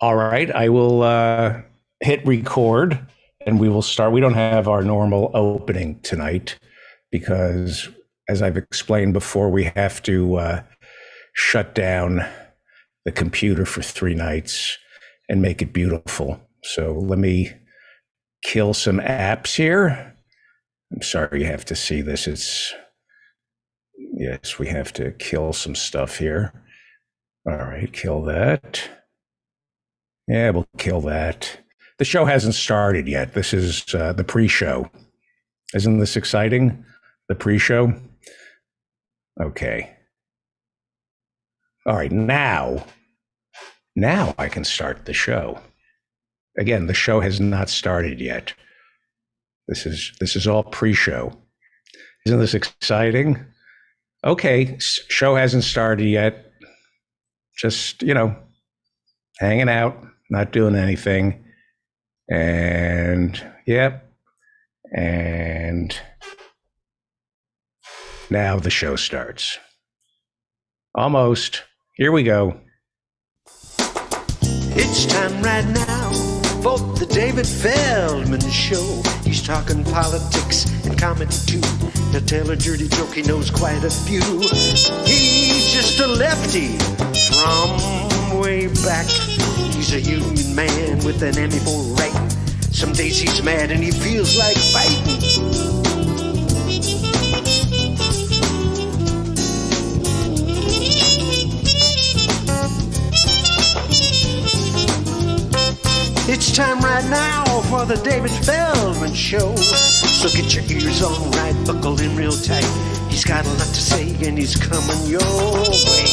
All right, I will hit record and we will start. We don't have our normal opening tonight because, as I've explained before, we have to shut down the computer for 3 nights and make it beautiful. So let me kill some apps here. I'm sorry you have to see this. Yes, we have to kill some stuff here. All right, kill that. Yeah, we'll kill that. The show hasn't started yet. This is the pre-show. Isn't this exciting? The pre-show? Okay. All right, now I can start the show. Again, the show has not started yet. This is all pre-show. Isn't this exciting? Okay, show hasn't started yet. Just, hanging out, not doing anything. And yep. And now the show starts. Almost. Here we go. It's time right now for the David Feldman Show. He's talking politics and comedy too. He'll tell a dirty joke, he knows quite a few. He's just a lefty from way back. He's a union man with an Emmy for writing. Some days he's mad and he feels like fighting. It's time right now for the David Feldman Show. So get your ears on right, buckle in real tight. He's got a lot to say and he's coming your way.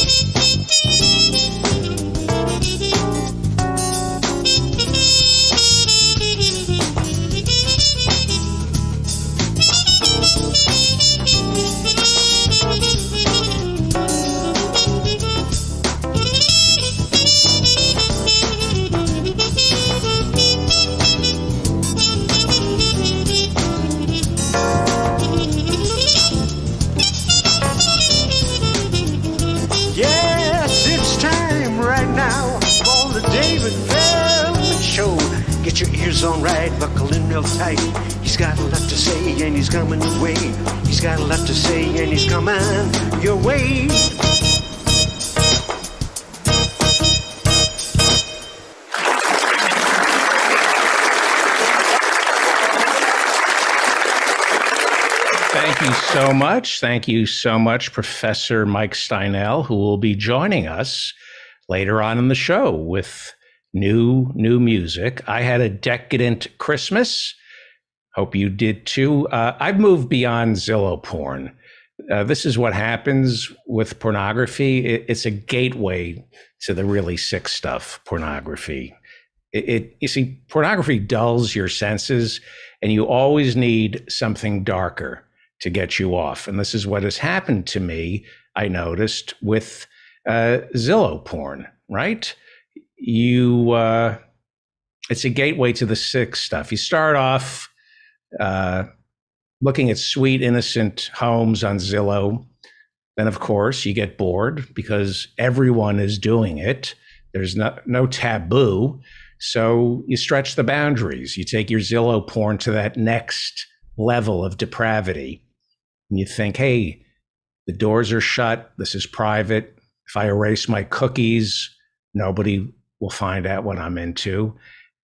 Get your ears on right, buckle in real tight. He's got a lot to say and he's coming your way. He's got a lot to say and he's coming your way. Thank you so much. Thank you so much, Professor Mike Steinel, who will be joining us later on in the show with new music. I had a decadent Christmas. Hope you did too. I've moved beyond Zillow porn. This is what happens with pornography. It's a gateway to the really sick stuff, pornography. You see, pornography dulls your senses, and you always need something darker to get you off. And this is what has happened to me, I noticed, with Zillow porn, right? It's a gateway to the sick stuff. You start off looking at sweet, innocent homes on Zillow. Then, of course, you get bored because everyone is doing it. There's no taboo. So you stretch the boundaries. You take your Zillow porn to that next level of depravity. And you think, hey, the doors are shut. This is private. If I erase my cookies, nobody will find out what I'm into.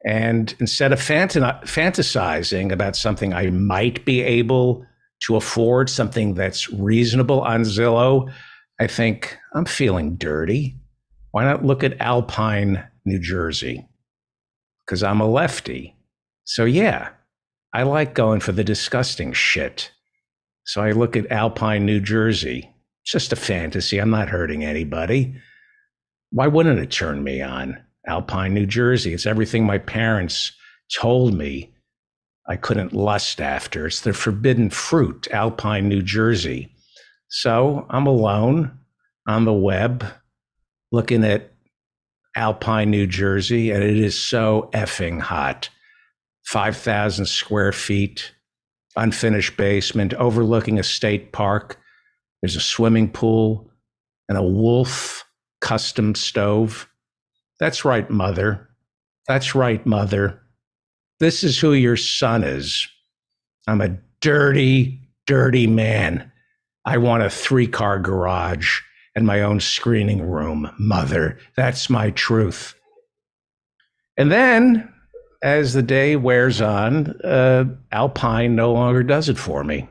And instead of fantasizing about something I might be able to afford, something that's reasonable on Zillow, I think, I'm feeling dirty. Why not look at Alpine, New Jersey? Because I'm a lefty. So yeah, I like going for the disgusting shit. So I look at Alpine, New Jersey. It's just a fantasy. I'm not hurting anybody. Why wouldn't it turn me on? Alpine, New Jersey. It's everything my parents told me I couldn't lust after. It's the forbidden fruit, Alpine, New Jersey. So I'm alone on the web looking at Alpine, New Jersey, and it is so effing hot. 5,000 square feet, unfinished basement, overlooking a state park. There's a swimming pool and a Wolf custom stove. That's right, mother. That's right, mother. This is who your son is. I'm a dirty, dirty man. I want a 3-car garage and my own screening room, mother. That's my truth. And then, as the day wears on, Alpine no longer does it for me.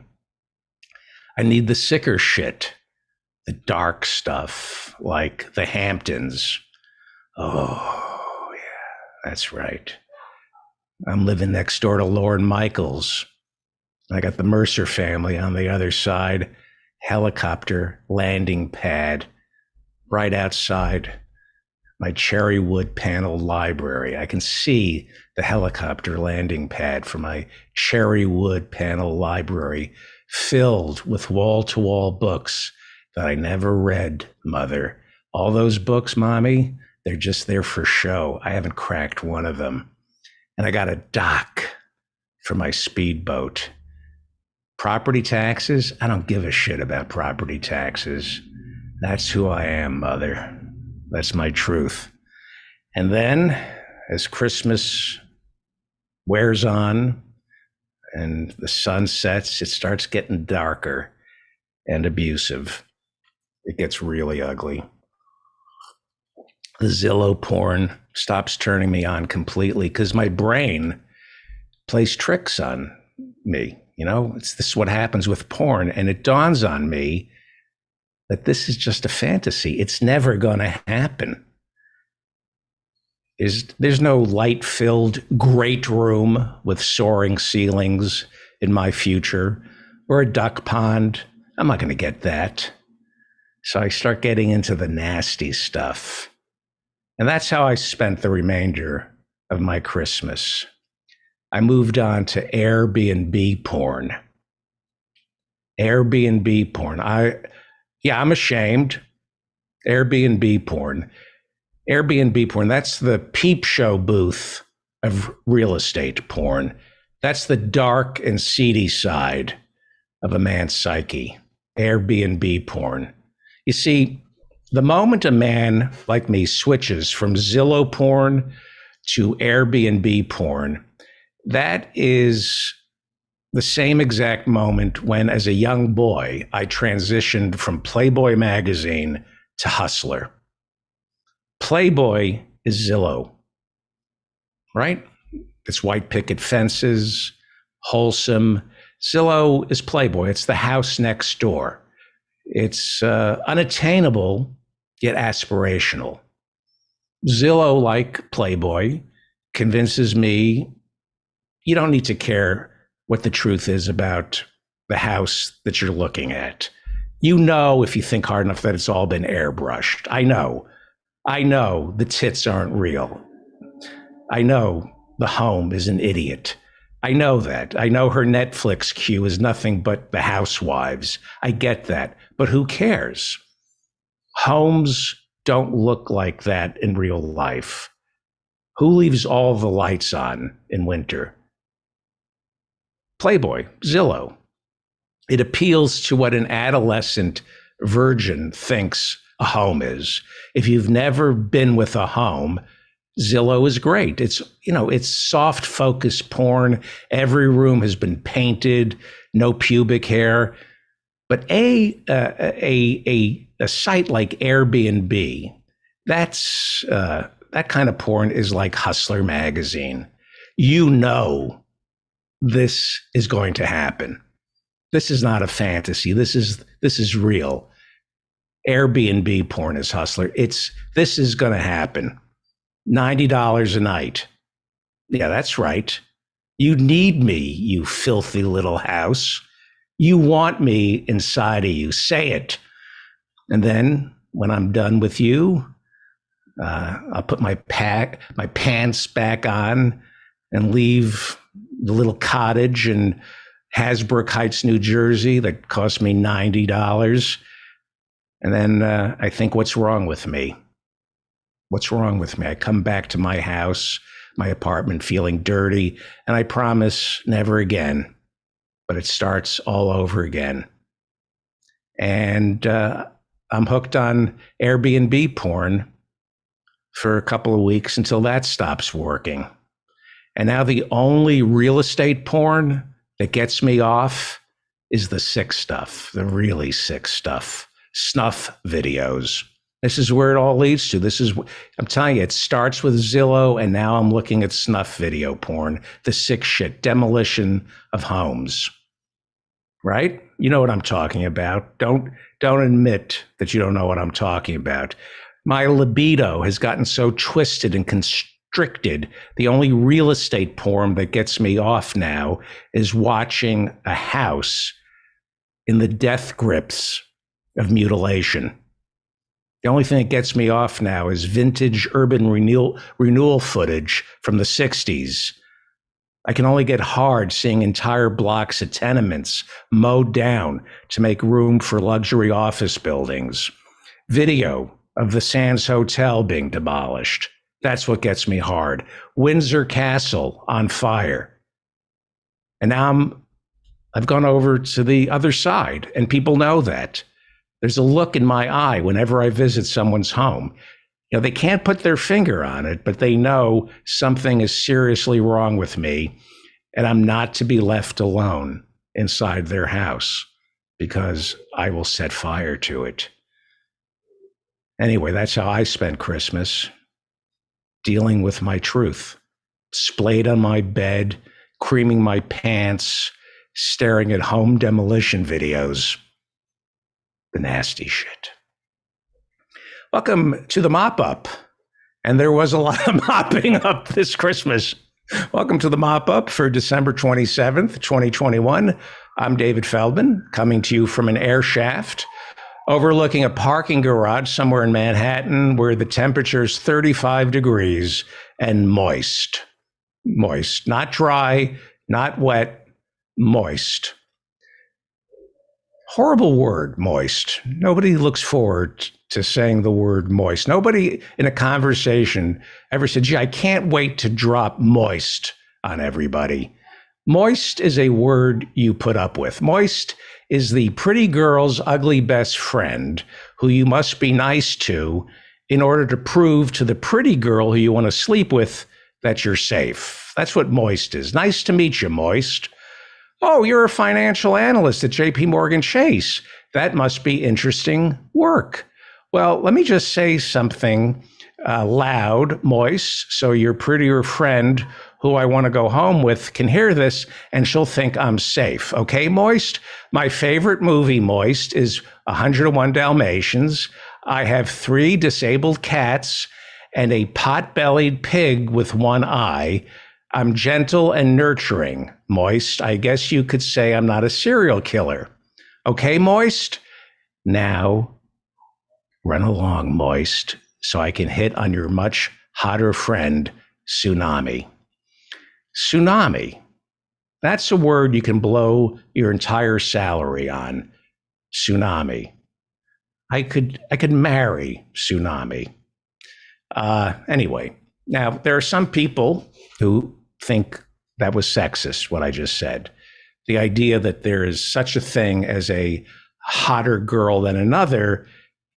I need the sicker shit, the dark stuff, like the Hamptons. Oh, yeah, that's right. I'm living next door to Lorne Michaels. I got the Mercer family on the other side, helicopter landing pad right outside my cherry wood panel library. I can see the helicopter landing pad from my cherry wood panel library filled with wall-to-wall books that I never read, mother. All those books, mommy, they're just there for show. I haven't cracked one of them. And I got a dock for my speedboat. Property taxes? I don't give a shit about property taxes. That's who I am, mother. That's my truth. And then, as Christmas wears on and the sun sets, it starts getting darker and abusive. It gets really ugly. The Zillow porn stops turning me on completely because my brain plays tricks on me. You know, this is what happens with porn. And it dawns on me that this is just a fantasy. It's never going to happen. There's no light-filled great room with soaring ceilings in my future or a duck pond. I'm not going to get that. So I start getting into the nasty stuff. And that's how I spent the remainder of my Christmas. I moved on to Airbnb porn. Airbnb porn. I'm ashamed. Airbnb porn. Airbnb porn, that's the peep show booth of real estate porn. That's the dark and seedy side of a man's psyche. Airbnb porn. You see, the moment a man like me switches from Zillow porn to Airbnb porn, that is the same exact moment when, as a young boy, I transitioned from Playboy magazine to Hustler. Playboy is Zillow, right? It's white picket fences, wholesome. Zillow is Playboy. It's the house next door. It's unattainable, yet aspirational. Zillow, like Playboy, convinces me you don't need to care what the truth is about the house that you're looking at. You know, if you think hard enough, that it's all been airbrushed. I know the tits aren't real. I know the home is an idiot. I know that. I know her Netflix queue is nothing but The Housewives. I get that. But who cares? Homes don't look like that in real life. Who leaves all the lights on in winter? Playboy, Zillow. It appeals to what an adolescent virgin thinks a home is. If you've never been with a home, Zillow is great. It's soft focus porn. Every room has been painted, no pubic hair. But a site like Airbnb, that kind of porn is like Hustler magazine. You know this is going to happen. This is not a fantasy. This is real. Airbnb porn is Hustler. This is going to happen. $90 a night. Yeah, that's right. You need me, you filthy little house. You want me inside of you. Say it. And then when I'm done with you, I'll put my pants back on and leave the little cottage in Hasbrook Heights, New Jersey that cost me $90. And then I think, what's wrong with me? What's wrong with me? I come back to my house, my apartment, feeling dirty, and I promise never again. But it starts all over again. And I'm hooked on Airbnb porn for a couple of weeks until that stops working. And now the only real estate porn that gets me off is the sick stuff, the really sick stuff, snuff videos. This is where it all leads to. I'm telling you, it starts with Zillow, and now I'm looking at snuff video porn, the sick shit, demolition of homes. Right? You know what I'm talking about. Don't admit that you don't know what I'm talking about. My libido has gotten so twisted and constricted. The only real estate porn that gets me off now is watching a house in the death grips of mutilation. The only thing that gets me off now is vintage urban renewal footage from the 60s. I can only get hard seeing entire blocks of tenements mowed down to make room for luxury office buildings. Video of the Sands Hotel being demolished. That's what gets me hard. Windsor Castle on fire. And now I've gone over to the other side, and people know that. There's a look in my eye whenever I visit someone's home. You know, they can't put their finger on it, but they know something is seriously wrong with me, and I'm not to be left alone inside their house because I will set fire to it. Anyway, that's how I spent Christmas, dealing with my truth, splayed on my bed, creaming my pants, staring at home demolition videos. The nasty shit. Welcome to the mop up. And there was a lot of mopping up this Christmas. Welcome to the mop up for December 27th, 2021. I'm David Feldman, coming to you from an air shaft overlooking a parking garage somewhere in Manhattan where the temperature is 35 degrees and moist. Moist, not dry, not wet, moist. Horrible word, moist. Nobody looks forward to saying the word moist. Nobody in a conversation ever said, gee, I can't wait to drop moist on everybody. Moist is a word you put up with. Moist is the pretty girl's ugly best friend who you must be nice to in order to prove to the pretty girl who you want to sleep with that you're safe. That's what moist is. Nice to meet you, moist. Oh, you're a financial analyst at JP Morgan Chase. That must be interesting work. Well, let me just say something loud, moist, so your prettier friend who I want to go home with can hear this and she'll think I'm safe. Okay, moist? My favorite movie, moist, is 101 Dalmatians. I have 3 disabled cats and a pot-bellied pig with one eye. I'm gentle and nurturing, moist. I guess you could say I'm not a serial killer. Okay, moist? Now, run along, moist, so I can hit on your much hotter friend, tsunami. Tsunami. That's a word you can blow your entire salary on. Tsunami. I could marry tsunami. Anyway, now there are some people who think that was sexist, what I just said. The idea that there is such a thing as a hotter girl than another,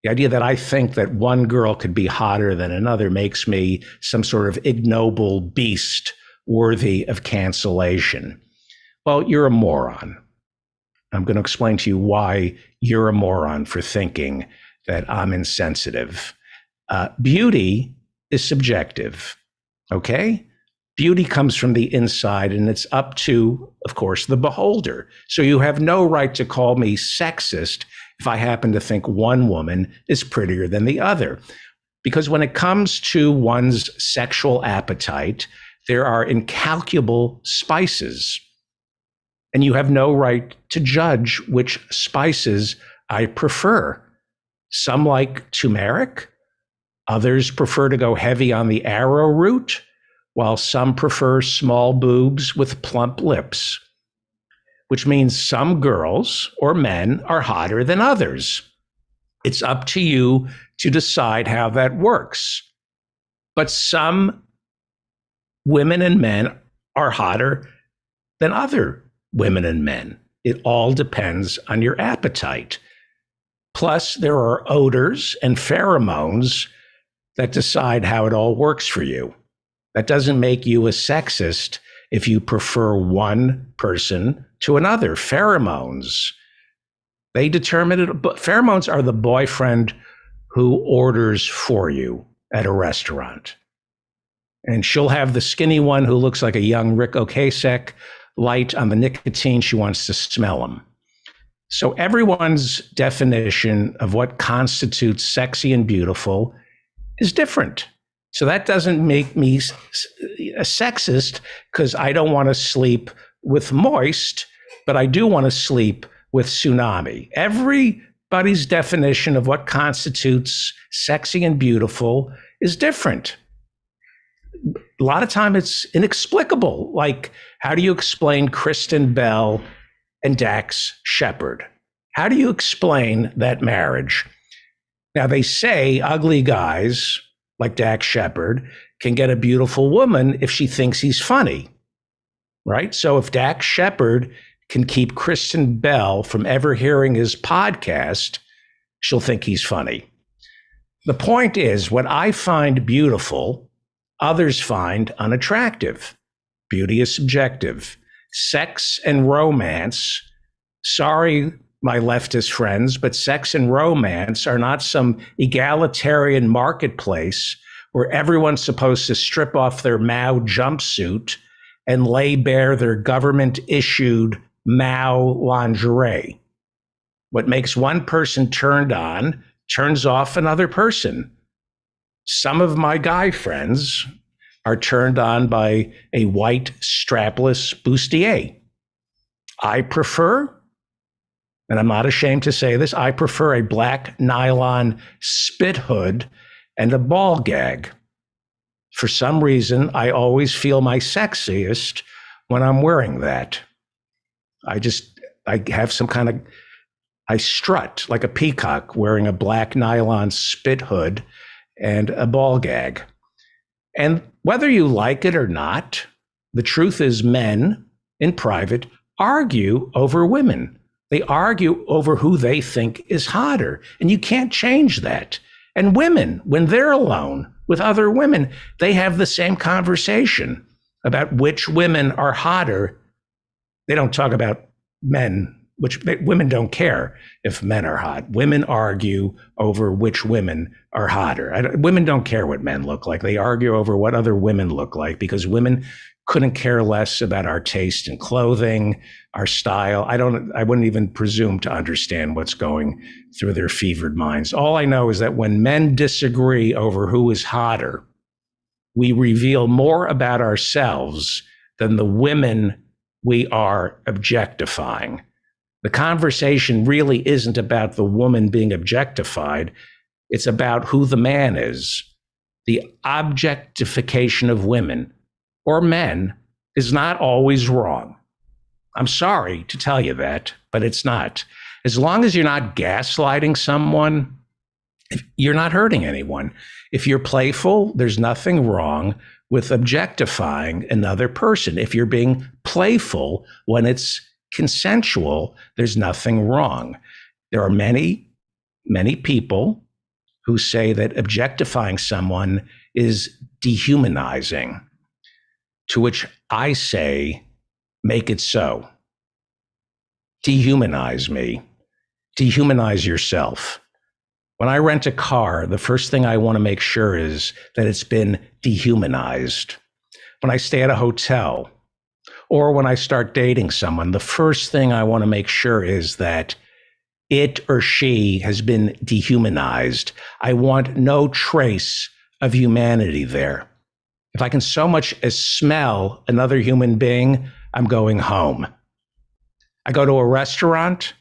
the idea that I think that one girl could be hotter than another makes me some sort of ignoble beast worthy of cancellation. Well, you're a moron. I'm going to explain to you why you're a moron for thinking that I'm insensitive. Beauty is subjective, okay? Beauty comes from the inside, and it's up to, of course, the beholder. So you have no right to call me sexist if I happen to think one woman is prettier than the other. Because when it comes to one's sexual appetite, there are incalculable spices. And you have no right to judge which spices I prefer. Some like turmeric. Others prefer to go heavy on the arrowroot, while some prefer small boobs with plump lips, which means some girls or men are hotter than others. It's up to you to decide how that works. But some women and men are hotter than other women and men. It all depends on your appetite. Plus, there are odors and pheromones that decide how it all works for you. That doesn't make you a sexist if you prefer one person to another. Pheromones, they determine it. But pheromones are the boyfriend who orders for you at a restaurant. And she'll have the skinny one who looks like a young Rick Ocasek, light on the nicotine. She wants to smell him. So everyone's definition of what constitutes sexy and beautiful is different. So that doesn't make me a sexist because I don't want to sleep with Moist, but I do want to sleep with Tsunami. Everybody's definition of what constitutes sexy and beautiful is different. A lot of time it's inexplicable. Like, how do you explain Kristen Bell and Dax Shepard? How do you explain that marriage? Now, they say ugly guys like Dax Shepard can get a beautiful woman if she thinks he's funny, right? So if Dax Shepard can keep Kristen Bell from ever hearing his podcast, she'll think he's funny. The point is, what I find beautiful, others find unattractive. Beauty is subjective. Sex and romance, sorry, my leftist friends, but sex and romance are not some egalitarian marketplace where everyone's supposed to strip off their Mao jumpsuit and lay bare their government-issued Mao lingerie. What makes one person turned on turns off another person. Some of my guy friends are turned on by a white strapless bustier. I prefer, and I'm not ashamed to say this, I prefer a black nylon spit hood and a ball gag. For some reason, I always feel my sexiest when I'm wearing that. I have some kind of, I strut like a peacock wearing a black nylon spit hood and a ball gag. And whether you like it or not, the truth is men in private argue over women. They argue over who they think is hotter, and you can't change that. And women, when they're alone with other women, they have the same conversation about which women are hotter. They don't talk about men, women don't care if men are hot. Women argue over which women are hotter. Women don't care what men look like. They argue over what other women look like because women couldn't care less about our taste in clothing, our style. I wouldn't even presume to understand what's going through their fevered minds. All I know is that when men disagree over who is hotter, we reveal more about ourselves than the women we are objectifying. The conversation really isn't about the woman being objectified. It's about who the man is. The objectification of women or men is not always wrong. I'm sorry to tell you that, but it's not. As long as you're not gaslighting someone, you're not hurting anyone. If you're playful, there's nothing wrong with objectifying another person. If you're being playful when it's consensual, there's nothing wrong. There are many, many people who say that objectifying someone is dehumanizing, to which I say, make it so. Dehumanize me. Dehumanize yourself. When I rent a car, the first thing I want to make sure is that it's been dehumanized. When I stay at a hotel, or when I start dating someone, the first thing I want to make sure is that it or she has been dehumanized. I want no trace of humanity there. If I can so much as smell another human being, I'm going home. I go to a restaurant.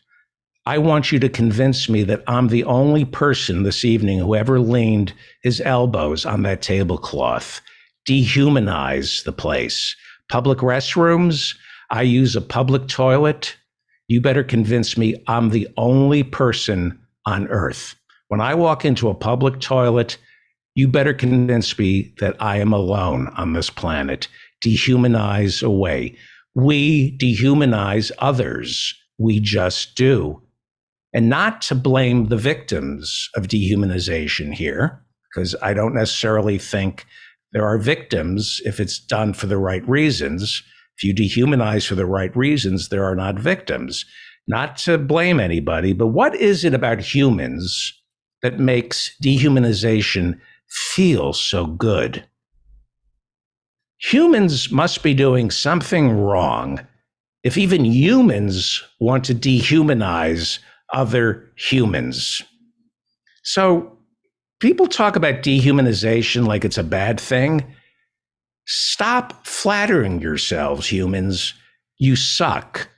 I want you to convince me that I'm the only person this evening who ever leaned his elbows on that tablecloth. Dehumanize the place. Public restrooms, I use a public toilet. You better convince me I'm the only person on earth. When I walk into a public toilet, you better convince me that I am alone on this planet. Dehumanize away. We dehumanize others. We just do. And not to blame the victims of dehumanization here, because I don't necessarily think there are victims if it's done for the right reasons. If you dehumanize for the right reasons, there are not victims. Not to blame anybody, but what is it about humans that makes dehumanization feel so good? Humans must be doing something wrong if even humans want to dehumanize other humans. So people talk about dehumanization like it's a bad thing. Stop flattering yourselves, humans. You suck.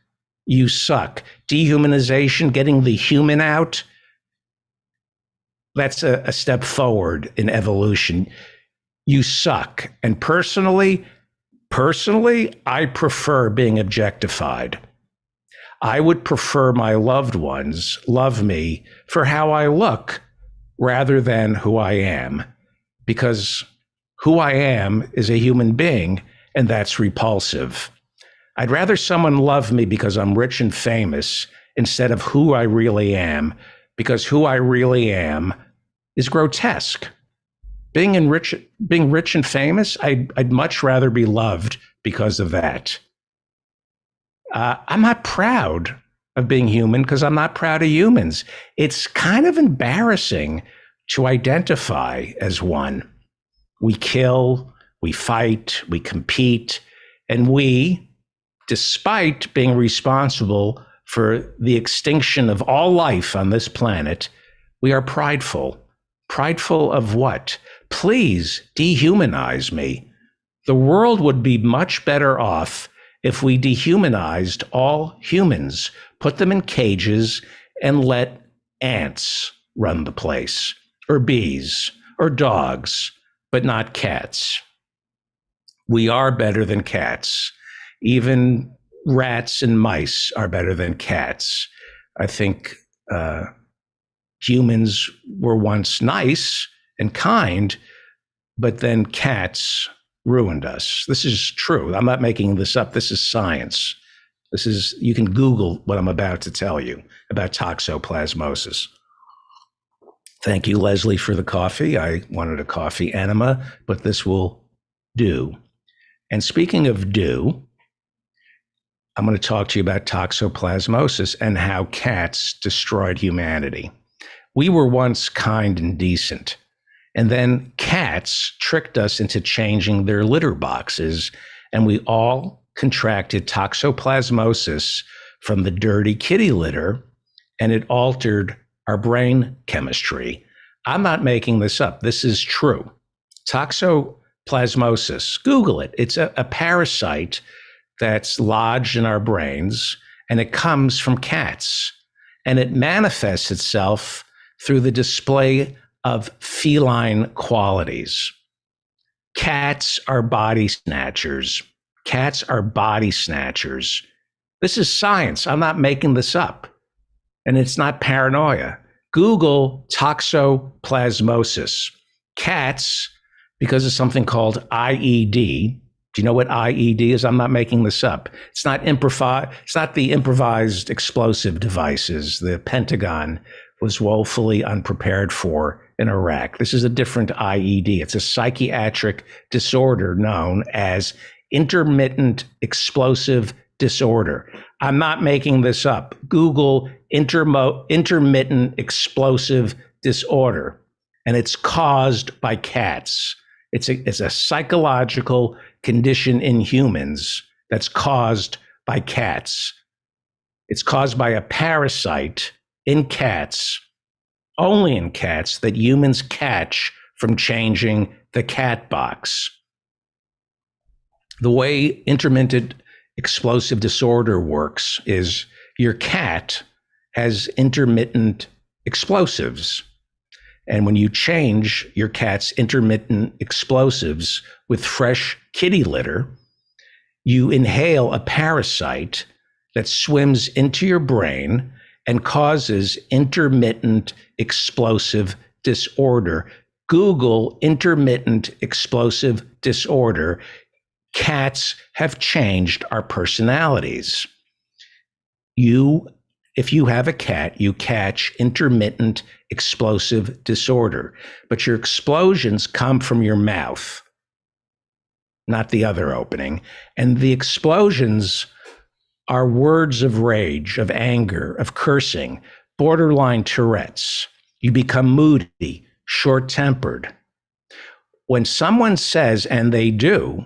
You suck. Dehumanization, getting the human out, that's a step forward in evolution. You suck. And personally, I prefer being objectified. I would prefer my loved ones love me for how I look rather than who I am, because who I am is a human being, and that's repulsive. I'd rather someone love me because I'm rich and famous instead of who I really am, because who I really am is grotesque. Being rich and famous, I'd much rather be loved because of that. I'm not proud of being human because I'm not proud of humans. It's kind of embarrassing to identify as one. We kill, we fight, we compete, and we, despite being responsible for the extinction of all life on this planet, we are prideful. Prideful of what? Please dehumanize me. The world would be much better off if we dehumanized all humans, put them in cages, and let ants run the place, or bees, or dogs, but not cats. We are better than cats. Even rats and mice are better than cats. I think humans were once nice and kind, but then cats ruined us. This is true. I'm not making this up. This is science. You can Google what I'm about to tell you about toxoplasmosis. Thank you, Leslie, for the coffee. I wanted a coffee enema, but this will do. And speaking of do, I'm going to talk to you about toxoplasmosis and how cats destroyed humanity. We were once kind and decent, and then cats tricked us into changing their litter boxes, and we all contracted toxoplasmosis from the dirty kitty litter, and it altered our brain chemistry. I'm not making this up. This is true. Toxoplasmosis, Google it. It's a parasite that's lodged in our brains, and it comes from cats, and it manifests itself through the display of feline qualities. Cats are body snatchers. Cats are body snatchers. This is science. I'm not making this up. And it's not paranoia. Google toxoplasmosis. Cats, because of something called IED. Do you know what IED is? I'm not making this up. It's not the improvised explosive devices the Pentagon was woefully unprepared for in Iraq. This is a different IED. It's a psychiatric disorder known as intermittent explosive disorder. I'm not making this up. Google intermittent explosive disorder, and it's caused by cats. It's a psychological condition in humans that's caused by cats. It's caused by a parasite in cats, only in cats, that humans catch from changing the cat box. The way intermittent explosive disorder works is your cat has intermittent explosives. And when you change your cat's intermittent explosives with fresh kitty litter, you inhale a parasite that swims into your brain and causes intermittent explosive disorder. Google intermittent explosive disorder. Cats have changed our personalities. You if you have a cat, you catch intermittent explosive disorder, but your explosions come from your mouth, not the other opening. And the explosions are words of rage, of anger, of cursing, borderline Tourette's. You become moody, short-tempered. When someone says, and they do,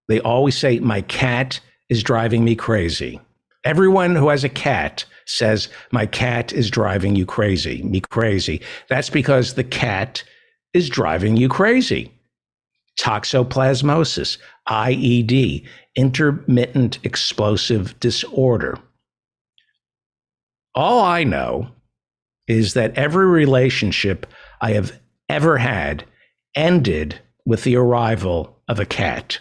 they always say, my cat is driving me crazy. Everyone who has a cat says, my cat is driving you crazy, me crazy. That's because the cat is driving you crazy. Toxoplasmosis, IED, intermittent explosive disorder. All I know is that every relationship I have ever had ended with the arrival of a cat.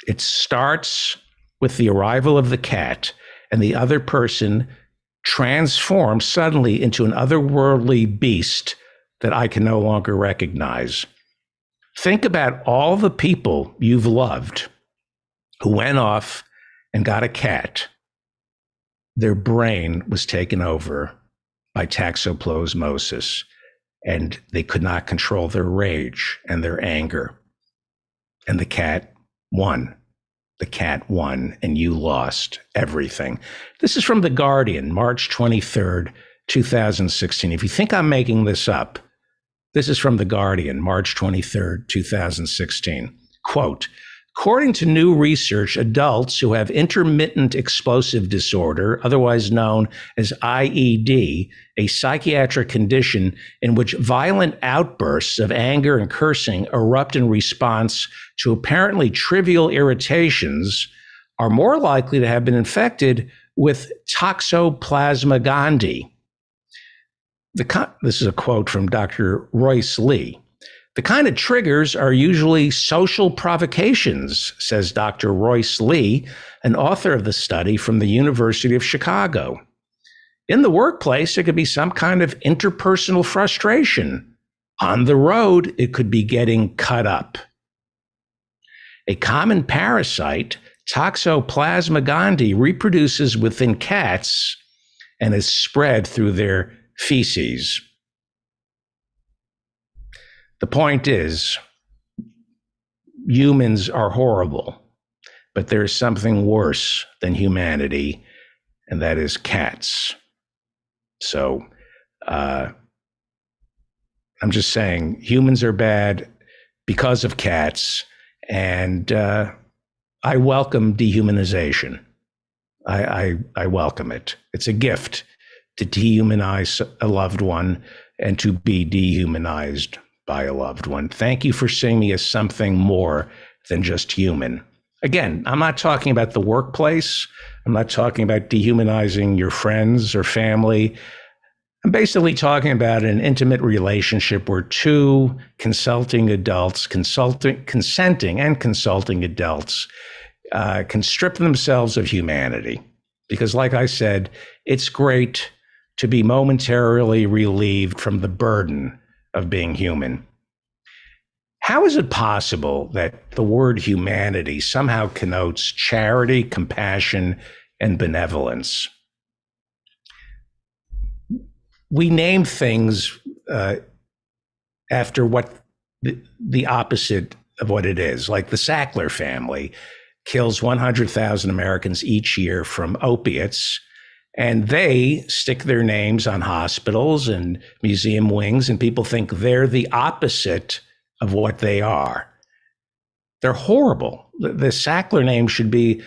It starts with the arrival of the cat, and the other person transforms suddenly into an otherworldly beast that I can no longer recognize. Think about all the people you've loved who went off and got a cat. Their brain was taken over by toxoplasmosis, and they could not control their rage and their anger. And the cat won. The cat won, and you lost everything. This is from The Guardian, March 23rd, 2016. If you think I'm making this up, this is from The Guardian, March 23rd, 2016. Quote, according to new research, adults who have intermittent explosive disorder, otherwise known as IED, a psychiatric condition in which violent outbursts of anger and cursing erupt in response to apparently trivial irritations, are more likely to have been infected with Toxoplasma gondii. This is a quote from Dr. Royce Lee. The kind of triggers are usually social provocations, says Dr. Royce Lee, an author of the study from the University of Chicago. In the workplace, it could be some kind of interpersonal frustration. On the road, it could be getting cut up. A common parasite, Toxoplasma gondii, reproduces within cats and is spread through their feces. The point is, humans are horrible, but there's something worse than humanity, and that is cats. So I'm just saying humans are bad because of cats, and I welcome dehumanization. I welcome it. It's a gift to dehumanize a loved one and to be dehumanized by a loved one. Thank you for seeing me as something more than just human. Again, I'm not talking about the workplace. I'm not talking about dehumanizing your friends or family. I'm basically talking about an intimate relationship where two consenting adults can strip themselves of humanity. Because like I said, it's great to be momentarily relieved from the burden of being human. How is it possible that the word humanity somehow connotes charity, compassion, and benevolence? We name things after what the opposite of what it is. Like the Sackler family kills 100,000 Americans each year from opiates, and they stick their names on hospitals and museum wings, and people think they're the opposite of what they are. They're horrible. The Sackler name should be,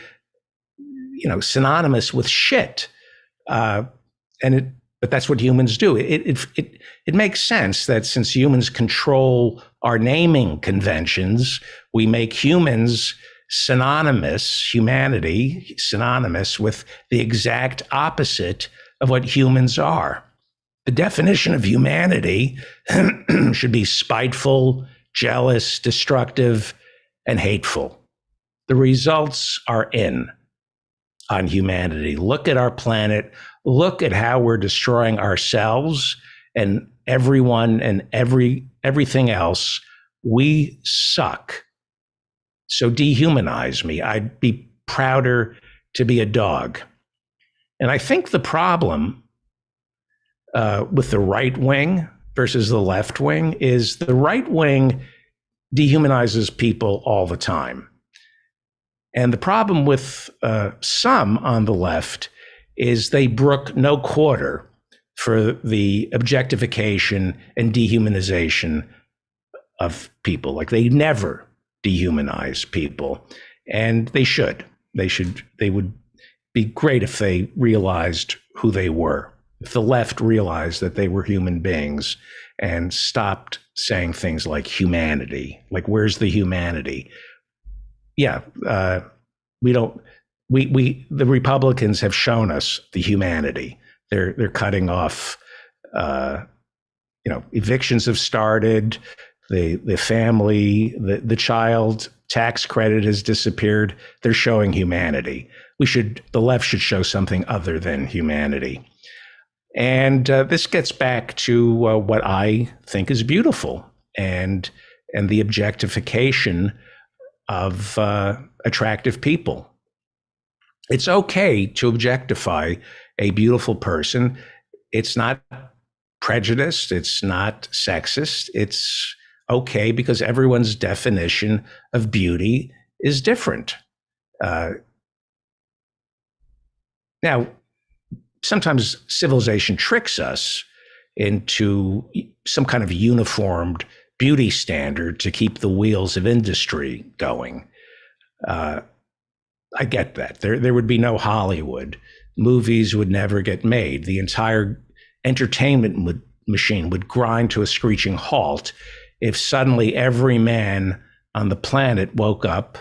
synonymous with shit. But that's what humans do. It makes sense that since humans control our naming conventions, we make humanity synonymous with the exact opposite of what humans are. The definition of humanity should be spiteful, jealous, destructive, and hateful. The results are in on humanity. Look at our planet. Look at how we're destroying ourselves and everyone and everything else. We suck. So dehumanize me. I'd be prouder to be a dog. And I think the problem with the right wing versus the left wing is the right wing dehumanizes people all the time. And the problem with some on the left is they brook no quarter for the objectification and dehumanization of people. Like, they never dehumanize people, and they should. They would be great if they realized who they were. If the left realized that they were human beings and stopped saying things like humanity, like, where's the humanity? Yeah, the Republicans have shown us the humanity. They're cutting off, evictions have started. The family, the child tax credit has disappeared. They're showing humanity. The left should show something other than humanity. And this gets back to what I think is beautiful, and the objectification of attractive people. It's okay to objectify a beautiful person. It's not prejudiced. It's not sexist. It's okay because everyone's definition of beauty is different. Now, sometimes civilization tricks us into some kind of uniformed beauty standard to keep the wheels of industry going. I get that. There would be no Hollywood. Movies would never get made. The entire entertainment machine would grind to a screeching halt if suddenly every man on the planet woke up,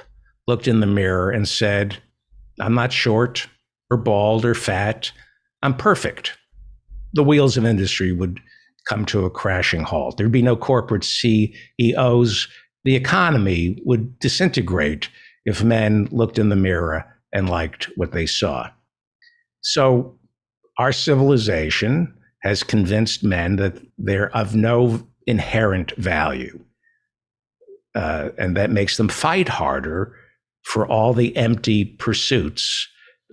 looked in the mirror, and said, I'm not short or bald or fat. I'm perfect. The wheels of industry would come to a crashing halt. There'd be no corporate CEOs. The economy would disintegrate if men looked in the mirror and liked what they saw. So our civilization has convinced men that they're of no inherent value. And that makes them fight harder for all the empty pursuits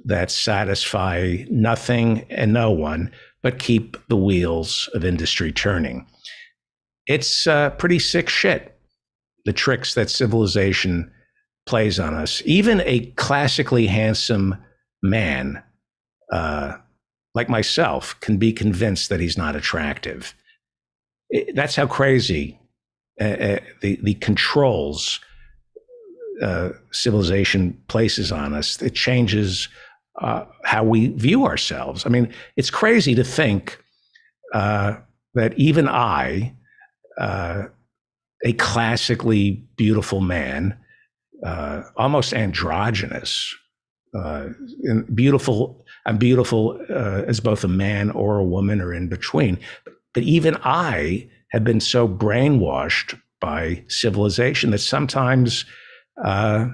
that satisfy nothing and no one, but keep the wheels of industry turning. It's pretty sick shit, the tricks that civilization plays on us. Even a classically handsome man like myself can be convinced that he's not attractive. That's how crazy the controls civilization places on us. It changes how we view ourselves. I mean, it's crazy to think that even I, a classically beautiful man, almost androgynous, I'm beautiful as both a man or a woman or in between. But even I have been so brainwashed by civilization that sometimes I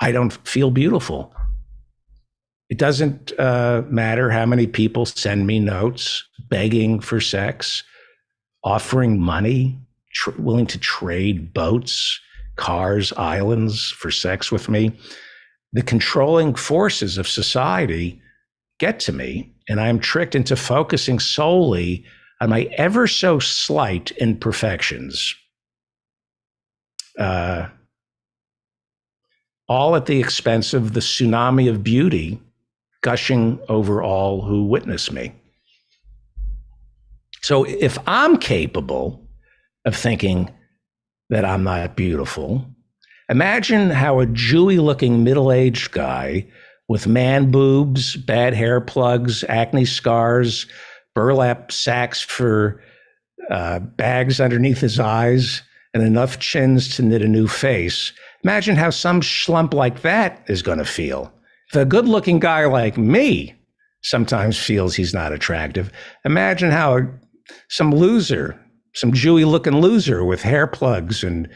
don't feel beautiful. It doesn't matter how many people send me notes begging for sex, offering money, willing to trade boats, cars, islands for sex with me. The controlling forces of society get to me, and I'm tricked into focusing solely on my ever so slight imperfections, all at the expense of the tsunami of beauty gushing over all who witness me. So if I'm capable of thinking that I'm not beautiful, imagine how a Jewy-looking middle-aged guy with man boobs, bad hair plugs, acne scars, burlap sacks for bags underneath his eyes, and enough chins to knit a new face. Imagine how some schlump like that is going to feel. If a good-looking guy like me sometimes feels he's not attractive, imagine how some loser, some Jewy-looking loser with hair plugs and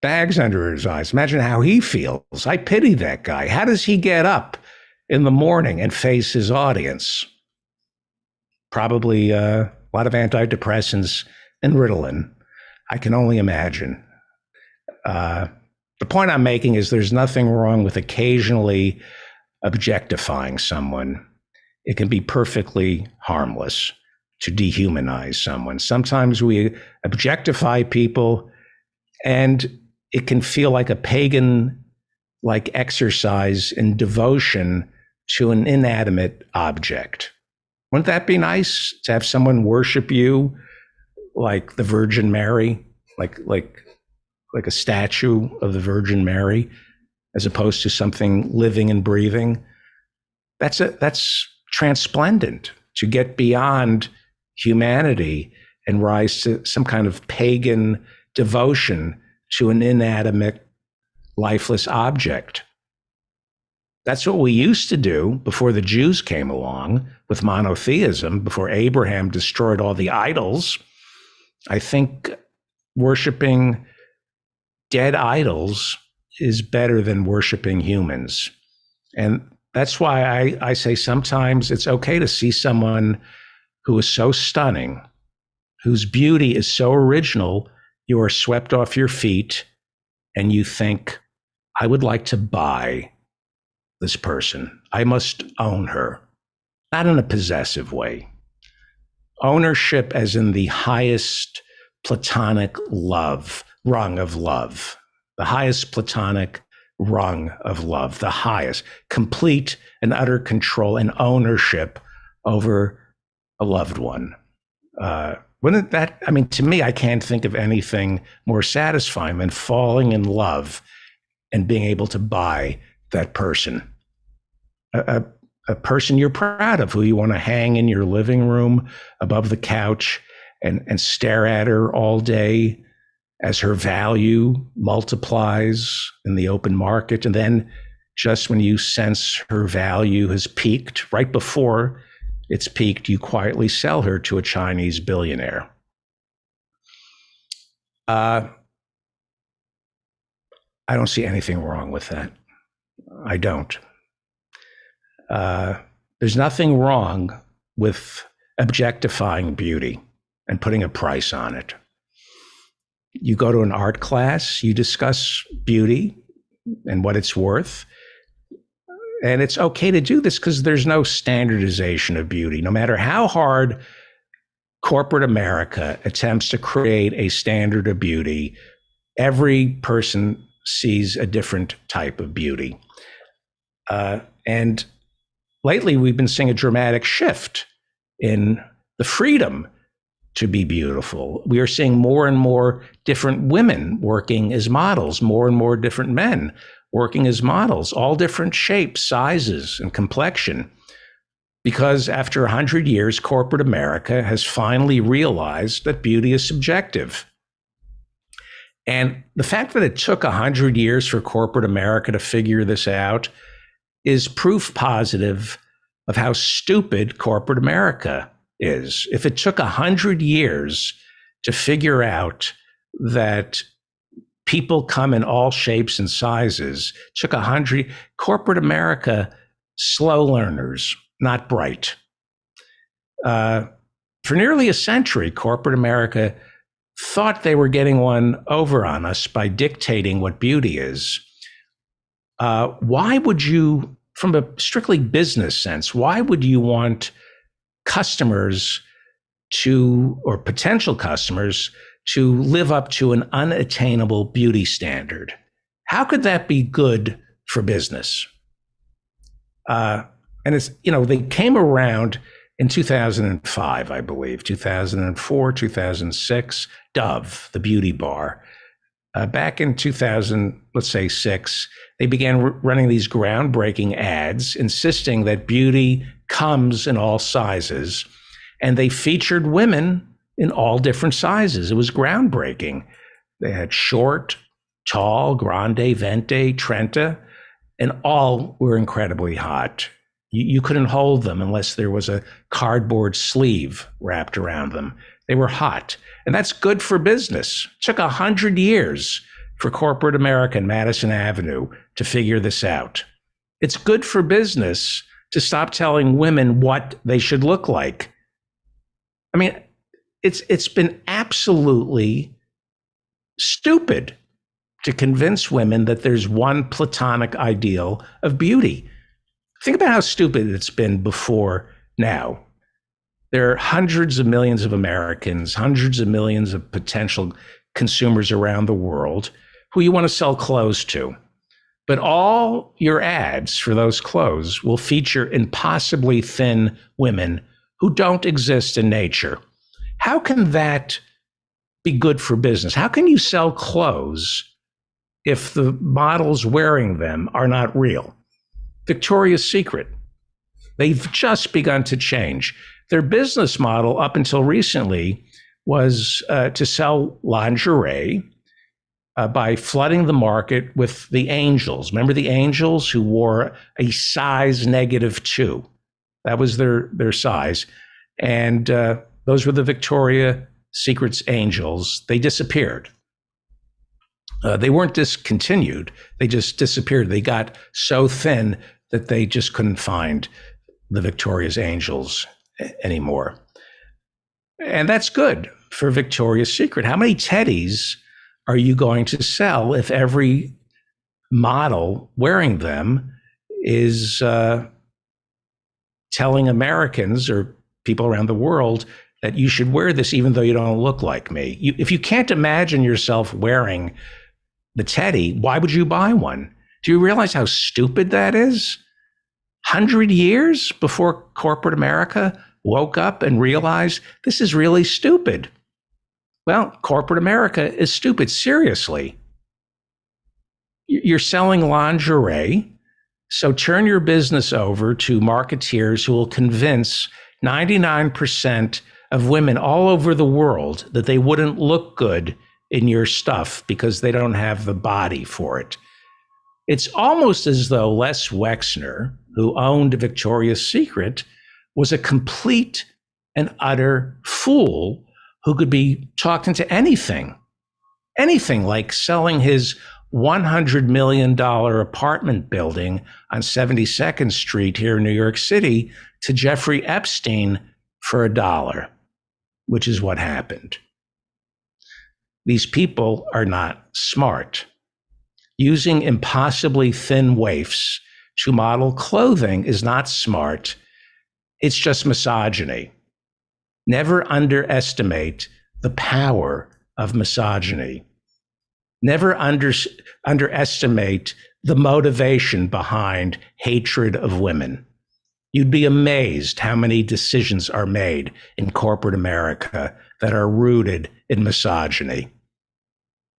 bags under his eyes, imagine how he feels. I pity that guy. How does he get up in the morning and face his audience? Probably a lot of antidepressants and Ritalin. I can only imagine. The point I'm making is there's nothing wrong with occasionally objectifying someone. it can be perfectly harmless to dehumanize someone. Sometimes we objectify people, and it can feel like a pagan like exercise in devotion to an inanimate object. Wouldn't that be nice to have someone worship you like the Virgin Mary, like a statue of the Virgin Mary, as opposed to something living and breathing? That's transplendent, to get beyond humanity and rise to some kind of pagan devotion to an inanimate, lifeless object. That's what we used to do before the Jews came along with monotheism, before Abraham destroyed all the idols. I think worshiping dead idols is better than worshiping humans. And that's why I say sometimes it's okay to see someone who is so stunning, whose beauty is so original, you are swept off your feet and you think, I would like to buy this person. I must own her, not in a possessive way. Ownership as in the highest platonic rung of love, the highest platonic rung of love, the highest, complete and utter control and ownership over a loved one. Wouldn't that, I mean, to me, I can't think of anything more satisfying than falling in love and being able to buy that person. A person you're proud of, who you want to hang in your living room above the couch and stare at her all day as her value multiplies in the open market. And then just when you sense her value has peaked, right before it's peaked, you quietly sell her to a Chinese billionaire. I don't see anything wrong with that. I don't. There's nothing wrong with objectifying beauty and putting a price on it. You go to an art class, you discuss beauty and what it's worth. And it's okay to do this because there's no standardization of beauty. No matter how hard corporate America attempts to create a standard of beauty, every person sees a different type of beauty. And lately, we've been seeing a dramatic shift in the freedom to be beautiful. We are seeing more and more different women working as models, more and more different men working as models, all different shapes, sizes, and complexion. Because after 100 years, corporate America has finally realized that beauty is subjective. And the fact that it took 100 years for corporate America to figure this out is proof positive of how stupid corporate America is. If it took 100 years to figure out that people come in all shapes and sizes, took 100, corporate America, slow learners, not bright. For nearly a century, corporate America thought they were getting one over on us by dictating what beauty is. Why would you, from a strictly business sense, why would you want customers to, or potential customers, to live up to an unattainable beauty standard? How could that be good for business? And it's, they came around in 2005, I believe, 2004, 2006, Dove, the beauty bar. Back in 2000, let's say 6, they began running these groundbreaking ads insisting that beauty comes in all sizes. And they featured women in all different sizes. It was groundbreaking. They had short, tall, grande, venti, trenta, and all were incredibly hot. You couldn't hold them unless there was a cardboard sleeve wrapped around them. They were hot. And that's good for business. It took 100 years for corporate America and Madison Avenue to figure this out. It's good for business to stop telling women what they should look like. I mean, it's been absolutely stupid to convince women that there's one platonic ideal of beauty. Think about how stupid it's been before Now, there are hundreds of millions of Americans, hundreds of millions of potential consumers around the world who you want to sell clothes to. But all your ads for those clothes will feature impossibly thin women who don't exist in nature. How can that be good for business? How can you sell clothes if the models wearing them are not real? Victoria's Secret, they've just begun to change. Their business model up until recently was to sell lingerie by flooding the market with the angels. Remember the angels who wore a size -2? That was their size. And those were the Victoria's Secret's angels. They disappeared. They weren't discontinued. They just disappeared. They got so thin that they just couldn't find the Victoria's angels anymore. And that's good for Victoria's Secret. How many teddies are you going to sell if every model wearing them is telling Americans or people around the world that you should wear this even though you don't look like me? If you can't imagine yourself wearing the teddy, why would you buy one? Do you realize how stupid that is? 100 years before corporate America woke up and realized this is really stupid. Well, corporate America is stupid, seriously. You're selling lingerie, so turn your business over to marketeers who will convince 99% of women all over the world that they wouldn't look good in your stuff because they don't have the body for it. It's almost as though Les Wexner, who owned Victoria's Secret, was a complete and utter fool who could be talked into anything like selling his $100 million apartment building on 72nd Street here in New York City to Jeffrey Epstein for $1, which is what happened. These people are not smart. Using impossibly thin waifs to model clothing is not smart. It's just misogyny. Never underestimate the power of misogyny. Never underestimate the motivation behind hatred of women. You'd be amazed how many decisions are made in corporate America that are rooted in misogyny.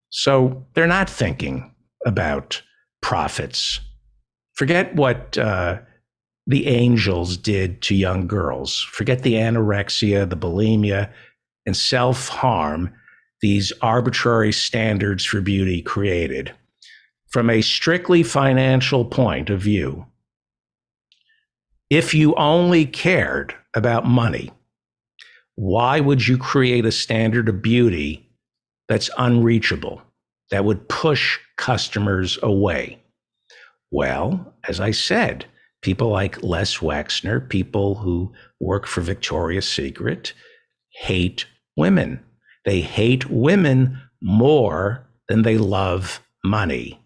So they're not thinking about profits. Forget what the angels did to young girls. Forget the anorexia, the bulimia, and self-harm these arbitrary standards for beauty created. From a strictly financial point of view, if you only cared about money, why would you create a standard of beauty that's unreachable, that would push customers away? Well, as I said, people like Les Wexner, people who work for Victoria's Secret, hate women. They hate women more than they love money.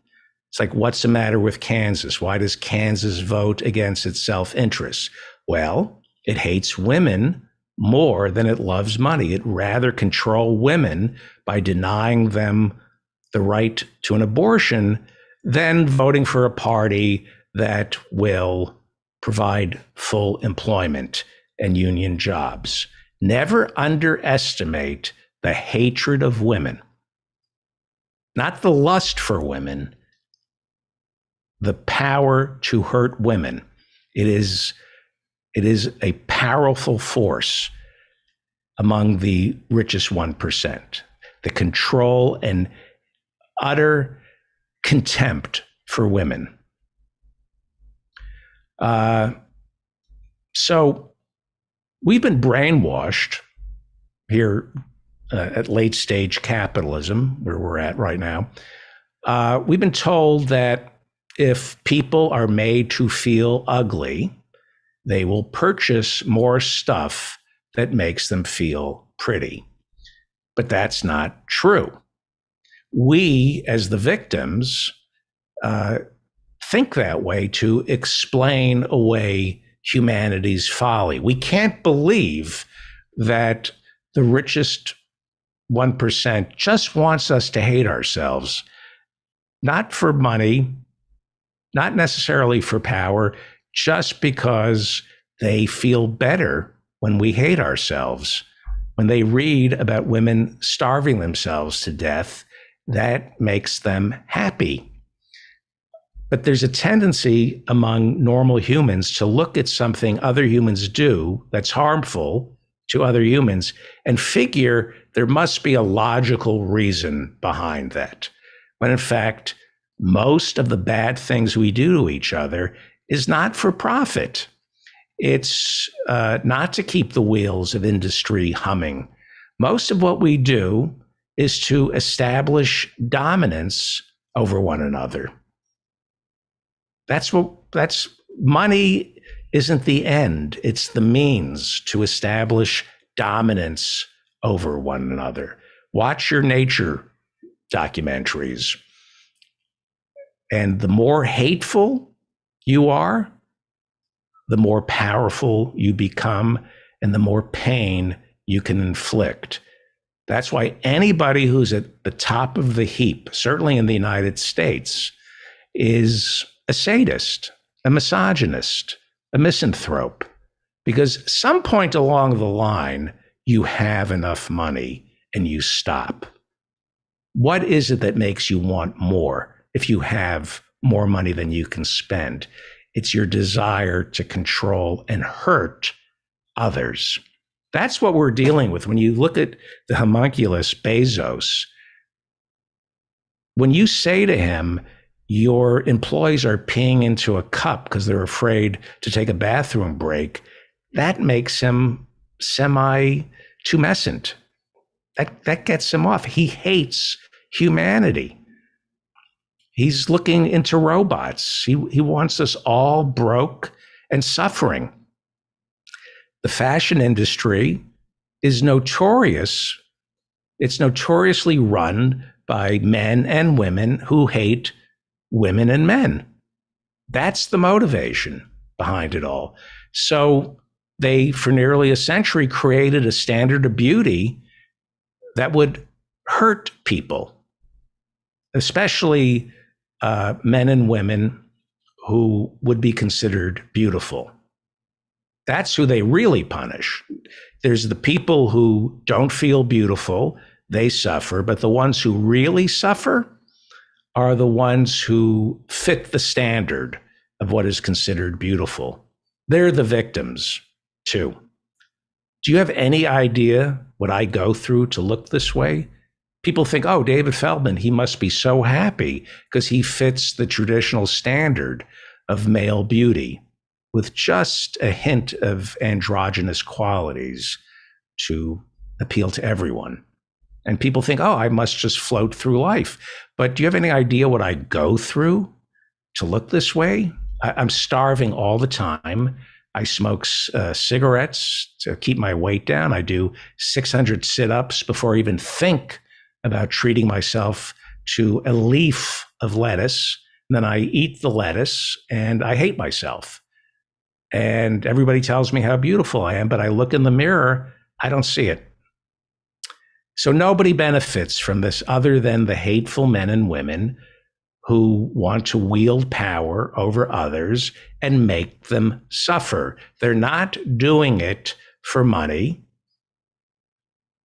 It's like, what's the matter with Kansas? Why does Kansas vote against its self-interest? Well, it hates women more than it loves money. It'd rather control women by denying them the right to an abortion than voting for a party that will provide full employment and union jobs. Never underestimate the hatred of women, not the lust for women, the power to hurt women. It is a powerful force among the richest 1%. The control and utter contempt for women. So we've been brainwashed here at late stage capitalism, where we're at right now. We've been told that if people are made to feel ugly, they will purchase more stuff that makes them feel pretty. But that's not true. We, as the victims, think that way to explain away humanity's folly. We can't believe that the richest 1% just wants us to hate ourselves, not for money, not necessarily for power, just because they feel better when we hate ourselves. When they read about women starving themselves to death, that makes them happy. But there's a tendency among normal humans to look at something other humans do that's harmful to other humans and figure there must be a logical reason behind that. When in fact, most of the bad things we do to each other is not for profit. It's not to keep the wheels of industry humming. Most of what we do is to establish dominance over one another. That's money isn't the end. It's the means to establish dominance over one another. Watch your nature documentaries. And the more hateful you are, the more powerful you become and the more pain you can inflict. That's why anybody who's at the top of the heap, certainly in the United States, is a sadist, a misogynist, a misanthrope, because some point along the line, you have enough money and you stop. What is it that makes you want more if you have more money than you can spend? It's your desire to control and hurt others. That's what we're dealing with. When you look at the homunculus Bezos, when you say to him, your employees are peeing into a cup because they're afraid to take a bathroom break, that makes him semi-tumescent. That gets him off. He hates humanity. He's looking into robots. He wants us all broke and suffering. The fashion industry is notorious. It's notoriously run by men and women who hate women and men. That's the motivation behind it all. So they, for nearly a century, created a standard of beauty that would hurt people, especially men and women who would be considered beautiful. That's who they really punish. There's the people who don't feel beautiful, they suffer, but the ones who really suffer are the ones who fit the standard of what is considered beautiful. They're the victims, too. Do you have any idea what I go through to look this way? People think, oh, David Feldman, he must be so happy because he fits the traditional standard of male beauty with just a hint of androgynous qualities to appeal to everyone. And people think, oh, I must just float through life. But do you have any idea what I go through to look this way? I'm starving all the time. I smoke cigarettes to keep my weight down. I do 600 sit-ups before I even think about treating myself to a leaf of lettuce. And then I eat the lettuce and I hate myself. And everybody tells me how beautiful I am, but I look in the mirror, I don't see it. So nobody benefits from this other than the hateful men and women who want to wield power over others and make them suffer. They're not doing it for money,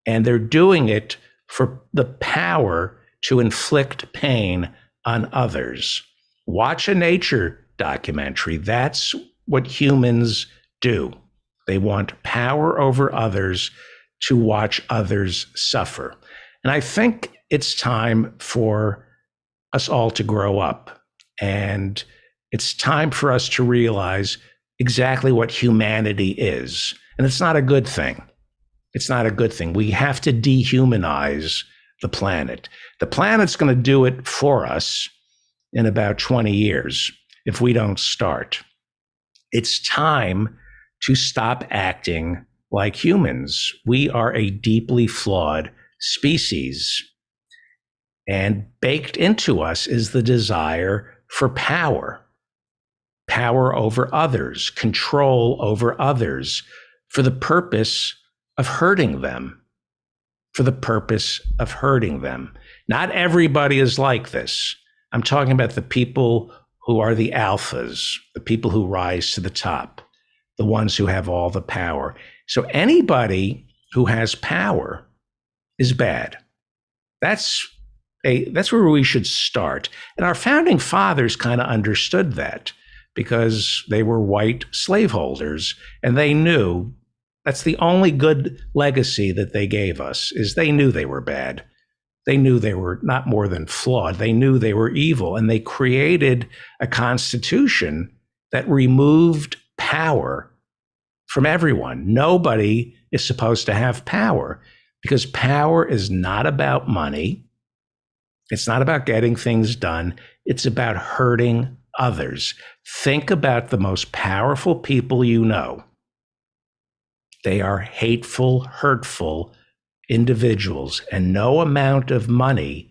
and they're doing it for the power to inflict pain on others. Watch a nature documentary. That's what humans do. They want power over others to watch others suffer. And I think it's time for us all to grow up. And it's time for us to realize exactly what humanity is. And it's not a good thing. It's not a good thing. We have to dehumanize the planet. The planet's going to do it for us in about 20 years if we don't start. It's time to stop acting like humans. We are a deeply flawed species. And baked into us is the desire for power. power over others, control over others for the purpose of hurting them. For the purpose of hurting them. Not everybody is like this. I'm talking about the people who are the alphas, the people who rise to the top, the ones who have all the power. So anybody who has power is bad. That's where we should start. And our founding fathers kind of understood that because they were white slaveholders, and they knew that's the only good legacy that they gave us, is they knew they were bad. They knew they were not more than flawed. They knew they were evil, and they created a constitution that removed power from everyone. Nobody is supposed to have power because power is not about money. It's not about getting things done. It's about hurting others. Think about the most powerful people you know. They are hateful, hurtful individuals, and no amount of money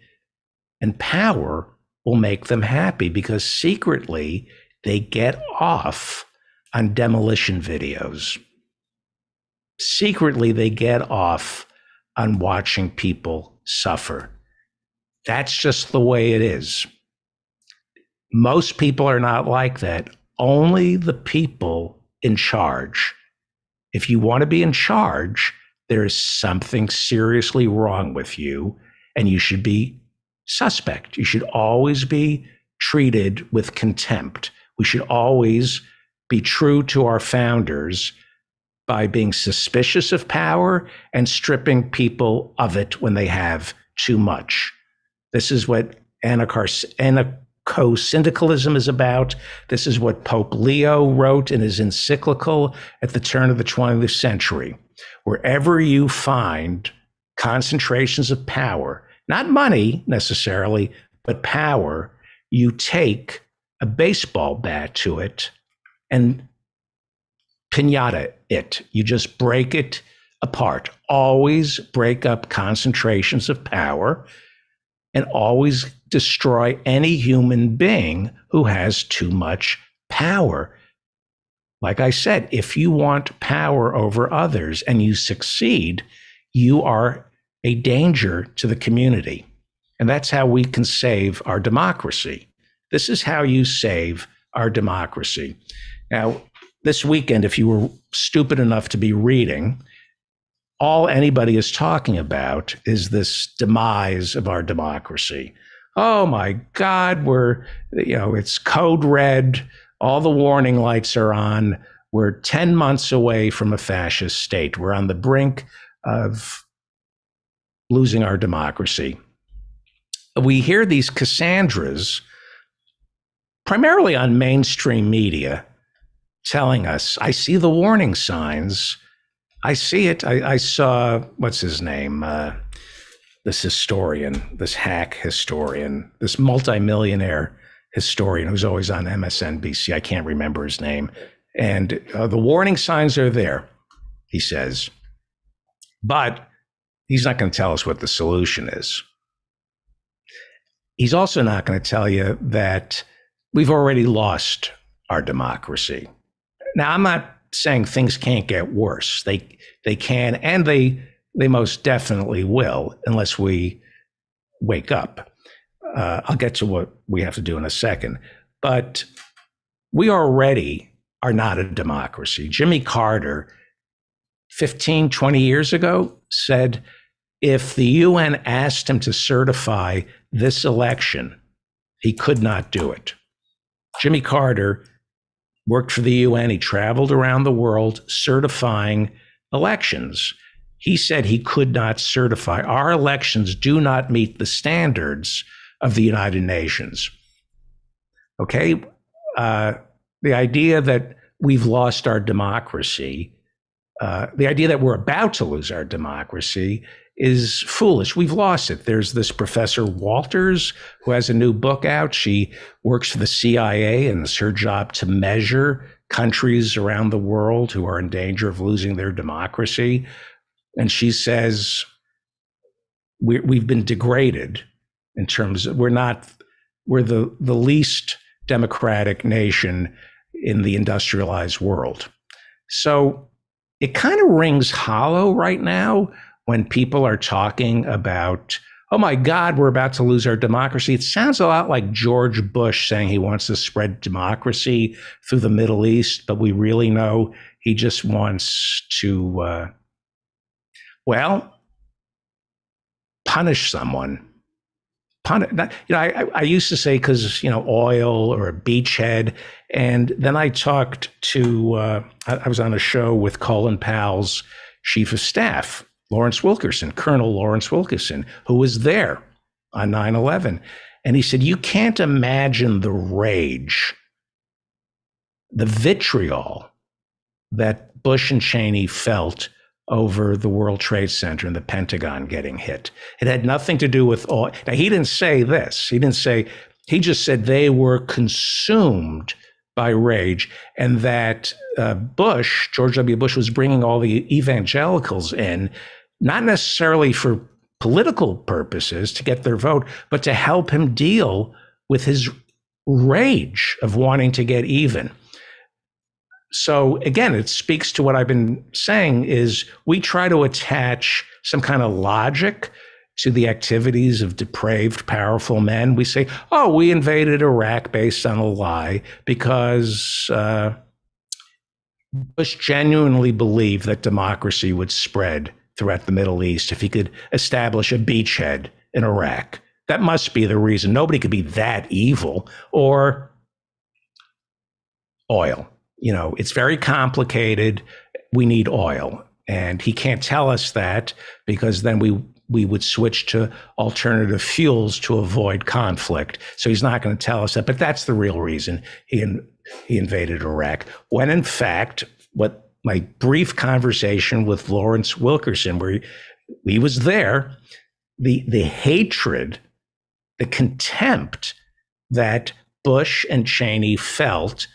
and power will make them happy because secretly they get off on demolition videos. Secretly, they get off on watching people suffer. That's just the way it is. Most people are not like that. Only the people in charge. If you want to be in charge, there is something seriously wrong with you, and you should be suspect. You should always be treated with contempt. We should always be true to our founders by being suspicious of power and stripping people of it when they have too much. This is what anarcho-syndicalism is about. This is what Pope Leo wrote in his encyclical at the turn of the 20th century. Wherever you find concentrations of power, not money necessarily, but power, you take a baseball bat to it and piñata it. You just break it apart. Always break up concentrations of power and always destroy any human being who has too much power. Like I said, if you want power over others and you succeed, you are a danger to the community. And that's how we can save our democracy. This is how you save our democracy. Now, this weekend, if you were stupid enough to be reading, all anybody is talking about is this demise of our democracy. Oh my God, it's code red. All the warning lights are on. We're 10 months away from a fascist state. We're on the brink of losing our democracy. We hear these Cassandras, primarily on mainstream media, telling us, I see the warning signs. I see it. I saw, what's his name? This historian, this hack historian, this multimillionaire historian who's always on MSNBC. I can't remember his name. And the warning signs are there, he says. But he's not going to tell us what the solution is. He's also not going to tell you that we've already lost our democracy. Now, I'm not saying things can't get worse. They can, and they most definitely will, unless we wake up. I'll get to what we have to do in a second. But we already are not a democracy. Jimmy Carter, 15, 20 years ago, said if the UN asked him to certify this election, he could not do it. Jimmy Carter worked for the UN. He traveled around the world certifying elections. He said he could not certify. Our elections do not meet the standards of the United Nations. Okay? The idea that we've lost our democracy, the idea that we're about to lose our democracy is foolish. We've lost it. There's this Professor Walters who has a new book out. She works for the CIA, and it's her job to measure countries around the world who are in danger of losing their democracy. And she says we've been degraded in terms of we're the least democratic nation in the industrialized world. So it kind of rings hollow right now when people are talking about, oh my God, we're about to lose our democracy. It sounds a lot like George Bush saying he wants to spread democracy through the Middle East, but we really know he just wants to, punish someone. I used to say because, oil or a beachhead. And then I talked to, I was on a show with Colin Powell's chief of staff, Lawrence Wilkerson, Colonel Lawrence Wilkerson, who was there on 9/11. And he said, you can't imagine the rage, the vitriol that Bush and Cheney felt over the World Trade Center and the Pentagon getting hit. It had nothing to do with oil. Now, he didn't say this. He just said they were consumed by rage, and that George W. Bush was bringing all the evangelicals in, not necessarily for political purposes to get their vote, but to help him deal with his rage of wanting to get even. So again, it speaks to what I've been saying is we try to attach some kind of logic to the activities of depraved, powerful men. We say, oh, we invaded Iraq based on a lie because Bush genuinely believed that democracy would spread throughout the Middle East if he could establish a beachhead in Iraq. That must be the reason. Nobody could be that evil. Or oil. It's very complicated. We need oil. And he can't tell us that because then we would switch to alternative fuels to avoid conflict. So he's not going to tell us that. But that's the real reason he invaded Iraq. When in fact, what my brief conversation with Lawrence Wilkerson, where he was there, the hatred, the contempt that Bush and Cheney felt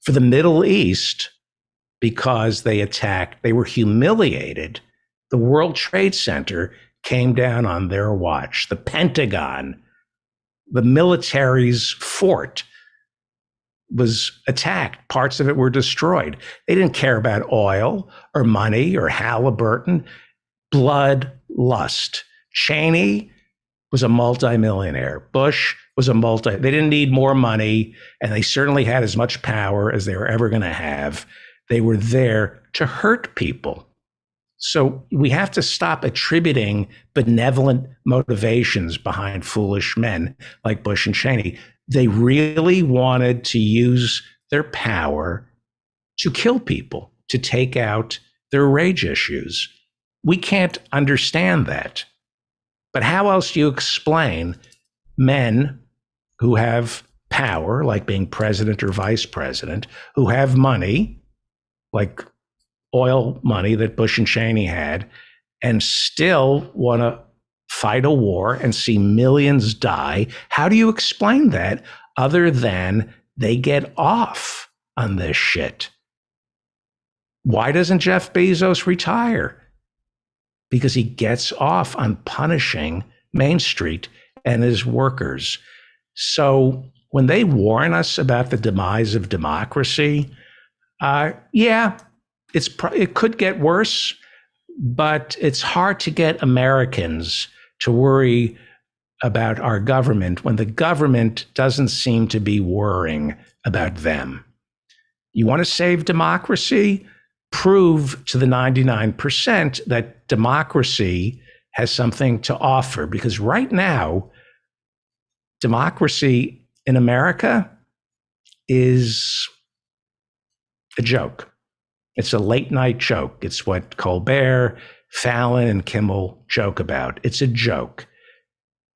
for the Middle East because they were humiliated. The World Trade Center came down on their watch. The Pentagon, the military's fort, was attacked. Parts of it were destroyed. They didn't care about oil or money or Halliburton. Bloodlust. Cheney was a multimillionaire. Bush was they didn't need more money, and they certainly had as much power as they were ever going to have. They were there to hurt people. So we have to stop attributing benevolent motivations behind foolish men like Bush and Cheney. They really wanted to use their power to kill people, to take out their rage issues. We can't understand that. But how else do you explain men who have power, like being president or vice president, who have money, like oil money that Bush and Cheney had, and still want to fight a war and see millions die? How do you explain that other than they get off on this shit? Why doesn't Jeff Bezos retire? Because he gets off on punishing Main Street and his workers. So when they warn us about the demise of democracy, it could get worse, but it's hard to get Americans to worry about our government when the government doesn't seem to be worrying about them. You want to save democracy? Prove to the 99% that democracy has something to offer, because right now, democracy in America is a joke. It's a late night joke. It's what Colbert, Fallon, and Kimmel joke about. It's a joke.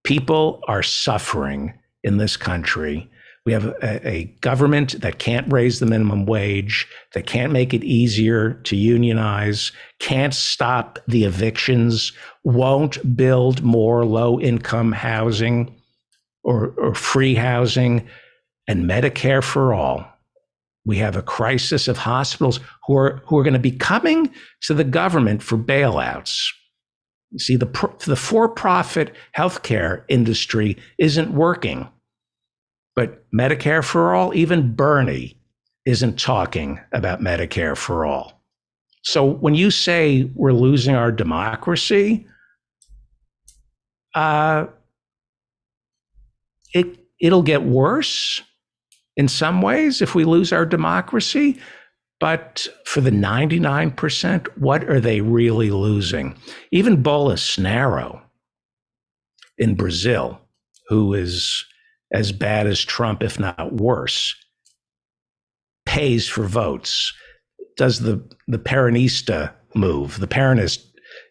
People are suffering in this country. We have a government that can't raise the minimum wage, that can't make it easier to unionize, can't stop the evictions, won't build more low-income housing or free housing, and Medicare for all. We have a crisis of hospitals who are going to be coming to the government for bailouts. See, the for-profit healthcare industry isn't working. But Medicare for all, even Bernie isn't talking about Medicare for all. So when you say we're losing our democracy, it'll get worse in some ways if we lose our democracy. But for the 99%, what are they really losing? Even Bolsonaro in Brazil, who is as bad as Trump, if not worse, pays for votes, does the Peronista move, the Peronist,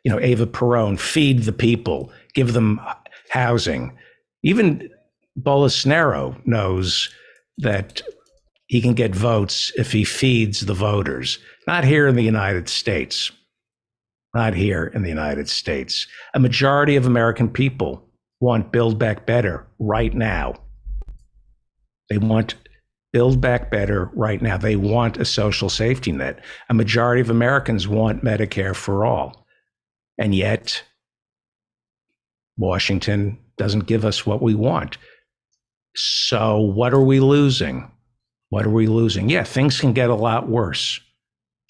Eva Peron, feed the people, give them housing. Even Bolsonaro knows that he can get votes if he feeds the voters. Not here in the United States. Not here in the United States. A majority of American people want Build Back Better right now. They want Build Back Better right now. They want a social safety net. A majority of Americans want Medicare for all. And yet, Washington doesn't give us what we want. So what are we losing? What are we losing? Yeah, things can get a lot worse.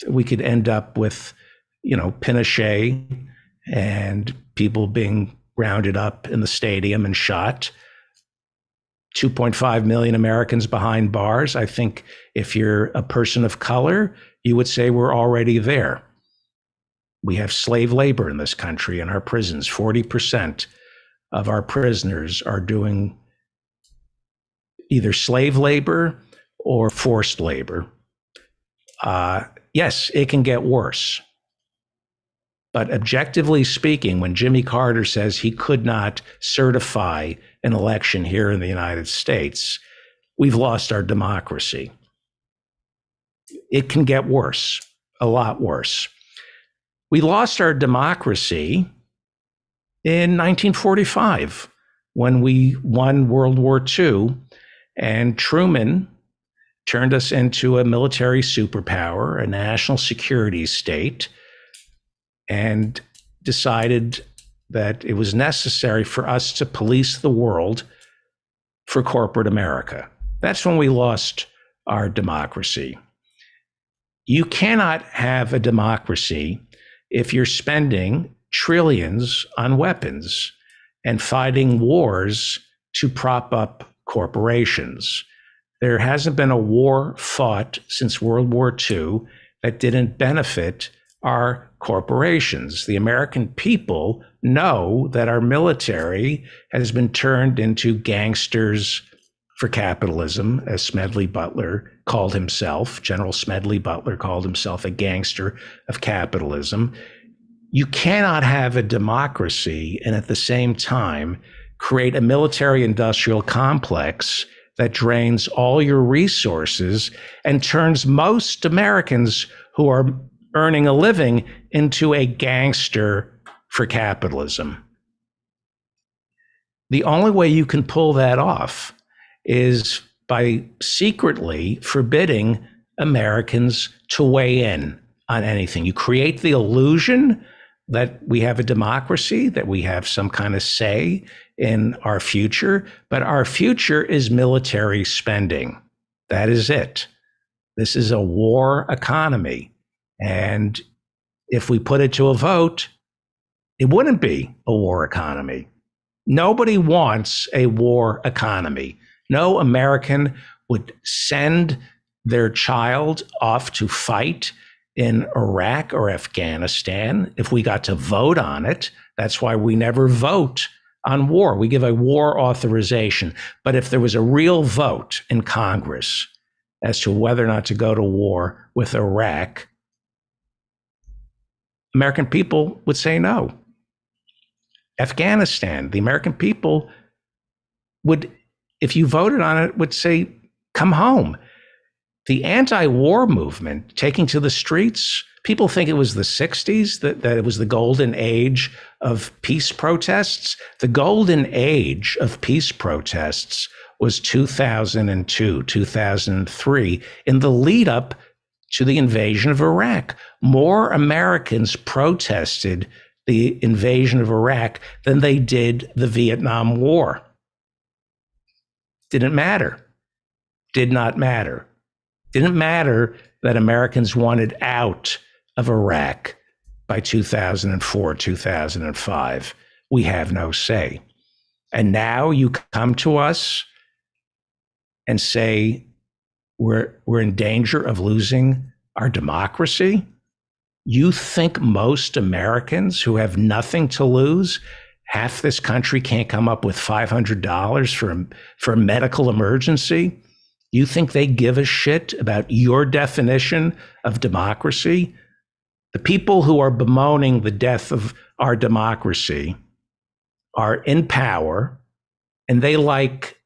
We could end up with, Pinochet and people being rounded up in the stadium and shot. 2.5 million Americans behind bars. I think if you're a person of color, you would say we're already there. We have slave labor in this country in our prisons. 40% of our prisoners are doing either slave labor or forced labor. Yes, it can get worse. But objectively speaking, when Jimmy Carter says he could not certify an election here in the United States, we've lost our democracy. It can get worse, a lot worse. We lost our democracy in 1945 when we won World War II, and Truman turned us into a military superpower, a national security state, and decided that it was necessary for us to police the world for corporate America. That's when we lost our democracy. You cannot have a democracy if you're spending trillions on weapons and fighting wars to prop up corporations. There hasn't been a war fought since World War II that didn't benefit our corporations. The American people know that our military has been turned into gangsters for capitalism, as Smedley Butler called himself. General Smedley Butler called himself a gangster of capitalism. You cannot have a democracy and at the same time create a military-industrial complex that drains all your resources and turns most Americans who are earning a living into a gangster for capitalism. The only way you can pull that off is by secretly forbidding Americans to weigh in on anything. You create the illusion that we have a democracy, that we have some kind of say in our future, but our future is military spending. That is it. This is a war economy. And if we put it to a vote, it wouldn't be a war economy. Nobody wants a war economy. No American would send their child off to fight in Iraq or Afghanistan if we got to vote on it. That's why we never vote on war. We give a war authorization. But if there was a real vote in Congress as to whether or not to go to war with Iraq, American people would say no. Afghanistan, the American people would, if you voted on it, would say, come home. The anti-war movement taking to the streets, people think it was the 60s, that it was the golden age of peace protests. The golden age of peace protests was 2002, 2003, in the lead up to the invasion of Iraq. More Americans protested the invasion of Iraq than they did the Vietnam War. Didn't matter. Did not matter. Didn't matter that Americans wanted out of Iraq by 2004, 2005. We have no say. And now you come to us and say we're in danger of losing our democracy? You think most Americans who have nothing to lose, half this country can't come up with $500 for a medical emergency? You think they give a shit about your definition of democracy? The people who are bemoaning the death of our democracy are in power, and they like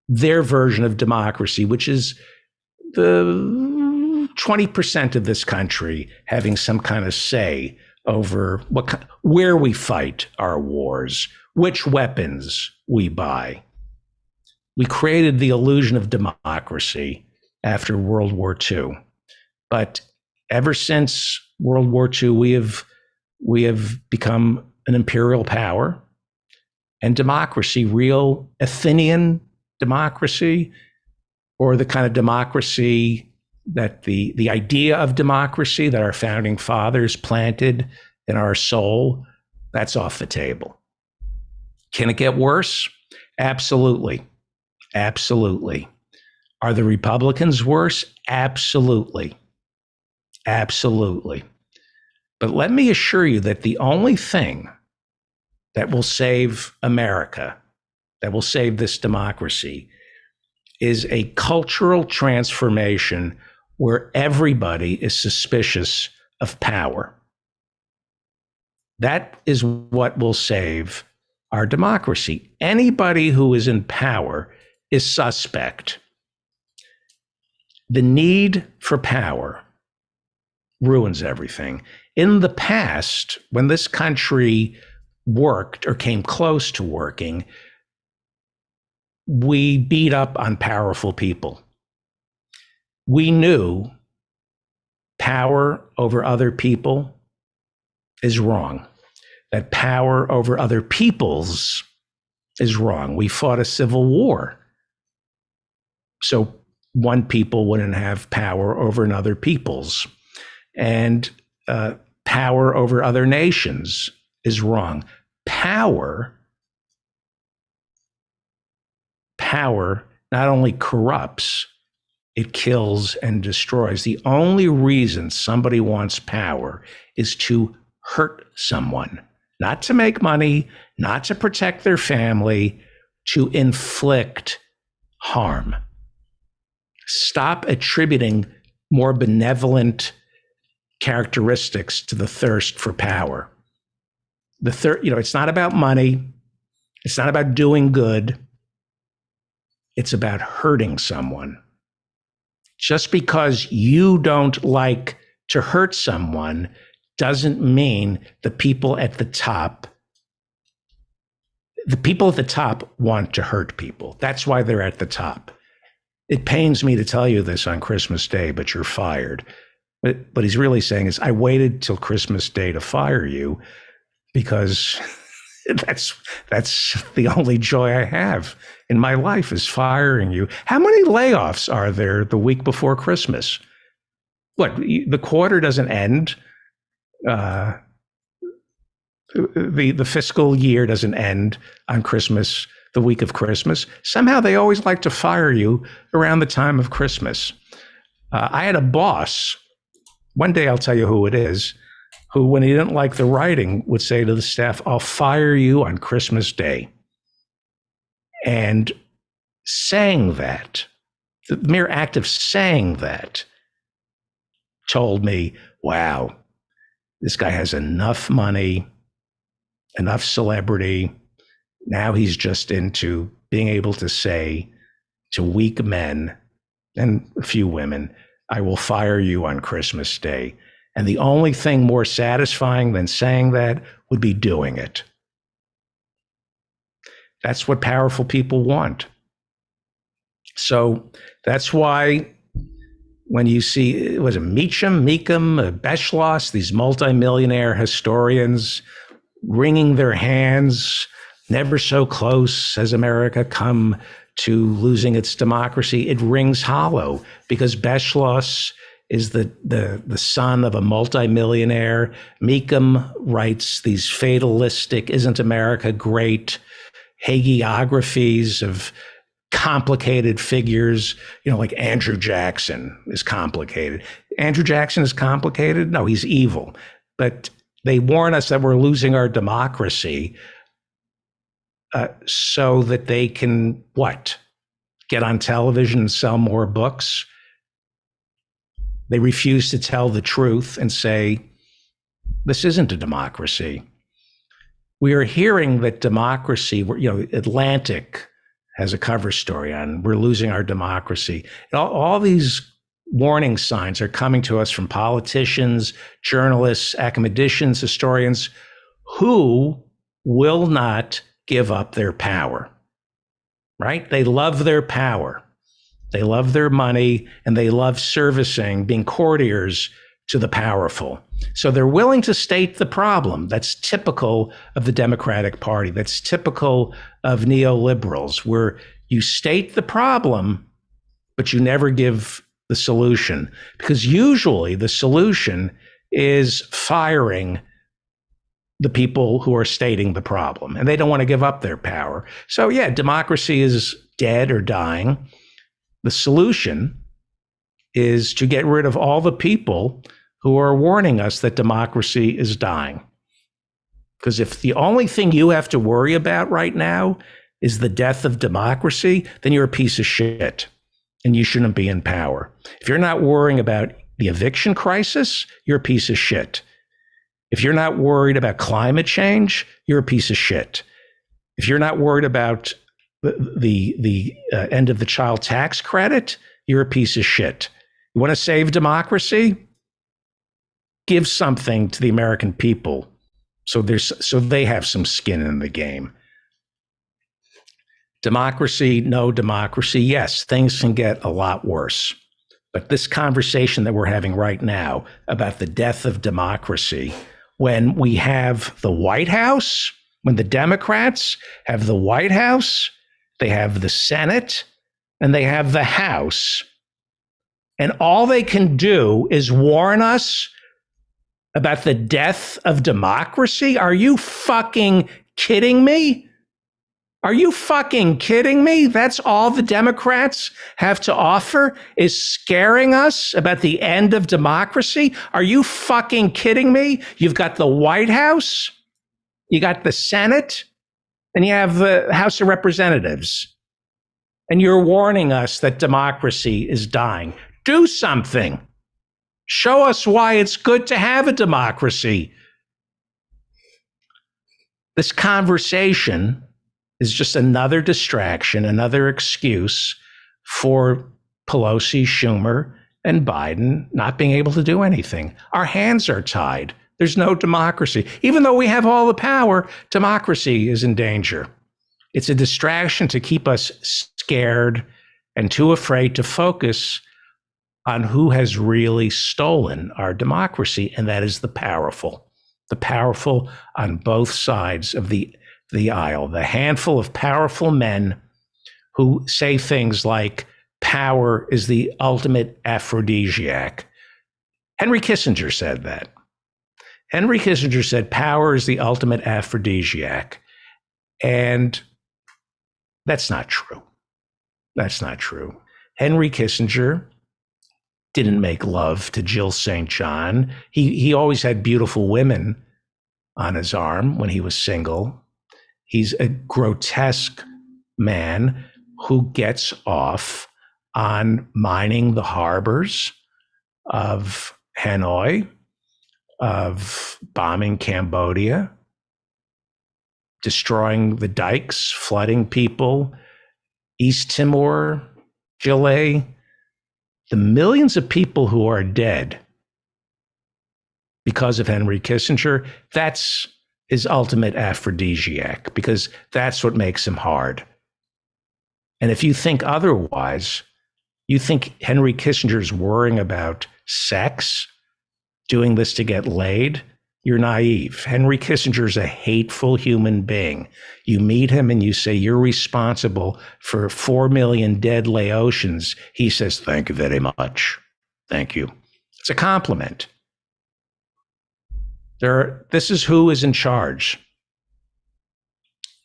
their version of democracy, which is the 20% of this country having some kind of say over where we fight our wars, which weapons we buy. We created the illusion of democracy after World War II. But ever since World War II, we have become an imperial power, and democracy, real Athenian democracy, or the kind of democracy that the idea of democracy that our founding fathers planted in our soul, that's off the table. Can it get worse? Absolutely. Absolutely. Are the Republicans worse? Absolutely. Absolutely. But let me assure you that the only thing that will save America, that will save this democracy, is a cultural transformation where everybody is suspicious of power. That is what will save our democracy. Anybody who is in power is suspect. The need for power ruins everything. In the past, when this country worked or came close to working, we beat up on powerful people. We knew power over other people is wrong, that power over other peoples is wrong. We fought a civil war, so one people wouldn't have power over another peoples. And power over other nations is wrong. Power not only corrupts, it kills and destroys. The only reason somebody wants power is to hurt someone, not to make money, not to protect their family, to inflict harm. Stop attributing more benevolent characteristics to the thirst for power. It's not about money. It's not about doing good. It's about hurting someone. Just because you don't like to hurt someone doesn't mean the people at the top want to hurt people. That's why they're at the top. It pains me to tell you this on Christmas Day, but you're fired. What he's really saying is, I waited till Christmas Day to fire you because that's the only joy I have in my life is firing you. How many layoffs are there the week before Christmas? What, the quarter doesn't end? The fiscal year doesn't end on Christmas, the week of Christmas. Somehow they always like to fire you around the time of Christmas. I had a boss, one day I'll tell you who it is, who, when he didn't like the writing, would say to the staff, I'll fire you on Christmas Day. And saying that, the mere act of saying that, told me, wow, this guy has enough money, enough celebrity. Now he's just into being able to say to weak men and a few women, I will fire you on Christmas Day. And the only thing more satisfying than saying that would be doing it. That's what powerful people want. So that's why when you see, was it Meacham, Beschloss, these multimillionaire historians wringing their hands, never so close has America come to losing its democracy, it rings hollow because Beschloss is the son of a multimillionaire. Mecham writes these fatalistic, isn't America great, hagiographies of complicated figures, like Andrew Jackson is complicated. Andrew Jackson is complicated? No, he's evil. But they warn us that we're losing our democracy so that they can, what? Get on television and sell more books? They refuse to tell the truth and say, this isn't a democracy. We are hearing that democracy, Atlantic has a cover story on we're losing our democracy. All these warning signs are coming to us from politicians, journalists, academicians, historians who will not give up their power, right? They love their power. They love their money, and they love servicing, being courtiers to the powerful. So they're willing to state the problem. That's typical of the Democratic Party. That's typical of neoliberals, where you state the problem, but you never give the solution. Because usually the solution is firing the people who are stating the problem, and they don't want to give up their power. So yeah, democracy is dead or dying. The solution is to get rid of all the people who are warning us that democracy is dying. Because if the only thing you have to worry about right now is the death of democracy, then you're a piece of shit and you shouldn't be in power. If you're not worrying about the eviction crisis, you're a piece of shit. If you're not worried about climate change, you're a piece of shit. If you're not worried about the end of the child tax credit, you're a piece of shit. You want to save democracy? Give something to the American people so they have some skin in the game. Democracy, no democracy. Yes, things can get a lot worse. But this conversation that we're having right now about the death of democracy, when we have the White House, when the Democrats have the White House, they have the Senate, and they have the House, and all they can do is warn us about the death of democracy? Are you fucking kidding me? Are you fucking kidding me? That's all the Democrats have to offer is scaring us about the end of democracy? Are you fucking kidding me? You've got the White House, you got the Senate, and you have the House of Representatives. And you're warning us that democracy is dying. Do something. Show us why it's good to have a democracy. This conversation is just another distraction, another excuse for Pelosi, Schumer, and Biden not being able to do anything. Our hands are tied. There's no democracy. Even though we have all the power, democracy is in danger. It's a distraction to keep us scared and too afraid to focus on who has really stolen our democracy, and that is the powerful on both sides of the aisle, the handful of powerful men who say things like power is the ultimate aphrodisiac. Henry Kissinger said that. Henry Kissinger said power is the ultimate aphrodisiac. And that's not true. That's not true. Henry Kissinger didn't make love to Jill St. John. He always had beautiful women on his arm when he was single. He's a grotesque man who gets off on mining the harbors of Hanoi, of bombing Cambodia, destroying the dikes, flooding people, East Timor, Chile. The millions of people who are dead because of Henry Kissinger, that's his ultimate aphrodisiac, because that's what makes him hard. And if you think otherwise, you think Henry Kissinger's worrying about sex, doing this to get laid, you're naive. Henry Kissinger is a hateful human being. You meet him and you say, you're responsible for 4 million dead Laotians. He says, thank you very much. Thank you. It's a compliment. This is who is in charge.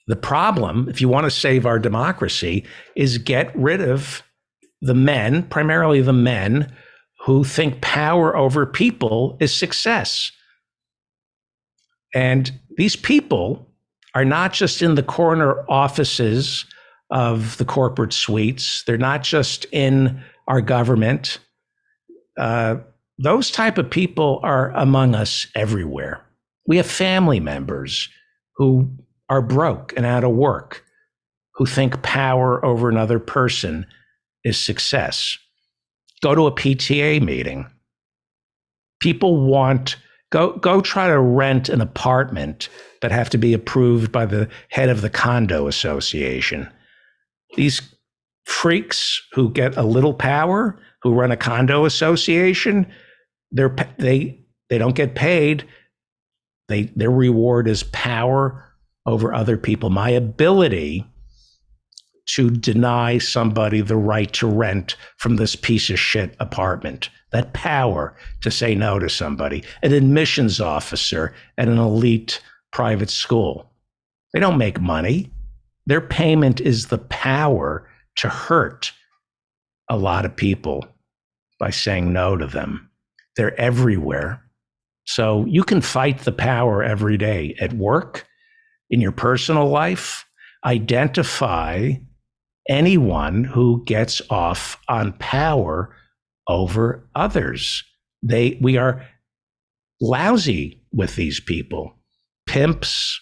The problem, if you want to save our democracy, is get rid of the men, primarily the men, who think power over people is success. And these people are not just in the corner offices of the corporate suites. They're not just in our government. Those type of people are among us everywhere. We have family members who are broke and out of work, who think power over another person is success. Go to a PTA meeting. People want, go try to rent an apartment that have to be approved by the head of the condo association. These freaks who get a little power, who run a condo association, they don't get paid. Their reward is power over other people. My ability to deny somebody the right to rent from this piece of shit apartment, that power to say no to somebody, an admissions officer at an elite private school. They don't make money. Their payment is the power to hurt a lot of people by saying no to them. They're everywhere. So you can fight the power every day at work, in your personal life. Identify anyone who gets off on power over others. We are lousy with these people. Pimps,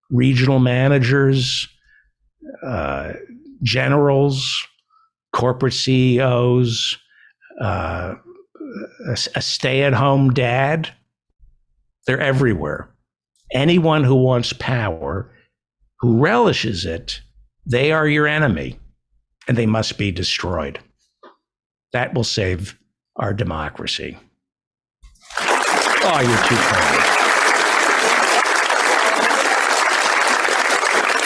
regional managers, generals, corporate CEOs, a stay-at-home dad. They're everywhere. Anyone who wants power, who relishes it, they are your enemy, and they must be destroyed. That will save our democracy. Oh, you're too kind.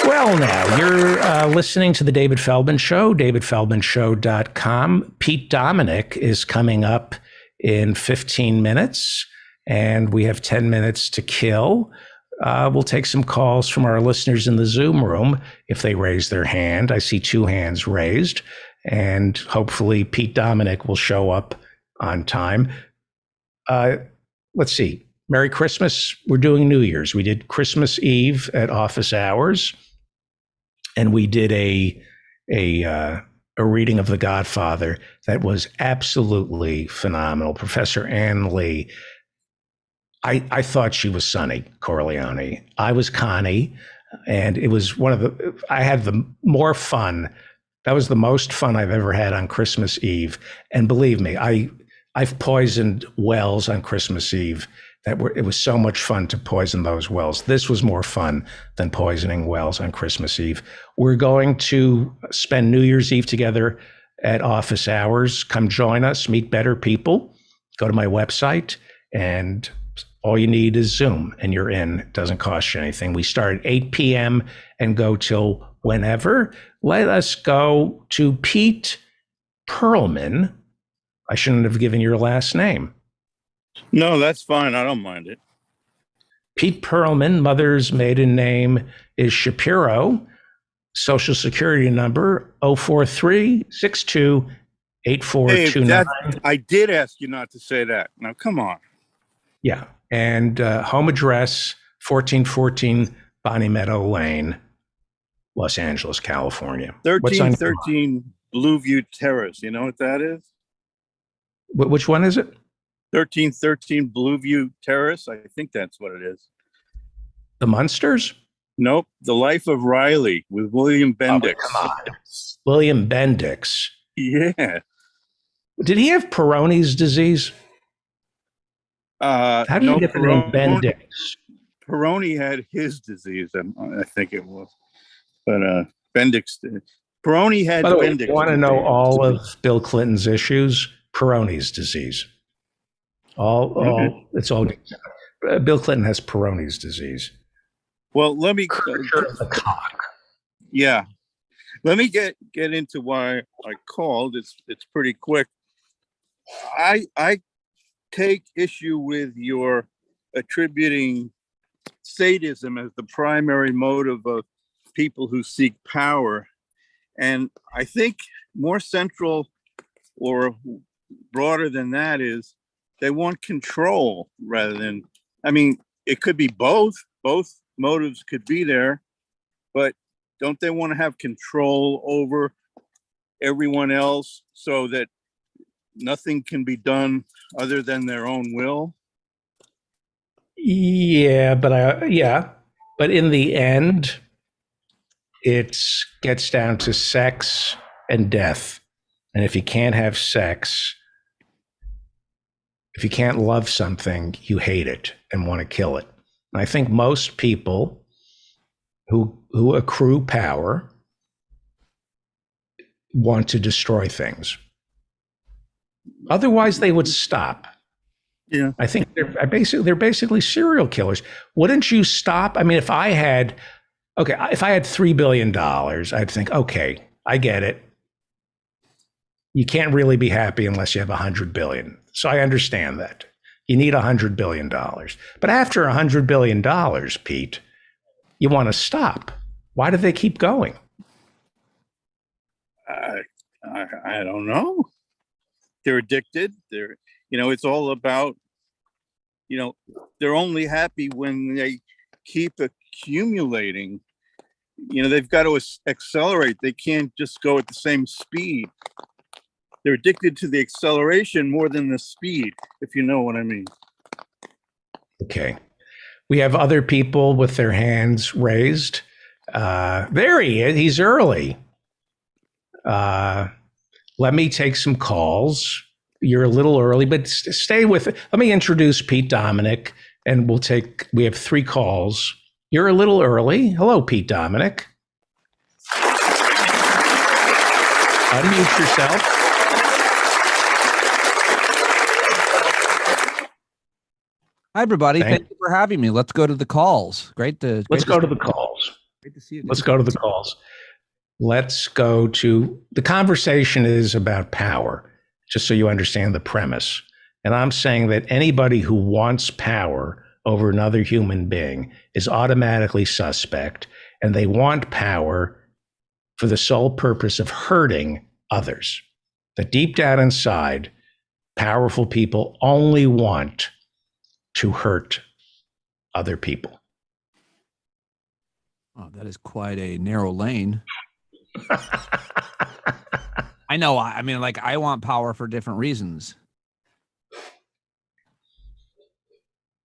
Well, now, you're listening to The David Feldman Show, davidfeldmanshow.com. Pete Dominick is coming up in 15 minutes, and we have 10 minutes to kill. We'll take some calls from our listeners in the Zoom room if they raise their hand. I see 2 hands raised, and hopefully Pete Dominick will show up on time. Let's see. Merry Christmas. We're doing New Year's. We did Christmas Eve at office hours, and we did a reading of The Godfather that was absolutely phenomenal. Professor Ann Lee. I thought she was Sonny Corleone. I was Connie, and it was I had the more fun. That was the most fun I've ever had on Christmas Eve. And believe me, I've poisoned wells on Christmas Eve. It was so much fun to poison those wells. This was more fun than poisoning wells on Christmas Eve. We're going to spend New Year's Eve together at office hours. Come join us, meet better people. Go to my website, and all you need is Zoom, and you're in. It doesn't cost you anything. We start at 8 p.m. and go till whenever. Let us go to Pete Perlman. I shouldn't have given your last name. No, that's fine. I don't mind it. Pete Perlman, mother's maiden name is Shapiro. Social Security number 043-62-8429. I did ask you not to say that. Now, come on. Yeah. And home address, 1414 Bonnie Meadow Lane, Los Angeles, California. 1313 Blueview Terrace. You know what that is? Which one is it? 1313 Blueview Terrace. I think that's what it is. The Munsters? Nope. The Life of Riley with William Bendix. Oh, come on. William Bendix. Yeah. Did he have Peyronie's disease? How do you get the name Bendix? Peroni had his disease, I think it was. But Bendix did. Peroni had Bendix. If you want to know all of Bill Clinton's issues? Peyronie's disease. It's all. Bill Clinton has Peyronie's disease. Well, let me. Curvature of the cock. Yeah, let me get into why I called. It's pretty quick. I take issue with your attributing sadism as the primary motive of people who seek power. And I think more central or broader than that is they want control rather than, I mean, it could be both. Both motives could be there, but don't they want to have control over everyone else so that nothing can be done other than their own will? Yeah, but in the end, it gets down to sex and death. And if you can't have sex, if you can't love something, you hate it and want to kill it. And I think most people who accrue power want to destroy things. Otherwise, they would stop. Yeah. I think they're basically serial killers. Wouldn't you stop? I mean, if I had $3 billion, I'd think, okay, I get it. You can't really be happy unless you have 100 billion. So I understand that. You need $100 billion. But after $100 billion, Pete, you want to stop. Why do they keep going? I don't know. They're addicted. It's all about, they're only happy when they keep accumulating. They've got to accelerate. They can't just go at the same speed. They're addicted to the acceleration more than the speed, if you know what I mean. Okay. We have other people with their hands raised. There he is. He's early. Let me take some calls. You're a little early, but stay with it. Let me introduce Pete Dominick, and we have 3 calls. You're a little early. Hello, Pete Dominick. Unmute yourself. Hi, everybody. Thank you for having me. Let's go to the calls. Let's go to the calls. Great to see you. Let's go to the calls. Let's go to the conversation is about power, just so you understand the premise. And I'm saying that anybody who wants power over another human being is automatically suspect, and they want power for the sole purpose of hurting others. That deep down inside, powerful people only want to hurt other people. Oh, that is quite a narrow lane. I know. I mean, like, I want power for different reasons.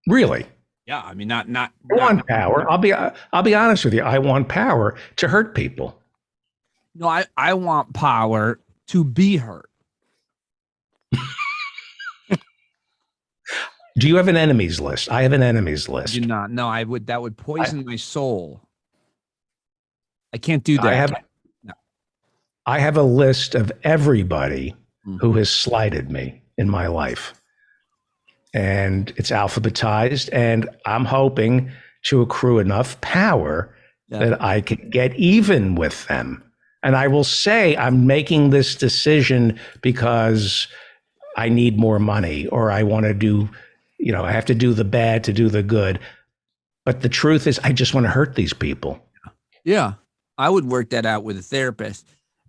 Really? Yeah. I mean, not. I want power. I'll be honest with you. I want power to hurt people. No, I want power to be hurt. Do you have an enemies list? I have an enemies list. I do not. No, that would poison my soul. I can't do that. I have a list of everybody who has slighted me in my life. And it's alphabetized, and I'm hoping to accrue enough power that I can get even with them. And I will say I'm making this decision because I need more money, or I want to do, I have to do the bad to do the good. But the truth is, I just want to hurt these people. Yeah. I would work that out with a therapist,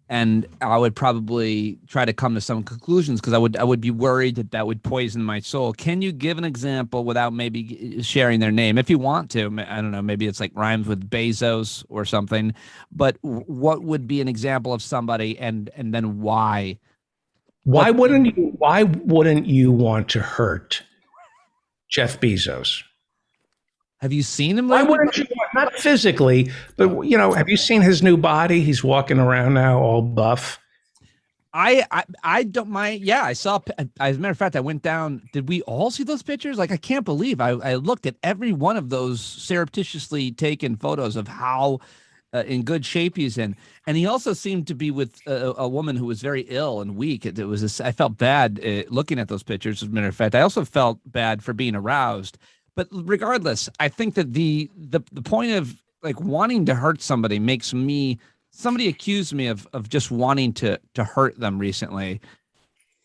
and I would probably try to come to some conclusions, because I would be worried that would poison my soul. Can you give an example without maybe sharing their name? If you want to, I don't know, maybe it's like rhymes with Bezos or something, but what would be an example of somebody, and then why? Why wouldn't you want to hurt Jeff Bezos? Have you seen him? Why wouldn't you? Not physically, but have you seen his new body? He's walking around now all buff. I don't mind. Yeah, I saw. As a matter of fact, I went down. Did we all see those pictures? Like, I can't believe I looked at every one of those surreptitiously taken photos of how in good shape he's in, and he also seemed to be with a woman who was very ill and weak. It was. I felt bad looking at those pictures. As a matter of fact, I also felt bad for being aroused. But regardless, I think that the point of like wanting to hurt somebody makes me, somebody accused me of just wanting to hurt them recently.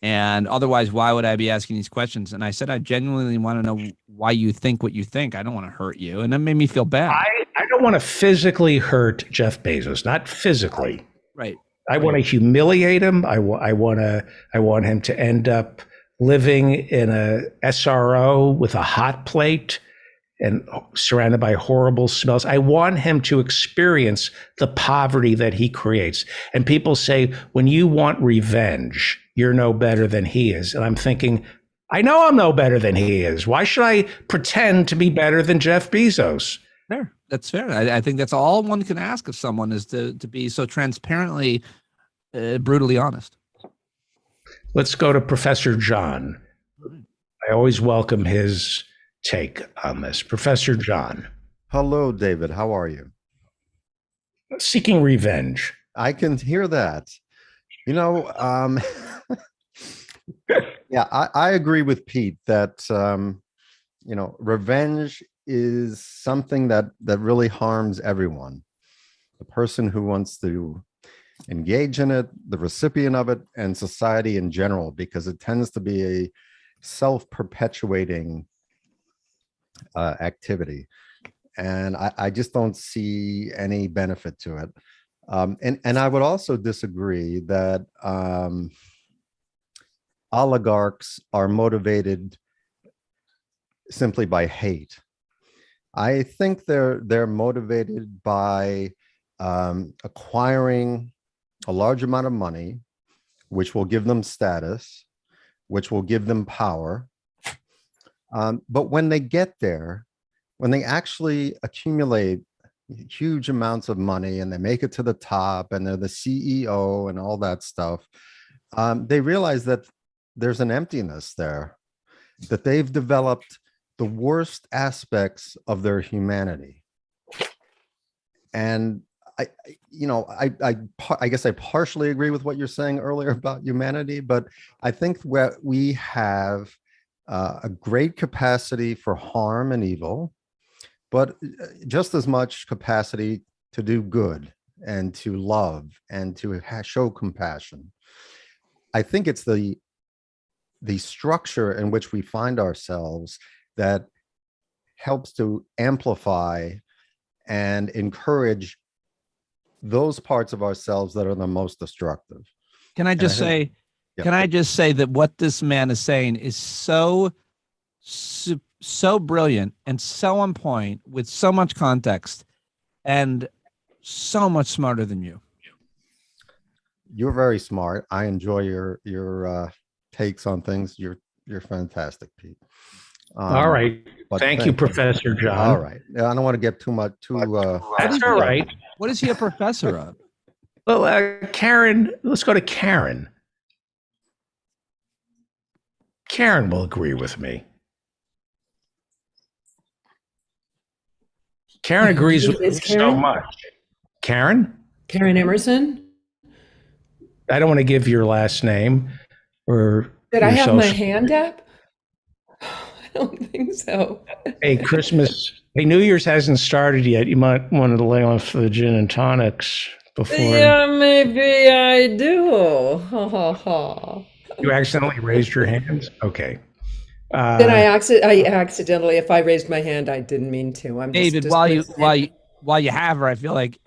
And otherwise, why would I be asking these questions? And I said, I genuinely want to know why you think what you think. I don't want to hurt you. And that made me feel bad. I don't want to physically hurt Jeff Bezos, not physically. Right. I want to humiliate him. I want him to end up living in a SRO with a hot plate and surrounded by horrible smells. I want him to experience the poverty that he creates. And people say, when you want revenge, you're no better than he is. And I'm thinking, I know I'm no better than he is. Why should I pretend to be better than Jeff Bezos? Fair. That's fair. I think that's all one can ask of someone, is to be so transparently, brutally honest. Let's go to Professor John. I always welcome his take on this. Professor John. Hello, David. How are you? Seeking revenge. I can hear that. You know, yeah, I agree with Pete that, you know, revenge is something that really harms everyone. The person who wants to engage in it, the recipient of it, and society in general, because it tends to be a self-perpetuating activity. And I just don't see any benefit to it. And I would also disagree that oligarchs are motivated simply by hate. I think they're motivated by acquiring a large amount of money, which will give them status, which will give them power. But when they get there, when they actually accumulate huge amounts of money and they make it to the top and they're the CEO and all that stuff, they realize that there's an emptiness there, that they've developed the worst aspects of their humanity. And I guess I partially agree with what you're saying earlier about humanity, but I think we have a great capacity for harm and evil, but just as much capacity to do good and to love and to show compassion. I think it's the structure in which we find ourselves that helps to amplify and encourage those parts of ourselves that are the most destructive. Can I just say, can I just say that what this man is saying is so brilliant and so on point with so much context and so much smarter than you. You're very smart. I enjoy your takes on things. You're fantastic, Pete. All right. Thank you, Professor John. All right. I don't want to get too much That's all right. What is he a professor of? Well, Karen, let's go to Karen. Karen will agree with me. Karen agrees with me so much. Karen? Karen Emerson? I don't want to give your last name or. Did I have my hand up? I don't think so. Hey, New Year's hasn't started yet. You might want to lay off the gin and tonics before. Yeah, maybe I do. Ha ha ha. You accidentally raised your hands? Okay. Then I accidentally, if I raised my hand, I didn't mean to. I'm David, just while you have her, I feel like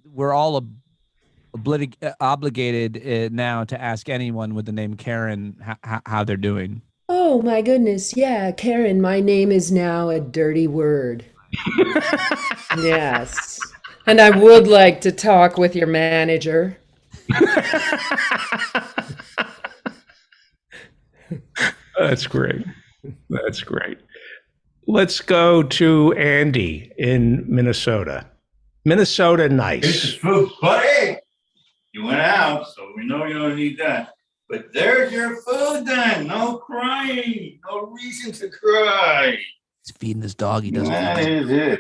we're all obligated now to ask anyone with the name Karen how they're doing. Oh my goodness, yeah, Karen, my name is now a dirty word. Yes. And I would like to talk with your manager. That's great. That's great. Let's go to Andy in Minnesota. Minnesota, nice. Buddy, you went out, so we know you don't need that. But there's your food then. No crying. No reason to cry. He's feeding his dog. He doesn't That know. is it.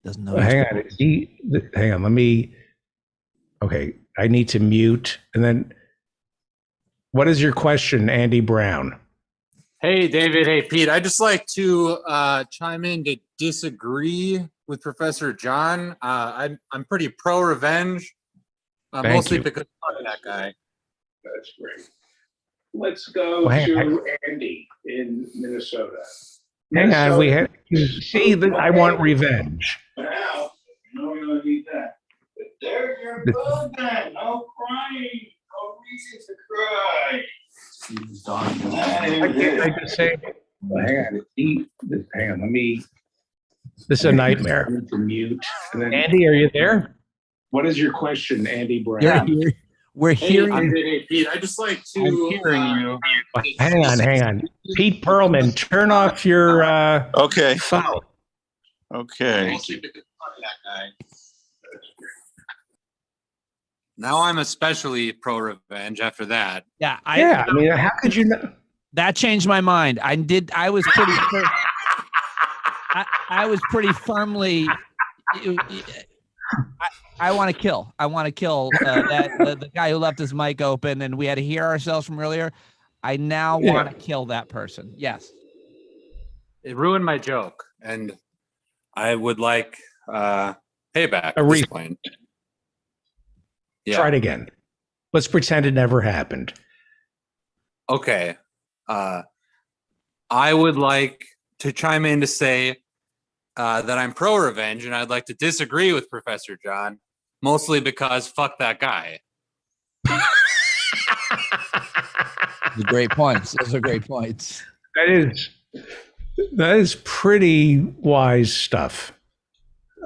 Doesn't know. Hang on. Let me. Okay, I need to mute. And then, what is your question, Andy Brown? Hey, David. Hey, Pete. I'd just like to chime in to disagree with Professor John. I'm pretty pro revenge, Thank mostly you. because of that guy. That's great. Let's go Well, to Andy in Minnesota. Hang on, we had see that I want revenge. Now, you know we don't need that. But there's your food then. No crying. No reason to cry. I just say, Well, hang on. Hang on. Let me this is a nightmare. to mute. And then, Andy, are you there? what is your question, Andy Brown? We're Hey, hearing. David. Hey, Pete. I'd just like to. I'm hearing you. Hang on. Pete Perlman, turn off your Okay. phone. Okay. Mostly because of that guy. Now I'm especially pro revenge after that. Yeah, Yeah, I mean, how could you not? that changed my mind. I was pretty. I was pretty firmly. I want to kill. I want to kill the guy who left his mic open, and we had to hear ourselves from earlier. I now want to kill that person. Yes. It ruined my joke, and I would like payback A at this re- point. Try it again. Let's pretend it never happened. Okay. I would like to chime in to say that I'm pro revenge, and I'd like to disagree with Professor John, mostly because fuck that guy. Great points. Those are great points. That is pretty wise stuff.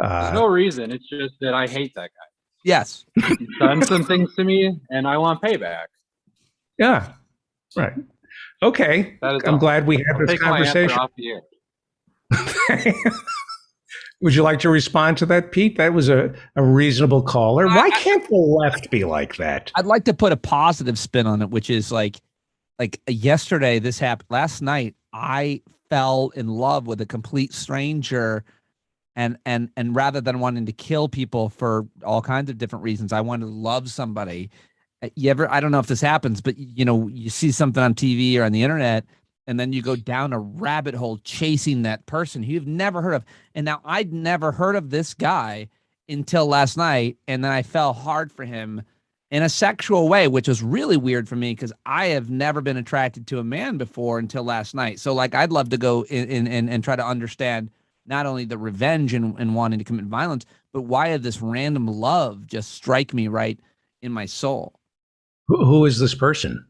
There's no reason. It's just that I hate that guy. Yes. He's done some things to me, and I want payback. Yeah, right. Okay, That is I'm all. glad we had this Take my answer conversation. off the air. Would you like to respond to that, Pete? That was a reasonable caller. Why can't the left be like that? I'd like to put a positive spin on it, which is like yesterday, this happened. Last night, I fell in love with a complete stranger, and rather than wanting to kill people for all kinds of different reasons, I wanted to love somebody. I don't know if this happens, but you see something on TV or on the internet, and then you go down a rabbit hole chasing that person who you've never heard of. And now I'd never heard of this guy until last night, and then I fell hard for him in a sexual way, which was really weird for me because I have never been attracted to a man before until last night. So I'd love to go in and try to understand not only the revenge and wanting to commit violence, but why did this random love just strike me right in my soul? Who is this person?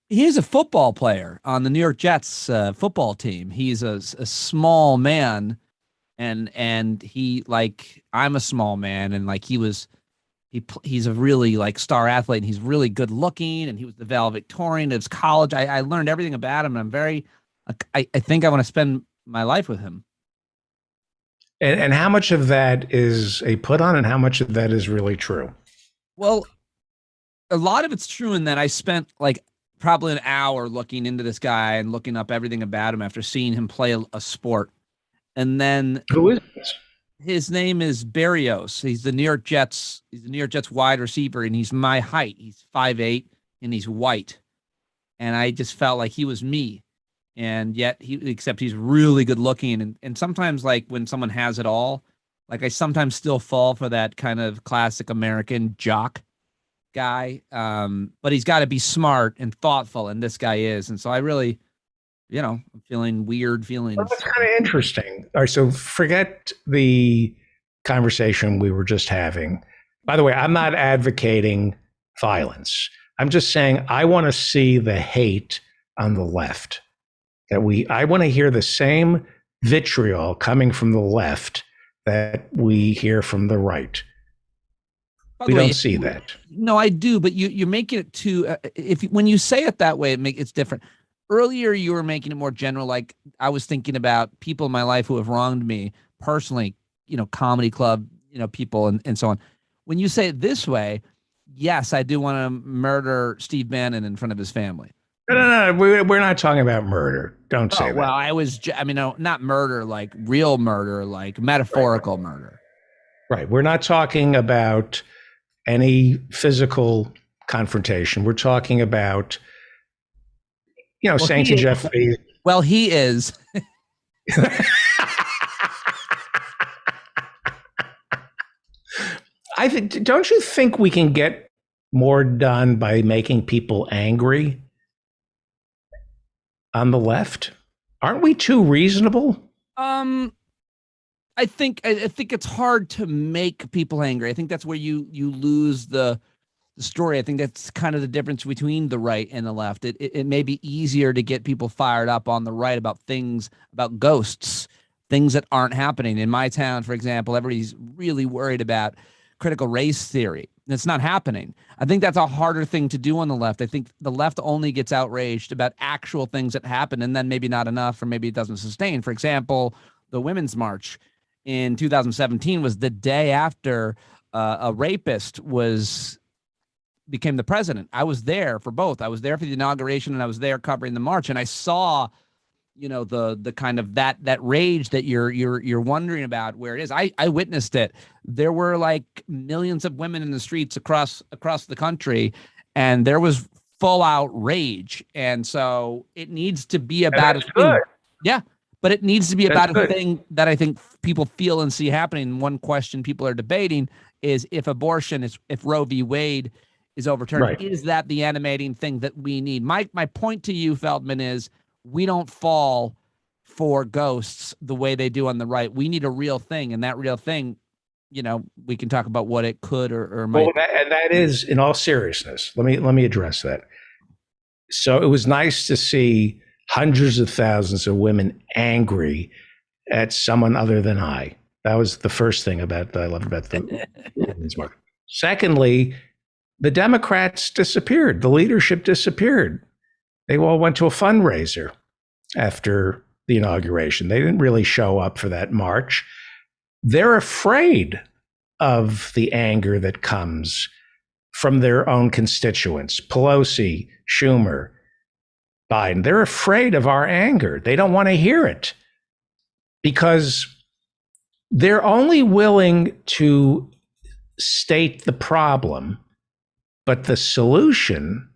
He's a football player on the New York Jets football team. He's a small man, and he I'm a small man, and he's a really star athlete, and he's really good looking, and he was the valedictorian of his college. I learned everything about him, and I'm very I think I want to spend my life with him. And how much of that is a put on, and how much of that is really true? Well, a lot of it's true in that I spent probably an hour looking into this guy and looking up everything about him after seeing him play a sport. And then Who is this? his name is Berrios. He's the New York Jets wide receiver, and he's my height. He's 5'8", and he's white. And I just felt like he was me. And yet except he's really good looking. And sometimes when someone has it all, I sometimes still fall for that kind of classic American jock guy. But he's got to be smart and thoughtful, and this guy is. And so I really, I'm feeling weird feelings. Well, that's kind of interesting. All right, so forget the conversation we were just having. By the way, I'm not advocating violence. I'm just saying I want to see the hate on the left. I want to hear the same vitriol coming from the left that we hear from the right. We don't see that. No, I do, but you're making it too. When you say it that way, it's different. Earlier, you were making it more general. I was thinking about people in my life who have wronged me personally. Comedy club, people and so on. When you say it this way, yes, I do want to murder Steve Bannon in front of his family. No. We're not talking about murder. Don't say that. Well, not murder like real murder, like metaphorical murder. Right. We're not talking about any physical confrontation. We're talking about you know, Well, saying he to is. Jeffrey, Well, he is. I think, don't you think we can get more done by making people angry on the left? Aren't we too reasonable? I think it's hard to make people angry. I think that's where you lose the story. I think that's kind of the difference between the right and the left. It may be easier to get people fired up on the right about things, about ghosts, things that aren't happening. In my town, for example, everybody's really worried about critical race theory. And it's not happening. I think that's a harder thing to do on the left. I think the left only gets outraged about actual things that happen, and then maybe not enough, or maybe it doesn't sustain. For example, the Women's March in 2017 was the day after a rapist became the president. I was there for both. I was there for the inauguration, and I was there covering the march, and I saw, you know, the kind of that rage that you're wondering about where it is. I witnessed it. There were like millions of women in the streets across the country, and there was full out rage. And so it needs to be about a thing. Yeah. But it needs to be about a thing that I think people feel and see happening. One question people are debating is if Roe v. Wade is overturned, Right. Is that the animating thing that we need? My point to you, Feldman, is we don't fall for ghosts the way they do on the right. We need a real thing, and that real thing, you know, we can talk about what it could or might. Well, that is, in all seriousness, let me address that. So it was nice to see hundreds of thousands of women angry at someone other than I. That was the first thing that I loved about the Women's March. Secondly, the Democrats disappeared. The leadership disappeared. They all went to a fundraiser after the inauguration. They didn't really show up for that march. They're afraid of the anger that comes from their own constituents, Pelosi, Schumer, Biden. They're afraid of our anger. They don't want to hear it because they're only willing to state the problem, but the solution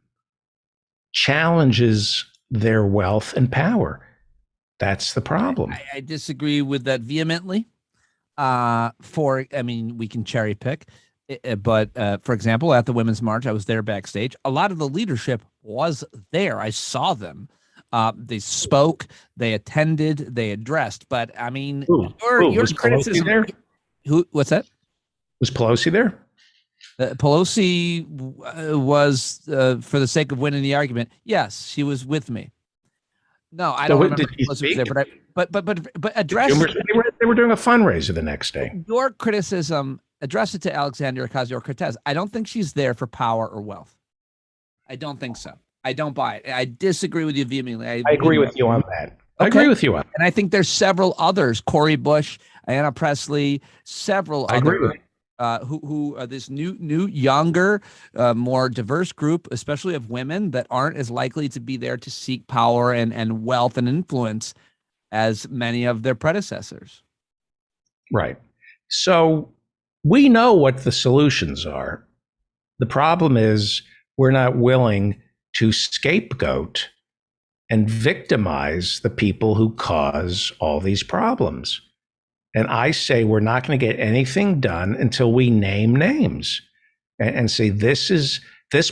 challenges their wealth and power. That's the problem. I disagree with that vehemently. We can cherry pick, but for example, at the Women's March, I was there backstage. A lot of the leadership was there. I saw them. They spoke, they attended, they addressed. But I mean, your criticism. There? What's that? Was Pelosi there? Pelosi was, for the sake of winning the argument, yes, she was with me. No, I don't remember Pelosi was there, but address. They were doing a fundraiser the next day. Your criticism, address it to Alexandria Ocasio-Cortez. I don't think she's there for power or wealth. I don't think so. I don't buy it. I disagree with you vehemently. I agree with you on that. I agree with you on that. And I think there's several others, Cori Bush, Ayanna Pressley, several others who are this new, younger, more diverse group, especially of women that aren't as likely to be there to seek power and wealth and influence as many of their predecessors. Right. So we know what the solutions are. The problem is we're not willing to scapegoat and victimize the people who cause all these problems. And I say we're not going to get anything done until we name names and say this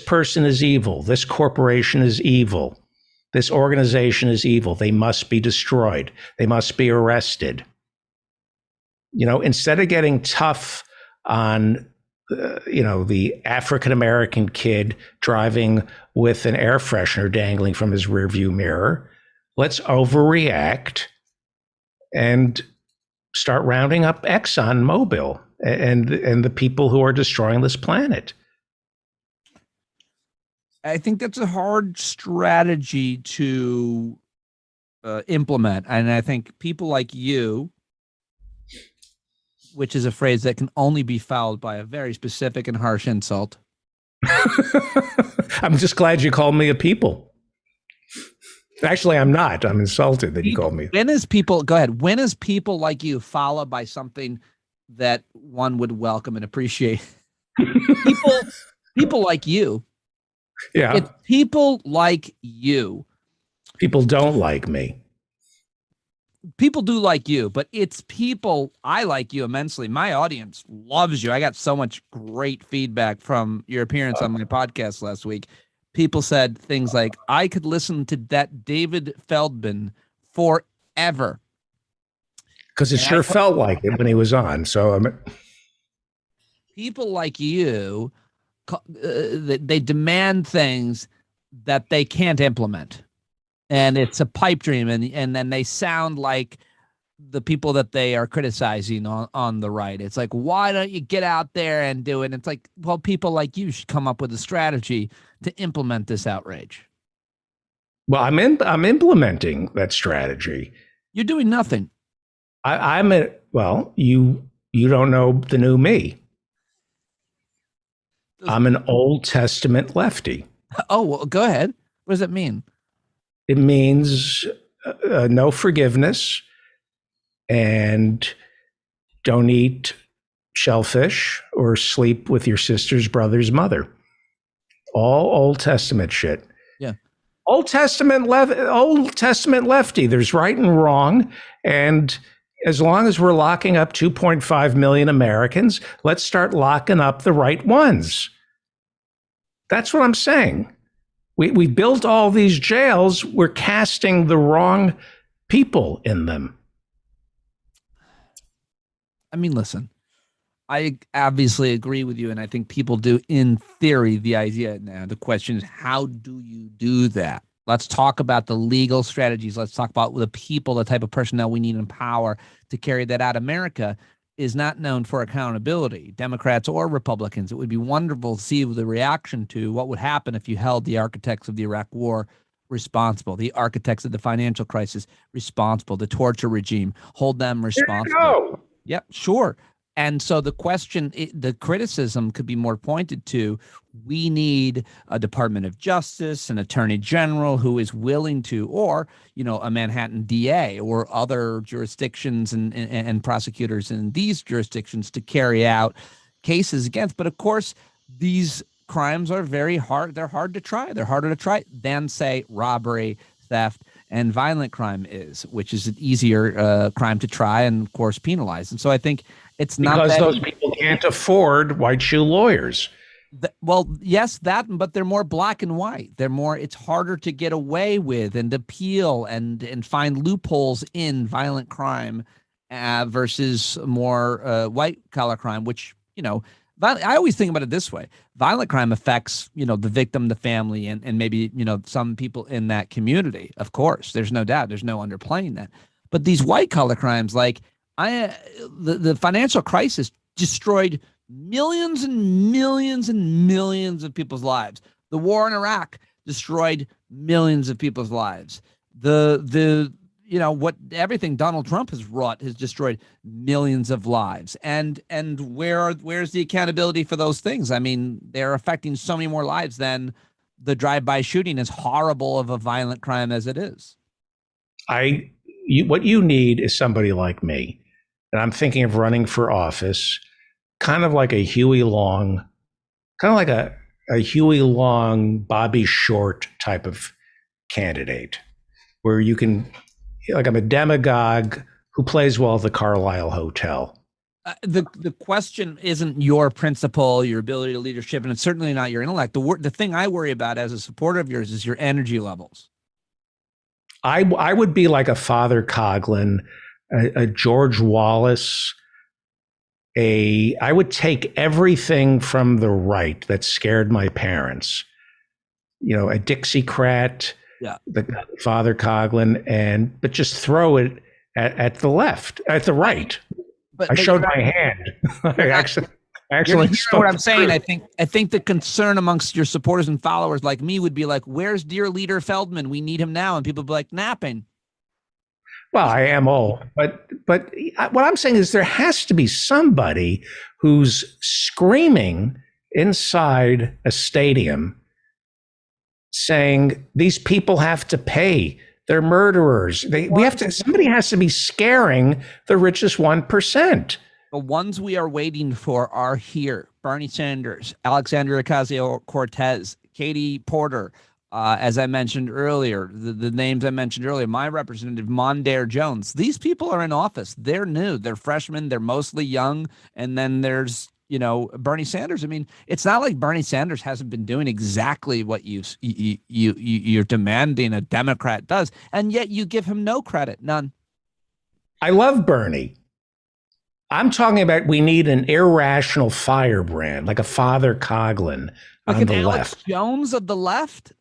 person is evil, this corporation is evil, this organization is evil. They must be destroyed. They must be arrested. You know, instead of getting tough on the African-American kid driving with an air freshener dangling from his rearview mirror, let's overreact and start rounding up ExxonMobil and the people who are destroying this planet. I think that's a hard strategy to implement. And I think people like you, which is a phrase that can only be followed by a very specific and harsh insult. I'm just glad you called me a people. Actually, I'm not. I'm insulted that you called me. When is people like you followed by something that one would welcome and appreciate? people like you. Yeah. It's people like you People don't like me. People do like you, but it's people. I like you immensely. My audience loves you. I got so much great feedback from your appearance on my podcast last week. People said things like, I could listen to that David Feldman forever. Because it sure felt like it when he was on. So people like you, they demand things that they can't implement. And it's a pipe dream, and then they sound like the people that they are criticizing on the right. It's like, why don't you get out there and do it? And it's like, well, people like you should come up with a strategy to implement this outrage. Well, I'm implementing that strategy. You're doing nothing. You don't know the new me. I'm an Old Testament lefty. Oh, well, go ahead. What does that mean? It means no forgiveness and don't eat shellfish or sleep with your sister's brother's mother. All Old Testament shit. Yeah. Old Testament lefty. There's right and wrong. And as long as we're locking up 2.5 million Americans, let's start locking up the right ones. That's what I'm saying. We built all these jails. We're casting the wrong people in them. I mean, listen, I obviously agree with you, and I think people do in theory the idea. Now, the question is, how do you do that? Let's talk about the legal strategies. Let's talk about the people, the type of personnel we need in power to carry that out. America is not known for accountability, Democrats or Republicans. It would be wonderful to see the reaction to what would happen if you held the architects of the Iraq War responsible, the architects of the financial crisis responsible, the torture regime, hold them responsible. There you go. Yep, sure. And so the question, the criticism could be more pointed to, we need a Department of Justice, an Attorney General who is willing to, or, a Manhattan DA or other jurisdictions and prosecutors in these jurisdictions to carry out cases against. But of course, these crimes are very hard. They're hard to try. They're harder to try than, say, robbery, theft, and violent crime is, which is an easier crime to try and, of course, penalize. And so I think it's not because those people can't afford white shoe lawyers. Well, yes, but they're more black and white. It's harder to get away with and appeal and find loopholes in violent crime versus more white collar crime, which, I always think about it this way. Violent crime affects, the victim, the family, and maybe, some people in that community. Of course, there's no doubt. There's no underplaying that. But these white collar crimes, like the financial crisis destroyed millions and millions and millions of people's lives. The war in Iraq destroyed millions of people's lives. Everything Donald Trump has wrought has destroyed millions of lives. And where's the accountability for those things? I mean, they're affecting so many more lives than the drive-by shooting, as horrible of a violent crime as it is. What you need is somebody like me. And I'm thinking of running for office, kind of like a Huey Long, a Huey Long, Bobby Short type of candidate, where you can, I'm a demagogue who plays well at the Carlisle Hotel. The question isn't your principle, your ability to leadership, and it's certainly not your intellect. The thing I worry about as a supporter of yours is your energy levels. I would be like a Father Coughlin, a George Wallace. I would take everything from the right that scared my parents, a Dixiecrat, the Father Coughlin, but just throw it at the left, at the right. I showed my hand. I actually spoke what I'm saying. I think the concern amongst your supporters and followers like me would be like, where's dear leader Feldman? We need him now. And people would be like, napping. Well, I am old, but what I'm saying is there has to be somebody who's screaming inside a stadium saying these people have to pay. They're murderers. Somebody has to be scaring the richest 1%. The ones we are waiting for are here. Bernie Sanders, Alexandria Ocasio-Cortez, Katie Porter, As I mentioned earlier, the names I mentioned earlier, my representative, Mondaire Jones, these people are in office. They're new. They're freshmen. They're mostly young. And then there's, Bernie Sanders. I mean, it's not like Bernie Sanders hasn't been doing exactly what you're demanding a Democrat does. And yet you give him no credit, none. I love Bernie. I'm talking about we need an irrational firebrand, like a Father Coughlin Like on an the Alex left. Jones of the left?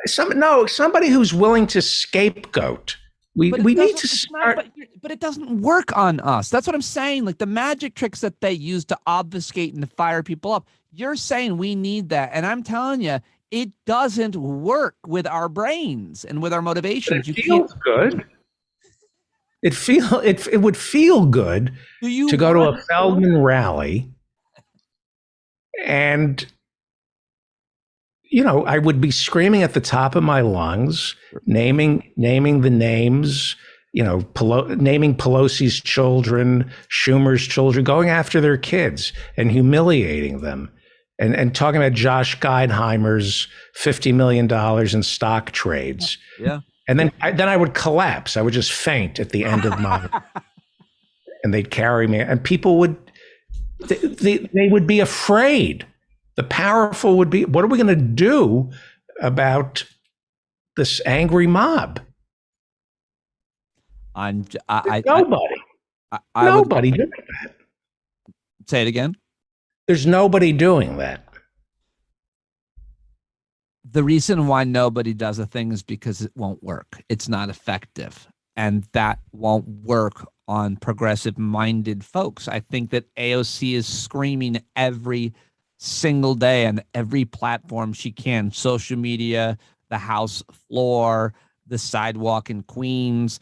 Somebody who's willing to scapegoat. We But it need doesn't- to it's not- start. but it doesn't work on us. That's what I'm saying. Like the magic tricks that they use to obfuscate and to fire people up. You're saying we need that. And I'm telling you, it doesn't work with our brains and with our motivations. It feels good. It would feel good Do you to go to a want- Feldman rally, and I would be screaming at the top of my lungs, naming the names, naming Pelosi's children, Schumer's children, going after their kids and humiliating them, and talking about Josh Geinheimer's $50 million in stock trades. Yeah. And then I would collapse. I would just faint at the end of my, and they'd carry me, and people would, they would be afraid. The powerful would be, what are we going to do about this angry mob? Nobody. Nobody doing that. Say it again. There's nobody doing that. The reason why nobody does a thing is because it won't work. It's not effective. And that won't work on progressive minded folks. I think that AOC is screaming every single day on every platform she can, social media, the House floor, the sidewalk in Queens.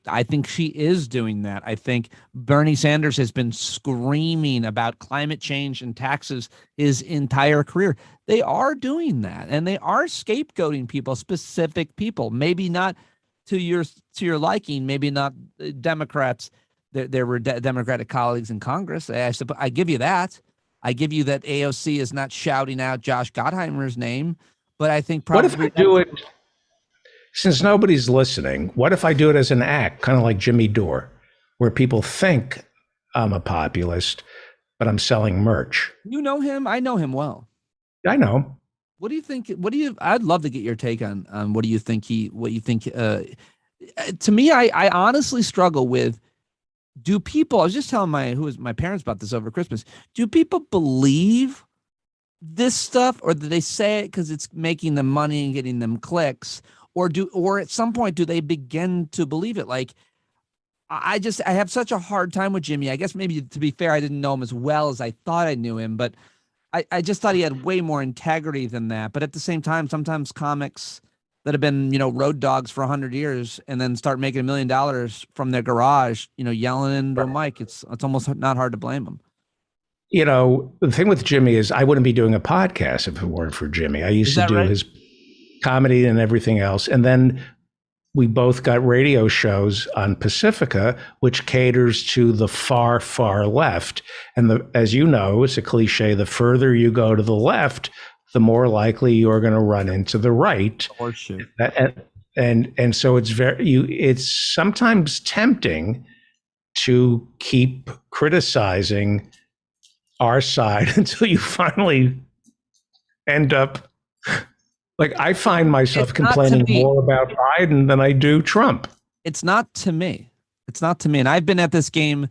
I think she is doing that. I think Bernie Sanders has been screaming about climate change and taxes his entire career. They are doing that, and they are scapegoating people, specific people, maybe not to your liking, maybe not Democrats. There were Democratic colleagues in Congress. I give you that. I give you that AOC is not shouting out Josh Gottheimer's name, but I think probably. What if I do it, since nobody's listening, what if I do it as an act, kind of like Jimmy Dore, where people think I'm a populist, but I'm selling merch? You know him? I know him well. I know. What do you think? I'd love to get your take on what do you think to me, I honestly struggle with, do people, I was just telling my parents about this over Christmas. Do people believe this stuff, or do they say it because it's making them money and getting them clicks? Or at some point, do they begin to believe it? Like, I have such a hard time with Jimmy. I guess maybe, to be fair, I didn't know him as well as I thought I knew him, but I just thought he had way more integrity than that. But at the same time, sometimes comics that have been, road dogs for 100 years and then start making $1 million from their garage, yelling into a mic, it's almost not hard to blame them. The thing with Jimmy is I wouldn't be doing a podcast if it weren't for Jimmy. I used to do his comedy and everything else. And then we both got radio shows on Pacifica, which caters to the far, far left. And as you know, it's a cliche, the further you go to the left, the more likely you're going to run into the right. Horseshoe. And so it's sometimes tempting to keep criticizing our side until you finally end up, like, I find myself complaining more about Biden than I do Trump. It's not to me. And I've been at this game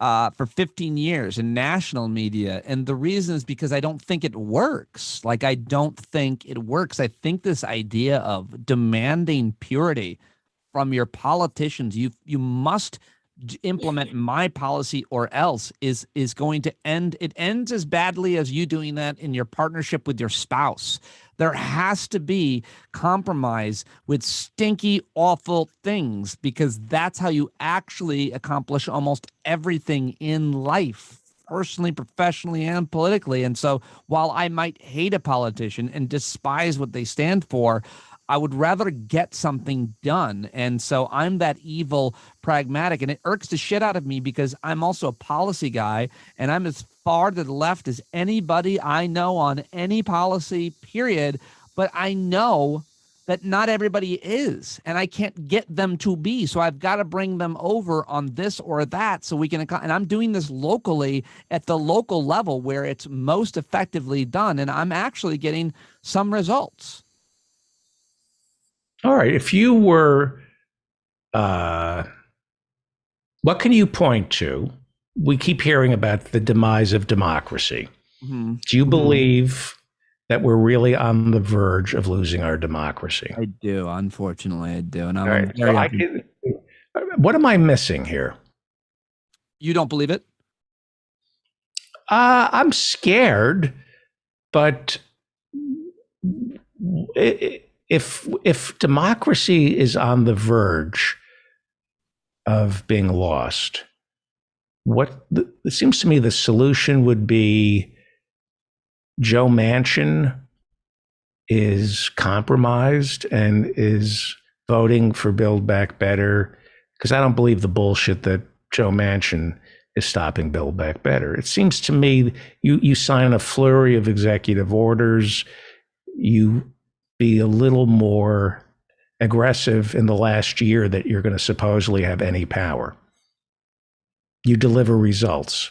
for 15 years in national media. And the reason is because I don't think it works. Like, I don't think it works. I think this idea of demanding purity from your politicians, you must implement my policy or else is going to end. It ends as badly as you doing that in your partnership with your spouse. There has to be compromise with stinky, awful things, because that's how you actually accomplish almost everything in life, personally, professionally, and politically. And so while I might hate a politician and despise what they stand for, I would rather get something done. And so I'm that evil pragmatic, and it irks the shit out of me because I'm also a policy guy, and I'm as far to the left as anybody I know on any policy, period. But I know that not everybody is, and I can't get them to be. So I've got to bring them over on this or that so we can, and I'm doing this locally at the local level where it's most effectively done. And I'm actually getting some results. All right. If you were, what can you point to? We keep hearing about the demise of democracy. Mm-hmm. Do you believe that we're really on the verge of losing our democracy? I do. Unfortunately, I do. And I'm All right. very What am I missing here? You don't believe it? I'm scared, but if democracy is on the verge of being lost, it seems to me the solution would be Joe Manchin is compromised and is voting for Build Back Better, because I don't believe the bullshit that Joe Manchin is stopping Build Back Better. It seems to me you sign a flurry of executive orders, you be a little more aggressive in the last year that you're going to supposedly have any power. You deliver results.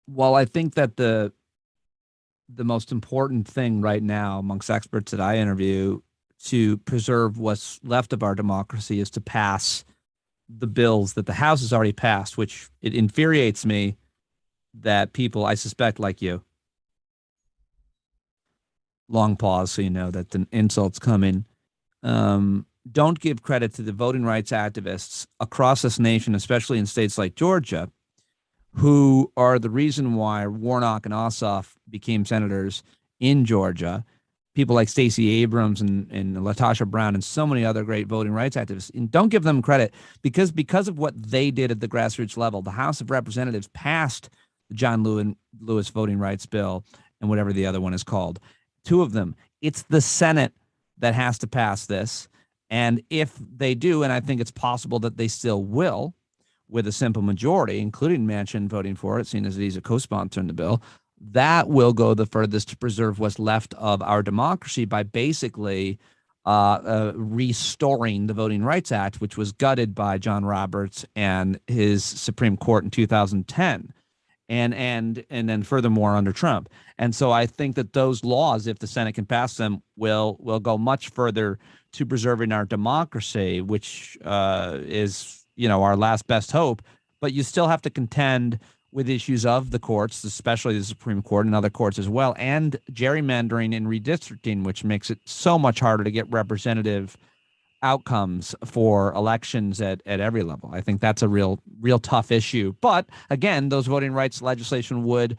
Well, I think that the most important thing right now amongst experts that I interview to preserve what's left of our democracy is to pass the bills that the House has already passed, which it infuriates me that people, I suspect like you, long pause so you know that the insult's coming, don't give credit to the voting rights activists across this nation, especially in states like Georgia, who are the reason why Warnock and Ossoff became senators in Georgia. People like Stacey Abrams and LaTosha Brown and so many other great voting rights activists. And don't give them credit because of what they did at the grassroots level. The House of Representatives passed the John Lewis voting rights bill and whatever the other one is called. Two of them. It's the Senate that has to pass this. And if they do, and I think it's possible that they still will, with a simple majority, including Manchin voting for it, seeing as he's a co-sponsor in the bill, that will go the furthest to preserve what's left of our democracy by basically restoring the Voting Rights Act, which was gutted by John Roberts and his Supreme Court in 2010. And then furthermore under Trump. And so I think that those laws, if the Senate can pass them, will go much further to preserving our democracy, which is, our last best hope. But you still have to contend with issues of the courts, especially the Supreme Court and other courts as well, and gerrymandering and redistricting, which makes it so much harder to get representative outcomes for elections at every level. I think that's a real tough issue. But again, those voting rights legislation would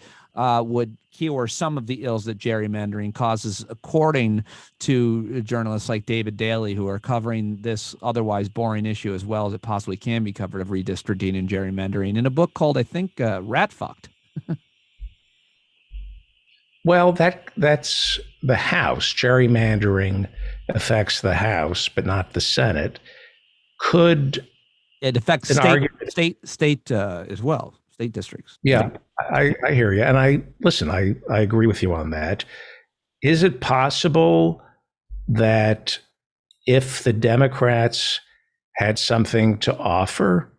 cure some of the ills that gerrymandering causes, according to journalists like David Daly, who are covering this otherwise boring issue as well as it possibly can be covered of redistricting and gerrymandering in a book called, I think, Rat Fucked. Well, that's the House. Gerrymandering affects the House, but not the Senate. Could it affect state as well, state districts? Yeah, I hear you, and I agree with you on that. Is it possible that if the Democrats had something to offer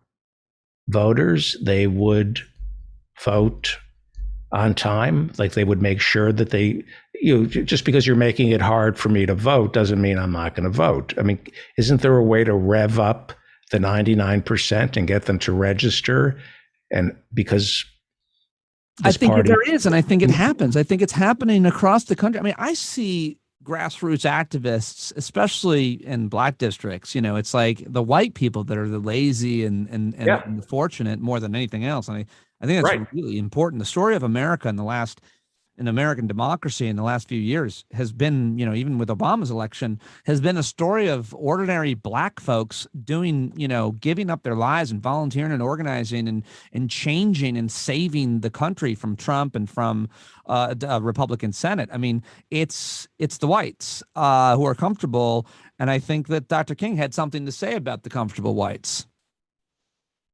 voters, they would vote on time? Like they would make sure that they, just because you're making it hard for me to vote doesn't mean I'm not going to vote. I mean, isn't there a way to rev up the 99% and get them to register? And because I think there is, and I think it happens. I think it's happening across the country. I mean, I see grassroots activists, especially in black districts. It's like the white people that are the lazy and the fortunate more than anything else. And I think that's really important. The story of America in American democracy in the last few years has been, even with Obama's election, has been a story of ordinary black folks doing, giving up their lives and volunteering and organizing and changing and saving the country from Trump and from a Republican Senate. I mean, it's the whites who are comfortable. And I think that Dr. King had something to say about the comfortable whites.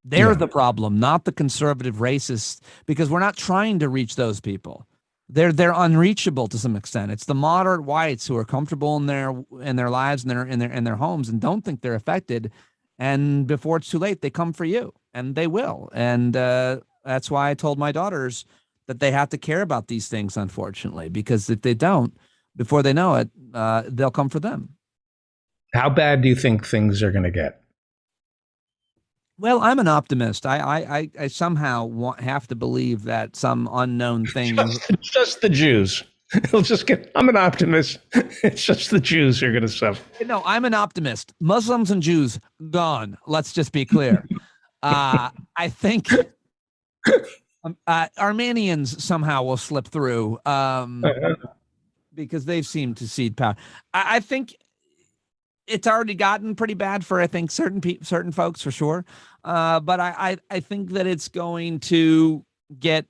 They're the problem, not the conservative racists, because we're not trying to reach those people. they're unreachable to some extent. It's the moderate whites who are comfortable in their lives and their homes and don't think they're affected. And before it's too late, they come for you, and they will. And that's why I told my daughters that they have to care about these things, unfortunately, because if they don't, before they know it, they'll come for them. How bad do you think things are going to get? Well, I'm an optimist. I somehow have to believe that some unknown thing. Just the Jews. It'll just get. I'm an optimist. It's just the Jews who are going to suffer. No, I'm an optimist. Muslims and Jews gone. Let's just be clear. I think Armenians somehow will slip through because they've seemed to cede power. I think it's already gotten pretty bad for, I think, certain folks for sure. But I think that it's going to get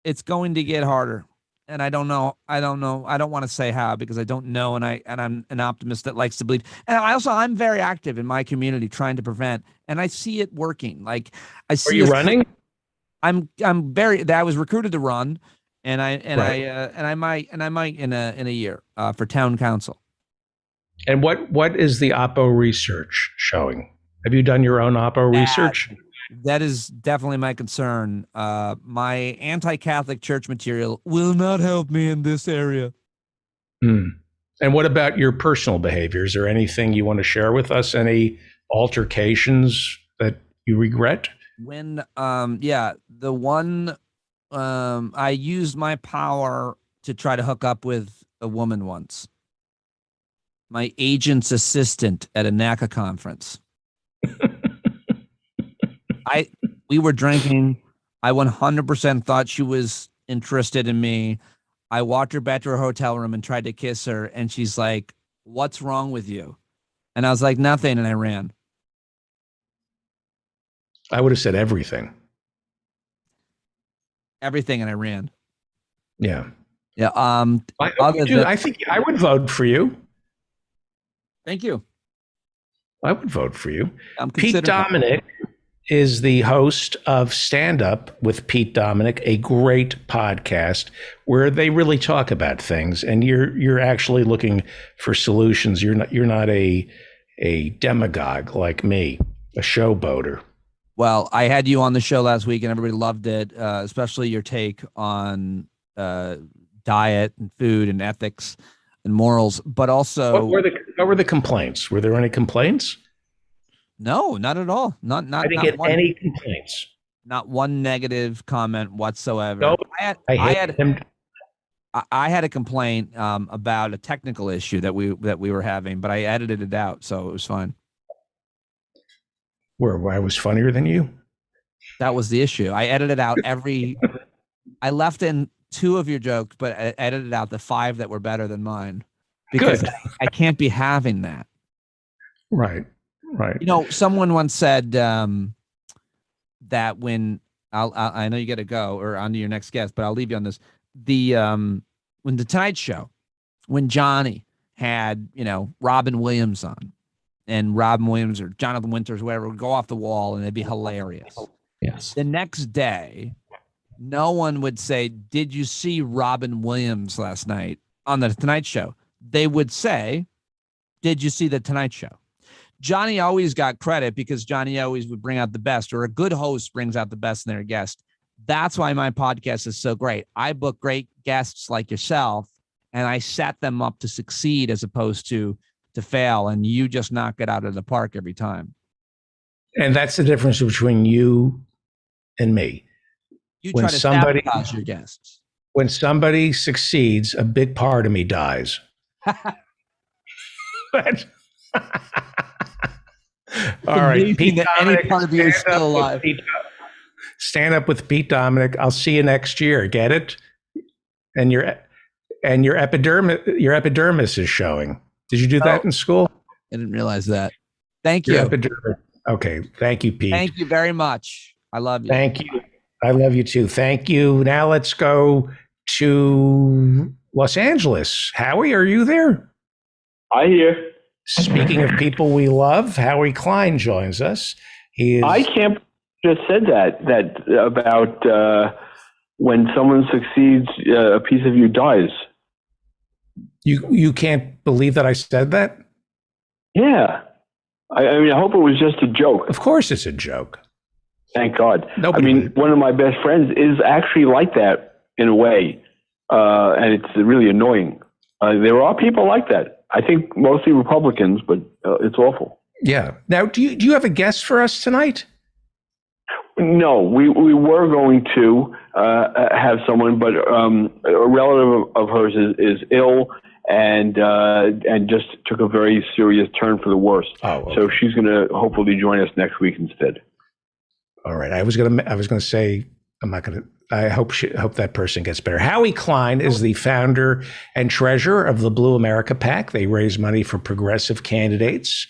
harder. And I don't know. I don't want to say how, because I don't know. And I'm an optimist that likes to believe. And I'm very active in my community trying to prevent, and I see it working. Like I see. Are you running? I was recruited to run, and I might in a year for town council. And what is the Oppo research showing? Have you done your own Oppo research? That is definitely my concern. My anti-Catholic church material will not help me in this area. And what about your personal behaviors, or anything you want to share with us? Any altercations that you regret? When, the one, I used my power to try to hook up with a woman once. My agent's assistant at a NACA conference. We were drinking. I 100% thought she was interested in me. I walked her back to her hotel room and tried to kiss her. And she's like, "What's wrong with you?" And I was like, "Nothing." And I ran. I would have said everything. Everything. And I ran. Yeah. Yeah. I think I would vote for you. Thank you. I would vote for you. Pete Dominick is the host of Stand Up with Pete Dominick, a great podcast where they really talk about things, and you're actually looking for solutions. You're not a demagogue like me, a showboater. Well, I had you on the show last week, and everybody loved it, especially your take on diet and food and ethics and morals. But also, what were the complaints? Were there any complaints? No, not at all. I didn't get any complaints. Not one negative comment whatsoever. No, I had a complaint about a technical issue that we were having, but I edited it out, so it was fine. Where I was funnier than you? That was the issue. I edited out I left in 2 of your jokes, but I edited out the 5 that were better than mine. Because I can't be having that. Right. You know, someone once said that when I know you got to go or on to your next guest, but I'll leave you on this. When the Tonight Show, when Johnny had, Robin Williams on, and Robin Williams or Jonathan Winters, whoever, would go off the wall and it'd be hilarious. Yes. The next day, no one would say, "Did you see Robin Williams last night on the Tonight Show?" They would say, "Did you see the Tonight Show?" Johnny always got credit because Johnny always would bring out the best, or a good host brings out the best in their guest. That's why my podcast is so great. I book great guests like yourself, and I set them up to succeed as opposed to fail, and you just knock it out of the park every time. And that's the difference between you and me. You try to sabotage your guests. When somebody succeeds, a big part of me dies. But all right, Pete Dominick, any part of you is still alive. Stand Up with Pete Dominick. I'll see you next year. Get it? And your epidermis is showing. Did you do that in school? I didn't realize that. Thank you. Okay. Thank you, Pete. Thank you very much. I love you. Thank you. I love you too. Thank you. Now let's go to Los Angeles. Howie, are you there? I hear. Speaking of people we love, Howie Klein joins us. I can't just said that about when someone succeeds, a piece of you dies. You can't believe that I said that? Yeah. I mean, I hope it was just a joke. Of course it's a joke. Thank God. Nobody I mean, would. one of my best friends is actually like that in a way, and it's really annoying. There are people like that. I think mostly Republicans, but it's awful. Yeah. Now, do you have a guest for us tonight? No, we were going to have someone, but a relative of hers is ill and just took a very serious turn for the worse. Oh, okay. So she's going to hopefully join us next week instead. All right. I was gonna say I'm not gonna. I hope that person gets better. Howie Klein is the founder and treasurer of the Blue America PAC. They raise money for progressive candidates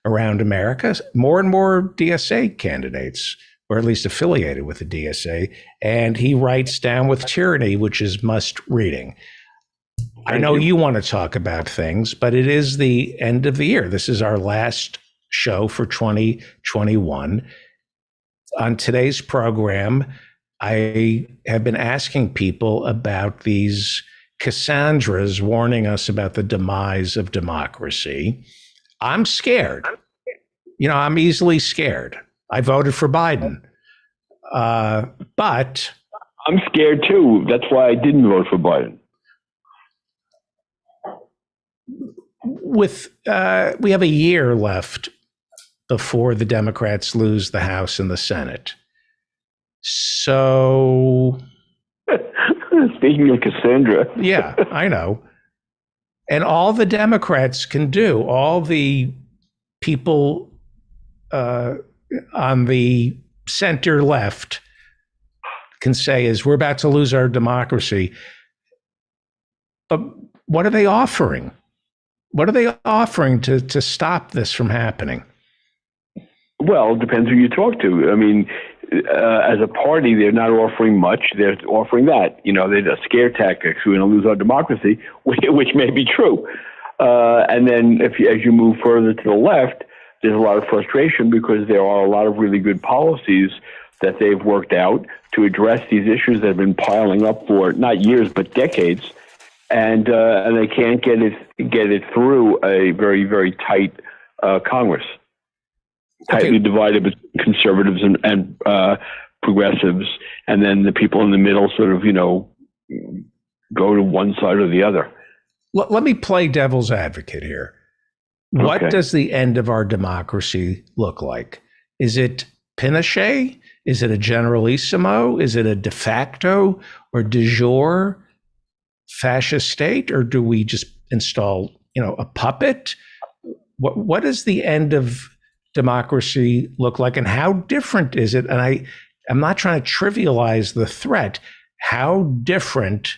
around America. More and more DSA candidates, or at least affiliated with the DSA. And he writes Down with Tyranny, which is must reading. I know you want to talk about things, but it is the end of the year. This is our last show for 2021. On today's program, I have been asking people about these Cassandras warning us about the demise of democracy. I'm scared. I'm easily scared. I voted for Biden. But I'm scared too. That's why I didn't vote for Biden. We have a year left before the Democrats lose the House and the Senate. So, speaking of Cassandra. Yeah, I know. And all the Democrats can do, all the people on the center left can say is, we're about to lose our democracy. But what are they offering? What are they offering to stop this from happening? Well, it depends who you talk to. I mean, as a party, they're not offering much. They're offering that. They're scare tactics. We're going to lose our democracy, which may be true. And then as you move further to the left, there's a lot of frustration because there are a lot of really good policies that they've worked out to address these issues that have been piling up for not years, but decades. And they can't get it through a very, very tight Congress. Tightly divided between conservatives and progressives, and then the people in the middle sort of, go to one side or the other. Let me play devil's advocate here. What does the end of our democracy look like? Is it Pinochet? Is it a generalissimo? Is it a de facto or de jure fascist state? Or do we just install, a puppet? What does the end of democracy look like, and how different is it? And I'm not trying to trivialize the threat. How different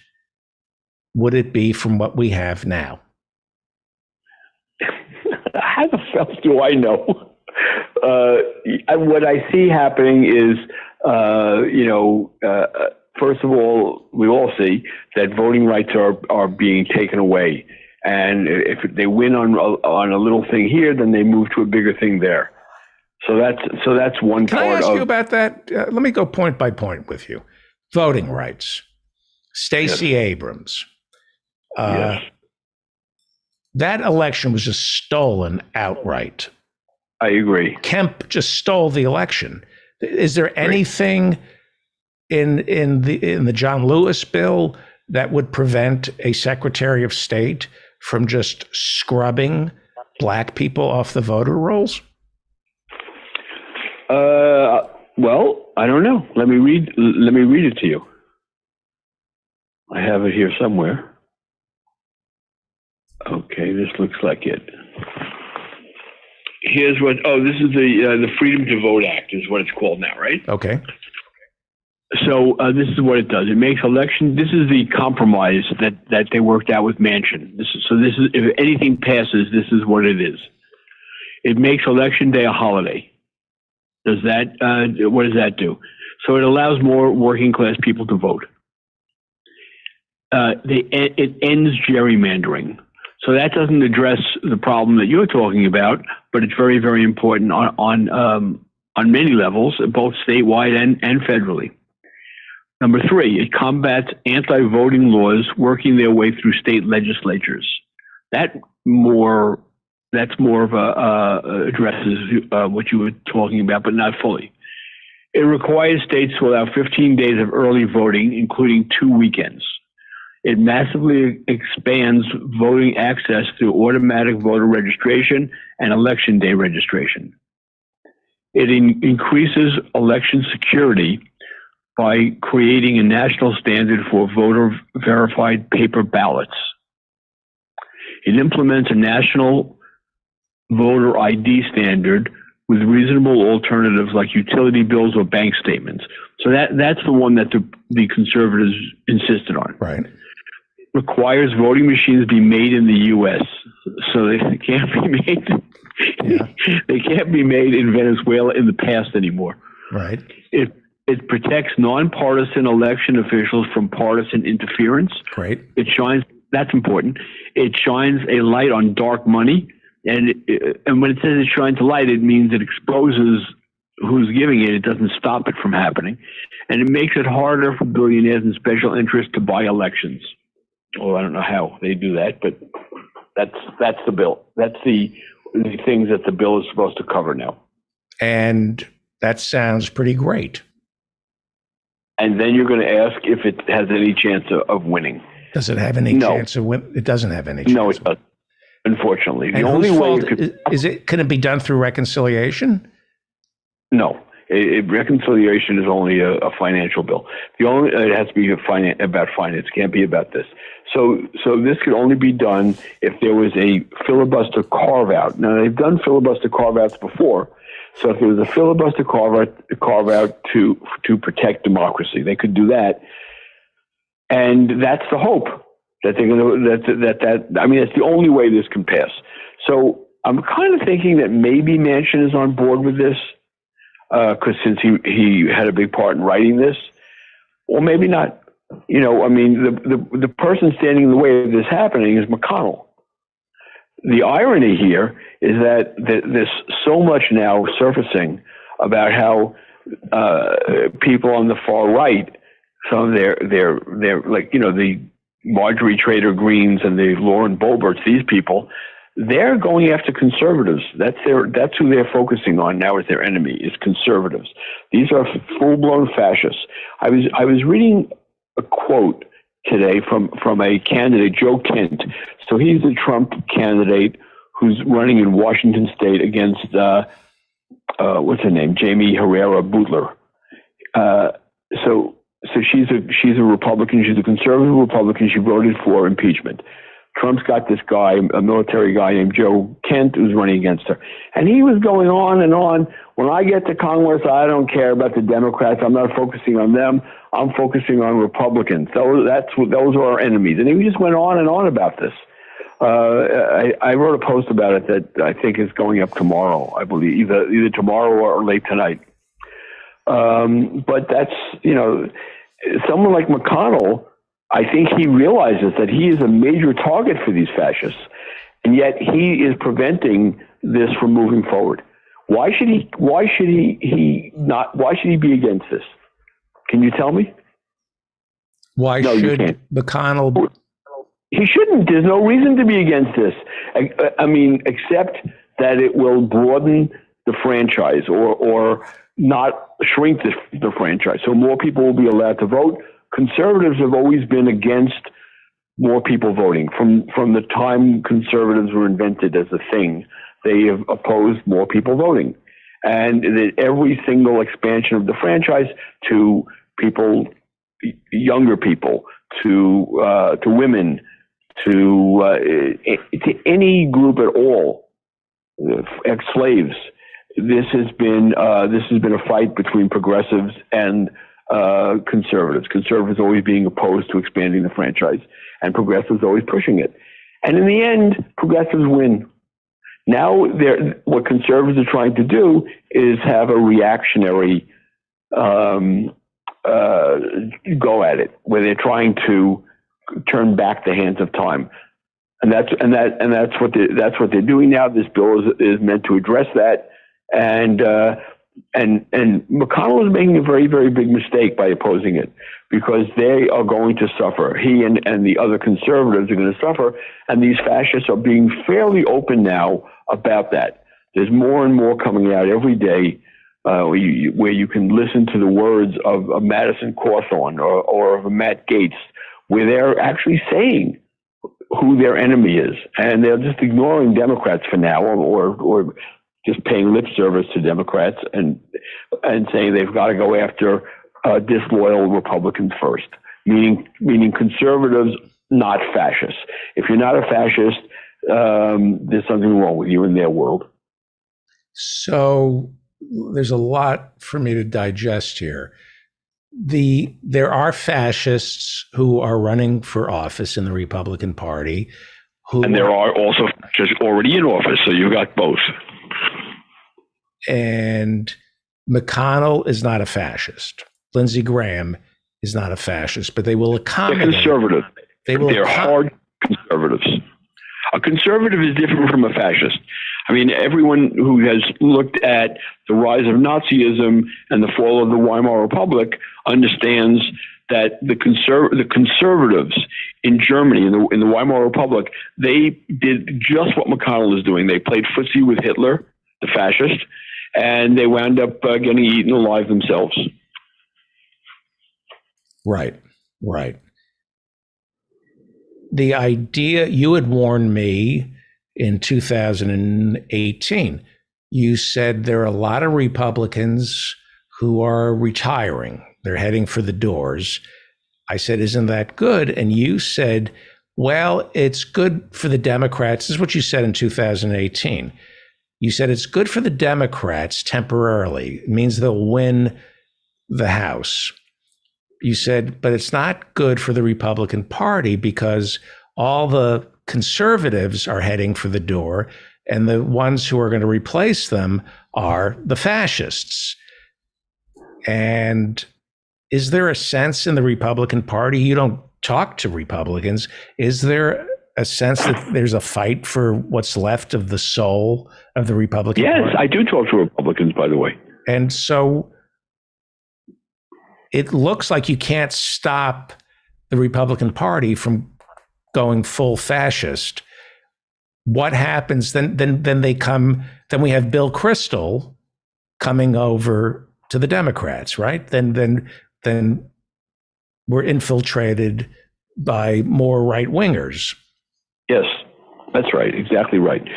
would it be from what we have now? How the hell do I know? What I see happening is, first of all, we all see that voting rights are being taken away. And if they win on a little thing here, then they move to a bigger thing there. So that's one part. Can I ask you about that? Let me go point by point with you. Voting rights. Stacey Abrams. Yes. That election was just stolen outright. I agree. Kemp just stole the election. Is there anything in the John Lewis bill that would prevent a Secretary of State from just scrubbing black people off the voter rolls? Well, I don't know. Let me read it to you. I have it here somewhere. Okay, this looks like it. Here's what. Oh, this is the Freedom to Vote Act is what it's called now, right? Okay. So this is what it does. It makes election. This is the compromise that they worked out with Manchin. This is if anything passes, this is what it is. It makes Election Day a holiday. Does that? What does that do? So it allows more working class people to vote. It ends gerrymandering. So that doesn't address the problem that you're talking about, but it's very, very important on many levels, both statewide and federally. Number 3, it combats anti-voting laws working their way through state legislatures. That's more of a addresses what you were talking about, but not fully. It requires states to allow 15 days of early voting, including 2 weekends. It massively expands voting access through automatic voter registration and election day registration. It increases election security by creating a national standard for voter-verified paper ballots. It implements a national voter ID standard with reasonable alternatives like utility bills or bank statements. So that's the one that the conservatives insisted on. Right. Requires voting machines be made in the U.S. So they can't be made. Yeah. They can't be made in Venezuela in the past anymore. Right. It protects nonpartisan election officials from partisan interference. Great. It shines. That's important. It shines a light on dark money, and when it says it shines a light, it means it exposes who's giving it. It doesn't stop it from happening, and it makes it harder for billionaires and special interests to buy elections. Well, I don't know how they do that, but that's the bill. That's the things that the bill is supposed to cover now. And that sounds pretty great. And then you're going to ask if it has any chance of winning. Does it have any chance of winning? It doesn't have any chance. No, it doesn't. Unfortunately, the and only whose way fault it could, can it be done through reconciliation? No, reconciliation is only a financial bill. It has to be about finance. It can't be about this. So this could only be done if there was a filibuster carve out. Now they've done filibuster carve outs before. So if there was a filibuster carve out to protect democracy, they could do that. And that's the hope that they're going to, I mean, it's the only way this can pass. So I'm kind of thinking that maybe Manchin is on board with this, because since he had a big part in writing this, or maybe not. You know, I mean, the person standing in the way of this happening is McConnell. The irony here is that there's so much now surfacing about how people on the far right, some of their like, you know, the Marjorie Trader Greens and the Lauren Boeberts, these people, they're going after conservatives. That's who they're focusing on now as their enemy, is conservatives. These are full-blown fascists. I was reading a quote today from a candidate, Joe Kent. So he's the Trump candidate who's running in Washington State against what's her name, Jamie Herrera Butler. So she's a Republican. She's a conservative Republican. She voted for impeachment. Trump's got this guy, a military guy named Joe Kent, who's running against her. And he was going on and on. When I get to Congress, I don't care about the Democrats. I'm not focusing on them. I'm focusing on Republicans. Those are our enemies. And he just went on and on about this. I wrote a post about it that I think is going up tomorrow, I believe, either tomorrow or late tonight. But that's, you know, someone like McConnell, I think he realizes that he is a major target for these fascists, and yet he is preventing this from moving forward. Why should he be against this? Can you tell me? Why should McConnell? He shouldn't. There's no reason to be against this. I mean, except that it will broaden the franchise or not shrink the franchise. So more people will be allowed to vote. Conservatives have always been against more people voting. From the time conservatives were invented as a thing, they have opposed more people voting. And that every single expansion of the franchise to people, younger people, to women, to any group at all, ex-slaves, this has been a fight between progressives and conservatives. Conservatives always being opposed to expanding the franchise, and progressives always pushing it. And in the end, progressives win. Now, what conservatives are trying to do is have a reactionary go at it, where they're trying to turn back the hands of time, and that's what they're doing now. This bill is meant to address that, and and McConnell is making a very, very big mistake by opposing it, because they are going to suffer. He and the other conservatives are going to suffer, and these fascists are being fairly open now about that. There's more and more coming out every day where you can listen to the words of Madison Cawthorn or of Matt Gaetz, where they're actually saying who their enemy is, and they're just ignoring Democrats for now, or just paying lip service to Democrats and saying they've got to go after disloyal Republicans first, meaning conservatives, not fascists. If you're not a fascist, there's something wrong with you in their world. So there's a lot for me to digest here. There are fascists who are running for office in the Republican Party. And there are also fascists already in office, so you've got both. And McConnell is not a fascist. Lindsey Graham is not a fascist, but they will accommodate. They're conservative. They're hard conservatives. A conservative is different from a fascist. I mean, everyone who has looked at the rise of Nazism and the fall of the Weimar Republic understands that the conservatives in Germany, in the Weimar Republic, they did just what McConnell is doing. They played footsie with Hitler, the fascist, and they wound up getting eaten alive themselves. Right. The idea, you had warned me in 2018, you said there are a lot of Republicans who are retiring. They're heading for the doors. I said, isn't that good? And you said, well, it's good for the Democrats. This is what you said in 2018. You said it's good for the Democrats temporarily. It means they'll win the House. You said, but it's not good for the Republican Party because all the conservatives are heading for the door, and the ones who are going to replace them are the fascists. And is there a sense in the Republican Party, you don't talk to Republicans, is there a sense that there's a fight for what's left of the soul of the Republican Party? Yes, I do talk to Republicans, by the way. And so it looks like you can't stop the Republican Party from going full fascist. What happens then? Then we have Bill Kristol coming over to the Democrats, right? Then we're infiltrated by more right wingers. Yes, that's right. Exactly right.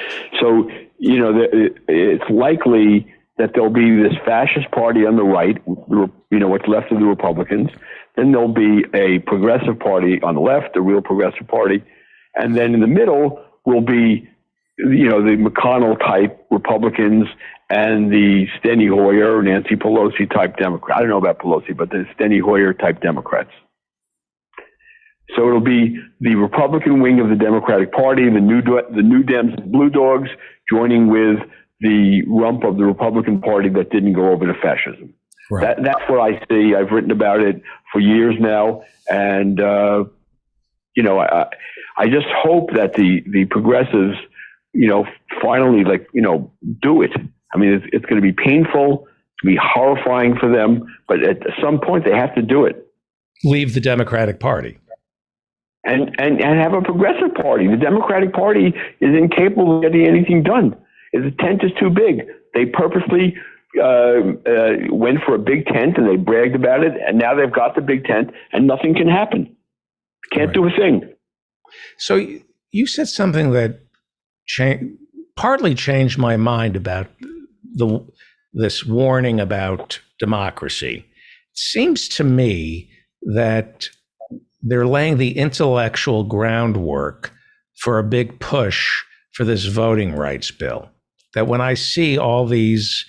So, it's likely that there'll be this fascist party on the right, what's left of the Republicans. Then there'll be a progressive party on the left, a real progressive party. And then in the middle will be, the McConnell type Republicans and the Steny Hoyer, Nancy Pelosi type Democrats. I don't know about Pelosi, but the Steny Hoyer type Democrats. So it'll be the Republican wing of the Democratic Party, the New Dems and Blue Dogs joining with the rump of the Republican Party that didn't go over to fascism. Right. That's what I see. I've written about it for years now, and I just hope that the progressives, finally, do it. I mean, it's going to be painful, it's going to be horrifying for them, but at some point they have to do it. Leave the Democratic Party. And have a progressive party. The Democratic Party is incapable of getting anything done. The tent is too big. They purposely went for a big tent and they bragged about it, and now they've got the big tent and nothing can happen. Can't do a thing. So you said something that partly changed my mind about this warning about democracy. It seems to me that they're laying the intellectual groundwork for a big push for this voting rights bill. That when I see all these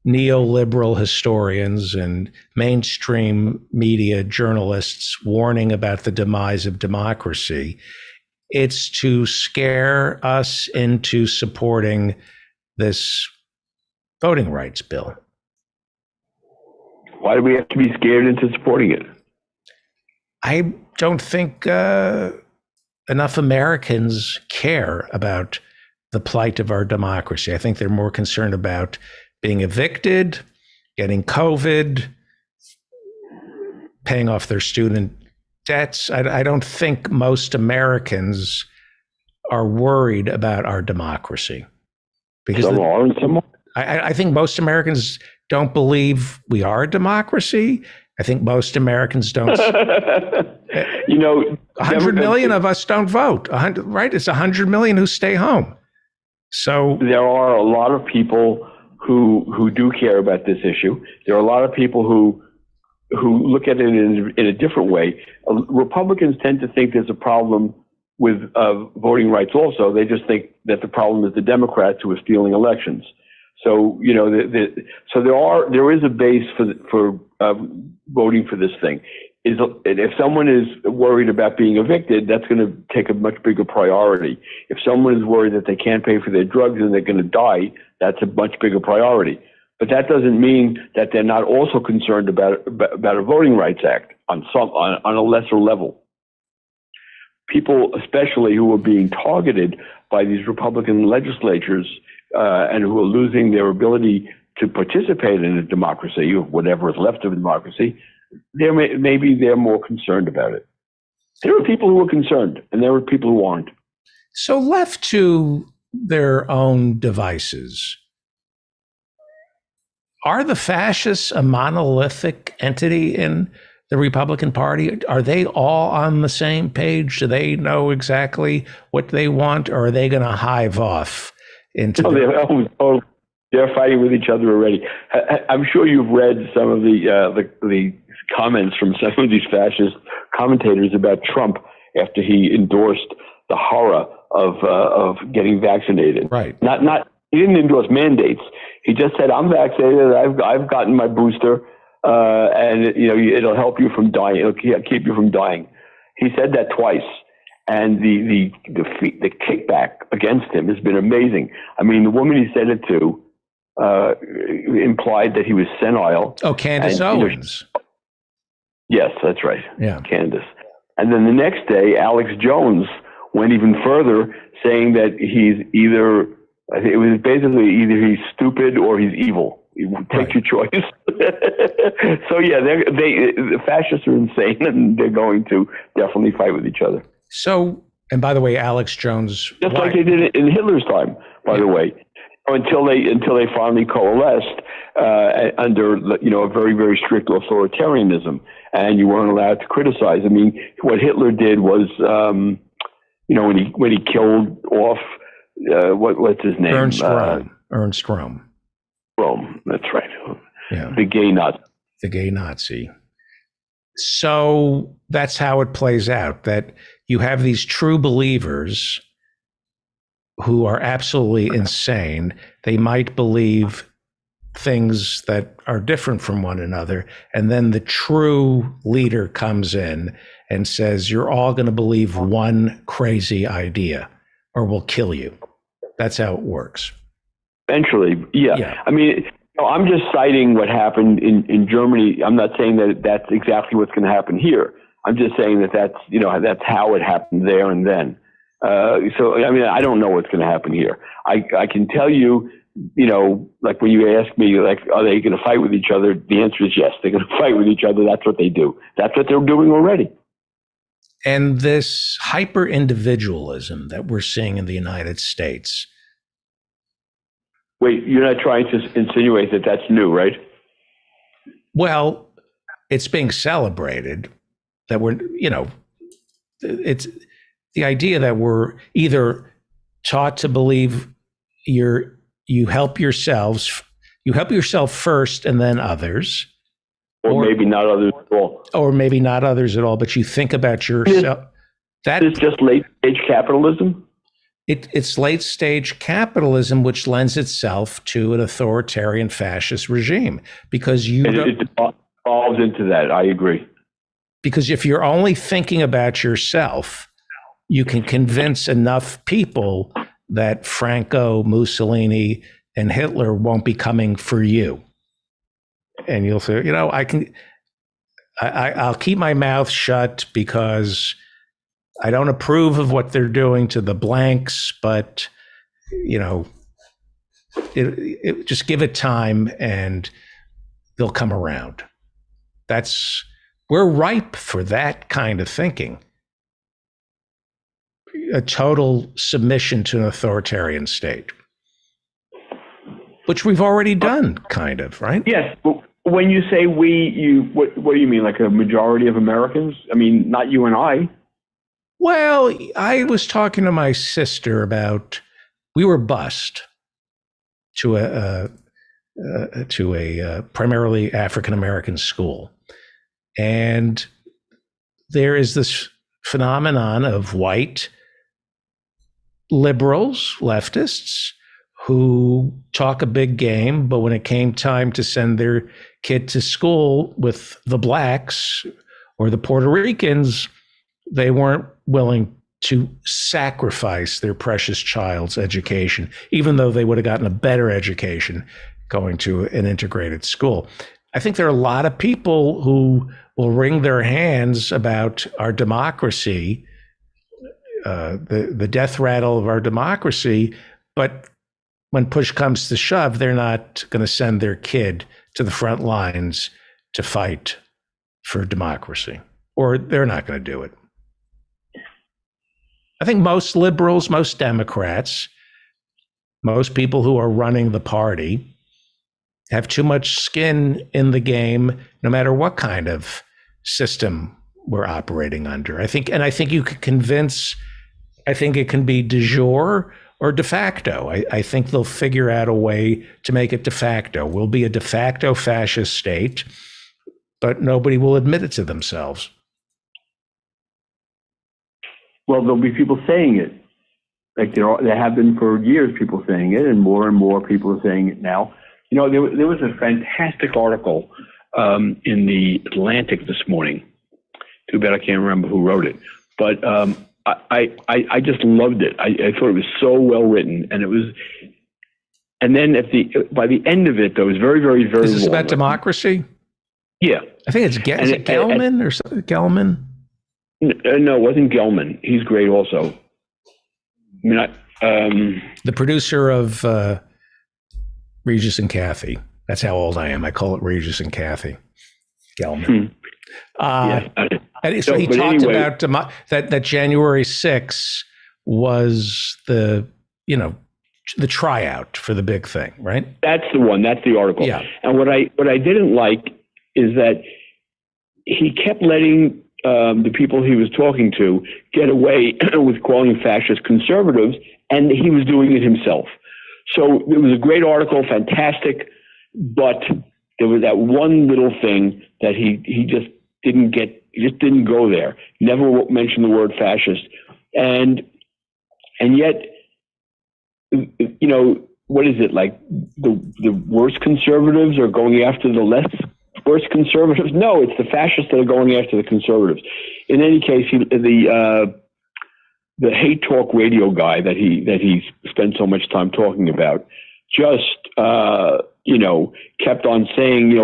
neoliberal historians and mainstream media journalists warning about the demise of democracy, it's to scare us into supporting this voting rights bill. Why do we have to be scared into supporting it? I don't think enough Americans care about the plight of our democracy. I think they're more concerned about being evicted, getting COVID, paying off their student debts. I don't think most Americans are worried about our democracy. Because Some are and some aren't. I think most Americans don't believe we are a democracy. I think most Americans don't. 100 million of us don't vote. 100, right? It's 100 million who stay home. So there are a lot of people who do care about this issue. There are a lot of people who look at it in a different way. Republicans tend to think there's a problem with voting rights also. They just think that the problem is the Democrats who are stealing elections. So, so there is a base for voting for this thing. If someone is worried about being evicted, that's going to take a much bigger priority. If someone is worried that they can't pay for their drugs and they're going to die, that's a much bigger priority. But that doesn't mean that they're not also concerned about a Voting Rights Act on a lesser level. People, especially who are being targeted by these Republican legislatures and who are losing their ability to participate in a democracy, or whatever is left of a democracy, maybe they're more concerned about it. There are people who are concerned, and there are people who aren't. So left to their own devices, are the fascists a monolithic entity in the Republican Party? Are they all on the same page? Do they know exactly what they want, or are they going to hive off into? No, they're fighting with each other already. I'm sure you've read some of the comments from some of these fascist commentators about Trump after he endorsed the horror of getting vaccinated. Right. He didn't endorse mandates. He just said, "I'm vaccinated. I've gotten my booster, and it'll help you from dying. It'll keep you from dying." He said that twice, and the kickback against him has been amazing. I mean, the woman he said it to implied that he was senile. Oh, Candace Owens. Yes, that's right. Yeah, Candace. And then the next day, Alex Jones went even further, saying that he's it was basically either he's stupid or he's evil. Take your choice. So yeah, the fascists are insane, and they're going to definitely fight with each other. So, and by the way, Alex Jones, just like they did in Hitler's time, by the way, until they finally coalesced under a very, very strict authoritarianism, and you weren't allowed to criticize. I mean, what Hitler did was, when he killed off what's his name? Ernst Röhm. Ernst Röhm. Rome, that's right. Yeah. The gay Nazi. The gay Nazi. So that's how it plays out, that you have these true believers who are absolutely insane. They might believe things that are different from one another. And then the true leader comes in and says, you're all going to believe one crazy idea or we'll kill you. That's how it works. Eventually, yeah. I mean, I'm just citing what happened in Germany. I'm not saying that that's exactly what's going to happen here. I'm just saying that's how it happened there and then. So, I mean, I don't know what's going to happen here. I can tell you, like when you ask me, like, are they going to fight with each other? The answer is yes, they're going to fight with each other. That's what they do. That's what they're doing already. And this hyper individualism that we're seeing in the United States. Wait, you're not trying to insinuate that that's new, right? Well, it's being celebrated that it's the idea that we're either taught to believe you help yourself first and then others. Or maybe not others at all. Or maybe not others at all, but you think about yourself. That is just late stage capitalism. It's late stage capitalism, which lends itself to an authoritarian fascist regime, because it evolves into that. I agree. Because if you're only thinking about yourself, you can convince enough people that Franco, Mussolini, and Hitler won't be coming for you. And you'll say, I'll keep my mouth shut because I don't approve of what they're doing to the blanks, but, Just give it time and they'll come around. We're ripe for that kind of thinking. A total submission to an authoritarian state, which we've already done, kind of, right? Yes. But when you say we, what do you mean? Like a majority of Americans? I mean, not you and I. Well, I was talking to my sister about, we were bused to a primarily African-American school. And there is this phenomenon of white liberals, leftists, who talk a big game, but when it came time to send their kid to school with the blacks or the Puerto Ricans, they weren't willing to sacrifice their precious child's education, even though they would have gotten a better education going to an integrated school. I think there are a lot of people who will wring their hands about our democracy, the death rattle of our democracy, but when push comes to shove, they're not going to send their kid to the front lines to fight for democracy, or they're not going to do it. I think most liberals, most Democrats, most people who are running the party have too much skin in the game, no matter what kind of system we're operating under. I think you could convince, I think it can be de jure or de facto. I think they'll figure out a way to make it de facto. We'll be a de facto fascist state, but nobody will admit it to themselves. Well, there'll be people saying it. Like there have been for years people saying it, and more people are saying it now. You know, there was a fantastic article in the Atlantic this morning. Too bad I can't remember who wrote it. But I just loved it. I thought it was so well written, and it was. And then by the end of it, though, it was very, very, very. Is this about democracy? Yeah, I think it's Gelman or something. Gelman. No, it wasn't Gelman. He's great, also. I mean, the producer of Regis and Kathy. That's how old I am. I call it Regis and Kathy. Gelman. And so he talked about that January 6th was the tryout for the big thing, right? That's the one. That's the article. Yeah. And what I didn't like is that he kept letting the people he was talking to get away with calling fascist conservatives, and he was doing it himself. So it was a great article, fantastic, but there was that one little thing that he just didn't get. He just didn't go there. Never mentioned the word fascist, and yet, you know, what is it like? The worst conservatives are going after the less worse conservatives? No, it's the fascists that are going after the conservatives. In any case, the hate talk radio guy that he spent so much time talking about just kept on saying,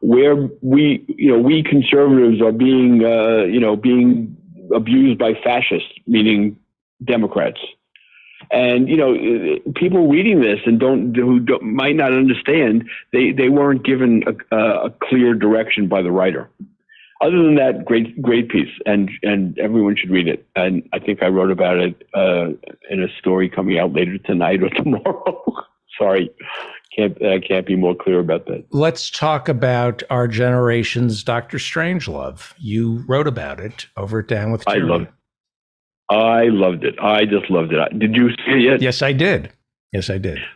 where we conservatives are being being abused by fascists, meaning Democrats. And people reading this and might not understand, they weren't given a clear direction by the writer. Other than that, great piece, and everyone should read it. And I think I wrote about it in a story coming out later tonight or tomorrow. Sorry, can't be more clear about that. Let's talk about our generation's Dr. Strangelove. You wrote about it over at Down with Tyranny. I loved it. I just loved it. Did you see it yet? Yes, I did.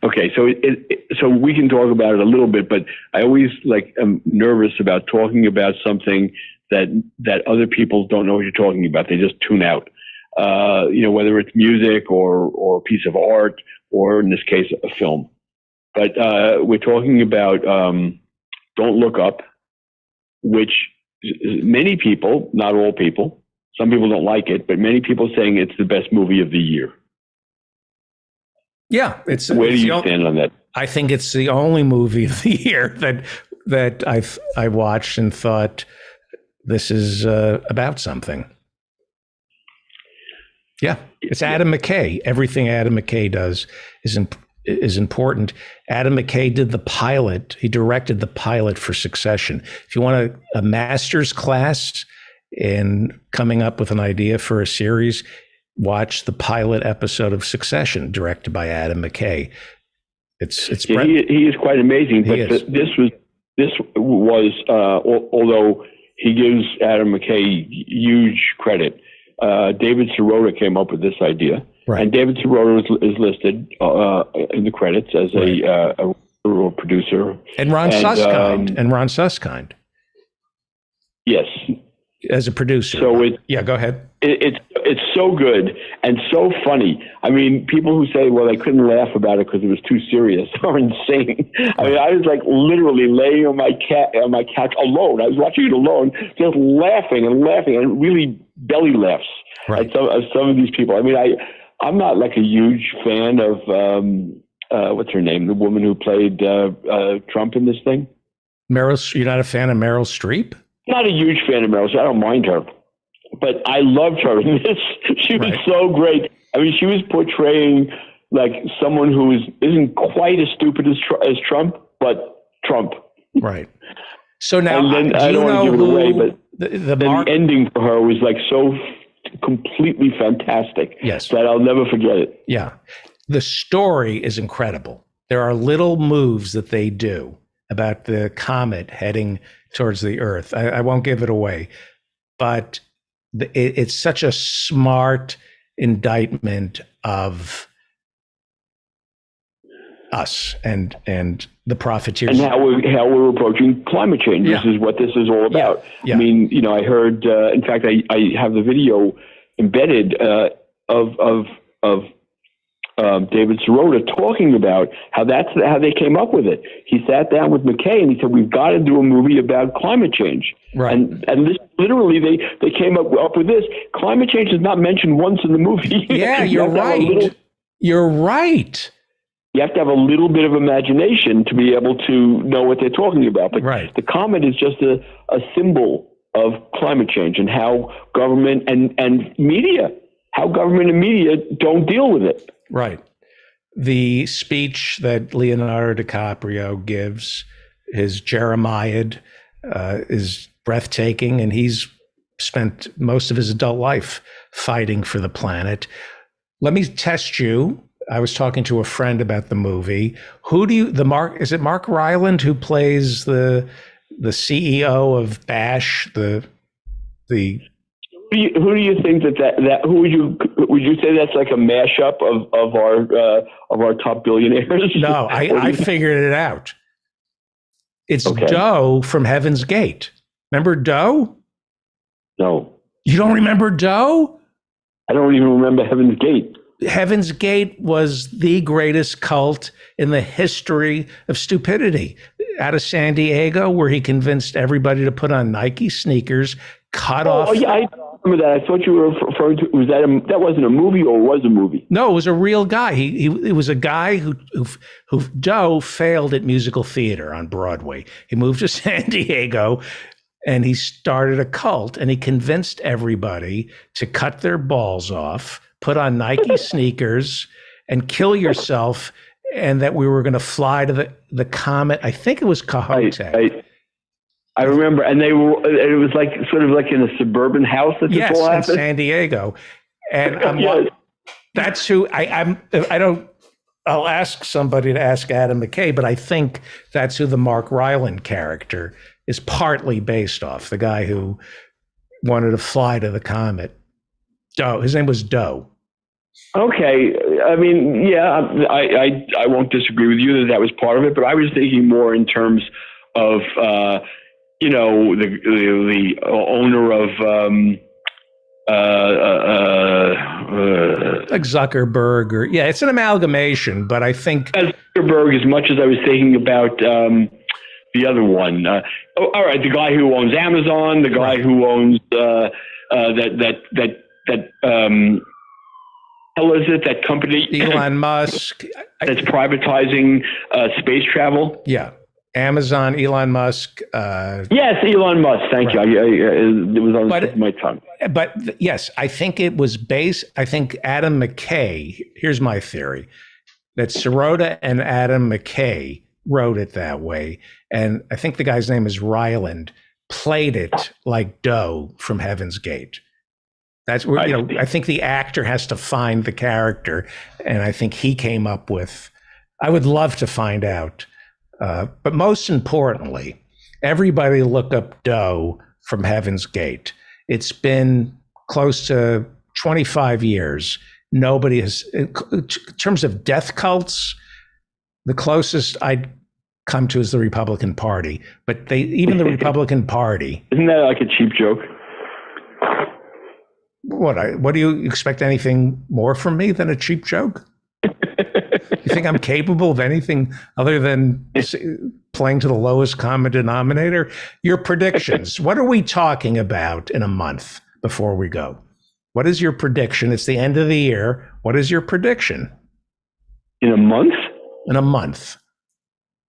Okay, so we can talk about it a little bit, but I always am nervous about talking about something that other people don't know what you're talking about. They just tune out. Whether it's music or a piece of art, or in this case, a film. But we're talking about Don't Look Up, which many people, not all people, some people don't like it, but many people saying it's the best movie of the year. Yeah, where do you stand on that? I think it's the only movie of the year that I watched and thought this is about something. Yeah, it's Adam McKay. Everything Adam McKay does is is important. Adam McKay did the pilot. He directed the pilot for Succession. If you want a master's class in coming up with an idea for a series, watch the pilot episode of Succession, directed by Adam McKay. It's Yeah, he is quite amazing. But He is. this was although he gives Adam McKay huge credit. David Sirota came up with this idea, Right. and David Sirota is listed in the credits as a producer. and Ron And, Suskind. Yes. As a producer. So yeah, go ahead. It's so good and so funny. I mean, people who say, well, they couldn't laugh about it because it was too serious are insane. I mean, I was like literally laying on my couch alone. I was watching it alone, just laughing and really belly laughs Right. at some of these people. I mean, I'm not like a huge fan of what's her name, the woman who played Trump in this thing. You're not a fan of Meryl Streep? Not a huge fan of Meryl Streep. I don't mind her, but I loved her in this. She was Right. so great. I mean, she was portraying like someone who isn't quite as stupid as Trump, but Trump. Right. So now, And then, do I you don't want know to give it who away, but the then Mark? the ending for her was like so completely fantastic Yes. that I'll never forget it. Yeah. The story is incredible. There are little moves that they do about the comet heading towards the Earth. I won't give it away, but it's such a smart indictment of us and the profiteers. And how we're approaching climate change. Yeah. This is what this is all about. Yeah. I mean, you know, I heard. In fact, I have the video embedded of David Sirota talking about how they came up with it. He sat down with McKay and he said, "We've got to do a movie about climate change." Right. And this literally they came up with this. Climate change is not mentioned once in the movie. Yeah, You you're have to have a right. little- You're right. You have to have a little bit of imagination to be able to know what they're talking about. But Right. the comet is just a symbol of climate change and how government and media, how government and media don't deal with it. Right. The speech that Leonardo DiCaprio gives, his Jeremiad, is breathtaking, and he's spent most of his adult life fighting for the planet. Let me test you. I was talking to a friend about the movie. Is it Mark Ryland who plays the CEO of Bash, the Who do you think that who would you say that's like a mashup of our top billionaires? No, I figured it out. It's Okay. Doe from Heaven's Gate. Remember Doe? No, You don't remember Doe? I don't even remember Heaven's Gate. Heaven's Gate was the greatest cult in the history of stupidity. Out of San Diego, where he convinced everybody to put on Nike sneakers, cut off. Oh yeah, I remember that. I thought you were referring to that wasn't a movie or was a movie? No, it was a real guy. He was a guy who Doe failed at musical theater on Broadway. He moved to San Diego and he started a cult, and he convinced everybody to cut their balls off, put on Nike sneakers, and kill yourself, and that we were going to fly to the comet. I think it was Cahote. I remember, and it was like sort of like in a suburban house that this Yes, all in happened. San Diego. And Yes. that's who I'll ask somebody to ask Adam McKay, but I think that's who the Mark Ryland character is partly based off, the guy who wanted to fly to the comet. Doe. His name was Doe. Okay, I mean, yeah, I won't disagree with you that was part of it, but I was thinking more in terms of the owner of Like Zuckerberg, or it's an amalgamation, but I think Zuckerberg as much as I was thinking about the other one. All right, the guy who owns Amazon, the guy who owns hell is it, that company? Elon Musk. That's privatizing space travel. Yeah. Amazon, Elon Musk. Yes, Elon Musk. Thank you. It was on the tip of my tongue. But yes, I think it was based. I think Adam McKay, here's my theory. that Sirota and Adam McKay wrote it that way. And I think the guy's name is Ryland, played it like Doe from Heaven's Gate. That's where, I think the actor has to find the character. And I think he came up with, I would love to find out. But most importantly, everybody look up Doe from Heaven's Gate. It's been close to 25 years. Nobody has, in terms of death cults, the closest I'd come to is the Republican Party. But even the Republican Party. Isn't that like a cheap joke? What do you expect anything more from me than a cheap joke? You think I'm capable of anything other than playing to the lowest common denominator? Your predictions. What are we talking about in a month before we go? What is your prediction? It's the end of the year. What is your prediction? In a month? In a month.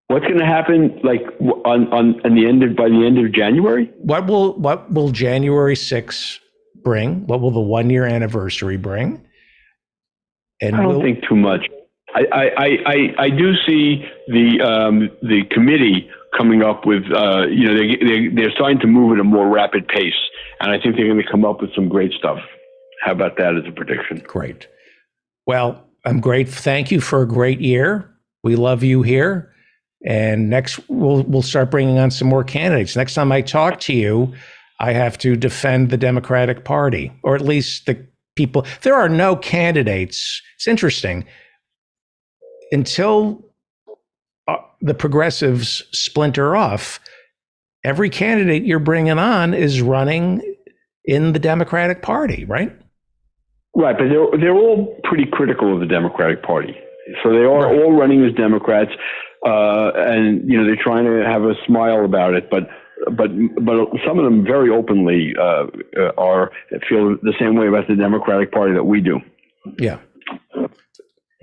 What's going to happen like by the end of January? What will January 6th bring? What will the 1-year anniversary bring? And I don't think too much. I do see the committee coming up with they're starting to move at a more rapid pace, and I think they're going to come up with some great stuff. How about that as a prediction? Great. Well, I'm great. Thank you for a great year. We love you here, and next we'll start bringing on some more candidates. Next time I talk to you, I have to defend the Democratic Party, or at least the people. There are no candidates. It's interesting. Until the progressives splinter off, every candidate you're bringing on is running in the Democratic Party, right? Right, but they're all pretty critical of the Democratic Party. So they are all running as Democrats, and they're trying to have a smile about it. But some of them very openly feel the same way about the Democratic Party that we do. Yeah.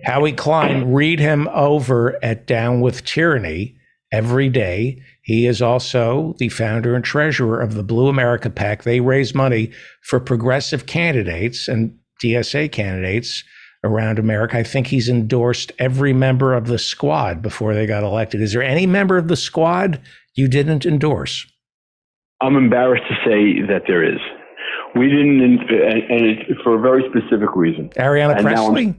Howie Klein, read him over at Down with Tyranny every day. He is also the founder and treasurer of the Blue America PAC. They raise money for progressive candidates and DSA candidates around America. I think he's endorsed every member of the squad before they got elected. Is there any member of the squad you didn't endorse? I'm embarrassed to say that there is. We didn't, and it's for a very specific reason. Ariana Presley?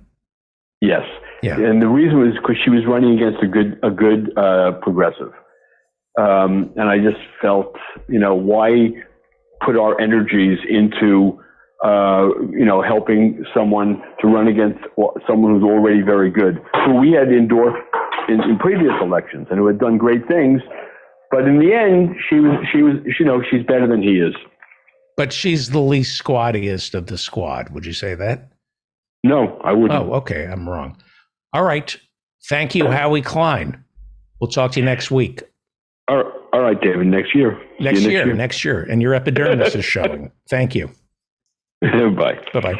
Yes. Yeah. And the reason was because she was running against a good progressive. And I just felt, why put our energies into, helping someone to run against someone who's already very good, who we had endorsed in previous elections and who had done great things. But in the end, she's better than he is. But she's the least squaddiest of the squad. Would you say that? No, I wouldn't. Oh, okay. I'm wrong. All right. Thank you, Howie Klein. We'll talk to you next week. All right, David. Next year. Next year. And your epidermis is showing. Thank you. Bye. Bye-bye.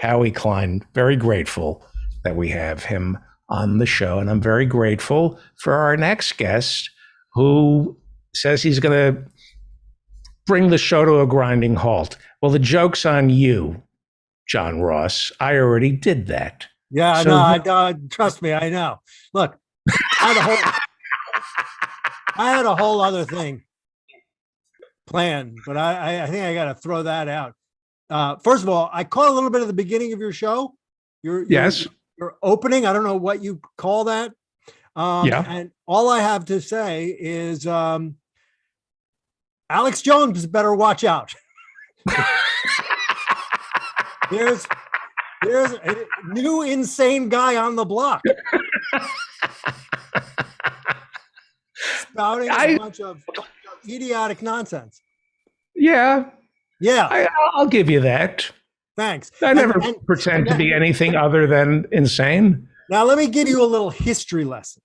Howie Klein, very grateful that we have him on the show. And I'm very grateful for our next guest who says he's going to bring the show to a grinding halt. Well, the joke's on you, John Ross. I already did that. Yeah, So- no, trust me, I know. Look, I had a whole other thing planned, but I think I got to throw that out. First of all, I caught a little bit of the beginning of your show. Your opening. I don't know what you call that. Yeah. And all I have to say is Alex Jones better watch out. There's a new insane guy on the block. Spouting a bunch of idiotic nonsense. Yeah. Yeah. I'll give you that. Thanks. I never pretend to be anything other than insane. Now let me give you a little history lesson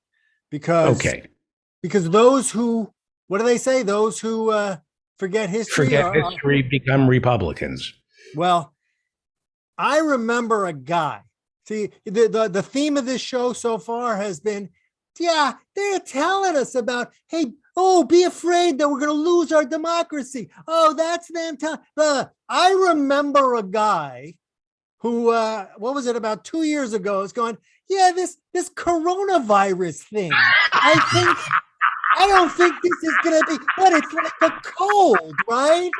because those who, what do they say? Those who forget history become Republicans. Well, I remember a guy. See, the theme of this show so far has been, yeah, they're telling us about, hey, oh, be afraid that we're going to lose our democracy. Oh, that's them telling. I remember a guy who, what was it, about 2 years ago, is going, yeah, this coronavirus thing. I don't think this is gonna be, but it's like a cold, right?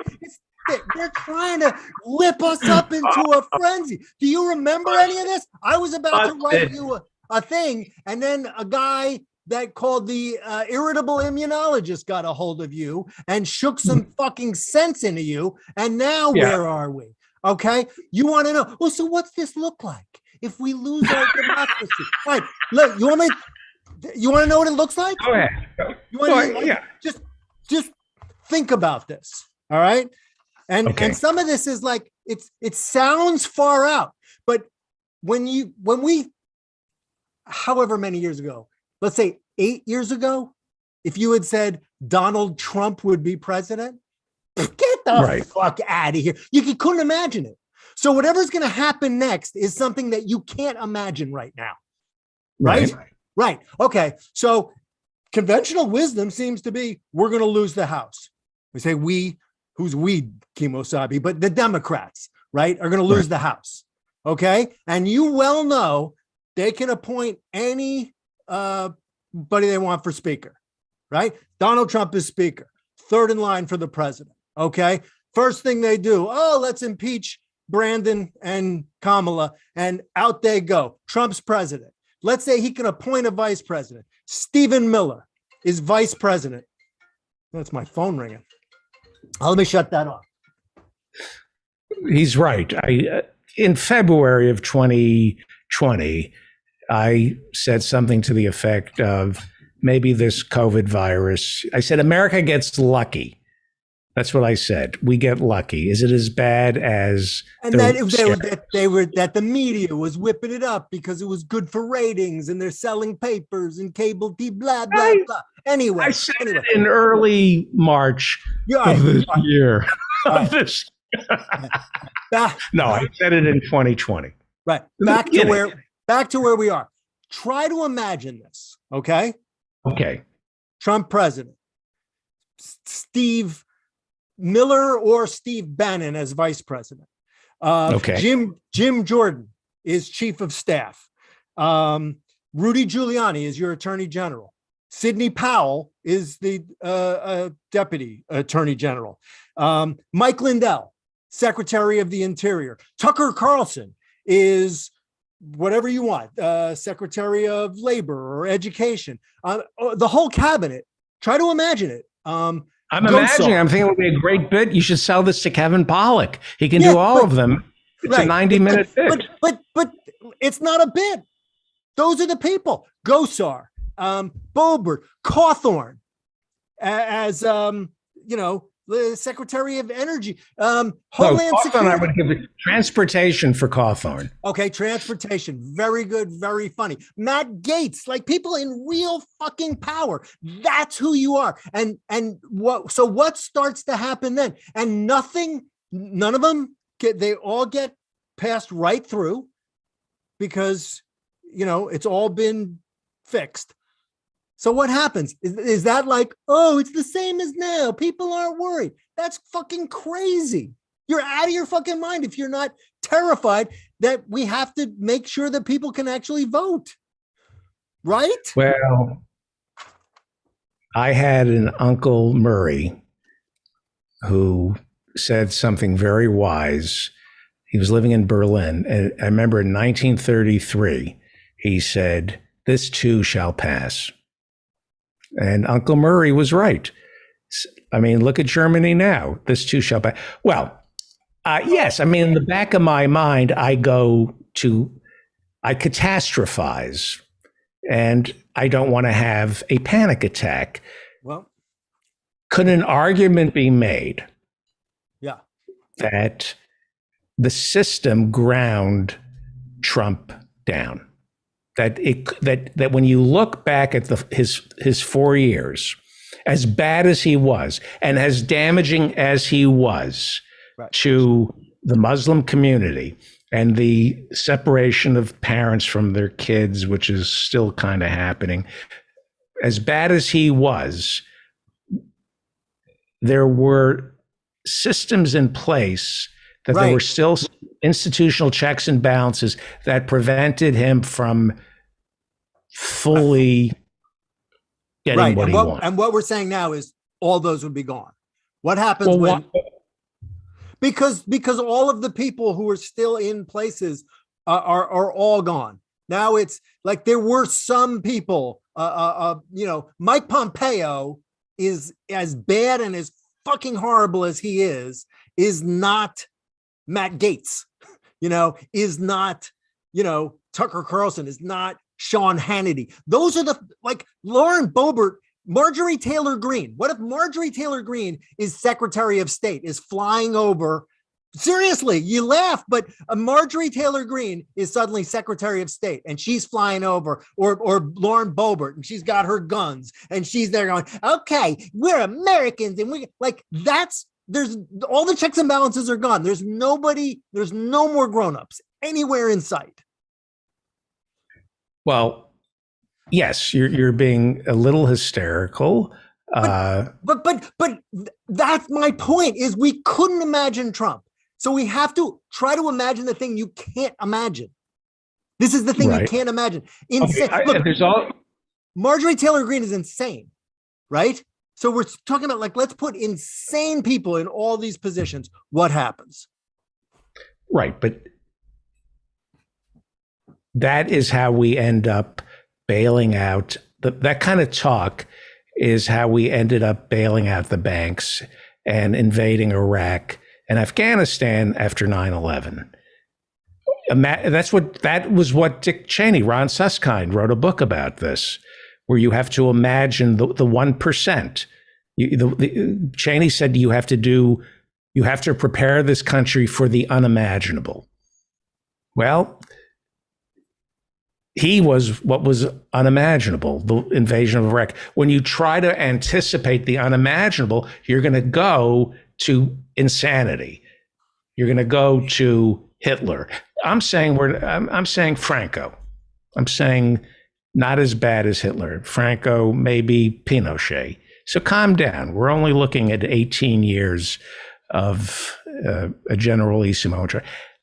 They're trying to whip us up into a frenzy. Do you remember any of this? I was about to write you a thing, and then a guy that called the irritable immunologist got a hold of you and shook some fucking sense into you. And now where are we? Okay. You want to know, well, so what's this look like if we lose our democracy? All right. Look, you want to know what it looks like? Go ahead. Just think about this. All right. And some of this is like, it sounds far out, but when we, however many years ago, let's say 8 years ago, if you had said Donald Trump would be president, get the fuck out of here. You couldn't imagine it. So whatever's going to happen next is something that you can't imagine right now. Right. Okay. So conventional wisdom seems to be, we're going to lose the House. We say who's we, Kimosabe, but the Democrats, right, are going to lose the House. Okay. And you well know they can appoint any buddy they want for speaker, right? Donald Trump is speaker, third in line for the president. Okay. First thing they do, let's impeach Brandon and Kamala, and out they go. Trump's president. Let's say he can appoint a vice president. Stephen Miller is vice president. That's my phone ringing. Let me shut that off. He's right. In February of 2020, I said something to the effect of maybe this COVID virus. I said, America gets lucky. That's what I said. We get lucky. Is it as bad as? And that the media was whipping it up because it was good for ratings, and they're selling papers and cable TV, blah blah blah. Anyway, I said it in early March of this year. No, I said it in 2020. Right. Back to where we are. Try to imagine this. Okay. Okay. Trump president. Steve Miller or Steve Bannon as vice president. Jim Jordan is chief of staff. Rudy Giuliani is your attorney general. Sidney Powell is the deputy attorney general. Mike Lindell, secretary of the interior. Tucker Carlson is whatever you want, secretary of labor or education. The whole cabinet. Try to imagine it. I'm imagining. I'm thinking it would be a great bit. You should sell this to Kevin Pollak. He can do all of them. It's a 90-minute bit. But it's not a bit. Those are the people. Gosar, Boebert, Cawthorn, as the Secretary of Energy, Homeland Security. I would give it transportation for Cawthorn. Okay, transportation. Very good, very funny. Matt Gaetz, like people in real fucking power. That's who you are. And what starts to happen then? And none of them they all get passed right through because it's all been fixed. So what happens? Is that like, it's the same as now? People aren't worried. That's fucking crazy. You're out of your fucking mind if you're not terrified that we have to make sure that people can actually vote. Right? Well, I had an Uncle Murray who said something very wise. He was living in Berlin. And I remember in 1933, he said, "This too shall pass." And Uncle Murray was right. I mean, look at Germany now. This too shall pass. Well, yes. I mean, in the back of my mind, I catastrophize, and I don't want to have a panic attack. Well, could an argument be made? Yeah. That the system ground Trump down? That when you look back at his 4 years, as bad as he was and as damaging as he was to the Muslim community and the separation of parents from their kids, which is still kind of happening, as bad as he was, there were systems in place that there were still institutional checks and balances that prevented him from fully getting Right. what And he what, wants. and what we're saying now is all those would be gone. What happens Well, when? why- Because all of the people who are still in places are all gone. Now it's like there were some people, Mike Pompeo is as bad and as fucking horrible as he is not Matt Gaetz, is not, Tucker Carlson, is not Sean Hannity. Those are like Lauren Boebert, Marjorie Taylor Greene. What if Marjorie Taylor Greene is Secretary of State, is flying over? Seriously, you laugh, but Marjorie Taylor Greene is suddenly Secretary of State and she's flying over, or Lauren Boebert, and she's got her guns and she's there going, okay, we're Americans. And there's all the checks and balances are gone. There's no more grownups anywhere in sight. Well, yes, you're being a little hysterical. But that's my point, is we couldn't imagine Trump. So we have to try to imagine the thing you can't imagine. This is the thing you can't imagine. Insane. Look, Marjorie Taylor Greene is insane, right? So we're talking about, like, let's put insane people in all these positions. What happens? Right, but that is how we end up bailing out. That kind of talk is how we ended up bailing out the banks and invading Iraq and Afghanistan after 9/11. That was what Dick Cheney, Ron Suskind, wrote a book about this, where you have to imagine the 1%. Cheney said you have to prepare this country for the unimaginable. Well, he was what was unimaginable, the invasion of Iraq. When you try to anticipate the unimaginable, you're going to go to insanity. You're going to go to Hitler. I'm saying Franco. I'm saying not as bad as Hitler. Franco, maybe Pinochet. So calm down. We're only looking at 18 years of a generalissimo.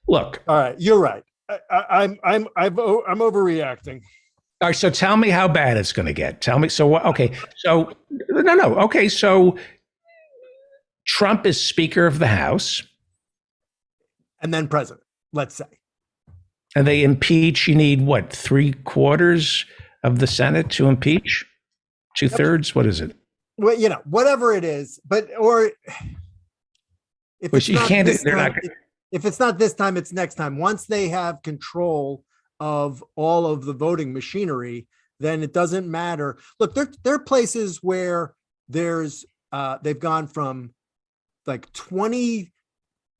Look. All right, you're right. I'm overreacting. All right, so tell me how bad it's going to get. Tell me. So okay. So no. Okay, so Trump is Speaker of the House, and then President. Let's say. And they impeach. You need what? 3/4 of the Senate to impeach. 2/3. What is it? Well, whatever it is, or if it's not this time, if it's not this time, it's next time. Once they have control of all of the voting machinery, then it doesn't matter. Look, there are places where they've gone from like 20,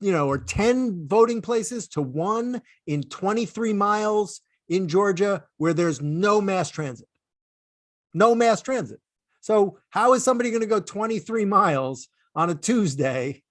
or 10 voting places to 1 in 23 miles in Georgia where there's no mass transit. No mass transit. So how is somebody going to go 23 miles on a Tuesday?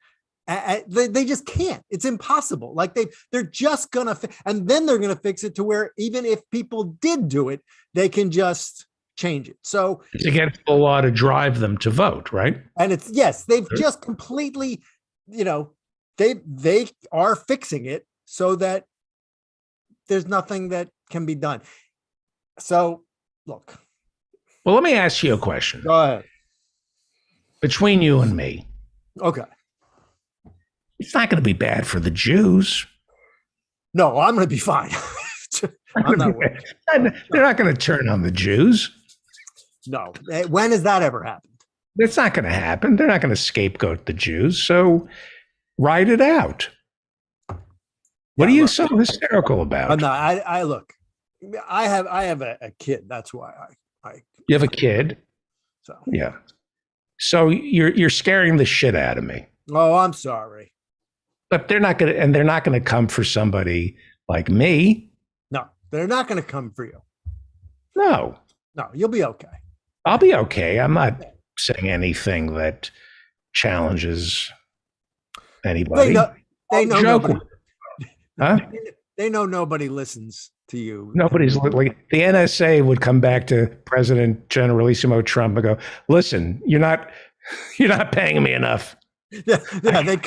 They just can't. It's impossible. Like they're just gonna, and then they're gonna fix it to where even if people did do it, they can just change it. So it's against the law to drive them to vote, right? And they've just completely, they are fixing it so that there's nothing that can be done. So look. Well, let me ask you a question. Go ahead. Between you and me. Okay. It's not going to be bad for the Jews. No, I'm going to be fine. I'm not worried. They're not going to turn on the Jews. No. When has that ever happened? It's not going to happen. They're not going to scapegoat the Jews. So write it out. What are you so hysterical about? No, I look. I have a kid. That's why I. You have a kid. So yeah. So you're scaring the shit out of me. Oh, I'm sorry. But they're not going to come for somebody like me. No, they're not going to come for you. No, you'll be okay. I'll be okay. I'm not saying anything that challenges anybody. They know nobody. Huh? They know nobody listens to you. Nobody's like the NSA would come back to President Generalissimo Trump and go, "Listen, you're not paying me enough." Yeah, they'd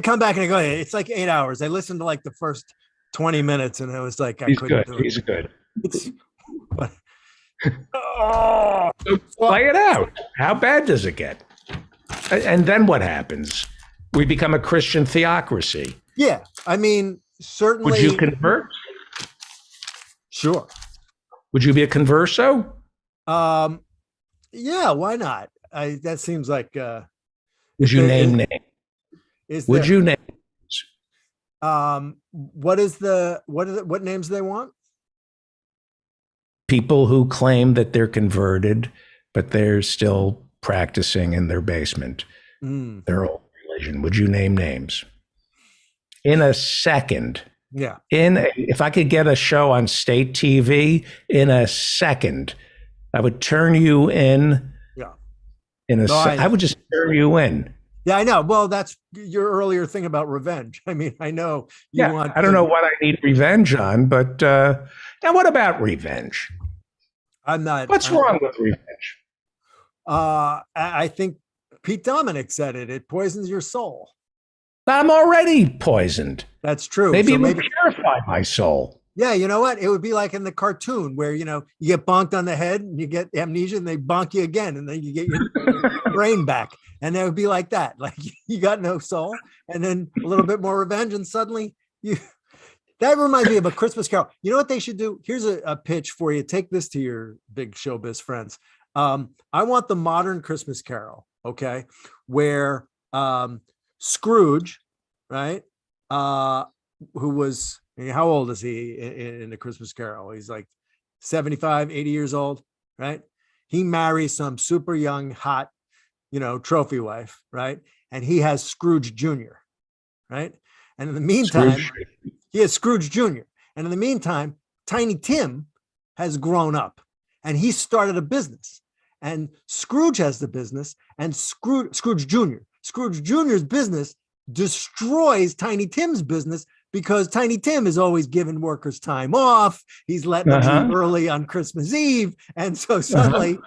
come back and go, hey, it's like 8 hours. They listened to like the first 20 minutes and it was like, I couldn't do it. He's good. Oh, So play it out. How bad does it get? And then what happens? We become a Christian theocracy. yeah. I mean, certainly. Would you convert? Sure. Would you be a converso? Yeah, why not? That seems like Would you there- name names? Would you name? what names do they want? People who claim that they're converted, but they're still practicing in their basement, their old religion. Would you name names? In a second. Yeah. If I could get a show on state TV in a second, I would turn you in. Yeah. I would just turn you in. Yeah, I know. Well, that's your earlier thing about revenge. I mean, I know you want. I don't know what I need revenge on, but now what about revenge? I'm not. What's wrong with revenge? I think Pete Dominic said it. It poisons your soul. I'm already poisoned. That's true. Maybe So it would purify my soul. Yeah, you know what? It would be like in the cartoon where, you get bonked on the head and you get amnesia and they bonk you again and then you get your brain back. And it would be like that. Like you got no soul and then a little bit more revenge and suddenly that reminds me of a Christmas Carol. You know what they should do? Here's a pitch for you. Take this to your big showbiz friends. I want the modern Christmas Carol, okay? Where Scrooge, right? Who was, how old is he in the Christmas Carol? He's like 75, 80 years old, right? He marries some super young, hot, trophy wife, right? And he has Scrooge Jr., right? And in the meantime, he has Scrooge Jr. And in the meantime, Tiny Tim has grown up and he started a business. And Scrooge has the business and Scrooge Jr. Scrooge Jr.'s business destroys Tiny Tim's business because Tiny Tim is always giving workers time off. He's letting them leave early on Christmas Eve. And so suddenly,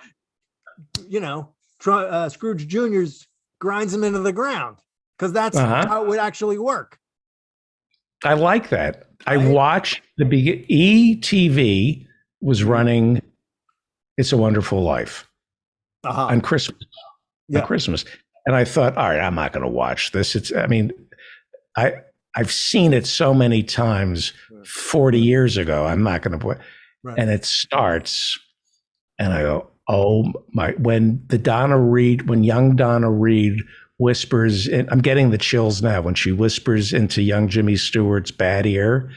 Scrooge Jr.'s grinds him into the ground because that's how it would actually work. I like that. I watched ETV was running It's a Wonderful Life on Christmas. On Christmas. And I thought, all right, I'm not going to watch this. I've seen it so many times 40 years ago. I'm not going to play. Right. And it starts and I go, oh my, when young Donna Reed whispers, I'm getting the chills now when she whispers into young Jimmy Stewart's bad ear,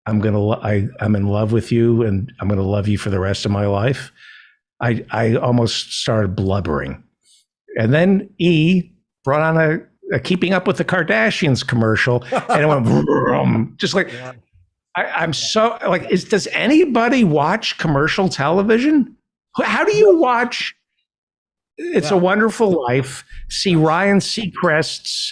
I'm in love with you and I'm going to love you for the rest of my life. I almost started blubbering. And then brought on a Keeping Up with the Kardashians commercial, and it went vroom, just like I'm so like. Does anybody watch commercial television? How do you watch It's a Wonderful Life? See Ryan Seacrest's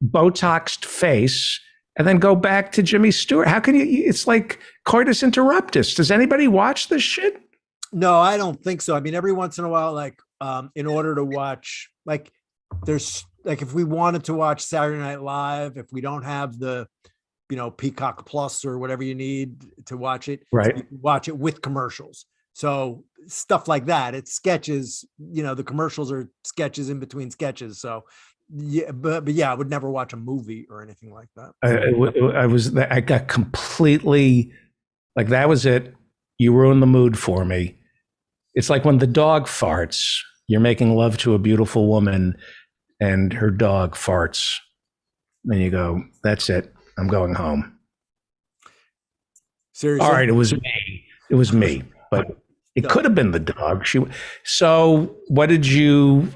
Botoxed face, and then go back to Jimmy Stewart. How can you? It's like coitus interruptus. Does anybody watch this shit? No, I don't think so. I mean, every once in a while, like. In order to watch, there's if we wanted to watch Saturday Night Live, if we don't have the, Peacock Plus or whatever you need to watch it, right? You can watch it with commercials. So stuff like that. It's sketches. The commercials are sketches in between sketches. So yeah, but yeah, I would never watch a movie or anything like that. I got completely that was it. You ruined the mood for me. It's like when the dog farts. You're making love to a beautiful woman and her dog farts. And you go, that's it. I'm going home. Seriously? All right, it was me. It was me. But it could have been the dog. So what did you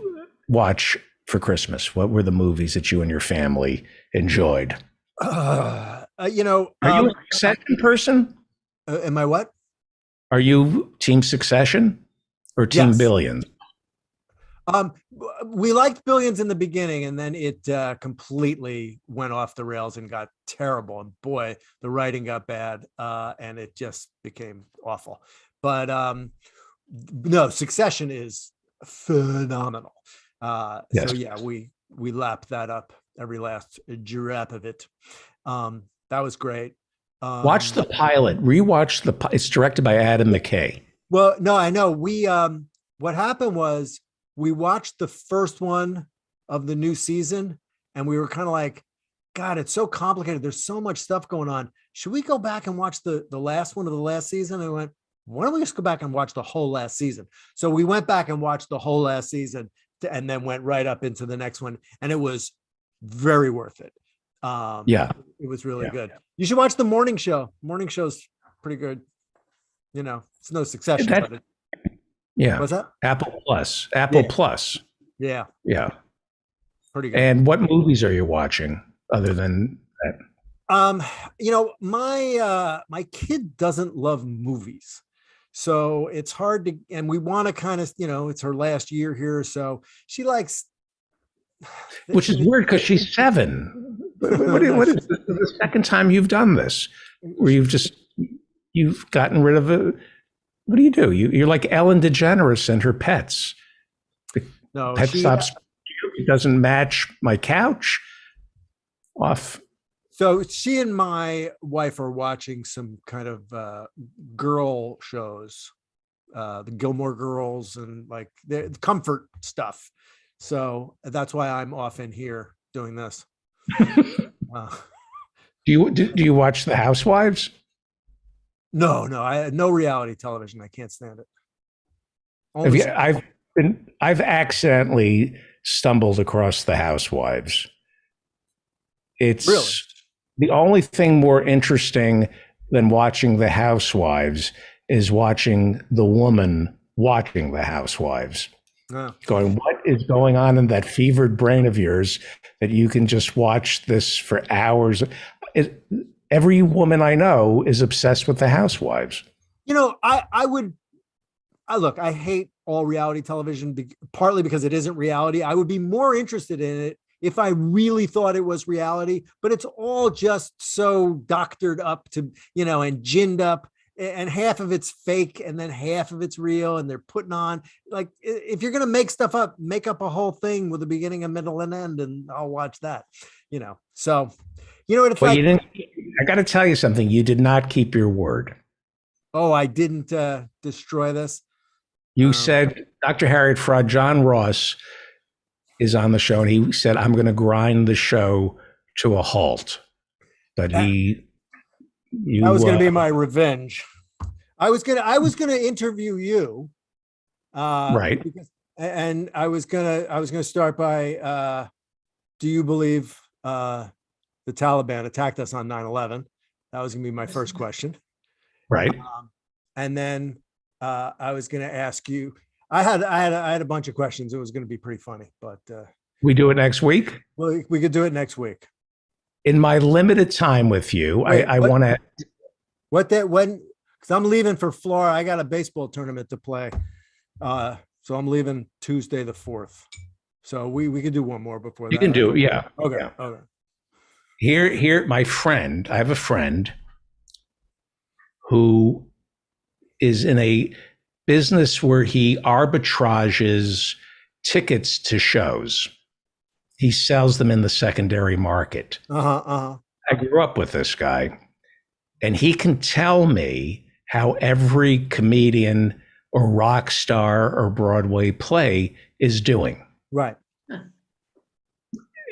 watch for Christmas? What were the movies that you and your family enjoyed? Are you a Succession person? Am I what? Are you Team Succession or Team Billions? We liked Billions in the beginning, and then it completely went off the rails and got terrible. And boy, the writing got bad, and it just became awful. But no, Succession is phenomenal. Yes. So yeah, we lapped that up, every last drop of it. That was great. Watch the pilot. Rewatch it's directed by Adam McKay. Well, no, I know. What happened was we watched the first one of the new season and we were kind of like, God, it's so complicated. There's so much stuff going on. Should we go back and watch the last one of the last season? And I went, why don't we just go back and watch the whole last season? So we went back and watched the whole last season and then went right up into the next one. And it was very worth it. Yeah. It was really good. You should watch the morning show. Morning show's pretty good. You know, it's no Succession. That- but Yeah. what's that? Apple Plus. Apple Yeah. Plus. Yeah, Yeah. pretty good. And what movies are you watching other than that? You know, my kid doesn't love movies. So it's hard to, and we want to kind of, you know, it's her last year here. So she likes, Which is weird because she's 7. What is the second time you've done this? Where you've gotten rid of it? What do? You're like Ellen DeGeneres and her pets. no, Pet she, stops. It doesn't match my couch. Off. so she and my wife are watching some kind of girl shows, the Gilmore Girls and like the comfort stuff. So that's why I'm off in here doing this. Do you watch The Housewives? No, no reality television. I can't stand it. Only- I've accidentally stumbled across The Housewives. It's Really? the only thing more interesting than watching The Housewives is watching the woman watching The Housewives. Yeah. Going, what is going on in that fevered brain of yours that you can just watch this for hours? Every woman I know is obsessed with The Housewives. You know, I hate all reality television, partly because it isn't reality. I would be more interested in it if I really thought it was reality, but it's all just so doctored up to, you know, and ginned up, and half of it's fake and then half of it's real. And they're putting on, like, if you're going to make stuff up, make up a whole thing with a beginning, a middle, and end, and I'll watch that, you know? So, you know what it's Well, like? I got to tell you something. You did not keep your word. Oh, I didn't destroy this. You said Dr. Harriet Fraud, John Ross is on the show, and he said, I'm going to grind the show to a halt. But that was going to be my revenge. I was going to interview you. Right. And I was going to start by, do you believe the Taliban attacked us on 9/11? That was going to be my first question. Right. And then I was going to ask you, I had a bunch of questions. It was going to be pretty funny, but we do it next week. Well, we could do it next week. In my limited time with you, I want to. Because I'm leaving for Florida. I got a baseball tournament to play. So I'm leaving Tuesday the 4th. So we could do one more before that. You can do it. Yeah. Okay. Yeah. Okay. Here, my friend, I have a friend who is in a business where he arbitrages tickets to shows. He sells them in the secondary market. I grew up with this guy, and he can tell me how every comedian or rock star or Broadway play is doing. Right.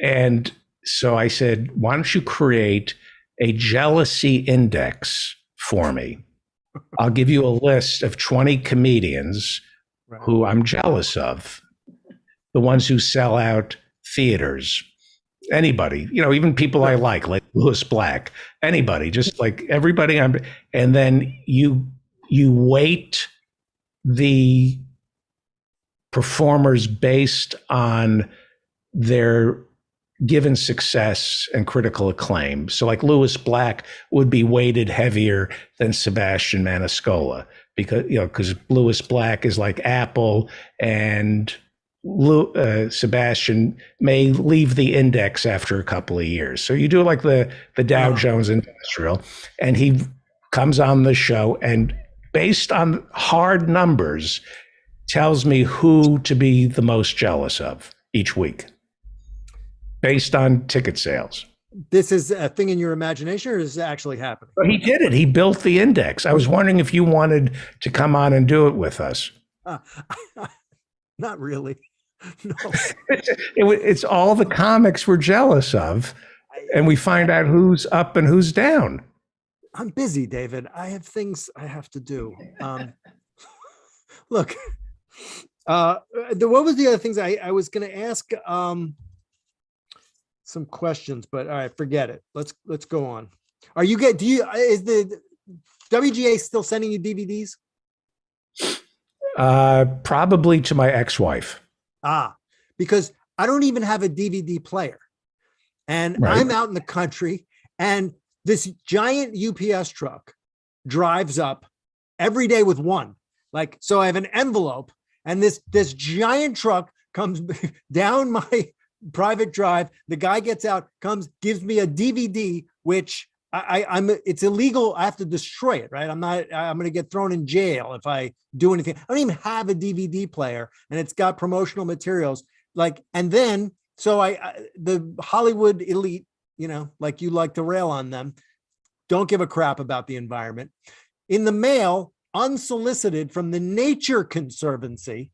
And so I said, why don't you create a jealousy index for me? I'll give you a list of 20 comedians who I'm jealous of, the ones who sell out theaters, anybody, you know, even people I like Louis Black, anybody, just like everybody. And then you weight the performers based on their given success and critical acclaim. So like Louis Black would be weighted heavier than Sebastian Maniscalco because Louis Black is like Apple, and Sebastian may leave the index after a couple of years. So you do like the Dow Jones Industrial, and he comes on the show and based on hard numbers tells me who to be the most jealous of each week based on ticket sales. this is a thing in your imagination, or is it actually happening? But he did it. He built the index. I was wondering if you wanted to come on and do it with us. Not really. No. It's all the comics we're jealous of, and we find out who's up and who's down. I'm busy, David. I have things I have to do. Look, what was the other things I was going to ask? Some questions, but all right, forget it. Let's go on. Is the WGA still sending you DVDs? Probably to my ex-wife. Because I don't even have a DVD player, and Right. I'm out in the country, and this giant UPS truck drives up every day with one. Like, so I have an envelope, and this giant truck comes down my private drive. The guy gets out, comes, gives me a DVD, which it's illegal. I have to destroy it, right? I'm going to get thrown in jail if I do anything. I don't even have a DVD player, and it's got promotional materials. Like, and then, so the Hollywood elite, like you like to rail on them, don't give a crap about the environment. In the mail, unsolicited from the Nature Conservancy,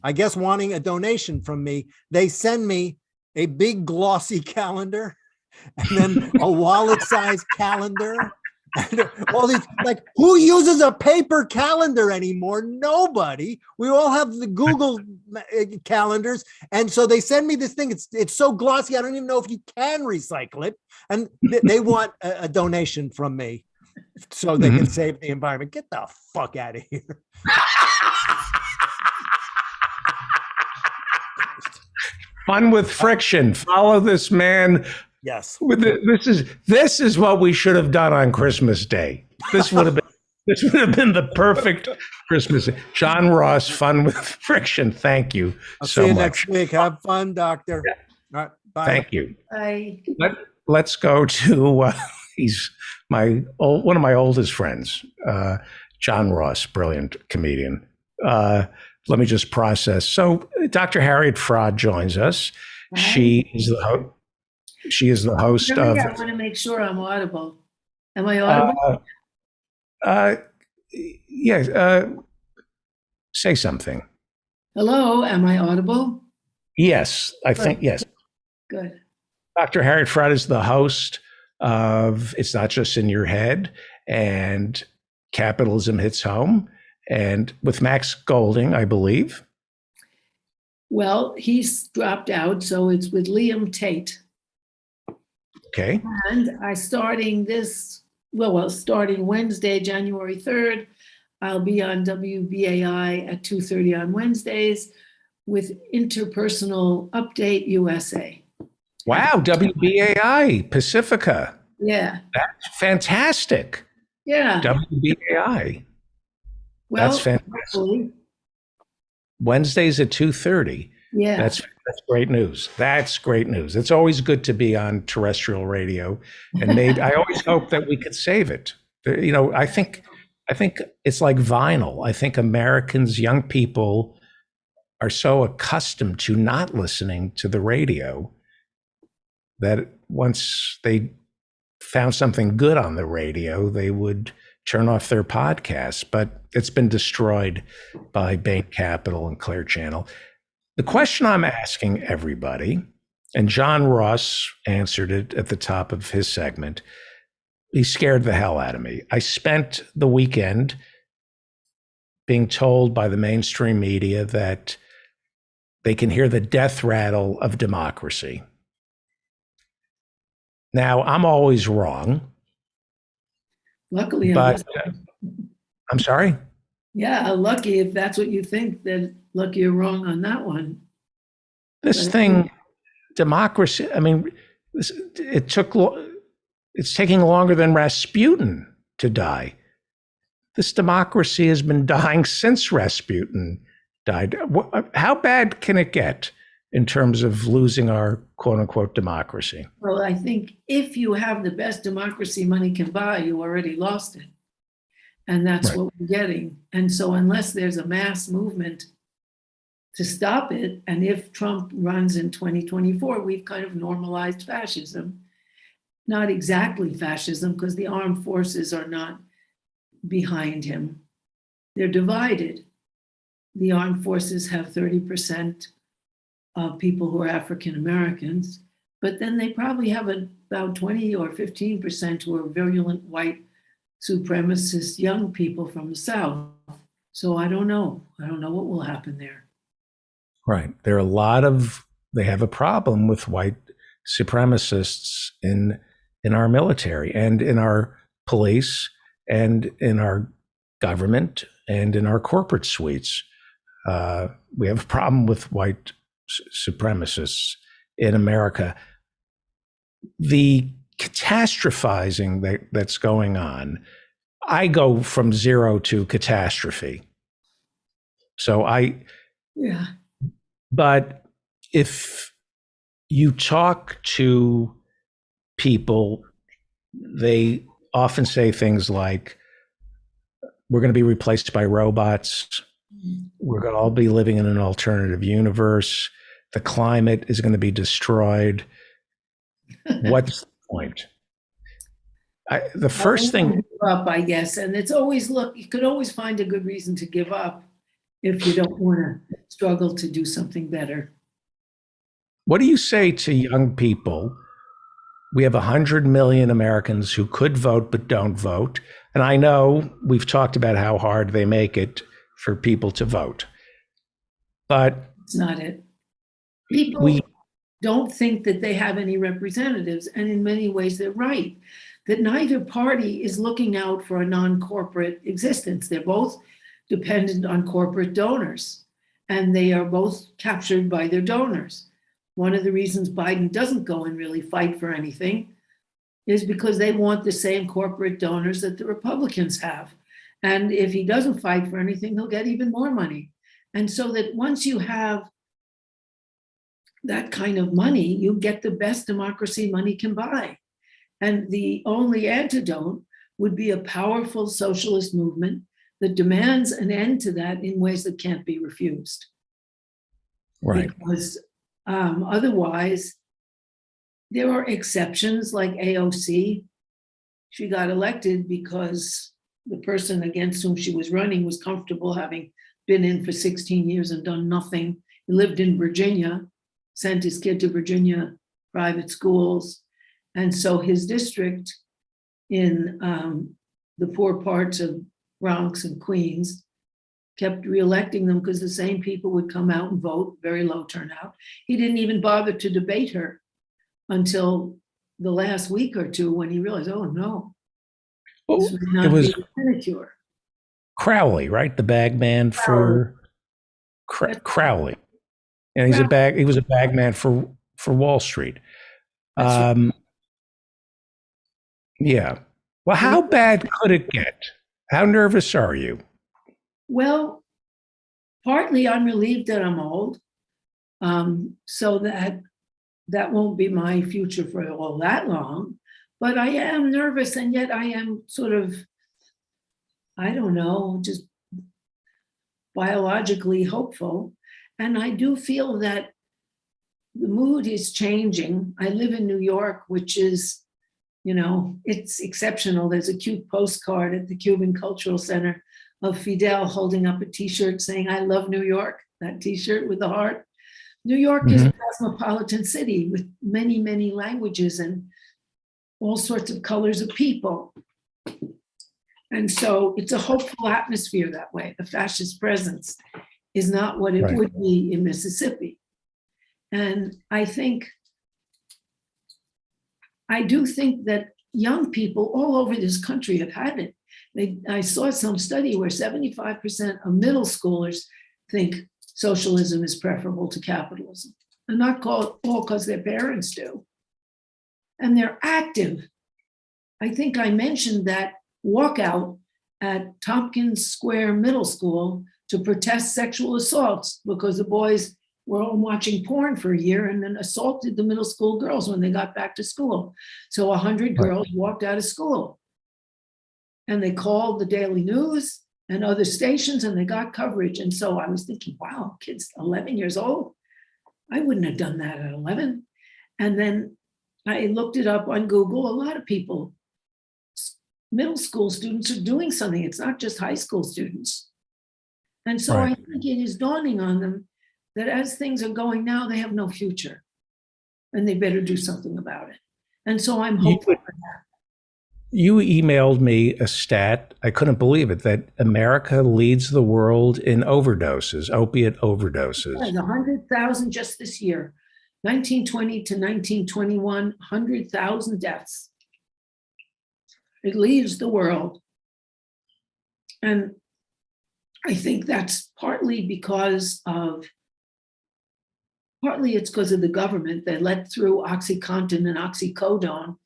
I guess wanting a donation from me, they send me a big glossy calendar and then a wallet-sized calendar. And all these, like, who uses a paper calendar anymore? Nobody. We all have the Google calendars. And so they send me this thing. It's so glossy, I don't even know if you can recycle it. And they want a donation from me so they can save the environment. Get the fuck out of here. Fun with friction. Follow this man. Yes. This is what we should have done on Christmas Day. This would have been the perfect Christmas Day. John Ross, Fun with Friction. Thank you I'll so see you much. next week. Have fun, doctor. Yeah. All right. Bye. Thank you. Bye. Let's go to he's one of my oldest friends, John Ross, brilliant comedian. Let me just process. So Dr. Harriet Fraud joins us. Hi. She is the host of. I want to make sure I'm audible. Am I audible? Yeah. Say something. Hello, am I audible? Yes, I think yes. Good. Dr. Harriet Fraud is the host of It's Not Just in Your Head and Capitalism Hits Home, and with Max Golding, I believe. Well, he's dropped out, so it's with Liam Tate. Okay. And starting Wednesday, January 3rd, I'll be on WBAI at 2:30 on Wednesdays with Interpersonal Update USA. Wow, WBAI, Pacifica. Yeah. That's fantastic. Yeah. WBAI. Well, That's fantastic. hopefully. Wednesdays at 2:30. Yeah. That's great news. That's great news. It's always good to be on terrestrial radio, and maybe I always hope that we could save it. I think it's like vinyl. I think Americans, young people, are so accustomed to not listening to the radio that once they found something good on the radio, they would turn off their podcasts. But it's been destroyed by Bain Capital and Clear Channel. The question I'm asking everybody, and John Ross answered it at the top of his segment, he scared the hell out of me. I spent the weekend being told by the mainstream media that they can hear the death rattle of democracy. Now, I'm always wrong. Luckily, but I'm sorry? Yeah, lucky if that's what you think, then lucky you're wrong on that one. This thing, democracy, I mean, it's taking longer than Rasputin to die. This democracy has been dying since Rasputin died. How bad can it get in terms of losing our quote unquote democracy? Well, I think if you have the best democracy money can buy, you already lost it. And that's Right. what we're getting. And so unless there's a mass movement to stop it, and if Trump runs in 2024, we've kind of normalized fascism. not exactly fascism because the armed forces are not behind him. They're divided. The armed forces have 30% of people who are African Americans, but then they probably have about 20 or 15% who are virulent white supremacist young people from the South. So I don't know. I don't know what will happen there. Right. They have a problem with white supremacists in our military and in our police and in our government and in our corporate suites. We have a problem with white supremacists in America. The catastrophizing that's going on, I go from zero to catastrophe. So Yeah. but if you talk to people, they often say things like, we're going to be replaced by robots. We're going to all be living in an alternative universe. The climate is going to be destroyed. What's the point? The first thing. Give up, I guess. And it's always, look, you could always find a good reason to give up if you don't want to struggle to do something better. What do you say to young people? We have 100 million Americans who could vote but don't vote. And I know we've talked about how hard they make it for people to vote. But it's not it. People don't think that they have any representatives. And in many ways, they're right. That neither party is looking out for a non-corporate existence. They're both dependent on corporate donors, and they are both captured by their donors. One of the reasons Biden doesn't go and really fight for anything is because they want the same corporate donors that the Republicans have. And if he doesn't fight for anything, he'll get even more money. And so that once you have that kind of money, you get the best democracy money can buy. And the only antidote would be a powerful socialist movement that demands an end to that in ways that can't be refused. Right. Because otherwise, there are exceptions like AOC. She got elected because the person against whom she was running was comfortable having been in for 16 years and done nothing. He lived in Virginia, sent his kid to Virginia private schools. And so his district in the poor parts of Bronx and Queens kept reelecting them because the same people would come out and vote, very low turnout. He didn't even bother to debate her until the last week or two when he realized, oh no, this would not be a sinecure. Crowley, right? The bag man for Crowley. And he was a bag man for Wall Street. Right. Yeah. Well, how bad could it get? How nervous are you? Well, partly I'm relieved that I'm old, so that won't be my future for all that long. But I am nervous, and yet I am sort of, I don't know, just biologically hopeful. And I do feel that the mood is changing. I live in New York, which is, it's exceptional. There's a cute postcard at the Cuban Cultural Center of Fidel holding up a T-shirt saying, I love New York, that T-shirt with the heart. New York is a cosmopolitan city with many, many languages and all sorts of colors of people. And so it's a hopeful atmosphere that way. The fascist presence is not what it would be in Mississippi. And I do think that young people all over this country have had it. I saw some study where 75% of middle schoolers think socialism is preferable to capitalism. And not all because their parents do. And they're active. I think I mentioned that walkout at Tompkins Square Middle School to protest sexual assaults because the boys were all watching porn for a year and then assaulted the middle school girls when they got back to school. So 100 girls walked out of school. And they called the Daily News and other stations and they got coverage. And so I was thinking, wow, kids 11 years old, I wouldn't have done that at 11. And then I looked it up on Google. A lot of people, middle school students, are doing something. It's not just high school students. And so I Right. think it is dawning on them that as things are going now, they have no future and they better do something about it. And so I'm hopeful for that. You emailed me a stat, I couldn't believe it, that America leads the world in overdoses, opiate overdoses. Yeah, 100,000 just this year, 1920 to 1921, 100,000 deaths. It leads the world. And I think that's partly it's because of the government. They let through OxyContin and oxycodone,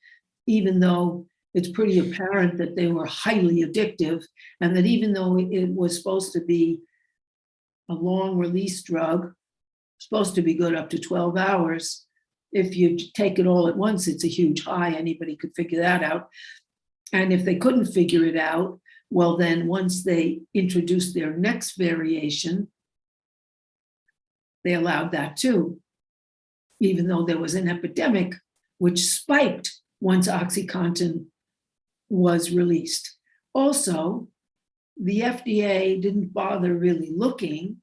even though it's pretty apparent that they were highly addictive, and that even though it was supposed to be a long release drug, supposed to be good up to 12 hours, if you take it all at once, it's a huge high. Anybody could figure that out. And if they couldn't figure it out, well, then once they introduced their next variation, they allowed that too, even though there was an epidemic which spiked once OxyContin was released. Also, the FDA didn't bother really looking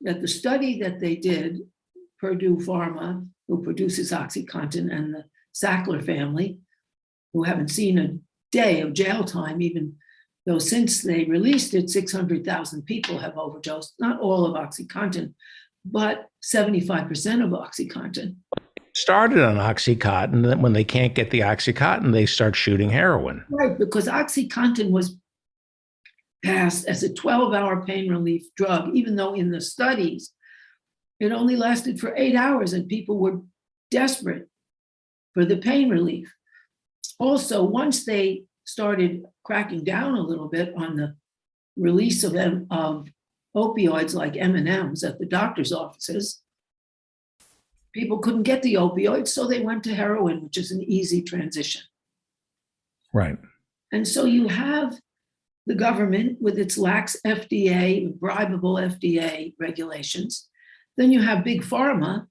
at the study that they did. Purdue Pharma, who produces OxyContin, and the Sackler family, who haven't seen a day of jail time, even though since they released it, 600,000 people have overdosed, not all of OxyContin, but 75% of OxyContin. Started on OxyContin, then when they can't get the OxyContin, they start shooting heroin. Right, because OxyContin was passed as a 12-hour pain relief drug, even though in the studies, it only lasted for 8 hours and people were desperate for the pain relief. Also, once they started cracking down a little bit on the release of opioids like M&Ms at the doctor's offices, people couldn't get the opioids, so they went to heroin, which is an easy transition. Right. And so you have the government with its lax FDA, bribable FDA regulations. Then you have big pharma.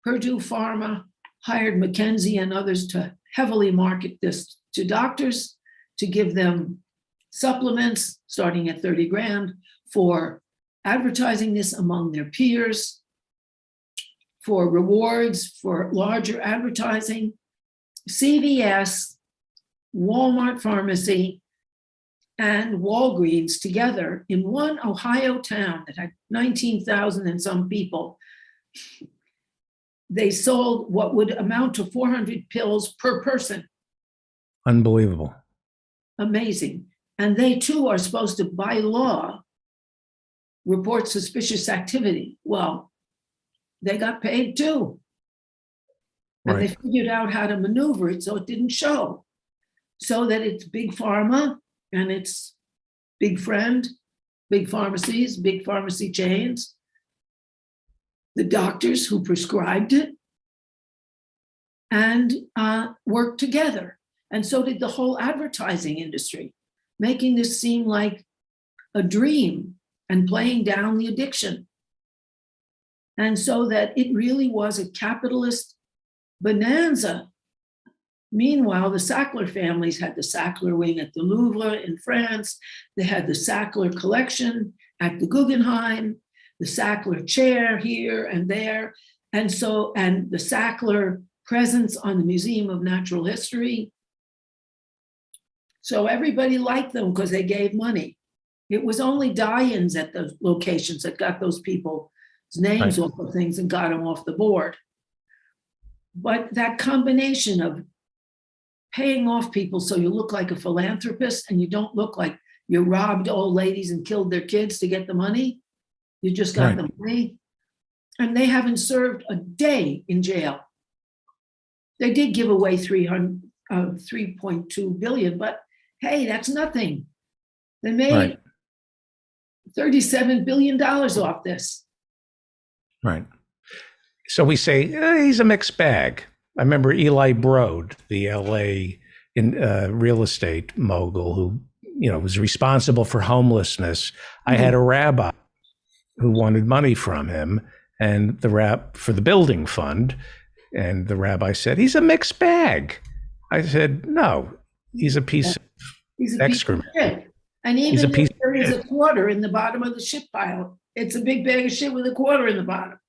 Purdue Pharma hired McKinsey and others to heavily market this to doctors, to give them supplements starting at 30 grand for advertising this among their peers, for rewards, for larger advertising. CVS, Walmart Pharmacy, and Walgreens together in one Ohio town that had 19,000 and some people, they sold what would amount to 400 pills per person. Unbelievable. Amazing. And they too are supposed to, by law, report suspicious activity. Well, they got paid too. And they figured out how to maneuver it so it didn't show. So that it's big pharma and it's big friend, big pharmacies, big pharmacy chains, the doctors who prescribed it, and worked together. And so did the whole advertising industry, making this seem like a dream and playing down the addiction. And so that it really was a capitalist bonanza. Meanwhile, the Sackler families had the Sackler wing at the Louvre in France. They had the Sackler collection at the Guggenheim, the Sackler chair here and there. And so, and the Sackler presence on the Museum of Natural History. So everybody liked them because they gave money. It was only die-ins at those locations that got those people's names off of things and got them off the board. But that combination of paying off people so you look like a philanthropist and you don't look like you robbed old ladies and killed their kids to get the money, you just got the money, and they haven't served a day in jail. They did give away 3.2 billion, but hey, that's nothing. They made $37 billion off this. Right. So we say he's a mixed bag. I remember Eli Broad, the LA real estate mogul who, was responsible for homelessness. I had a rabbi who wanted money from him, and the for the building fund, And the rabbi said, he's a mixed bag. I said, no, he's a piece of He's a piece of excrement. shit. And He's a even piece if there of is shit. a quarter in the bottom of the shit pile, it's a big bag of shit with a quarter in the bottom.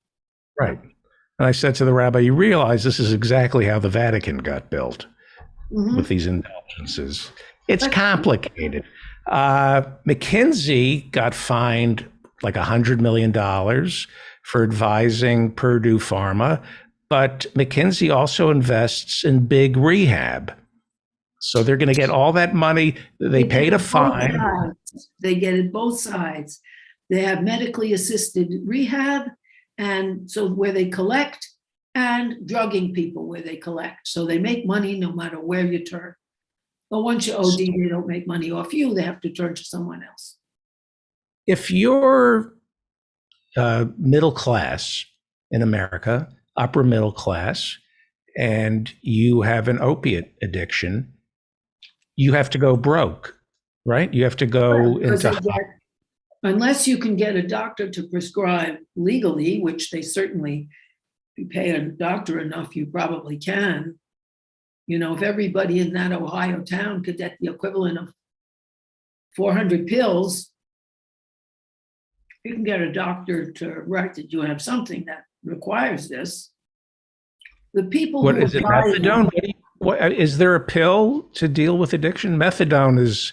Right. And I said to the rabbi, you realize this is exactly how the Vatican got built with these indulgences. It's complicated. McKinsey got fined like $100 million for advising Purdue Pharma, but McKinsey also invests in big rehab. So they're going to get all that money. They paid a fine. They get it both sides. They have medically assisted rehab, and so where they collect, and drugging people where they collect. So they make money no matter where you turn. But once you OD, they don't make money off you. They have to turn to someone else. If you're middle class in America, upper middle class, and you have an opiate addiction, you have to go broke, right? You have to go into unless you can get a doctor to prescribe legally, which they certainly, if you pay a doctor enough, you probably can. You know, if everybody in that Ohio town could get the equivalent of 400 pills, you can get a doctor to write that you have something that requires this. The people what who is it, methadone? What, is there a pill to deal with addiction? Methadone is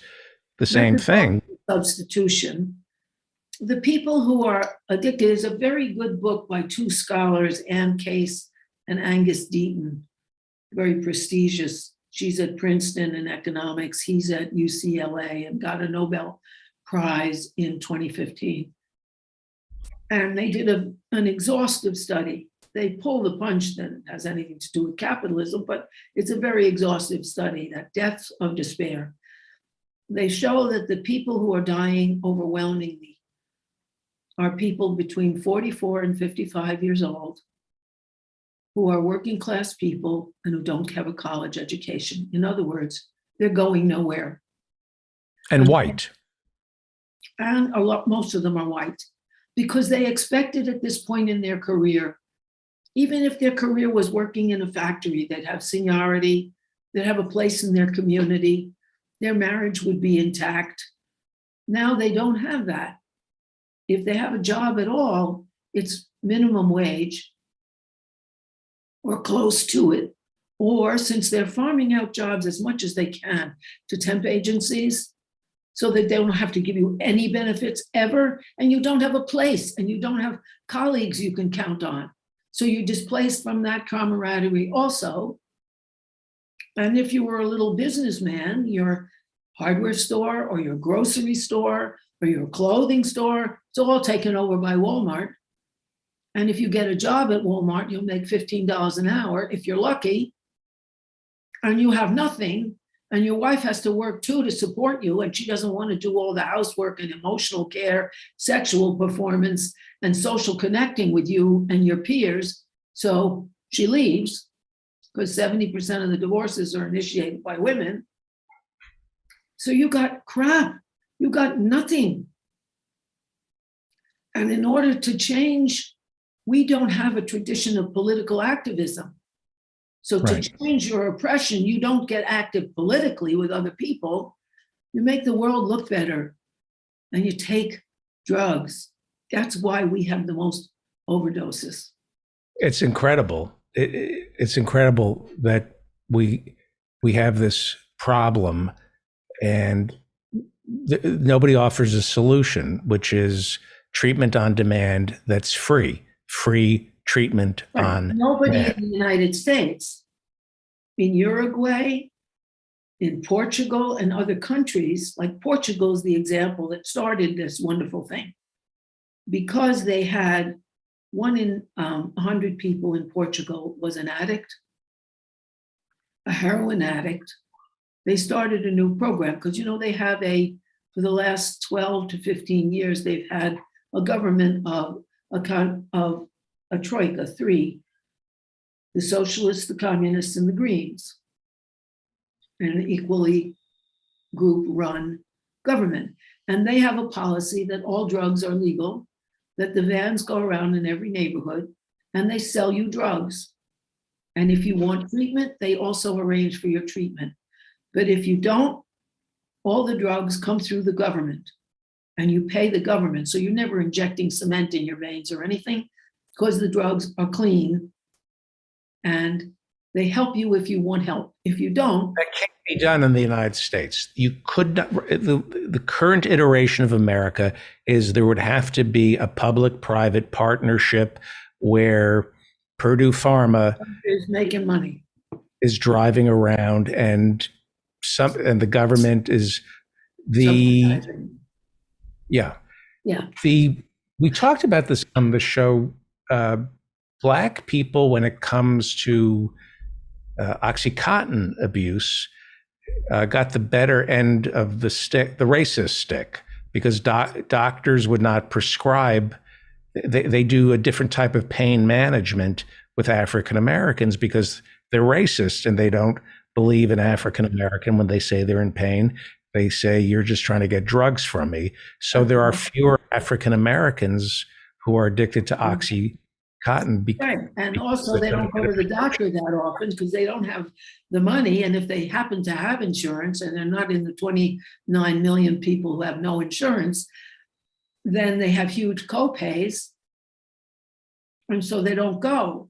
the same thing. Substitution. The people who are addicted is a very good book by two scholars, Ann Case and Angus Deaton, very prestigious. She's at Princeton in economics. He's at UCLA and got a Nobel Prize in 2015. And they did an exhaustive study. They pull the punch that has anything to do with capitalism, but it's a very exhaustive study, that deaths of despair. They show that the people who are dying overwhelmingly are people between 44 and 55 years old, who are working class people and who don't have a college education. In other words, they're going nowhere. And white. And most of them are white, because they expected at this point in their career, even if their career was working in a factory, they'd have seniority, they'd have a place in their community, their marriage would be intact. Now they don't have that. If they have a job at all, it's minimum wage or close to it. Or since they're farming out jobs as much as they can to temp agencies, so that they don't have to give you any benefits ever, and you don't have a place, and you don't have colleagues you can count on. So you're displaced from that camaraderie also. And if you were a little businessman, your hardware store or your grocery store or your clothing store, it's all taken over by Walmart. And if you get a job at Walmart, you'll make $15 an hour if you're lucky, and you have nothing. And your wife has to work too to support you, and she doesn't want to do all the housework and emotional care, sexual performance, and social connecting with you and your peers. So she leaves, because 70% of the divorces are initiated by women. So you got crap, you got nothing. And in order to change, we don't have a tradition of political activism. So to change your oppression, you don't get active politically with other people. You make the world look better, and you take drugs. That's why we have the most overdoses. It's incredible. It's incredible that we have this problem, and nobody offers a solution, which is treatment on demand that's free treatment on nobody in the United States, in Uruguay, in Portugal, and other countries, like Portugal is the example that started this wonderful thing, because they had 1 in 100 people in Portugal was an addict, a heroin addict. They started a new program because, they have for the last 12 to 15 years, they've had a government of a troika, 3, the socialists, the communists, and the Greens, and an equally group-run government. And they have a policy that all drugs are legal, that the vans go around in every neighborhood, and they sell you drugs. And if you want treatment, they also arrange for your treatment. But if you don't, all the drugs come through the government and you pay the government. So you're never injecting cement in your veins or anything because the drugs are clean and they help you if you want help. If you don't, that can't be done in the United States. You could not. The current iteration of America is there would have to be a public-private partnership where Purdue Pharma is making money. is driving around and the government is Subsidizing. yeah. We talked about this on the show. Black people, when it comes to Oxycontin abuse, got the better end of the stick, the racist stick, because doctors would not prescribe. They do a different type of pain management with African Americans because they're racist and they don't believe in African American when they say they're in pain. They say, you're just trying to get drugs from me. So there are fewer African Americans who are addicted to Oxycontin. Right. And also they don't go to the doctor that often because they don't have the money. And if they happen to have insurance and they're not in the 29 million people who have no insurance, then they have huge copays. And so they don't go.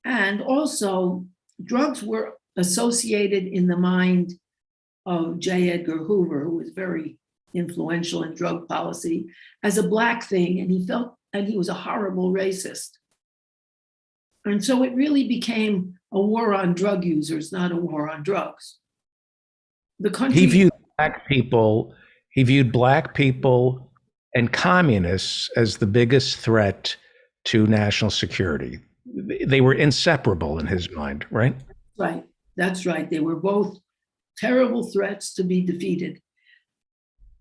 And also drugs were associated in the mind of J. Edgar Hoover, who was very influential in drug policy, as a Black thing. And he was a horrible racist. And so it really became a war on drug users, not a war on drugs. The country— He viewed black people and communists as the biggest threat to national security. They were inseparable in his mind, right? Right. That's right. They were both terrible threats to be defeated.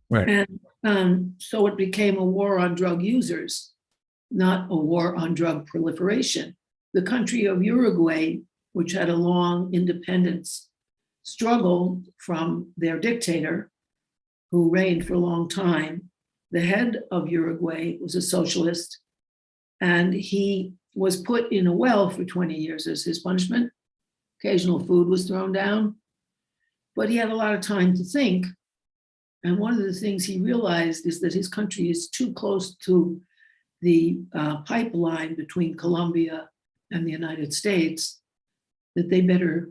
Right. And so it became a war on drug users, not a war on drug proliferation. The country of Uruguay, which had a long independence, struggled from their dictator, who reigned for a long time. The head of Uruguay was a socialist, and he was put in a well for 20 years as his punishment. Occasional food was thrown down, but he had a lot of time to think. And one of the things he realized is that his country is too close to the pipeline between Colombia and the United States, that they better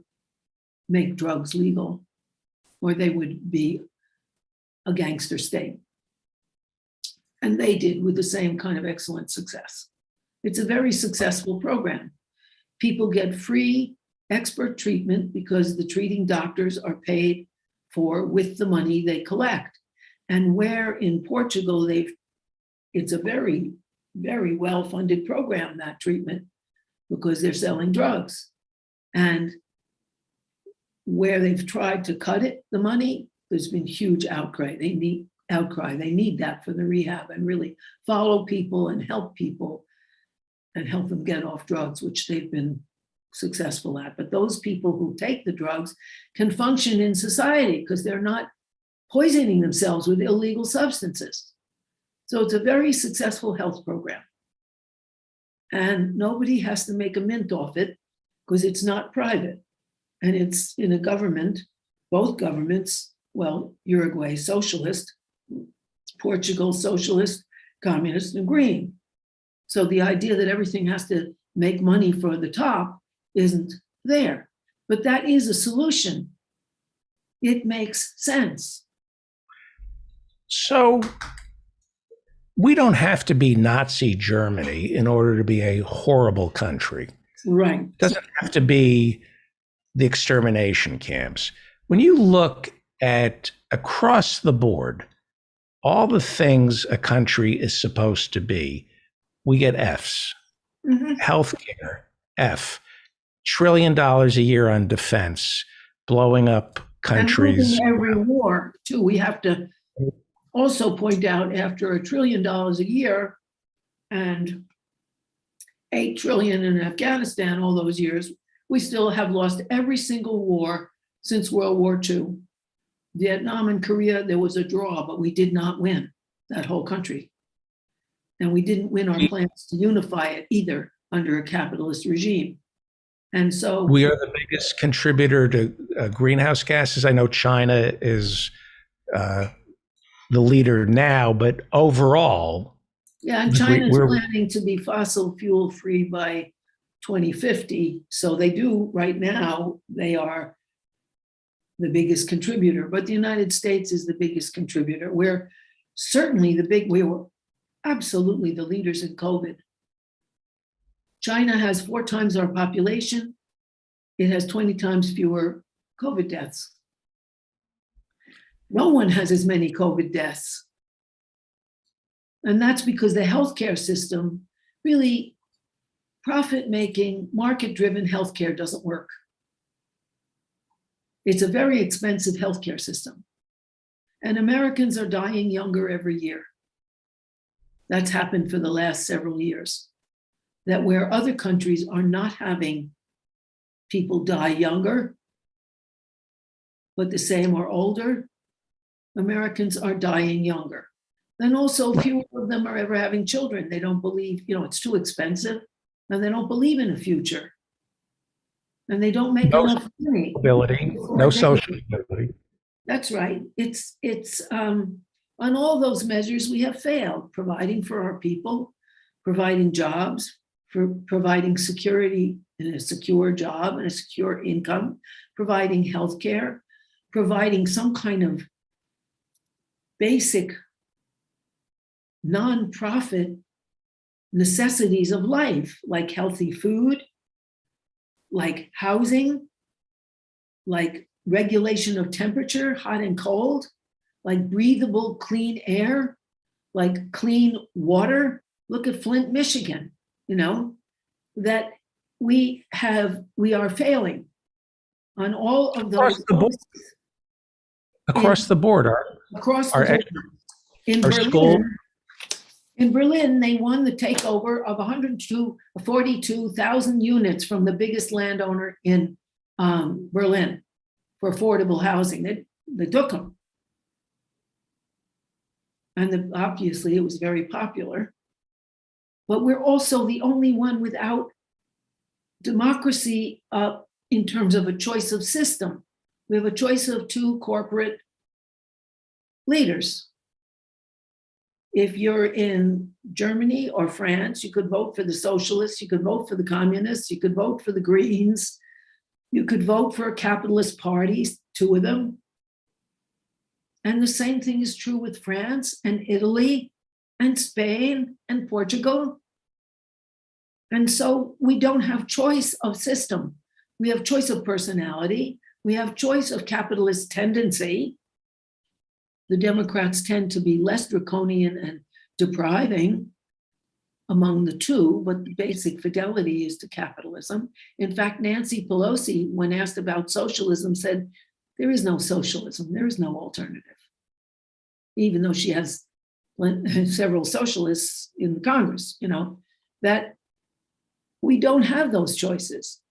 make drugs legal or they would be a gangster state. And they did with the same kind of excellent success. It's a very successful program. People get free expert treatment because the treating doctors are paid for with the money they collect. And where in Portugal, it's a very, very well-funded program, that treatment, because they're selling drugs. And where they've tried to cut it, the money, there's been huge outcry. They need that for the rehab and really follow people and help them get off drugs, which they've been successful at. But those people who take the drugs can function in society because they're not poisoning themselves with illegal substances. So it's a very successful health program. And nobody has to make a mint off it because it's not private. And it's in a government, both governments, well, Uruguay socialist, Portugal socialist, communist, and green. So the idea that everything has to make money for the top isn't there. But that is a solution. It makes sense. So we don't have to be Nazi Germany in order to be a horrible country. Right. It doesn't have to be the extermination camps. When you look at across the board, all the things a country is supposed to be, we get Fs. Mm-hmm. Healthcare, F. $1 trillion a year on defense, blowing up countries. And every war, too, we have to also point out after $1 trillion a year and $8 trillion in Afghanistan all those years, we still have lost every single war since World War II. Vietnam and Korea, there was a draw, but we did not win that whole country. And we didn't win our plans to unify it either under a capitalist regime. And so We are the biggest contributor to greenhouse gases. I know China is the leader now, but overall, yeah, and China's planning to be fossil fuel free by 2050. So they do right now, they are the biggest contributor, but the United States is the biggest contributor. We're certainly we were absolutely the leaders in COVID. China has 4 times our population. It has 20 times fewer COVID deaths. No one has as many COVID deaths. And that's because the healthcare system, really profit-making, market-driven healthcare doesn't work. It's a very expensive healthcare system. And Americans are dying younger every year. That's happened for the last several years. That where other countries are not having people die younger, but the same or older, Americans are dying younger. Then also fewer of them are ever having children. They don't believe, it's too expensive, and they don't believe in a future. And they don't make enough money. No social mobility. That's right. It's on all those measures we have failed, providing for our people, providing jobs, for providing security in a secure job and a secure income, providing healthcare, providing some kind of basic nonprofit necessities of life, like healthy food, like housing, like regulation of temperature, hot and cold, like breathable, clean air, like clean water. Look at Flint, Michigan, that we are failing on all of those. Across the board. In Berlin, they won the takeover of 42,000 units from the biggest landowner in Berlin for affordable housing. They took them. And obviously it was very popular. But we're also the only one without democracy in terms of a choice of system. We have a choice of 2 corporate leaders. If you're in Germany or France, you could vote for the socialists, you could vote for the communists, you could vote for the Greens, you could vote for a capitalist party, 2 of them. And the same thing is true with France and Italy and Spain and Portugal. And so we don't have choice of system. We have choice of personality. We have choice of capitalist tendency. The Democrats tend to be less draconian and depriving among the 2, but the basic fidelity is to capitalism. In fact, Nancy Pelosi, when asked about socialism, said, there is no socialism, there is no alternative. Even though she has several socialists in the Congress, that we don't have those choices.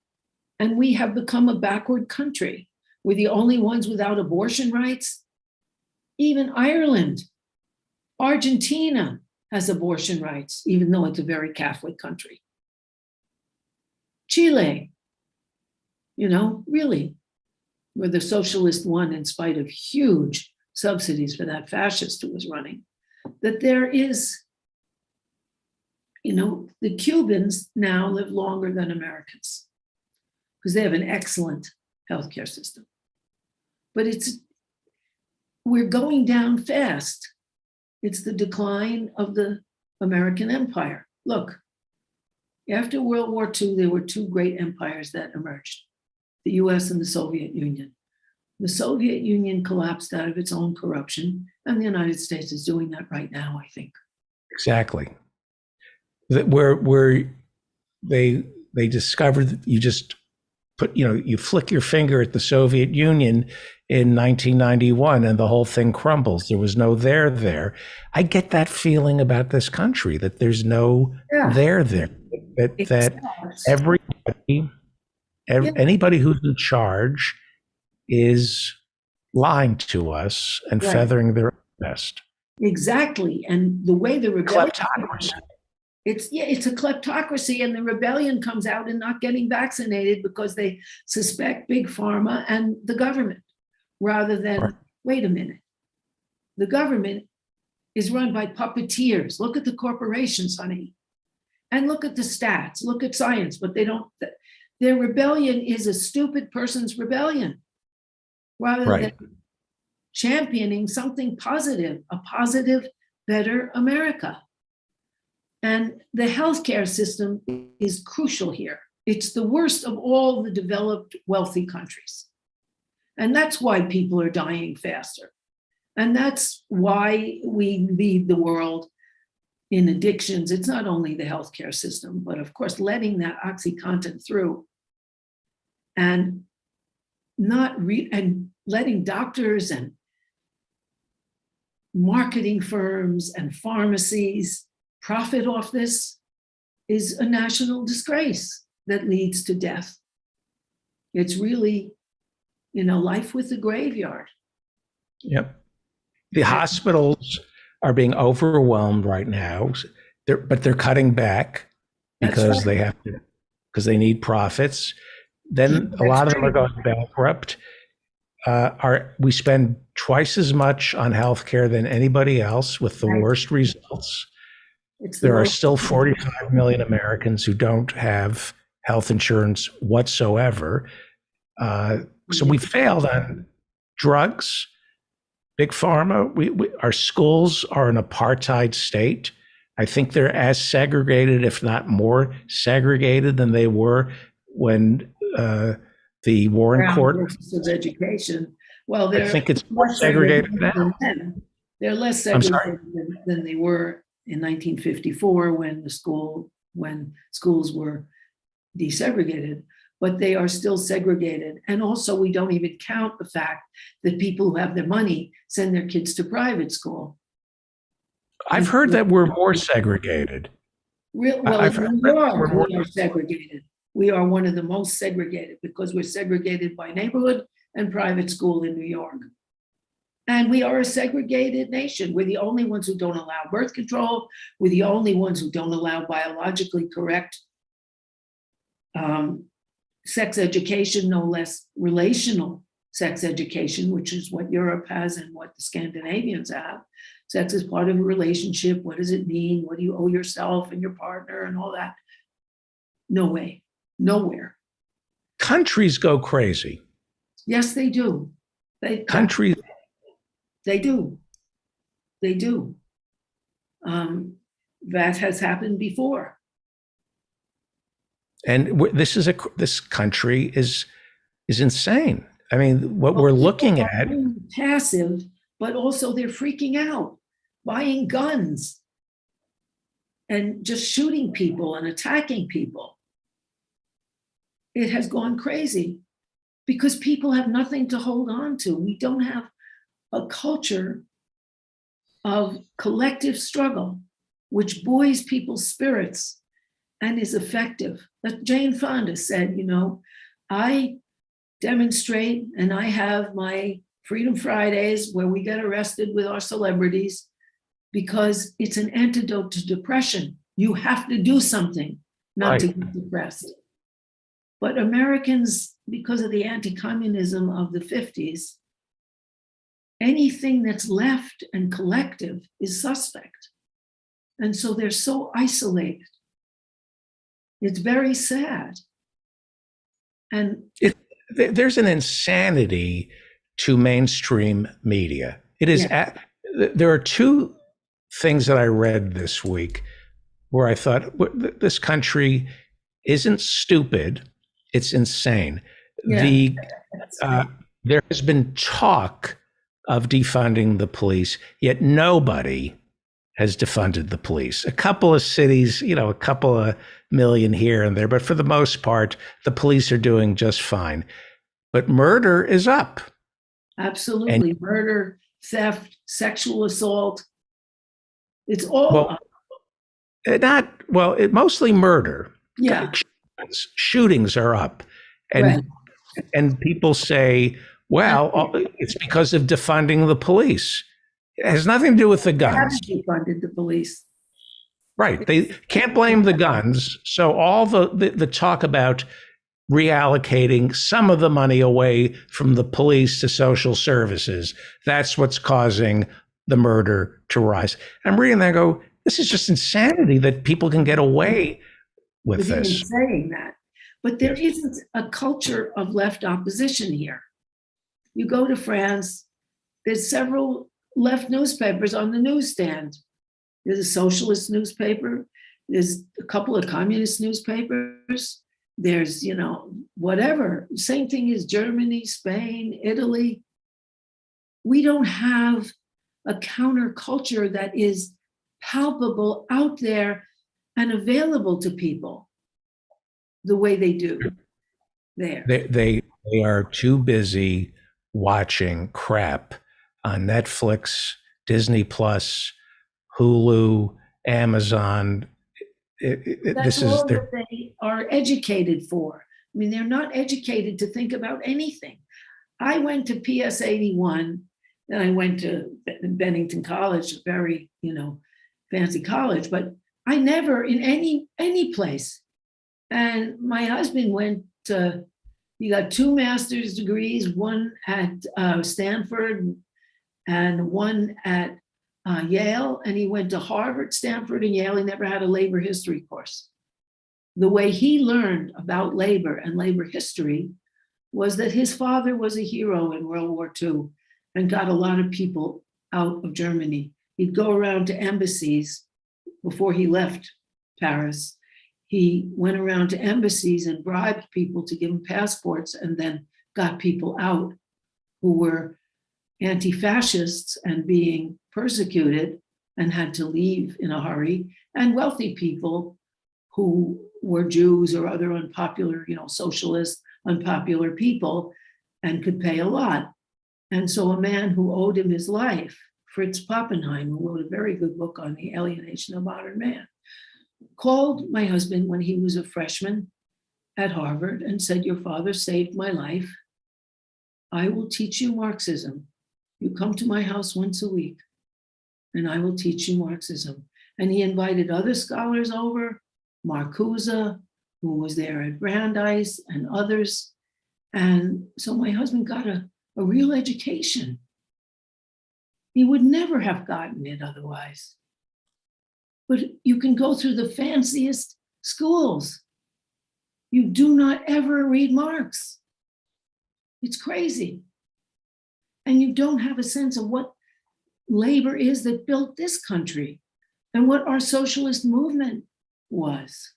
And we have become a backward country. We're the only ones without abortion rights. Even Ireland, Argentina has abortion rights, even though it's a very Catholic country. Chile, really, where the socialist won in spite of huge subsidies for that fascist who was running, that there is, the Cubans now live longer than Americans because they have an excellent healthcare system. But we're going down fast. It's the decline of the American empire. Look, after World War II, there were 2 great empires that emerged, the US and the Soviet Union. The Soviet Union collapsed out of its own corruption, and the United States is doing that right now, I think. Exactly. Where they discovered you just put, you flick your finger at the Soviet Union in 1991 and the whole thing crumbles. There was no there. I get that feeling about this country, that there's no there. That anybody who's in charge is lying to us and feathering their nest. Exactly. And the way the rebellion It's a kleptocracy, and the rebellion comes out in not getting vaccinated because they suspect big pharma and the government, rather than, wait a minute, the government is run by puppeteers. Look at the corporations, honey, and look at the stats, look at science, but they don't, their rebellion is a stupid person's rebellion, rather than championing something positive, a positive, better America. And the healthcare system is crucial here. It's the worst of all the developed, wealthy countries. And that's why people are dying faster. And that's why we lead the world in addictions. It's not only the healthcare system, but of course, letting that OxyContin through and and letting doctors and marketing firms and pharmacies profit off this is a national disgrace that leads to death. It's really, life with the graveyard. Yep. The hospitals are being overwhelmed right now, but they're cutting back because they have to, because they need profits. Then a lot of them are going bankrupt. We spend twice as much on healthcare than anybody else with the worst results. There are still 45 million Americans who don't have health insurance whatsoever. So we failed on drugs, big pharma. Our schools are an apartheid state. I think they're as segregated, if not more segregated, than they were when the Warren Court. Of education. Well, I think it's more segregated now. They're less segregated than they were in 1954 when schools were desegregated, but they are still segregated. And also, we don't even count the fact that people who have their money send their kids to private school. I've heard that we're more segregated. Well, in New York, we are segregated. We are one of the most segregated because we're segregated by neighborhood and private school in New York. And we are a segregated nation. We're the only ones who don't allow birth control. We're the only ones who don't allow biologically correct sex education, no less relational sex education, which is what Europe has and what the Scandinavians have. Sex is part of a relationship. What does it mean? What do you owe yourself and your partner and all that? No way, nowhere. Countries go crazy. Yes, they do. Countries. They do. They do. That has happened before. And this country is insane. I mean, what we're looking at. Passive, but also they're freaking out, buying guns and just shooting people and attacking people. It has gone crazy because people have nothing to hold on to. We don't have a culture of collective struggle, which buoys people's spirits and is effective. Like Jane Fonda said, I demonstrate and I have my Freedom Fridays where we get arrested with our celebrities because it's an antidote to depression. You have to do something not to get depressed. But Americans, because of the anti-communism of the 50s, anything that's left and collective is suspect. And so they're so isolated. It's very sad. And there's an insanity to mainstream media. It is. There are two things that I read this week where I thought this country isn't stupid, it's insane. There has been talk of defunding the police, yet nobody has defunded the police. A couple of cities, a couple of million here and there, but for the most part, the police are doing just fine. But murder is up. Absolutely. Murder, theft, sexual assault. It's all up. Mostly murder. Yeah. Shootings are up. And people say, well, it's because of defunding the police. It has nothing to do with the guns. They haven't defunded the police. Right. They can't blame the guns. So all the talk about reallocating some of the money away from the police to social services, that's what's causing the murder to rise. I'm reading that and go, this is just insanity that people can get away with Even this. saying that. But there isn't a culture of left opposition here. You go to France, there's several left newspapers on the newsstand. There's a socialist newspaper, there's a couple of communist newspapers, there's, whatever. Same thing as Germany, Spain, Italy. We don't have a counterculture that is palpable out there and available to people the way they do there. They are too busy watching crap on Netflix, Disney Plus, Hulu, Amazon. That's all that they are educated for. I mean, they're not educated to think about anything. I went to PS 81, then I went to Bennington College, a very, fancy college, but I never in any place. And my husband went to, he got 2 master's degrees, one at Stanford and one at Yale, and he went to Harvard, Stanford, and Yale. He never had a labor history course. The way he learned about labor and labor history was that his father was a hero in World War II and got a lot of people out of Germany. He'd go around to embassies before he left Paris. He went around to embassies and bribed people to give him passports and then got people out who were anti-fascists and being persecuted and had to leave in a hurry, and wealthy people who were Jews or other unpopular, socialist, unpopular people and could pay a lot. And so a man who owed him his life, Fritz Pappenheim, who wrote a very good book on the alienation of modern man, called my husband when he was a freshman at Harvard and said, "Your father saved my life. I will teach you Marxism. You come to my house once a week and I will teach you Marxism." And he invited other scholars over, Marcuse, who was there at Brandeis, and others. And so my husband got a real education. He would never have gotten it otherwise. But you can go through the fanciest schools. You do not ever read Marx. It's crazy. And you don't have a sense of what labor is that built this country and what our socialist movement was.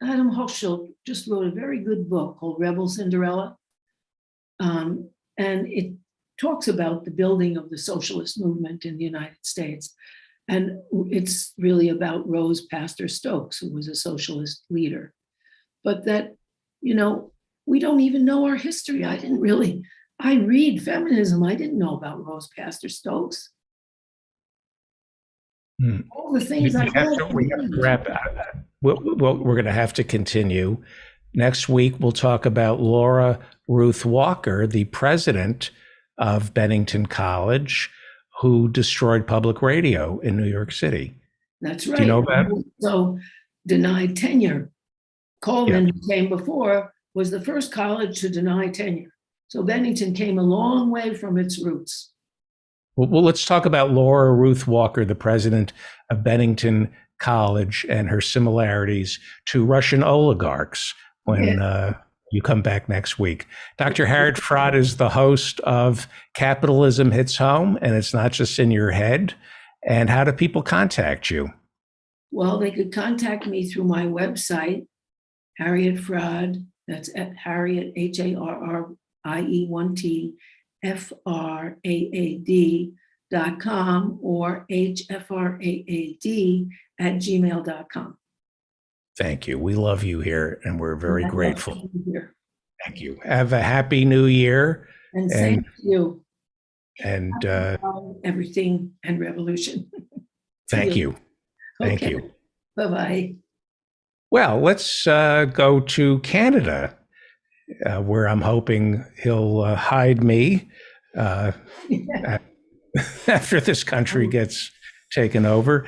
Adam Hochschild just wrote a very good book called Rebel Cinderella. And it talks about the building of the socialist movement in the United States. And it's really about Rose Pastor Stokes, who was a socialist leader. But that, we don't even know our history. I read feminism. I didn't know about Rose Pastor Stokes. All the things I read. We have to wrap up. We're going to have to continue. Next week, we'll talk about Laura Ruth Walker, the president of Bennington College, who destroyed public radio in New York City. That's right. Do you know about it? So denied tenure. Coleman, who came before, was the first college to deny tenure. So Bennington came a long way from its roots. Well, let's talk about Laura Ruth Walker, the president of Bennington College, and her similarities to Russian oligarchs when you come back next week. Dr. Harriet Fraad is the host of Capitalism Hits Home, and it's not just in your head. And how do people contact you? Well, they could contact me through my website, Harriet Fraad. That's at Harriet, HARRIE1T, FRAAD.com or HFRAAD@gmail.com. Thank you. We love you here, and we're very grateful. Thank you. Have a happy new year. And same to you. And everything and revolution. Thank you. Thank you. Bye-bye. Well, let's go to Canada, where I'm hoping he'll hide me after this country gets taken over.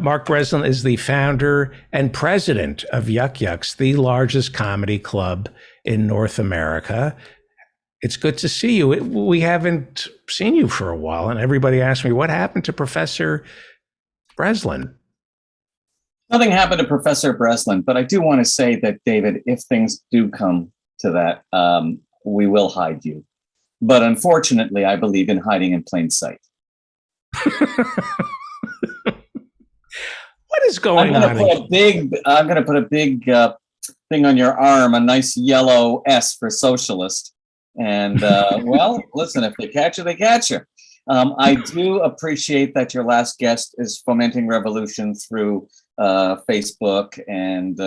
Mark Breslin is the founder and president of Yuck Yucks, the largest comedy club in North America. It's good to see you. We haven't seen you for a while, and everybody asks me, what happened to Professor Breslin? Nothing happened to Professor Breslin, but I do want to say that, David, if things do come to that, we will hide you. But unfortunately, I believe in hiding in plain sight. What is going on? I'm going to put a big thing on your arm, a nice yellow S for socialist. And well, listen, if they catch you, they catch you. I do appreciate that your last guest is fomenting revolution through Facebook and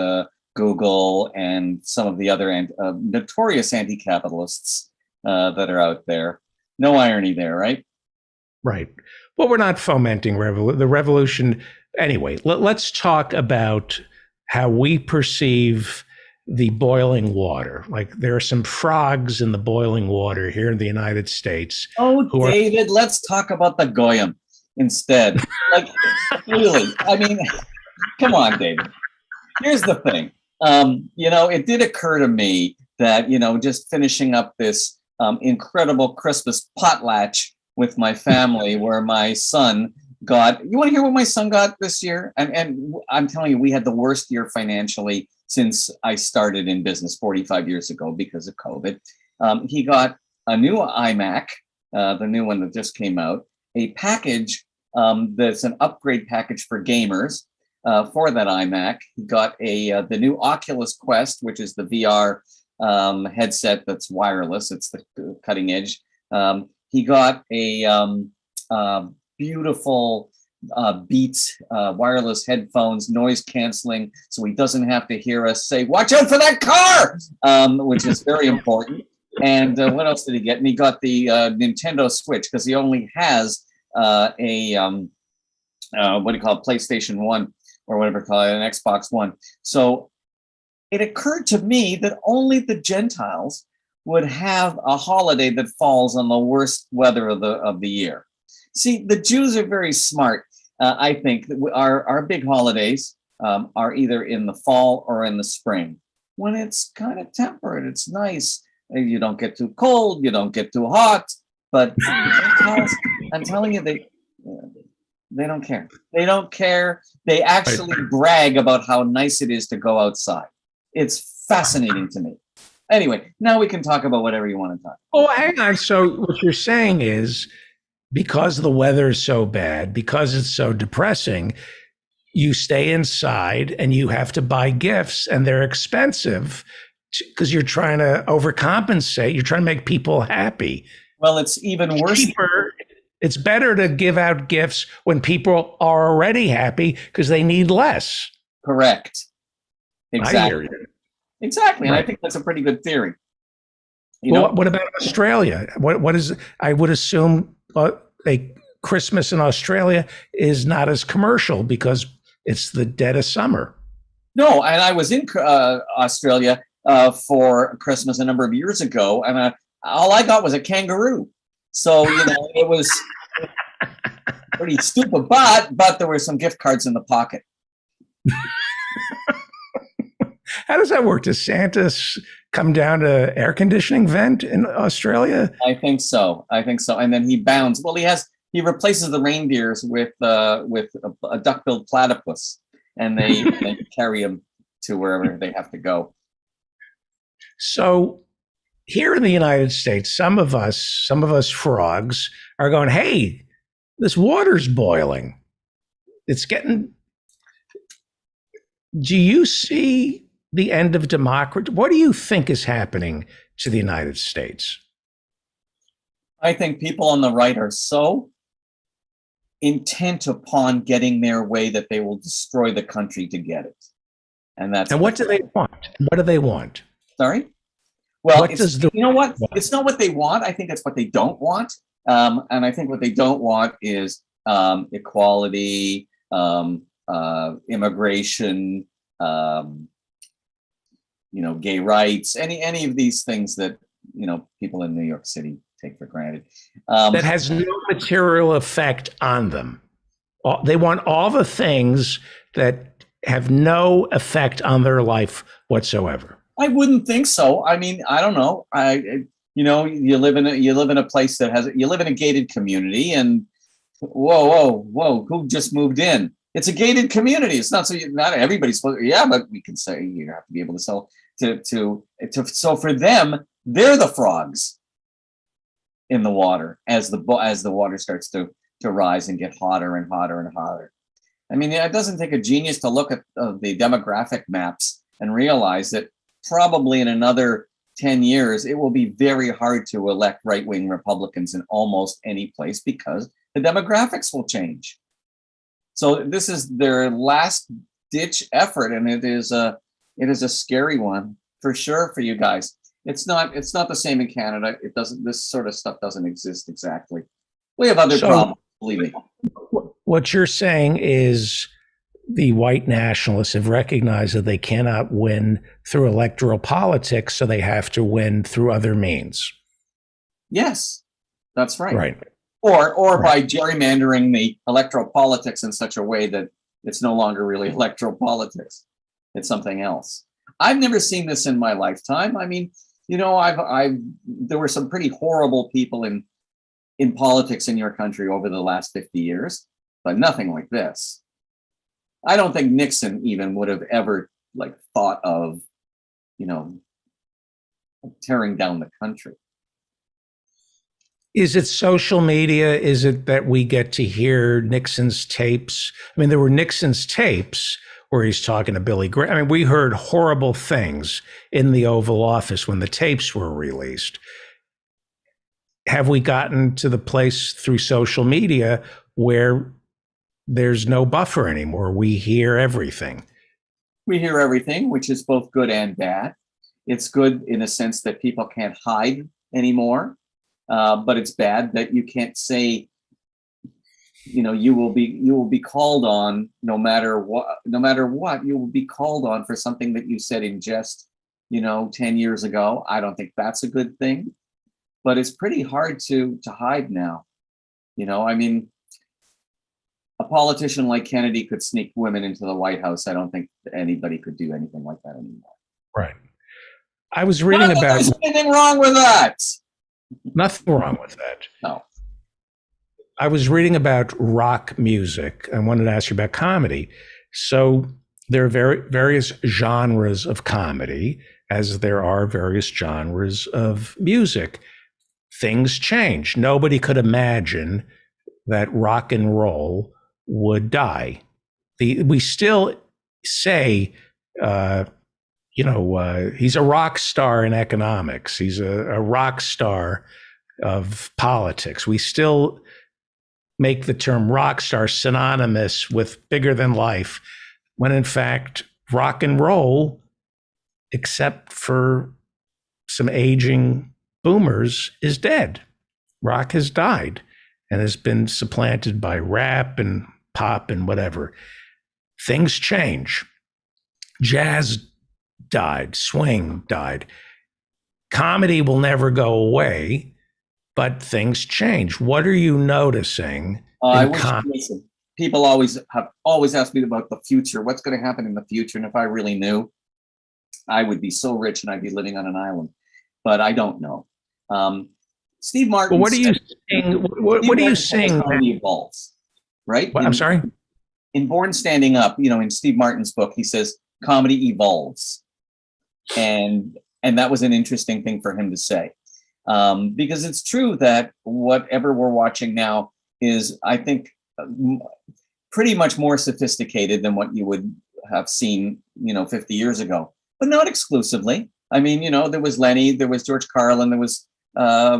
Google and some of the other notorious anti-capitalists that are out there. No irony there, right? Right. Well, we're not fomenting the revolution. Anyway, let's talk about how we perceive the boiling water. Like, there are some frogs in the boiling water here in the United States. Oh, David, let's talk about the Goyim instead. Like, really, I mean, come on, David. Here's the thing. It did occur to me that, just finishing up this incredible Christmas potlatch with my family, where my son got, you want to hear what my son got this year? And I'm telling you, we had the worst year financially since I started in business 45 years ago because of COVID. He got a new iMac, the new one that just came out, a package that's an upgrade package for gamers for that iMac. He got the new Oculus Quest, which is the VR headset that's wireless. It's the cutting edge. He got a beautiful Beats wireless headphones, noise canceling, so he doesn't have to hear us say, "Watch out for that car," which is very important. And what else did he get? And he got the Nintendo Switch, because he only has what do you call it, PlayStation 1 or whatever you call it, an Xbox One. So it occurred to me that only the Gentiles would have a holiday that falls on the worst weather of the year. See, the Jews are very smart. I think that our big holidays are either in the fall or in the spring, when it's kind of temperate. It's nice. You don't get too cold. You don't get too hot. But I'm telling you, they don't care. They don't care. They actually brag about how nice it is to go outside. It's fascinating to me. Anyway, now we can talk about whatever you want to talk. Oh, hang on. So what you're saying is, because the weather is so bad, because it's so depressing, you stay inside and you have to buy gifts, and they're expensive because you're trying to overcompensate. You're trying to make people happy. Well, it's even worse. It's better to give out gifts when people are already happy because they need less. Correct. Exactly. I hear you. Exactly. And Right. I think that's a pretty good theory. What about Australia? What is? I would assume a Christmas in Australia is not as commercial because it's the dead of summer. No, and I was in Australia for Christmas a number of years ago, and all I got was a kangaroo. So, it was pretty stupid, but there were some gift cards in the pocket. How does that work? Does Santa come down to air conditioning vent in Australia? I think so. And then he bounds. Well, he replaces the reindeers with a duck-billed platypus, and they carry him to wherever they have to go. So here in the United States, some of us frogs are going, "Hey, this water's boiling. It's getting." Do you see the end of democracy? What do you think is happening to the United States? I think people on the right are so intent upon getting their way that they will destroy the country to get it. And what do they want? What do they want? Sorry? Well, you know what? It's not what they want. I think it's what they don't want. And I think what they don't want is equality, immigration, gay rights, any of these things that, people in New York City take for granted. That has no material effect on them. They want all the things that have no effect on their life whatsoever. I wouldn't think so. I mean, I don't know. You live in a place that you live in a gated community, and whoa, who just moved in? It's a gated community. It's not not everybody's supposed. Yeah, but we can say you have to be able to sell so for them, they're the frogs in the water as the water starts to rise and get hotter and hotter and hotter. I mean, it doesn't take a genius to look at the demographic maps and realize that probably in another 10 years, it will be very hard to elect right-wing Republicans in almost any place because the demographics will change. So this is their last ditch effort, and it is a scary one for sure for you guys. It's not the same in Canada. This sort of stuff doesn't exist exactly. We have other problems, believe me. What you're saying is the white nationalists have recognized that they cannot win through electoral politics, so they have to win through other means. Yes, that's right. Right. Or by gerrymandering the electoral politics in such a way that it's no longer really electoral politics. It's something else. I've never seen this in my lifetime. I mean, there were some pretty horrible people in politics in your country over the last 50 years, but nothing like this. I don't think Nixon even would have ever thought of, tearing down the country. Is it social media? Is it that we get to hear Nixon's tapes? I mean, there were Nixon's tapes where he's talking to Billy Graham. I mean, we heard horrible things in the Oval Office when the tapes were released. Have we gotten to the place through social media where there's no buffer anymore? We hear everything. We hear everything, which is both good and bad. It's good in a sense that people can't hide anymore, but it's bad that you can't say, you will be called on no matter what, you will be called on for something that you said in jest, 10 years ago. I don't think that's a good thing, but it's pretty hard to hide now. I mean, a politician like Kennedy could sneak women into the White House. I don't think anybody could do anything like that anymore. Right. I was reading about. There's anything wrong with that? Nothing wrong with that. No. I was reading about rock music. I wanted to ask you about comedy. So there are various genres of comedy, as there are various genres of music. Things change. Nobody could imagine that rock and roll would die. We still say, he's a rock star in economics. He's a rock star of politics. We still make the term rock star synonymous with bigger than life, when in fact, rock and roll, except for some aging boomers, is dead. Rock has died and has been supplanted by rap and pop and whatever. Things change. Jazz died, swing died. Comedy will never go away, but things change. What are you noticing? People always ask me about the future. What's going to happen in the future? And if I really knew, I would be so rich and I'd be living on an island. But I don't know. Steve Martin. Well, what are you saying? What are you saying? Comedy evolves, right? I'm sorry. In Born Standing Up, in Steve Martin's book, he says comedy evolves, and that was an interesting thing for him to say, because it's true that whatever we're watching now is, I think, pretty much more sophisticated than what you would have seen, 50 years ago, but not exclusively. I mean, there was Lenny, there was George Carlin, there was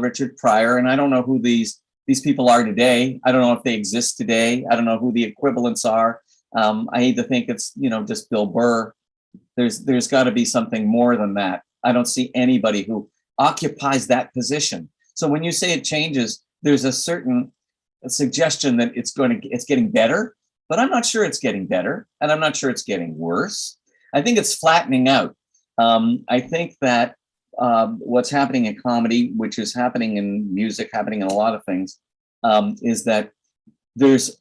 Richard Pryor, and I don't know who these people are today. I don't know if they exist today. I don't know who the equivalents are. I hate to think it's, just Bill Burr. There's got to be something more than that. I don't see anybody who occupies that position. So when you say it changes, there's a certain suggestion that it's getting better, but I'm not sure it's getting better, and I'm not sure it's getting worse. I think it's flattening out. I think that what's happening in comedy, which is happening in music, happening in a lot of things, is that there's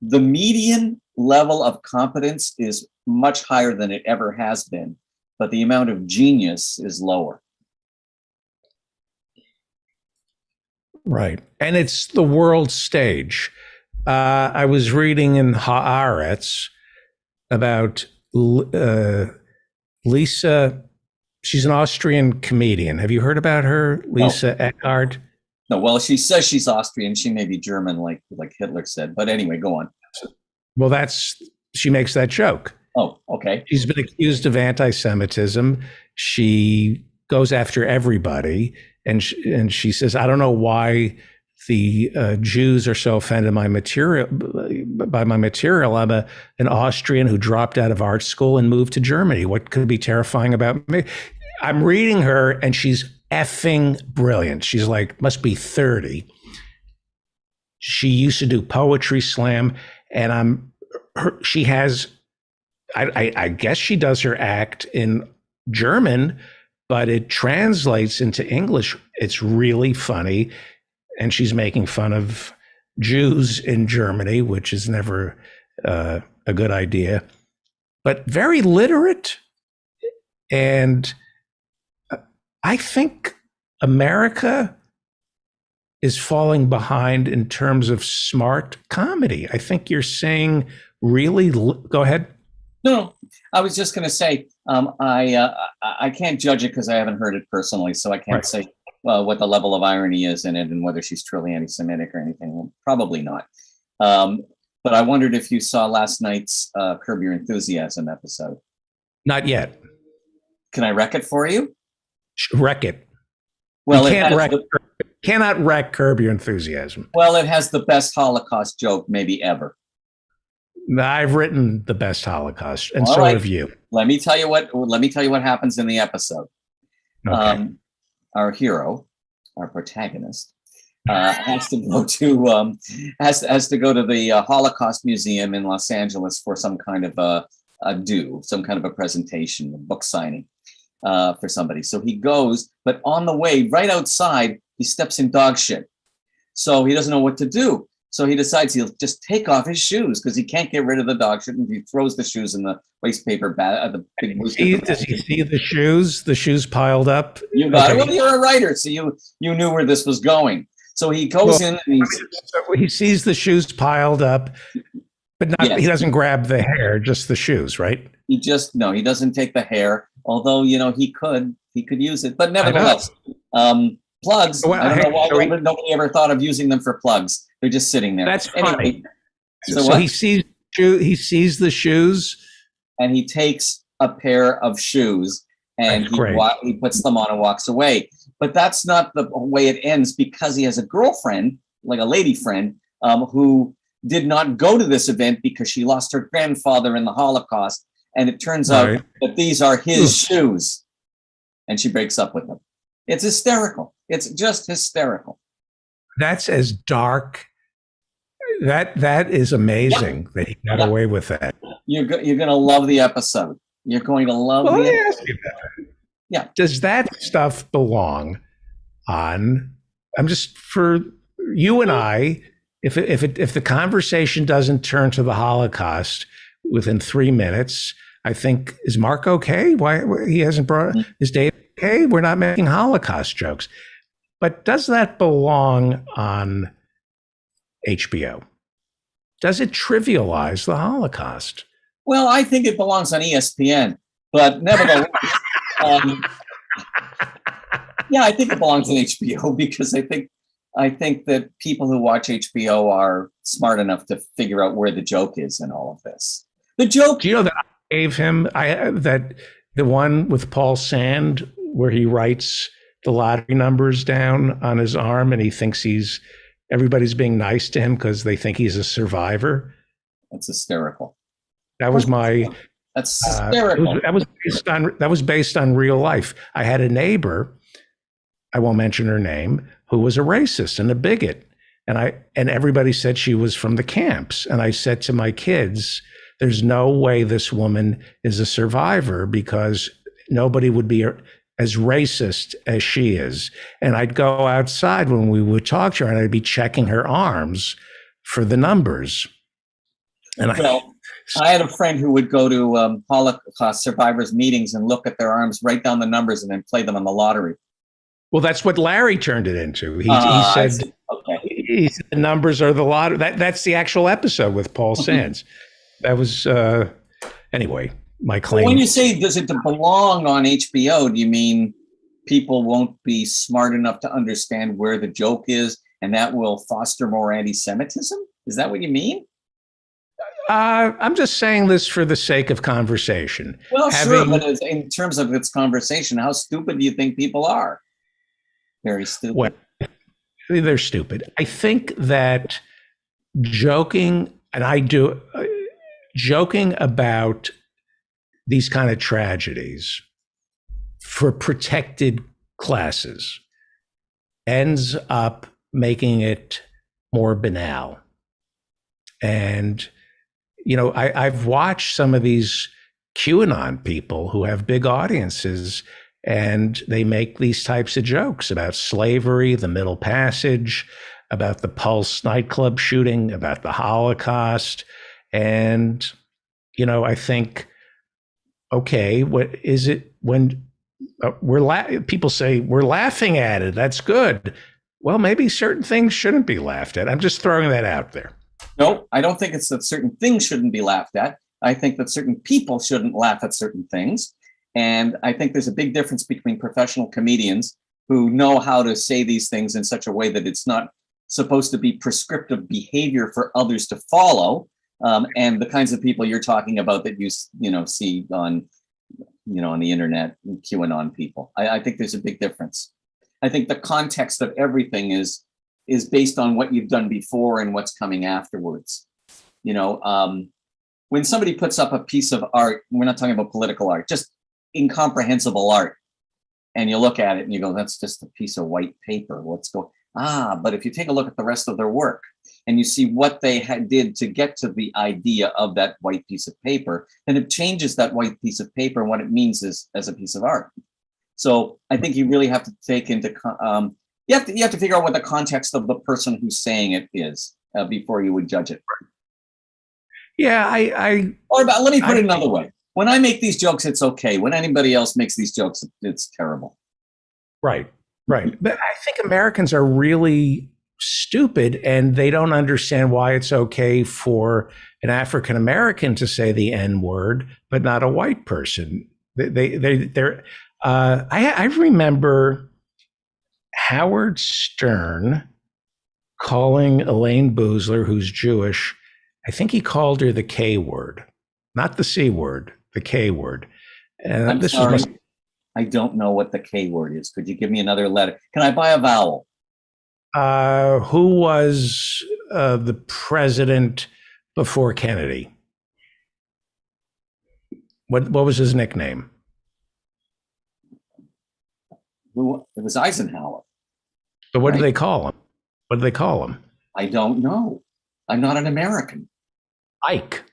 the median level of competence is much higher than it ever has been, but the amount of genius is lower. Right. And it's the world stage. I was reading in Haaretz about Lisa. She's an Austrian comedian. Have you heard about her, Lisa Eckhart? No, well, she says she's Austrian. She may be German, like Hitler said. But anyway, go on. Well, she makes that joke. Oh, okay. She's been accused of anti-Semitism. She goes after everybody, and she says, "I don't know why the Jews are so offended by my material. I'm an Austrian who dropped out of art school and moved to Germany. What could be terrifying about me?" I'm reading her, and she's effing brilliant. She's like, must be 30. She used to do poetry slam, and she has, I guess she does her act in German, but it translates into English. It's really funny. And she's making fun of Jews in Germany, which is never a good idea, but very literate. And I think America is falling behind in terms of smart comedy. I think you're saying really, go ahead. No, I was just going to say, I can't judge it because I haven't heard it personally. So I can't say what the level of irony is in it and whether she's truly anti-Semitic or anything. Well, probably not. But I wondered if you saw last night's Curb Your Enthusiasm episode. Not yet. Can I wreck it for you? Wreck it. Well, cannot wreck Curb Your Enthusiasm. Well, it has the best Holocaust joke maybe ever. I've written the best Holocaust, and All so right. have you. Let me tell you what happens in the episode. Okay. Our hero, our protagonist, has to go to has to go to the Holocaust Museum in Los Angeles for some kind of some kind of a presentation, a book signing for somebody. So he goes, but on the way, right outside, he steps in dog shit. So he doesn't know what to do. So he decides he'll just take off his shoes because he can't get rid of the dog shit, and he throws the shoes in the waste paper bag. The big Does he see the shoes? The shoes piled up. You got it. Well, you're a writer, so you knew where this was going. So he goes in and he sees the shoes piled up, but not. Yes. He doesn't grab the hair, just the shoes, right? He doesn't take the hair. Although he could use it, but nevertheless, plugs. Well, I don't know why nobody ever thought of using them for plugs. They're just sitting there. That's funny. Anyway, So he sees the shoes, and he takes a pair of shoes and he puts them on and walks away. But that's not the way it ends, because he has a girlfriend, like a lady friend, who did not go to this event because she lost her grandfather in the Holocaust. And it turns out that these are his shoes. And she breaks up with him. It's hysterical. It's just hysterical. That's as dark. That is amazing that he got away with that. You're going to love the episode. You're going to love Well, the let me episode. ask you that. Yeah. Does that stuff belong on? I'm just, for you and I, if the conversation doesn't turn to the Holocaust within 3 minutes, I think, is Mark okay? Why he hasn't brought, is Dave okay? We're not making Holocaust jokes. But does that belong on HBO? Does it trivialize the Holocaust? Well, I think it belongs on ESPN, but nevertheless, yeah, I think it belongs on HBO because I think that people who watch HBO are smart enough to figure out where the joke is in all of this. The joke. Do you know that I gave him that the one with Paul Sand where he writes the lottery numbers down on his arm and he thinks everybody's being nice to him because they think he's a survivor? That's hysterical. That was my. That's hysterical. That was based on real life. I had a neighbor, I won't mention her name, who was a racist and a bigot, and everybody said she was from the camps. And I said to my kids, "There's no way this woman is a survivor because nobody would be as racist as she is." And I'd go outside when we would talk to her, and I'd be checking her arms for the numbers. And Well, I had a friend who would go to Holocaust survivors meetings and look at their arms, write down the numbers, and then play them on the lottery. well, that's what Larry turned it into. He I said, see. Okay. he said the numbers are the lottery. That's the actual episode with Paul Sands. That was, anyway, my claim. When you say, does it belong on HBO, do you mean people won't be smart enough to understand where the joke is and that will foster more anti-Semitism? Is that what you mean? I'm just saying this for the sake of conversation. Well, sure, but in terms of its conversation, how stupid do you think people are? Very stupid. Well, they're stupid. I think that joking, and I do, joking about these kind of tragedies for protected classes ends up making it more banal. And, you know, I've watched some of these QAnon people who have big audiences, and they make these types of jokes about slavery, the Middle Passage, about the Pulse nightclub shooting, about the Holocaust. And, you know, I think, okay, what is it when people say we're laughing at it? That's good. Well, maybe certain things shouldn't be laughed at. I'm just throwing that out there. No, I don't think it's that certain things shouldn't be laughed at. I think that certain people shouldn't laugh at certain things. And I think there's a big difference between professional comedians who know how to say these things in such a way that it's not supposed to be prescriptive behavior for others to follow, and the kinds of people you're talking about that you see on on the internet, QAnon people. I think there's a big difference. I think the context of everything is based on what you've done before and what's coming afterwards. When somebody puts up a piece of art, we're not talking about political art, just incomprehensible art, and you look at it and you go, that's just a piece of white paper. But if you take a look at the rest of their work and you see what they did to get to the idea of that white piece of paper, then it changes that white piece of paper and what it means as a piece of art. So I think you really have to take into you have to figure out what the context of the person who's saying it is before you would judge it. Yeah, let me put it another way. When I make these jokes, it's okay. When anybody else makes these jokes, it's terrible. Right. But I think Americans are really stupid, and they don't understand why it's okay for an African American to say the N word, but not a white person. I remember Howard Stern calling Elaine Boozler, who's Jewish, I think he called her the K word, not the C word, the K word. And I'm sorry, I don't know what the K word is. Could you give me another letter? Can I buy a vowel? Who was the president before Kennedy? What was his nickname? It was Eisenhower. But what do they call him? What do they call him? I don't know. I'm not an American. Ike.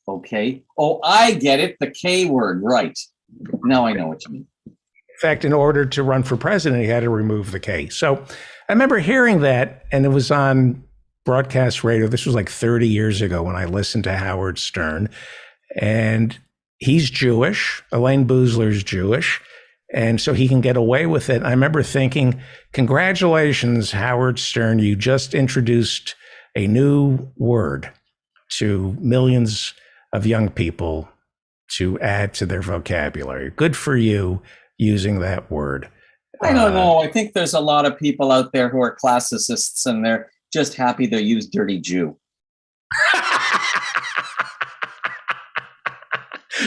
Okay. Oh, I get it. The K word. Right. Now I know what you mean. In fact, in order to run for president, he had to remove the K. So I remember hearing that, and it was on broadcast radio. This was like 30 years ago when I listened to Howard Stern. And he's Jewish. Elaine Boozler's Jewish. And so he can get away with it. I remember thinking, congratulations, Howard Stern. You just introduced a new word to millions of young people to add to their vocabulary. Good for you using that word. I don't know. I think there's a lot of people out there who are classicists, and they're just happy to use dirty Jew.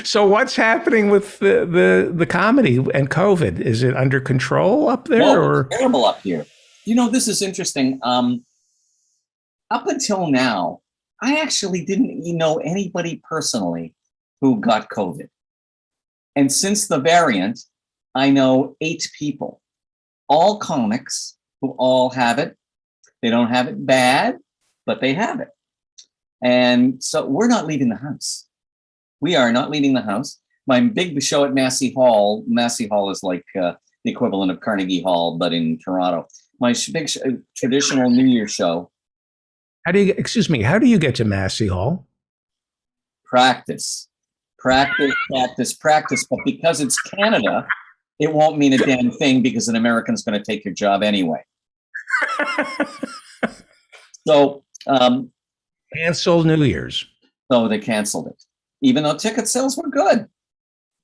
So what's happening with the comedy and COVID? Is it under control up there? Or it's terrible up here. This is interesting. Up until now, I actually didn't know anybody personally who got COVID. And since the variant, I know 8 people, all comics who all have it. They don't have it bad, but they have it. And so we're not leaving the house. We are not leaving the house. My big show at Massey Hall is like the equivalent of Carnegie Hall, but in Toronto. My big traditional New Year's show How do you get to Massey Hall? Practice. But because it's Canada, it won't mean a damn thing because an American's going to take your job anyway. So, cancel New Year's. So they canceled it, even though ticket sales were good.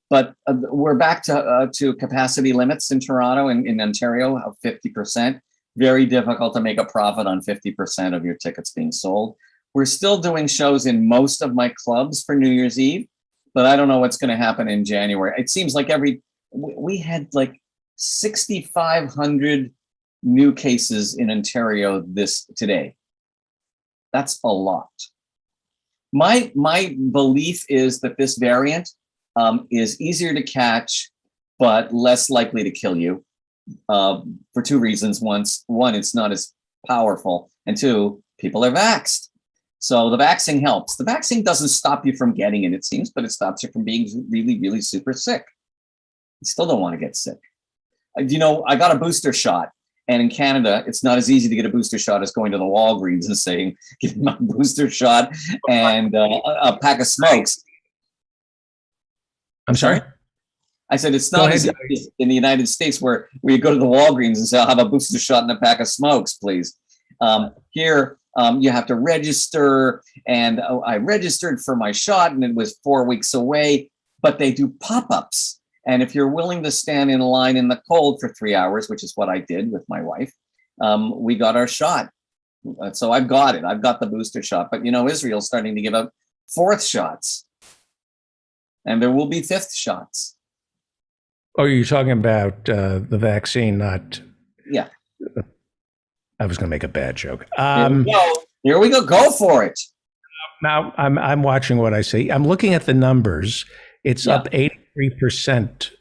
But we're back to capacity limits in Toronto and in Ontario of 50%. Very difficult to make a profit on 50% of your tickets being sold. We're still doing shows in most of my clubs for New Year's Eve, but I don't know what's going to happen in January. It seems like we had like 6,500 new cases in Ontario today. That's a lot. My belief is that this variant is easier to catch, but less likely to kill you for two reasons. One, it's not as powerful, and two, people are vaxxed. So the vaccine helps. The vaccine doesn't stop you from getting it seems, but it stops you from being really, really super sick. You still don't want to get sick. You know, I got a booster shot. And in Canada, it's not as easy to get a booster shot as going to the Walgreens and saying, give me my booster shot and a pack of smokes. I'm sorry? I said, it's not as easy in the United States where you go to the Walgreens and say, I'll have a booster shot and a pack of smokes, please. Here, you have to register. And I registered for my shot and it was 4 weeks away, but they do pop-ups. And if you're willing to stand in line in the cold for 3 hours, which is what I did with my wife, we got our shot. So I've got it. I've got the booster shot. But, you know, Israel's starting to give out 4th shots. And there will be 5th shots. Oh, you're talking about the vaccine, not... Yeah. I was going to make a bad joke. Here we go. Go for it. Now, I'm watching what I see. I'm looking at the numbers. It's up 83%,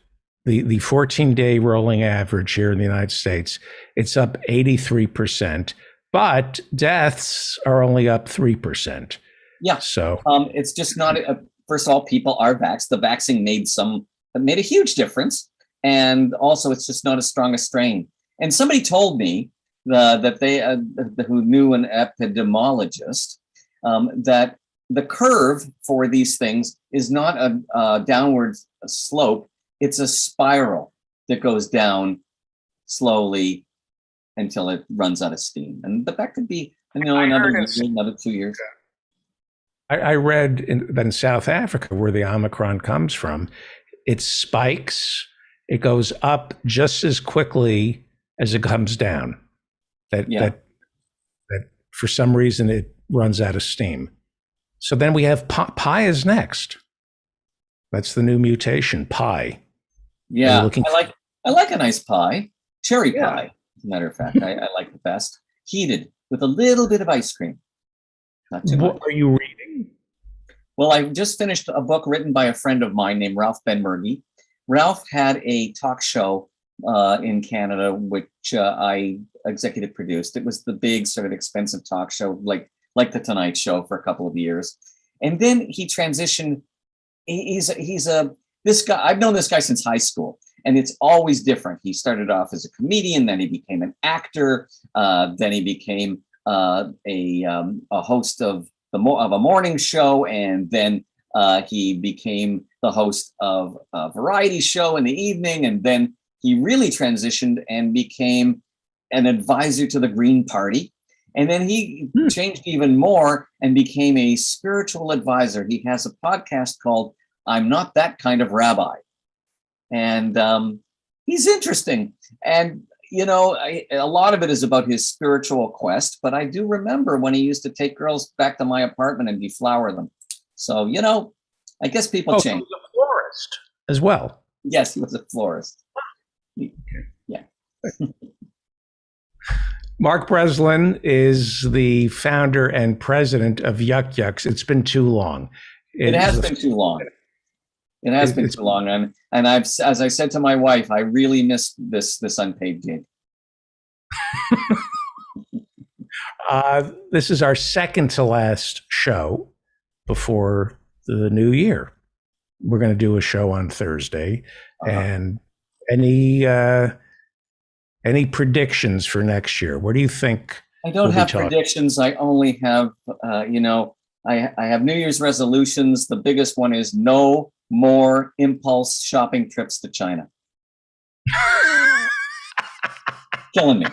the 14-day rolling average here in the United States. It's up 83%, but deaths are only up 3%. Yeah. So it's just not. First of all, people are vaxxed. The vaccine made a huge difference, and also it's just not as strong a strain. And somebody told me that they who knew an epidemiologist that the curve for these things is not a downward slope. It's a spiral that goes down slowly until it runs out of steam. And that could be, another 2 years. I read that in South Africa, where the Omicron comes from, it spikes. It goes up just as quickly as it comes down. That for some reason it runs out of steam. So then we have pi is next. That's the new mutation, pi. Yeah, I like a nice pie, cherry pie. As a matter of fact, I like the best. Heated with a little bit of ice cream. Not too much. What are you reading? Well, I just finished a book written by a friend of mine named Ralph Benmergui. Ralph had a talk show in Canada, which I executive produced. It was the big sort of expensive talk show, like the Tonight Show for a couple of years. And then he transitioned. This guy, I've known this guy since high school, and it's always different. He started off as a comedian, then he became an actor, then he became a host of a morning show, and then he became the host of a variety show in the evening, and then he really transitioned and became an advisor to the Green Party. And then he changed even more and became a spiritual advisor. He has a podcast called I'm Not That Kind of Rabbi. And he's interesting. And, a lot of it is about his spiritual quest. But I do remember when he used to take girls back to my apartment and deflower them. So, I guess people change. He was a florist as well. Yes, he was a florist. Yeah. Mark Breslin is the founder and president of Yuck Yucks. It's been too long. It has been too long. It has been too long. And I've, as I said to my wife, I really miss this unpaid gig. This is our second to last show before the new year. We're going to do a show on Thursday. And any predictions for next year? Where do you think I don't we'll be have talking. predictions. I only have, I have New Year's resolutions. The biggest one is no more impulse shopping trips to China. Killing me.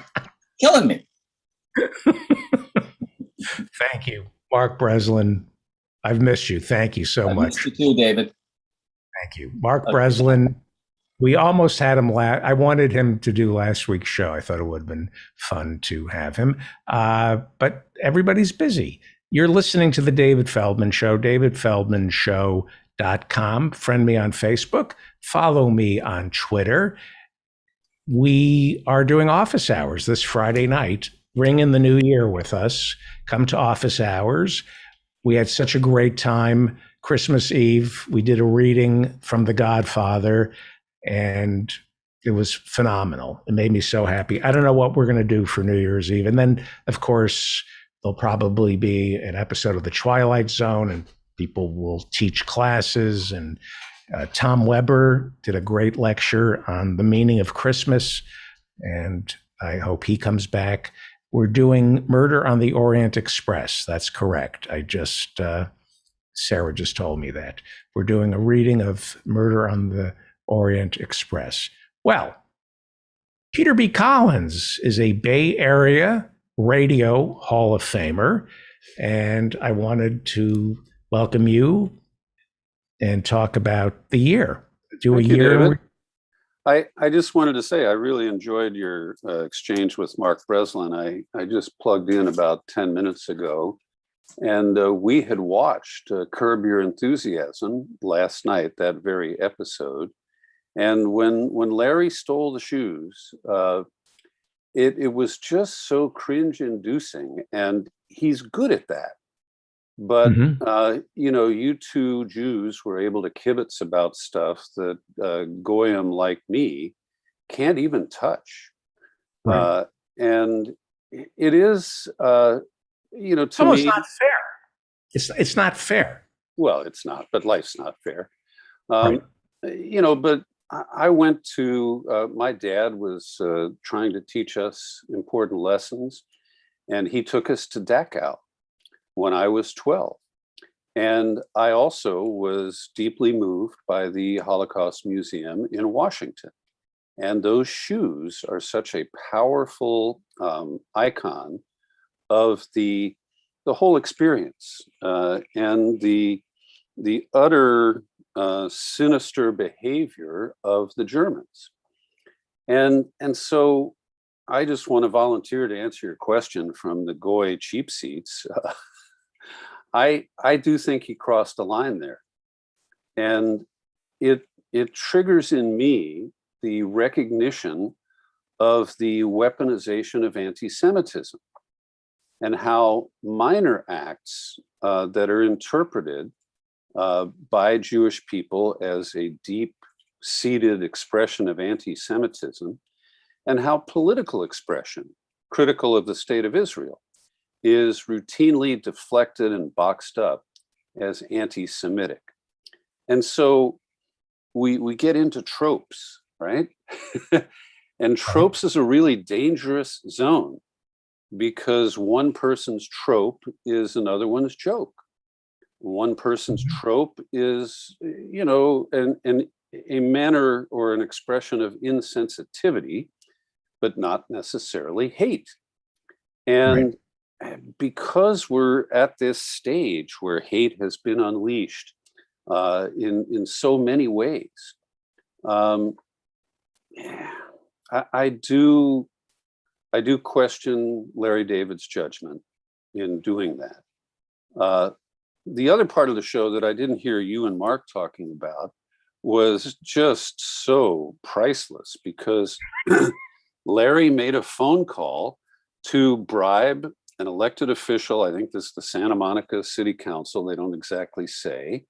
Thank you, Mark Breslin. I've missed you. Thank you so I much. missed you too, David. Thank you, Mark Breslin. We almost had him I wanted him to do last week's show. I thought it would have been fun to have him, but everybody's busy. You're listening to the David Feldman Show, davidfeldmanshow.com. Friend me on Facebook. Follow me on Twitter. We are doing office hours this Friday night. Ring in the new year with us. Come to office hours. We had such a great time. Christmas Eve, we did a reading from The Godfather, and it was phenomenal. It made me so happy. I don't know what we're going to do for New Year's Eve. And then, of course, there'll probably be an episode of The Twilight Zone, and people will teach classes. And Tom Weber did a great lecture on the meaning of Christmas, and I hope he comes back. We're doing Murder on the Orient Express. That's correct. Sarah just told me that. We're doing a reading of Murder on the Orient Express. Well, Peter B. Collins is a Bay Area Radio Hall of Famer, and I wanted to welcome you and talk about the year. Thank you, David. I just wanted to say I really enjoyed your exchange with Mark Breslin. I just plugged in about 10 minutes ago, and we had watched Curb Your Enthusiasm last night, that very episode. And when Larry stole the shoes, it was just so cringe-inducing, and he's good at that. But you two Jews were able to kibitz about stuff that goyim like me can't even touch. Right. And it is, to me, it's not fair. It's not fair. Well, it's not, but life's not fair. Right. But I went to, my dad was trying to teach us important lessons, and he took us to Dachau when I was 12. And I also was deeply moved by the Holocaust Museum in Washington. And those shoes are such a powerful icon of the whole experience and the utter sinister behavior of the Germans. And so I just want to volunteer to answer your question from the Goy cheap seats. I do think he crossed a line there. And it triggers in me the recognition of the weaponization of anti-Semitism and how minor acts that are interpreted by Jewish people as a deep-seated expression of anti-Semitism, and how political expression, critical of the state of Israel, is routinely deflected and boxed up as anti-Semitic. And so we get into tropes, right? And tropes is a really dangerous zone because one person's trope is another one's joke. One person's trope is, a manner or an expression of insensitivity, but not necessarily hate. And because we're at this stage where hate has been unleashed in so many ways, I do question Larry David's judgment in doing that. The other part of the show that I didn't hear you and Mark talking about was just so priceless because Larry made a phone call to bribe an elected official. I think this is the Santa Monica City Council. They don't exactly say,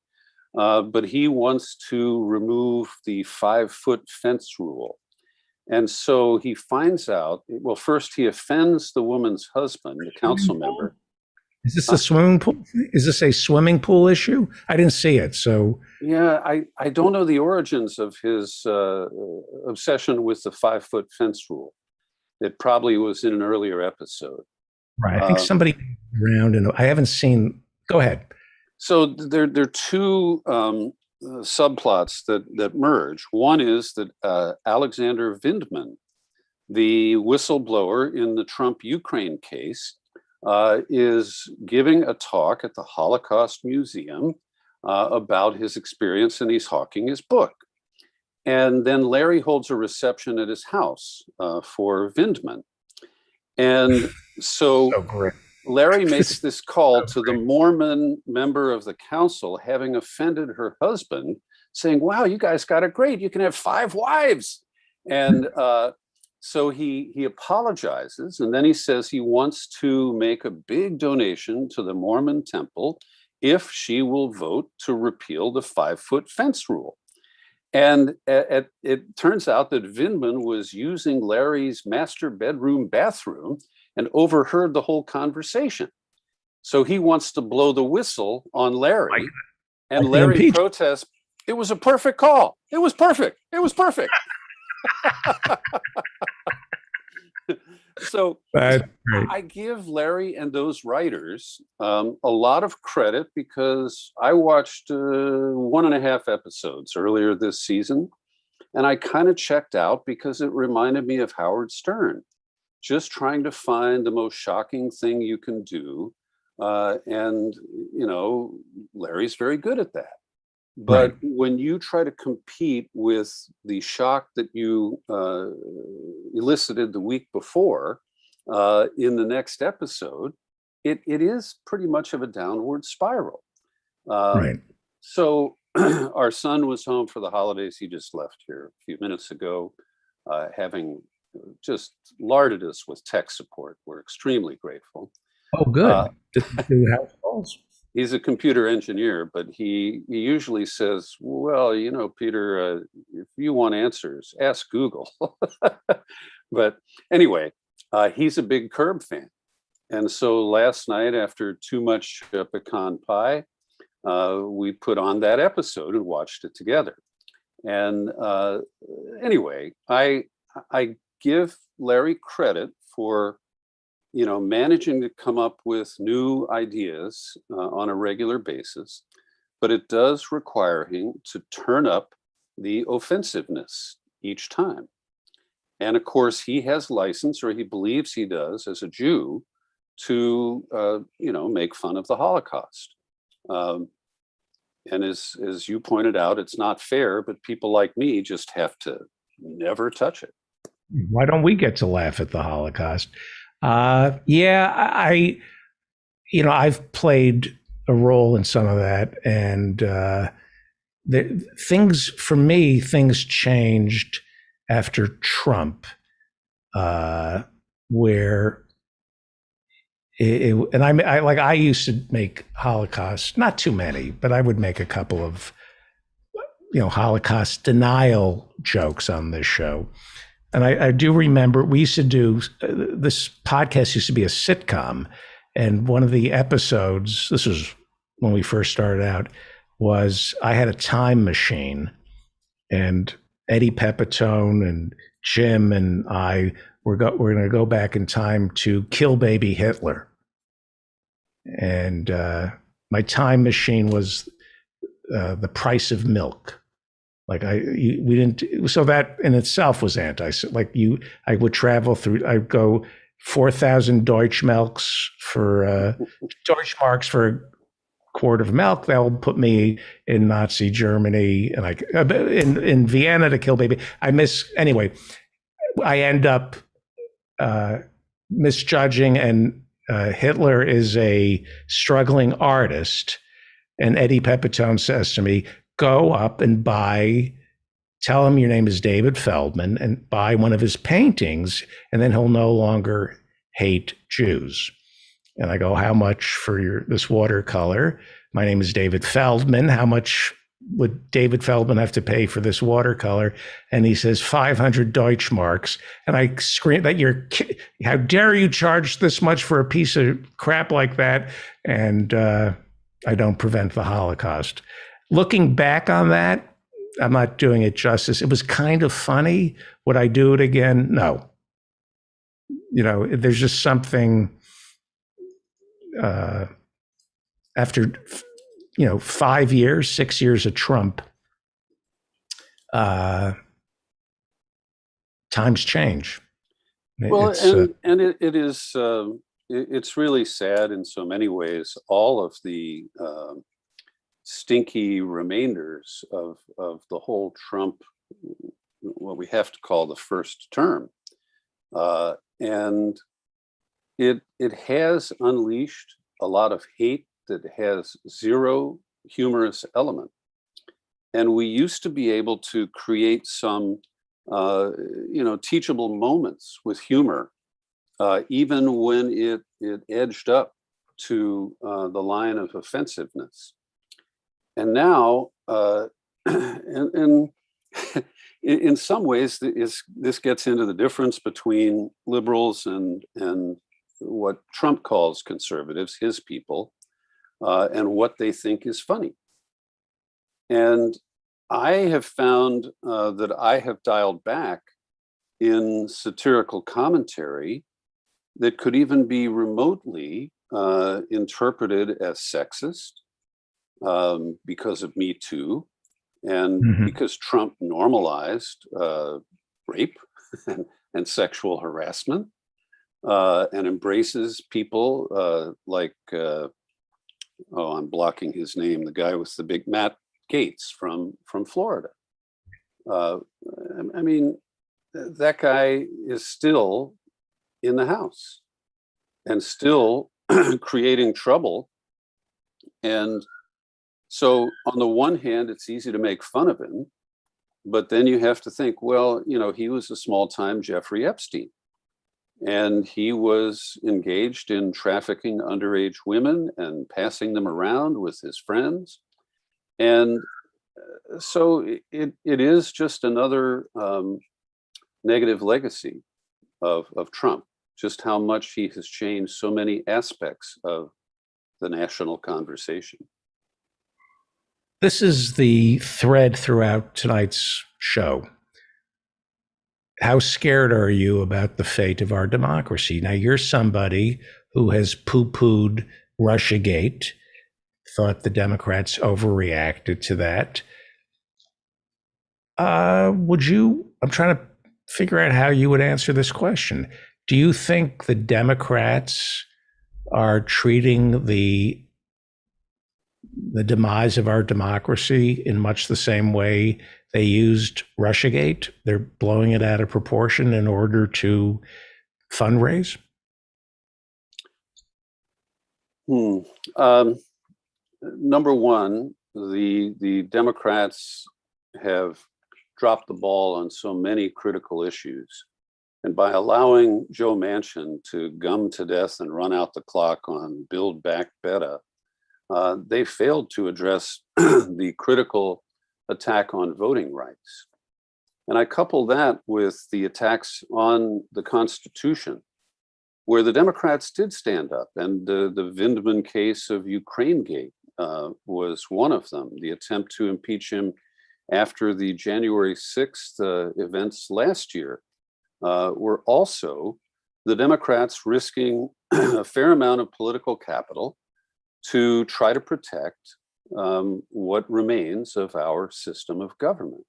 but he wants to remove the 5-foot fence rule. And so he finds out, well, first he offends the woman's husband, the council member. Is this a swimming pool? Is this a swimming pool issue? I didn't see it. So yeah, I don't know the origins of his obsession with the 5-foot fence rule. It probably was in an earlier episode. Right. I think somebody around, and I haven't seen. Go ahead. So there are two subplots that merge. One is that Alexander Vindman, the whistleblower in the Trump Ukraine case, is giving a talk at the Holocaust Museum about his experience, and he's hawking his book. And then Larry holds a reception at his house for Vindman. And so Larry makes this call to the Mormon member of the council, having offended her husband, saying, wow, you guys got it great. You can have 5 wives. And so he apologizes, and then he says he wants to make a big donation to the Mormon temple if she will vote to repeal the 5-foot fence rule. And it turns out that Vindman was using Larry's master bedroom bathroom and overheard the whole conversation. So he wants to blow the whistle on Larry, and Larry protests. It was a perfect call. It was perfect. It was perfect. So I give Larry and those writers a lot of credit, because I watched 1.5 episodes earlier this season, and I kind of checked out because it reminded me of Howard Stern, just trying to find the most shocking thing you can do. And, you know, Larry's very good at that. But when you try to compete with the shock that you elicited the week before in the next episode, it is pretty much of a downward spiral. So our son was home for the holidays. He just left here a few minutes ago, having just larded us with tech support. We're extremely grateful. Oh, good. Do house calls. He's a computer engineer, but he usually says, well, you know, Peter, if you want answers, ask Google. But anyway, he's a big Curb fan. And so last night, after too much pecan pie, we put on that episode and watched it together. And anyway, I give Larry credit for, you know, managing to come up with new ideas on a regular basis, but it does require him to turn up the offensiveness each time. And of course, he has license, or he believes he does as a Jew, to, you know, make fun of the Holocaust. And as you pointed out, it's not fair, but people like me just have to never touch it. Why don't we get to laugh at the Holocaust? I've played a role in some of that, and things changed after Trump, where I used to make Holocaust, not too many, but I would make a couple of, you know, Holocaust denial jokes on this show. And I do remember we used to do, this podcast used to be a sitcom. And one of the episodes, this was when we first started out, was I had a time machine, and Eddie Pepitone and Jim and I were going to go back in time to kill baby Hitler. And my time machine was the price of milk. Like we didn't, so that in itself was I would travel through, I'd go 4,000 Deutschmarks for a quart of milk. That will put me in Nazi Germany, and in Vienna to kill baby. Anyway, I end up misjudging, and Hitler is a struggling artist. And Eddie Pepitone says to me, go up and tell him your name is David Feldman, and buy one of his paintings, and then he'll no longer hate Jews. And I go, how much for this watercolor? My name is David Feldman. How much would David Feldman have to pay for this watercolor? And he says, 500 Deutschmarks. And I scream that how dare you charge this much for a piece of crap like that? And I don't prevent the Holocaust. Looking back on that, I'm not doing it justice. It was kind of funny. Would I do it again? No. You know, there's just something after 5 years, 6 years of Trump, times change. Well, It's, and it is it's really sad in so many ways. All of the stinky remainders of the whole Trump, what we have to call the first term, and it has unleashed a lot of hate that has zero humorous element. And we used to be able to create some teachable moments with humor, even when it edged up to the line of offensiveness. And now, and in some ways, this gets into the difference between liberals and what Trump calls conservatives, his people, and what they think is funny. And I have found that I have dialed back in satirical commentary that could even be remotely interpreted as sexist because of Me Too, and because Trump normalized rape and sexual harassment, and embraces people like, I'm blocking his name, the guy with the big Matt Gaetz from Florida. I mean, that guy is still in the House and still creating trouble. And so on the one hand, it's easy to make fun of him, but then you have to think, well, he was a small-time Jeffrey Epstein, and he was engaged in trafficking underage women and passing them around with his friends. And so it is just another negative legacy of Trump, just how much he has changed so many aspects of the national conversation. This is the thread throughout tonight's show. How scared are you about the fate of our democracy? Now, you're somebody who has poo-pooed Russiagate, thought the Democrats overreacted to that. I'm trying to figure out how you would answer this question. Do you think the Democrats are treating the demise of our democracy in much the same way they used Russiagate? They're blowing it out of proportion in order to fundraise? Number one, the Democrats have dropped the ball on so many critical issues. And by allowing Joe Manchin to gum to death and run out the clock on Build Back Better, they failed to address the critical attack on voting rights. And I couple that with the attacks on the Constitution, where the Democrats did stand up. And the Vindman case of Ukrainegate was one of them. The attempt to impeach him after the January 6th events last year were also the Democrats risking a fair amount of political capital to try to protect what remains of our system of government.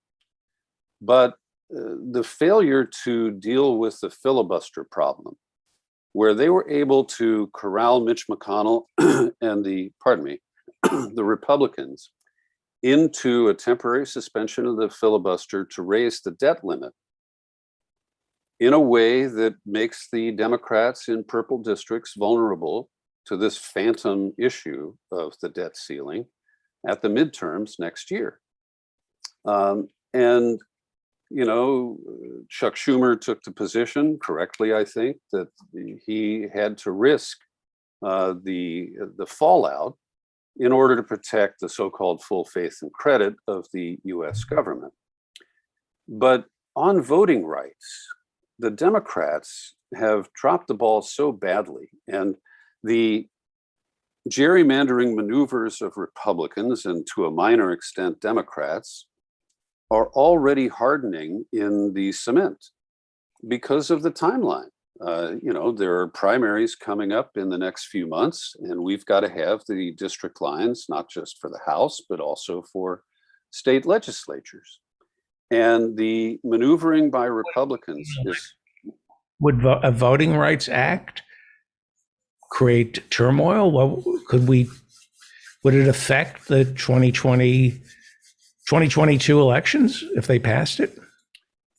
But the failure to deal with the filibuster problem, where they were able to corral Mitch McConnell and the Republicans into a temporary suspension of the filibuster to raise the debt limit in a way that makes the Democrats in purple districts vulnerable to this phantom issue of the debt ceiling at the midterms next year. And Chuck Schumer took the position, correctly, I think, that he had to risk the fallout in order to protect the so-called full faith and credit of the US government. But on voting rights, the Democrats have dropped the ball so badly, and the gerrymandering maneuvers of Republicans, and to a minor extent Democrats, are already hardening in the cement because of the timeline. there are primaries coming up in the next few months, and we've got to have the district lines, not just for the House, but also for state legislatures. And the maneuvering by Republicans is. Would a Voting Rights Act create turmoil? Well, would it affect the 2022 elections if they passed it?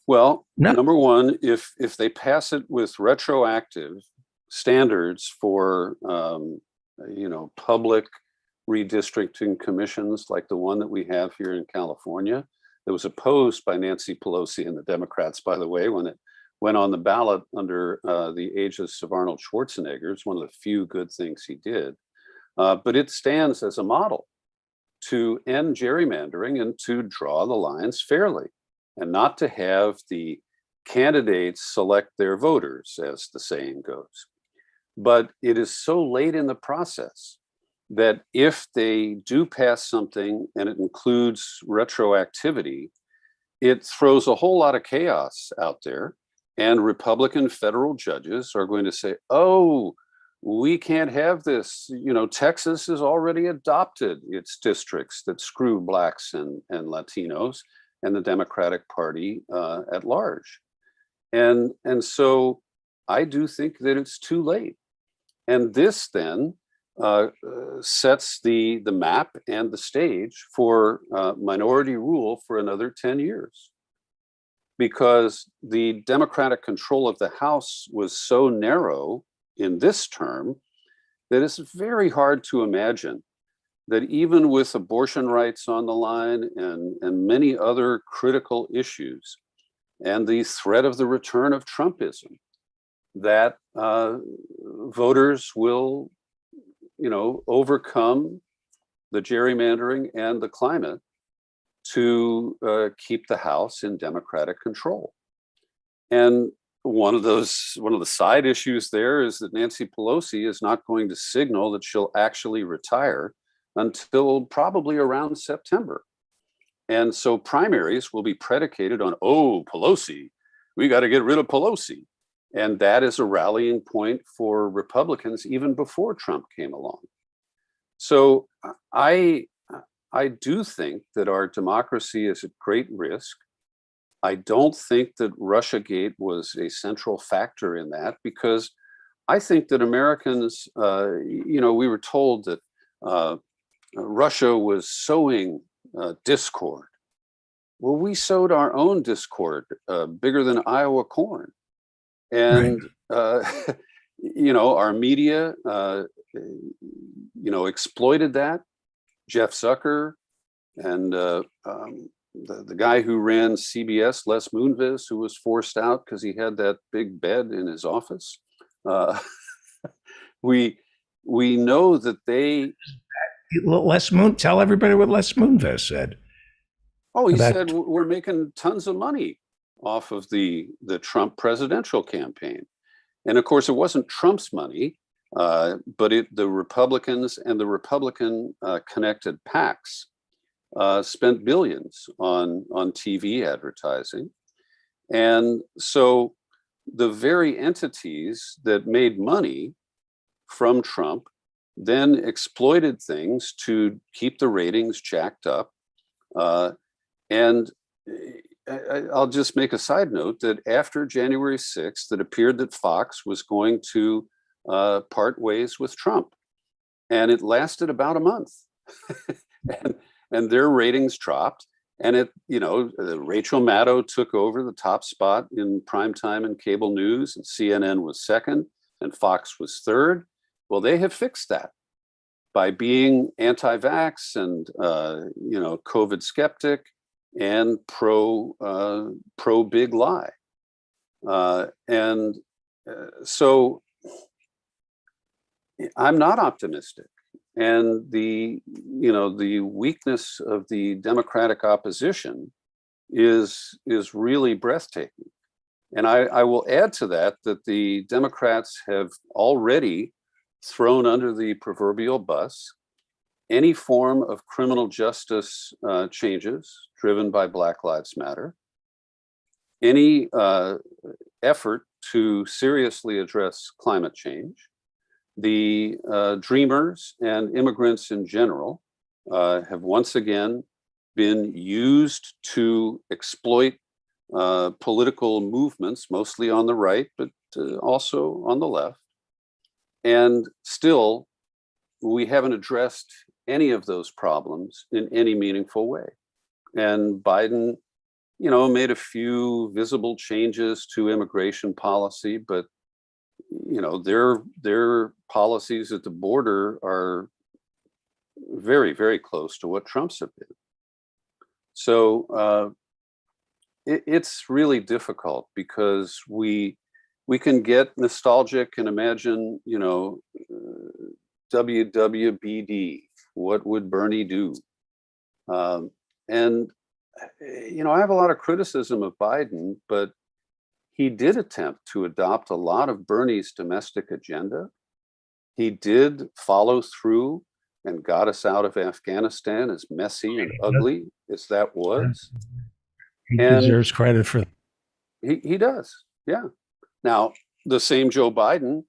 Well, No. number one, if they pass it with retroactive standards for public redistricting commissions like the one that we have here in California, that was opposed by Nancy Pelosi and the Democrats, by the way, when it went on the ballot under the aegis of Arnold Schwarzenegger. It's one of the few good things he did. But it stands as a model to end gerrymandering and to draw the lines fairly, and not to have the candidates select their voters, as the saying goes. But it is so late in the process that if they do pass something and it includes retroactivity, it throws a whole lot of chaos out there. And Republican federal judges are going to say, oh, we can't have this. Texas has already adopted its districts that screw Blacks and Latinos and the Democratic Party at large. And so I do think that it's too late. And this then sets the map and the stage for minority rule for another 10 years. Because the Democratic control of the House was so narrow in this term that it's very hard to imagine that even with abortion rights on the line and many other critical issues, and the threat of the return of Trumpism, that voters will, overcome the gerrymandering and the climate to keep the House in Democratic control. And one of the side issues there is that Nancy Pelosi is not going to signal that she'll actually retire until probably around September. And so primaries will be predicated on, oh, Pelosi, we got to get rid of Pelosi. And that is a rallying point for Republicans even before Trump came along. So I do think that our democracy is at great risk. I don't think that Russiagate was a central factor in that, because I think that Americans, we were told that Russia was sowing discord. Well, we sowed our own discord bigger than Iowa corn. And, our media, exploited that. Jeff Zucker and the guy who ran CBS, Les Moonves, who was forced out because he had that big bed in his office. We know that they... Tell everybody what Les Moonves said. Oh, he said, we're making tons of money off of the Trump presidential campaign. And of course, it wasn't Trump's money, but the Republicans and the Republican connected PACs spent billions on TV advertising. And so the very entities that made money from Trump then exploited things to keep the ratings jacked up. And I'll just make a side note that after January 6th, it appeared that Fox was going to part ways with Trump. And it lasted about a month. and their ratings dropped. And Rachel Maddow took over the top spot in primetime and cable news, and CNN was second, and Fox was third. Well, they have fixed that by being anti-vax and COVID skeptic and pro big lie. So I'm not optimistic. And the weakness of the Democratic opposition is really breathtaking. And I will add to that the Democrats have already thrown under the proverbial bus any form of criminal justice changes driven by Black Lives Matter, any effort to seriously address climate change. The Dreamers and immigrants in general have once again been used to exploit political movements, mostly on the right, but also on the left. And still, we haven't addressed any of those problems in any meaningful way. And Biden, made a few visible changes to immigration policy, but their policies at the border are very, very close to what Trump's have been. So it's really difficult because we can get nostalgic and imagine, WWBD, what would Bernie do? And I have a lot of criticism of Biden, but he did attempt to adopt a lot of Bernie's domestic agenda. He did follow through and got us out of Afghanistan, as messy and ugly as that was. He deserves credit for that. He does, yeah. Now, the same Joe Biden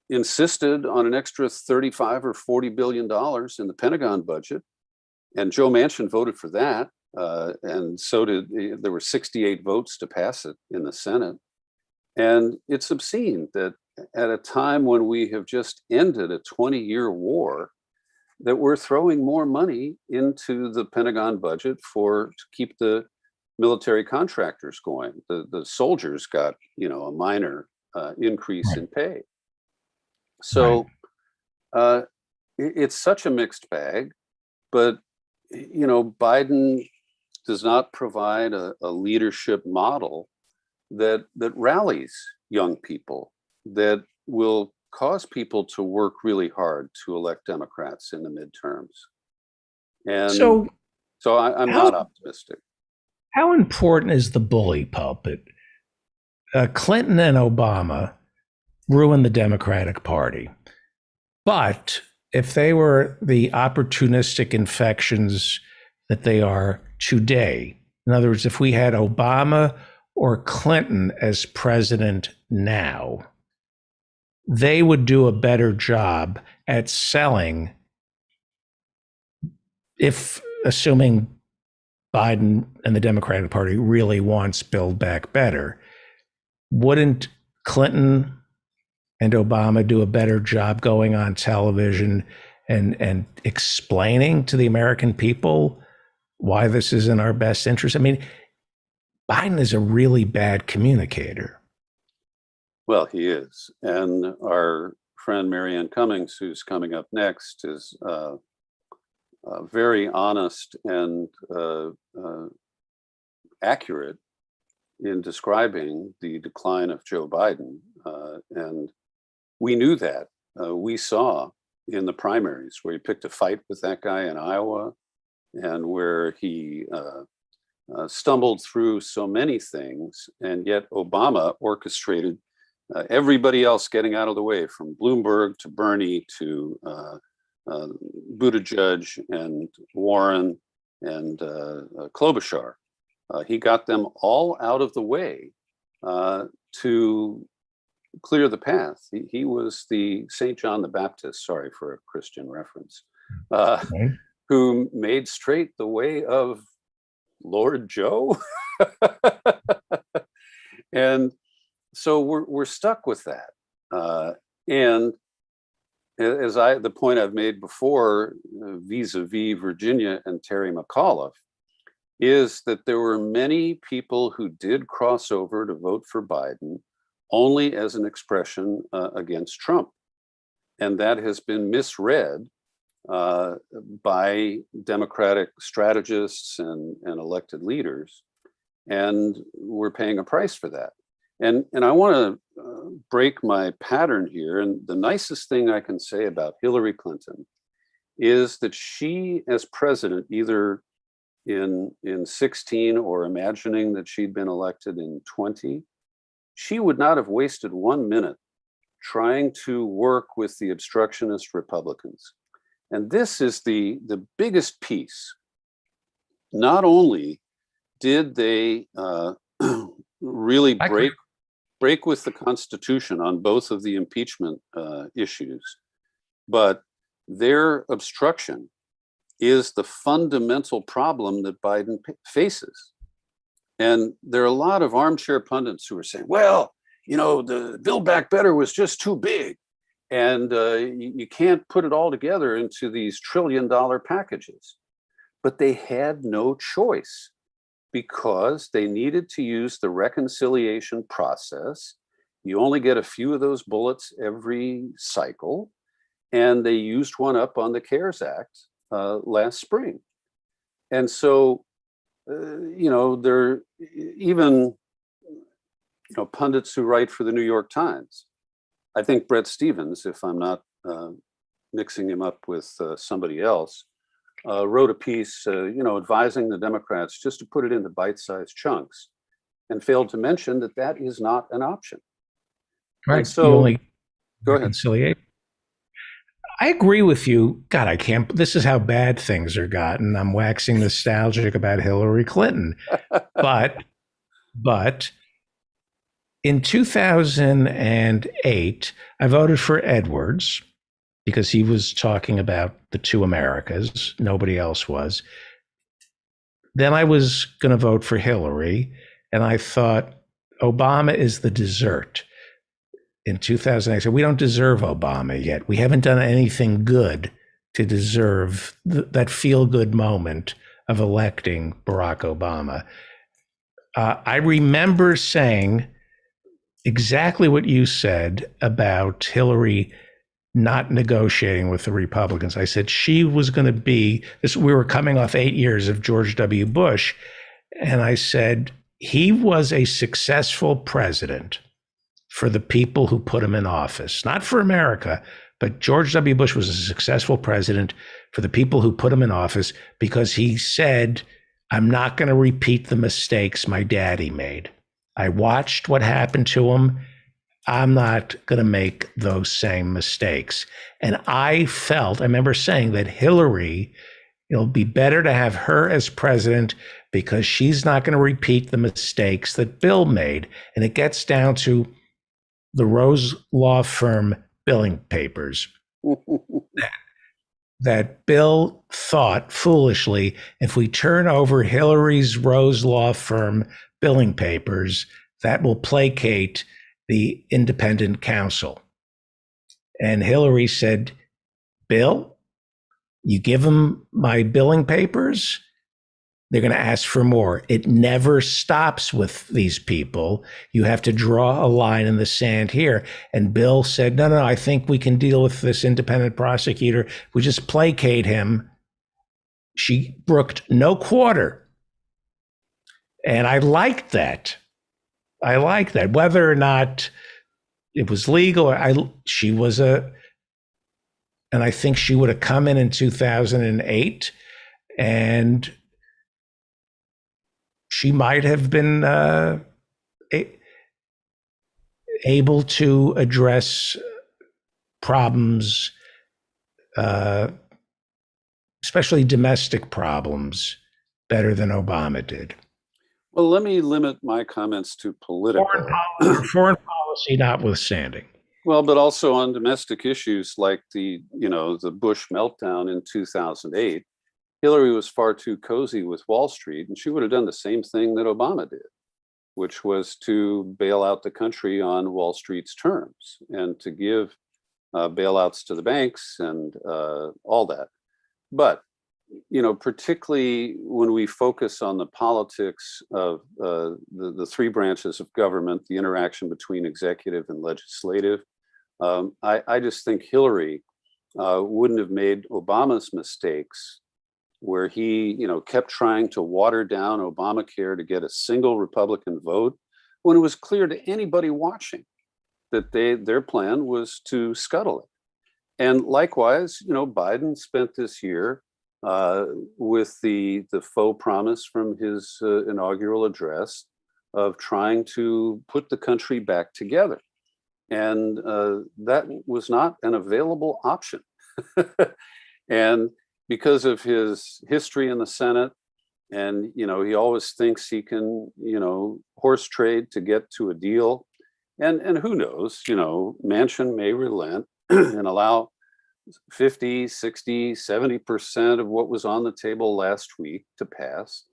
insisted on an extra $35 or $40 billion in the Pentagon budget, and Joe Manchin voted for that, and so there were 68 votes to pass it in the Senate. And it's obscene that at a time when we have just ended a 20-year war, that we're throwing more money into the Pentagon budget to keep the military contractors going. The soldiers got, a minor increase in pay. So it's such a mixed bag, but Biden does not provide a leadership model that rallies young people, that will cause people to work really hard to elect Democrats in the midterms. And so I'm not optimistic. How important is the bully pulpit? Clinton and Obama ruined the Democratic Party. But if they were the opportunistic infections that they are today, in other words, if we had Obama or Clinton as president now, they would do a better job at selling, if assuming Biden and the Democratic Party really wants Build Back Better. Wouldn't Clinton and Obama do a better job going on television and explaining to the American people why this is in our best interest? I mean, Biden is a really bad communicator. Well, he is. And our friend Marianne Cummings, who's coming up next, is very honest and accurate in describing the decline of Joe Biden. And we knew that. We saw in the primaries where he picked a fight with that guy in Iowa, and where he stumbled through so many things, and yet Obama orchestrated everybody else getting out of the way, from Bloomberg to Bernie to Buttigieg and Warren and Klobuchar. He got them all out of the way to clear the path. He was the St. John the Baptist, sorry for a Christian reference, who made straight the way of Lord Joe. And so we're stuck with that. And as the point I've made before, vis-a-vis Virginia and Terry McAuliffe, is that there were many people who did cross over to vote for Biden only as an expression against Trump. And that has been misread by Democratic strategists and elected leaders. And we're paying a price for that. And I want to break my pattern here. And the nicest thing I can say about Hillary Clinton is that she, as president, either in 16 or imagining that she'd been elected in 20, she would not have wasted 1 minute trying to work with the obstructionist Republicans. And this is the biggest piece. Not only did they really break with the Constitution on both of the impeachment issues, but their obstruction is the fundamental problem that Biden faces. And there are a lot of armchair pundits who are saying, well, you know, the Build Back Better was just too big. And you can't put it all together into these $1 trillion packages. But they had no choice because they needed to use the reconciliation process. You only get a few of those bullets every cycle. And they used one up on the CARES Act last spring. And so, you know, there even, you know, pundits who write for the New York Times. I think Bret Stephens, if I'm not mixing him up with somebody else, wrote a piece, you know, advising the Democrats just to put it into bite-sized chunks, and failed to mention that that is not an option. Right. And so, go ahead. Reconciliation. I agree with you. God, I can't. This is how bad things are gotten. I'm waxing nostalgic about Hillary Clinton, but in 2008, I voted for Edwards because he was talking about the two Americas. Nobody else was. Then I was going to vote for Hillary, and I thought Obama is the dessert. In 2008, I said, we don't deserve Obama yet. We haven't done anything good to deserve that feel-good moment of electing Barack Obama. I remember saying exactly what you said about Hillary not negotiating with the Republicans. I said she was going to be this. We were coming off 8 years of George W. Bush. And I said, he was a successful president for the people who put him in office, not for America, but George W. Bush was a successful president for the people who put him in office because he said, I'm not going to repeat the mistakes my daddy made. I watched what happened to him. I'm not going to make those same mistakes. And I remember saying that Hillary, it'll be better to have her as president because she's not going to repeat the mistakes that Bill made. And it gets down to the Rose Law Firm billing papers that Bill thought foolishly, if we turn over Hillary's Rose Law Firm billing papers, that will placate the independent counsel. And Hillary said, Bill, you give them my billing papers, they're going to ask for more. It never stops with these people. You have to draw a line in the sand here. And Bill said, no, I think we can deal with this independent prosecutor. We just placate him. She brooked no quarter. And I liked that. Whether or not it was legal, and I think she would have come in 2008 and she might have been able to address problems, especially domestic problems, better than Obama did. Well, let me limit my comments to political. Foreign policy notwithstanding. Well, but also on domestic issues like the Bush meltdown in 2008, Hillary was far too cozy with Wall Street, and she would have done the same thing that Obama did, which was to bail out the country on Wall Street's terms and to give bailouts to the banks and all that. But particularly when we focus on the politics of the three branches of government, the interaction between executive and legislative, I just think Hillary wouldn't have made Obama's mistakes where he, kept trying to water down Obamacare to get a single Republican vote when it was clear to anybody watching that their plan was to scuttle it. And likewise, Biden spent this year with the faux promise from his inaugural address of trying to put the country back together. And that was not an available option. And because of his history in the Senate And, he always thinks he can, horse trade to get to a deal. And who knows, Manchin may relent and allow 50, 60, 70% of what was on the table last week to pass.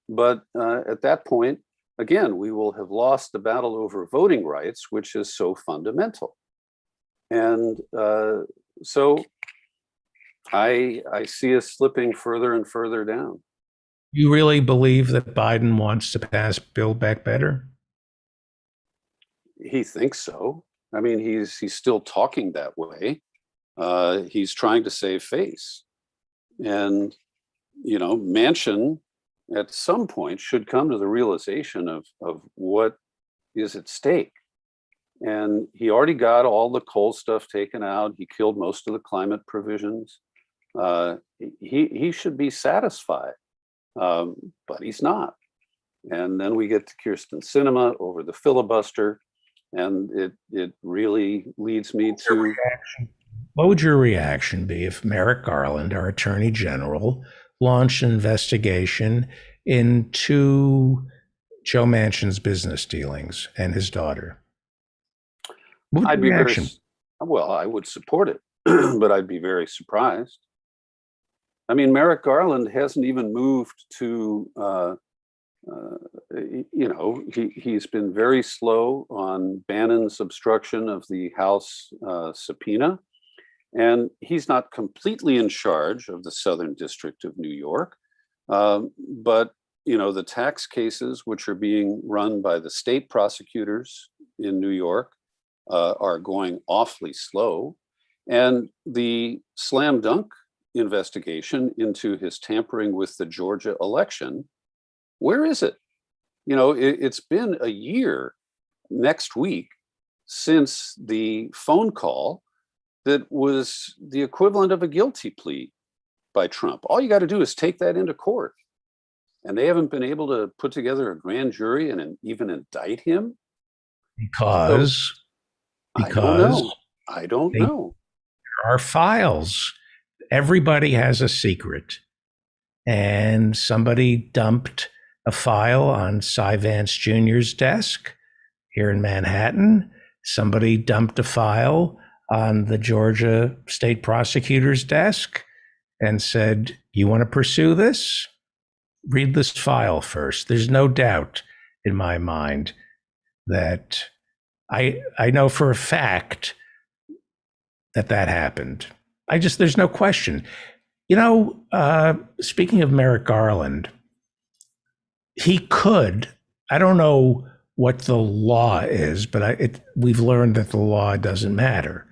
But at that point, again, we will have lost the battle over voting rights, which is so fundamental. And so I see us slipping further and further down. You really believe that Biden wants to pass Build Back Better? He thinks so. I mean, he's still talking that way. He's trying to save face. And, Manchin at some point should come to the realization of what is at stake. And he already got all the coal stuff taken out. He killed most of the climate provisions. He should be satisfied, but he's not. And then we get to Kyrsten Sinema over the filibuster, and it really leads me to. What would your reaction be if Merrick Garland, our Attorney General, launched an investigation into Joe Manchin's business dealings and his daughter? I'd be I would support it, but I'd be very surprised. I mean, Merrick Garland hasn't even moved to, he's been very slow on Bannon's obstruction of the House subpoena. And he's not completely in charge of the Southern District of New York. But, the tax cases, which are being run by the state prosecutors in New York, are going awfully slow. And the slam dunk investigation into his tampering with the Georgia election, where is it? It's been a year next week since the phone call that was the equivalent of a guilty plea by Trump. All you got to do is take that into court. And they haven't been able to put together a grand jury and even indict him. Because I don't know. There are files. Everybody has a secret. And somebody dumped a file on Cy Vance Jr.'s desk here in Manhattan. Somebody dumped a file on the Georgia state prosecutor's desk and said, "You want to pursue this? Read this file first." There's no doubt in my mind that I know for a fact that happened. There's no question. Speaking of Merrick Garland, he could, I don't know what the law is, but we've learned that the law doesn't matter.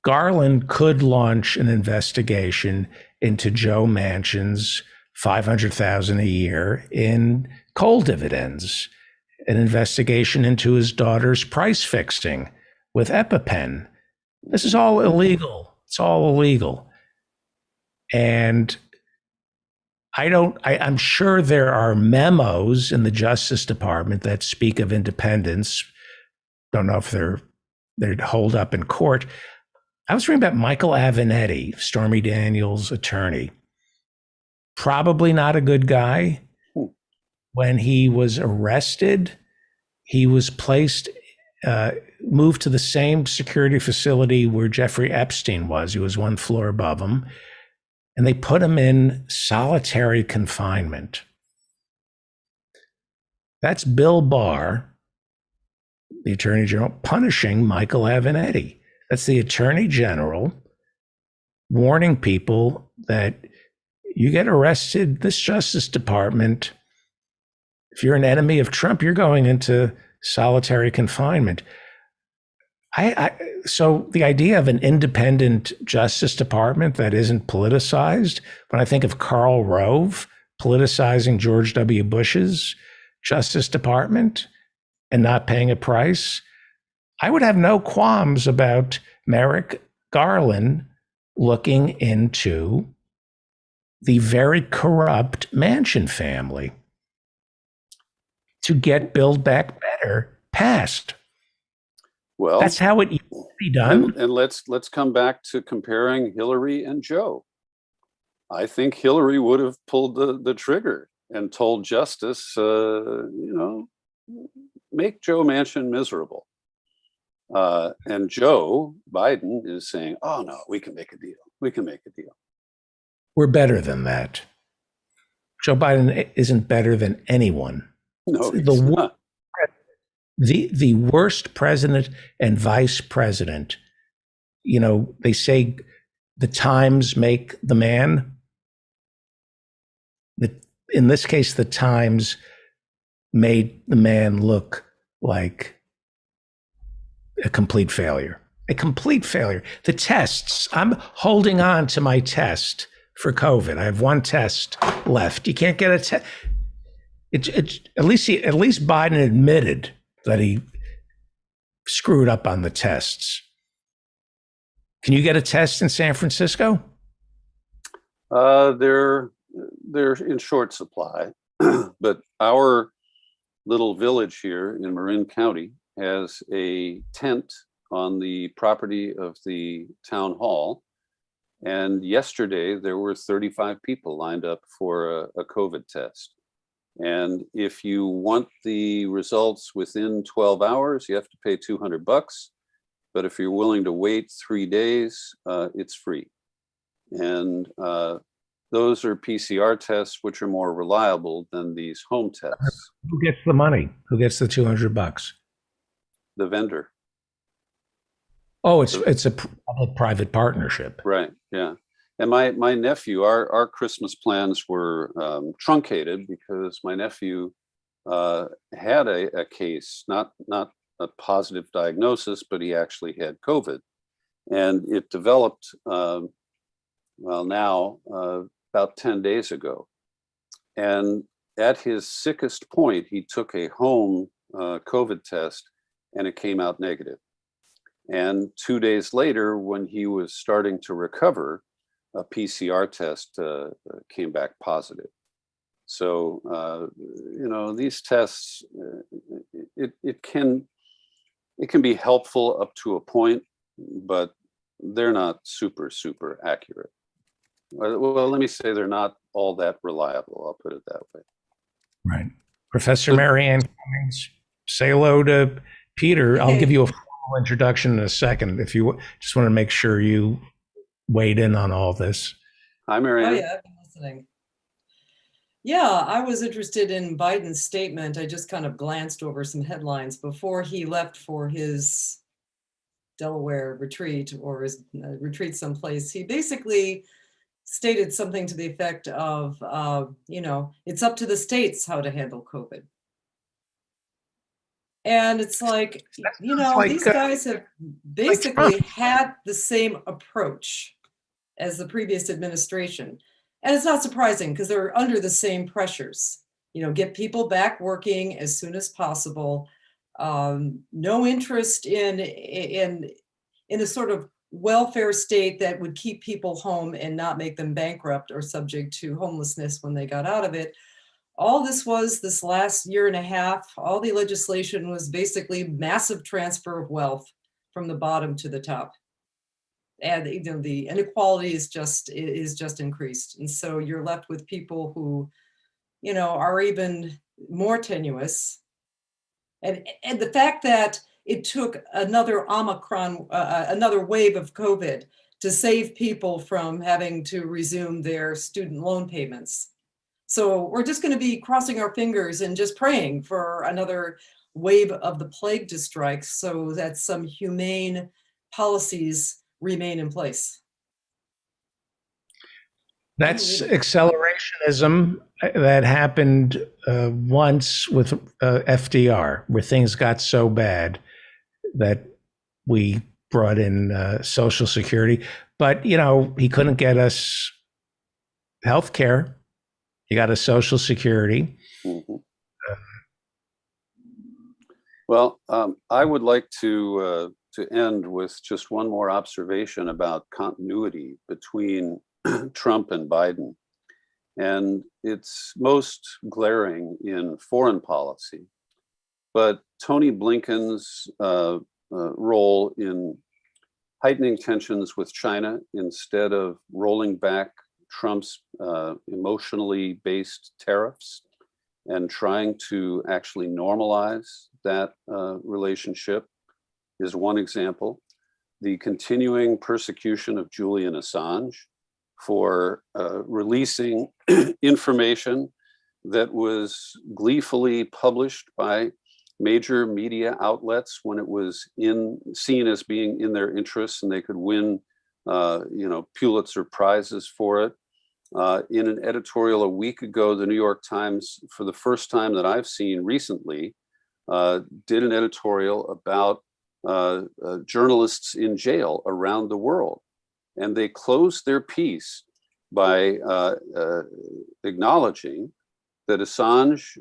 Garland could launch an investigation into Joe Manchin's $500,000 a year in coal dividends, an investigation into his daughter's price fixing with EpiPen. This is all illegal. It's all illegal. And I'm sure there are memos in the Justice Department that speak of independence. Don't know if they'd hold up in court. I was reading about Michael Avenatti, Stormy Daniels' attorney. Probably not a good guy. When he was arrested, he was moved to the same security facility where Jeffrey Epstein was. He was one floor above him. And they put him in solitary confinement. That's Bill Barr, the Attorney General, punishing Michael Avenatti. That's the Attorney General warning people that you get arrested, this Justice Department, if you're an enemy of Trump, you're going into solitary confinement. So the idea of an independent Justice Department that isn't politicized, when I think of Karl Rove politicizing George W. Bush's Justice Department and not paying a price, I would have no qualms about Merrick Garland looking into the very corrupt Manchin family to get Build Back Better passed. Well, that's how it used to be done. And let's come back to comparing Hillary and Joe. I think Hillary would have pulled the trigger and told Justice, make Joe Manchin miserable. And Joe Biden is saying, oh no, we can make a deal. We can make a deal. We're better than that. Joe Biden isn't better than anyone. No, he's not. The worst president and vice president, they say the times make the man. In this case, the times made the man look like a complete failure. A complete failure. The tests, I'm holding on to my test for COVID. I have one test left. You can't get a test. At least Biden admitted that he screwed up on the tests. Can you get a test in San Francisco? They're in short supply, but our little village here in Marin County has a tent on the property of the town hall. And yesterday there were 35 people lined up for a COVID test. And if you want the results within 12 hours, you have to pay $200. But if you're willing to wait 3 days, it's free. And those are PCR tests, which are more reliable than these home tests. Who gets the money? Who gets the $200? The vendor. Oh, it's a public-private partnership. Right, yeah. And my nephew, our Christmas plans were truncated because my nephew had a case, not a positive diagnosis, but he actually had COVID. And it developed, about 10 days ago. And at his sickest point, he took a home COVID test and it came out negative. And 2 days later, when he was starting to recover, a PCR test came back positive. So, these tests, it can be helpful up to a point, but they're not super accurate. Well, let me say they're not all that reliable. I'll put it that way. Right. Professor Marianne Cummings, say hello to Peter. I'll give you a formal introduction in a second. If you just want to make sure you weighed in on all this. Hi, Marianne. Oh, yeah, I've been listening. Yeah, I was interested in Biden's statement. I just kind of glanced over some headlines before he left for his Delaware retreat or his retreat someplace. He basically stated something to the effect of, it's up to the states how to handle COVID. And it's like, these guys have basically had the same approach as the previous administration. And it's not surprising because they're under the same pressures, get people back working as soon as possible. No interest in a sort of welfare state that would keep people home and not make them bankrupt or subject to homelessness when they got out of it. All this last year and a half, all the legislation was basically massive transfer of wealth from the bottom to the top. And the inequality is just increased. And so you're left with people who, are even more tenuous. And the fact that it took another Omicron, another wave of COVID to save people from having to resume their student loan payments. So we're just going to be crossing our fingers and just praying for another wave of the plague to strike so that some humane policies remain in place. That's accelerationism that happened once with FDR, where things got so bad that we brought in Social Security. But, he couldn't get us health care. He got us Social Security. Mm-hmm. Well, I would like to end with just one more observation about continuity between Trump and Biden. And it's most glaring in foreign policy. But Tony Blinken's role in heightening tensions with China instead of rolling back Trump's emotionally based tariffs and trying to actually normalize that relationship is one example. The continuing persecution of Julian Assange for releasing information that was gleefully published by major media outlets when it was seen as being in their interests and they could win Pulitzer prizes for it. In an editorial a week ago, the New York Times, for the first time that I've seen recently, did an editorial about journalists in jail around the world. And they closed their piece by acknowledging that Assange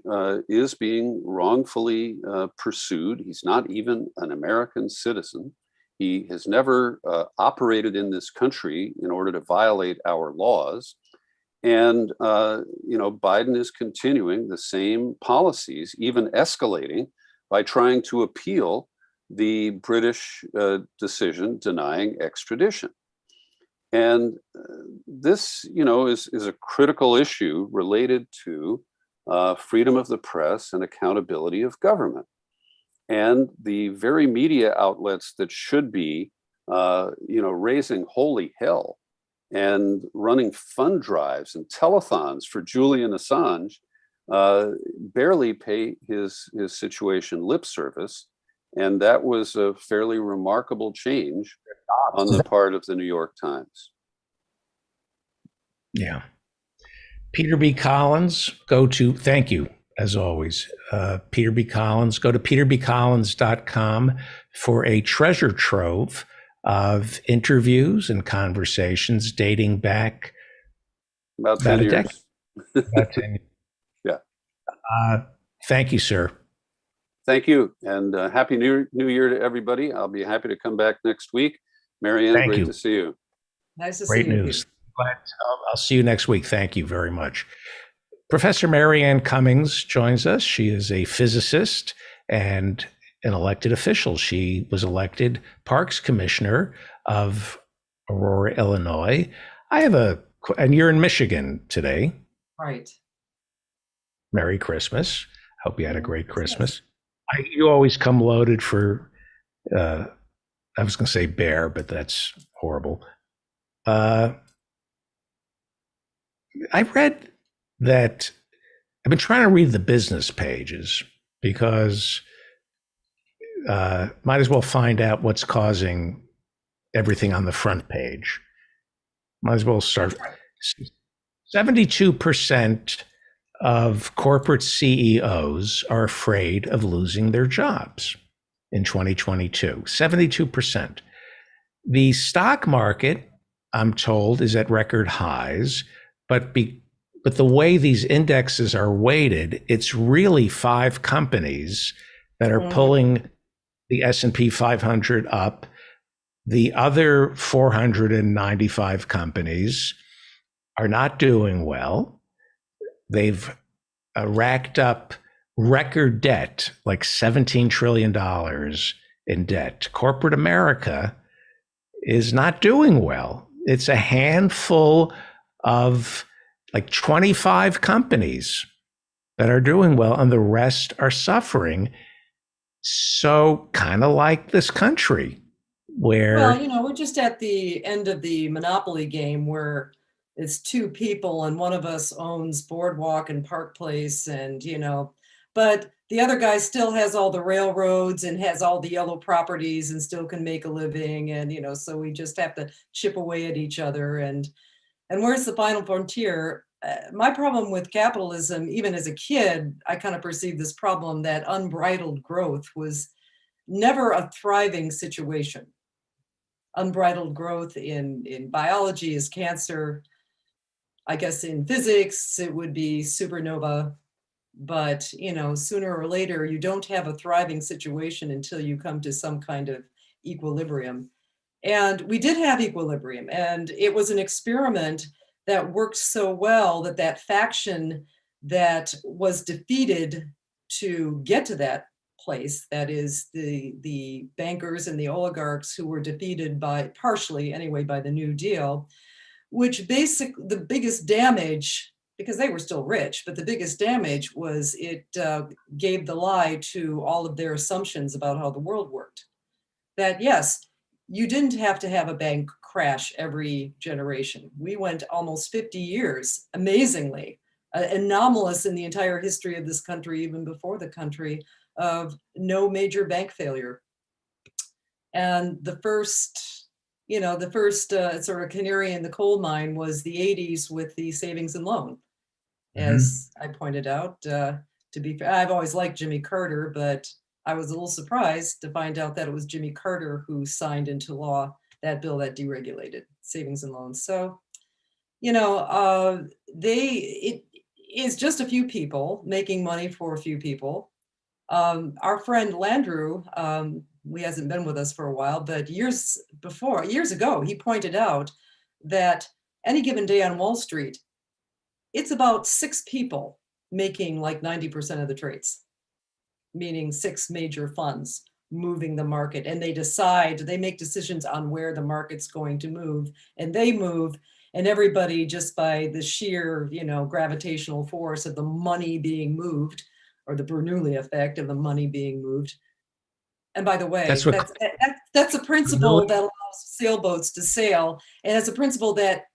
is being wrongfully pursued. He's not even an American citizen. He has never operated in this country in order to violate our laws. And, Biden is continuing the same policies, even escalating by trying to appeal the British decision denying extradition. And this, is a critical issue related to freedom of the press and accountability of government. And the very media outlets that should be, raising holy hell and running fund drives and telethons for Julian Assange barely pay his situation lip service. And that was a fairly remarkable change on the part of the New York Times. Yeah. Peter B. Collins, thank you, as always. Peter B. Collins, go to peterbcollins.com for a treasure trove of interviews and conversations dating back about 10 years. About 10 years. Yeah. Thank you, sir. Thank you. And Happy New Year to everybody. I'll be happy to come back next week. Marianne, great to see you. Nice to Great see you. news. I'll see you next week. Thank you very much. Professor Marianne Cummings joins us. She is a physicist and an elected official. She was elected Parks Commissioner of Aurora, Illinois. And you're in Michigan today. Right. Merry Christmas. Hope you had a great Christmas. You always come loaded for, I was going to say bear, but that's horrible. I read that I've been trying to read the business pages because might as well find out what's causing everything on the front page. Might as well start. 72% of corporate CEOs are afraid of losing their jobs in 2022. 72%. The stock market, I'm told, is at record highs, but the way these indexes are weighted, it's really 5 companies that are pulling the S&P 500 up. The other 495 companies are not doing well. They've racked up record debt, like $17 trillion in debt. Corporate America is not doing well. It's a handful of like 25 companies that are doing well, and the rest are suffering. So kind of like this country where... Well, we're just at the end of the Monopoly game where it's 2 people and one of us owns Boardwalk and Park Place and, but the other guy still has all the railroads and has all the yellow properties and still can make a living. And, so we just have to chip away at each other. And where's the final frontier? My problem with capitalism, even as a kid, I kind of perceived this problem that unbridled growth was never a thriving situation. Unbridled growth in biology is cancer. I guess in physics, it would be supernova. But, sooner or later, you don't have a thriving situation until you come to some kind of equilibrium. And we did have equilibrium, and it was an experiment that worked so well that faction that was defeated to get to that place, that is the bankers and the oligarchs who were defeated partially anyway by the New Deal, which the biggest damage, because they were still rich, but the biggest damage was it gave the lie to all of their assumptions about how the world worked. That yes, you didn't have to have a bank crash every generation. We went almost 50 years, amazingly, anomalous in the entire history of this country, even before the country, of no major bank failure. And the first sort of canary in the coal mine was the 80s with the savings and loan. As I pointed out, to be fair, I've always liked Jimmy Carter, but I was a little surprised to find out that it was Jimmy Carter who signed into law that bill that deregulated savings and loans. So, it is just a few people making money for a few people. Our friend Landrew, he hasn't been with us for a while, but years ago, he pointed out that any given day on Wall Street, it's about 6 people making like 90% of the trades, meaning 6 major funds moving the market, and they make decisions on where the market's going to move, and they move, and everybody, just by the sheer, gravitational force of the money being moved, or the Bernoulli effect of the money being moved. And by the way, that's a principle that allows sailboats to sail, and it's a principle that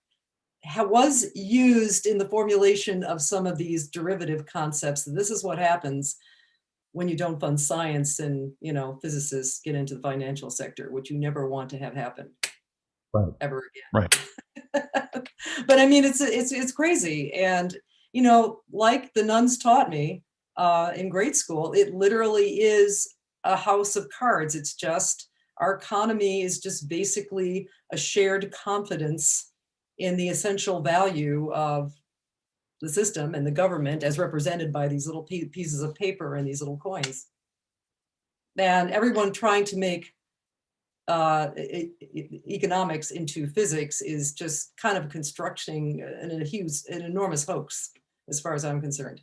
was used in the formulation of some of these derivative concepts. This is what happens when you don't fund science and, physicists get into the financial sector, which you never want to have happen ever again. Right. But I mean, it's crazy. And, like the nuns taught me in grade school, it literally is a house of cards. It's just, our economy is just basically a shared confidence in the essential value of the system and the government as represented by these little pieces of paper and these little coins. And everyone trying to make economics into physics is just kind of constructing an enormous hoax, as far as I'm concerned.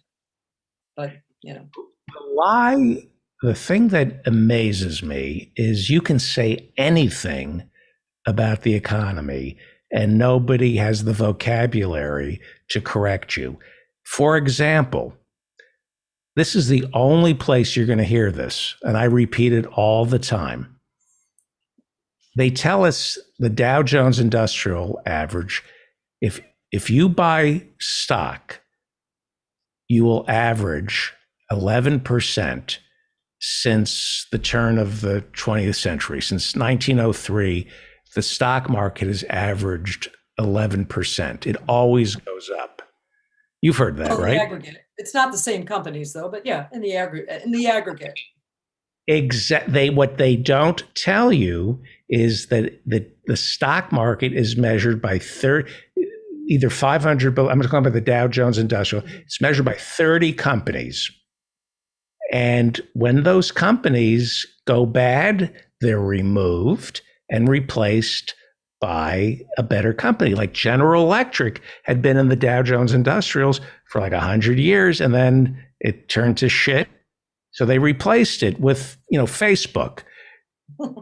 But, the thing that amazes me is you can say anything about the economy and nobody has the vocabulary to correct you. For example, this is the only place you're going to hear this, and I repeat it all the time. They tell us the Dow Jones Industrial Average, if you buy stock, you will average 11% since the turn of the 20th century. Since 1903, the stock market has averaged 11%. It always goes up. You've heard that, right? The aggregate. It's not the same companies, though, but yeah, in the aggregate. What they don't tell you is that the stock market is measured by either 500, but I'm talking about the Dow Jones Industrial. It's measured by 30 companies. And when those companies go bad, they're removed and replaced by a better company. Like General Electric had been in the Dow Jones Industrials for like 100 years, and then it turned to shit. So they replaced it with, Facebook.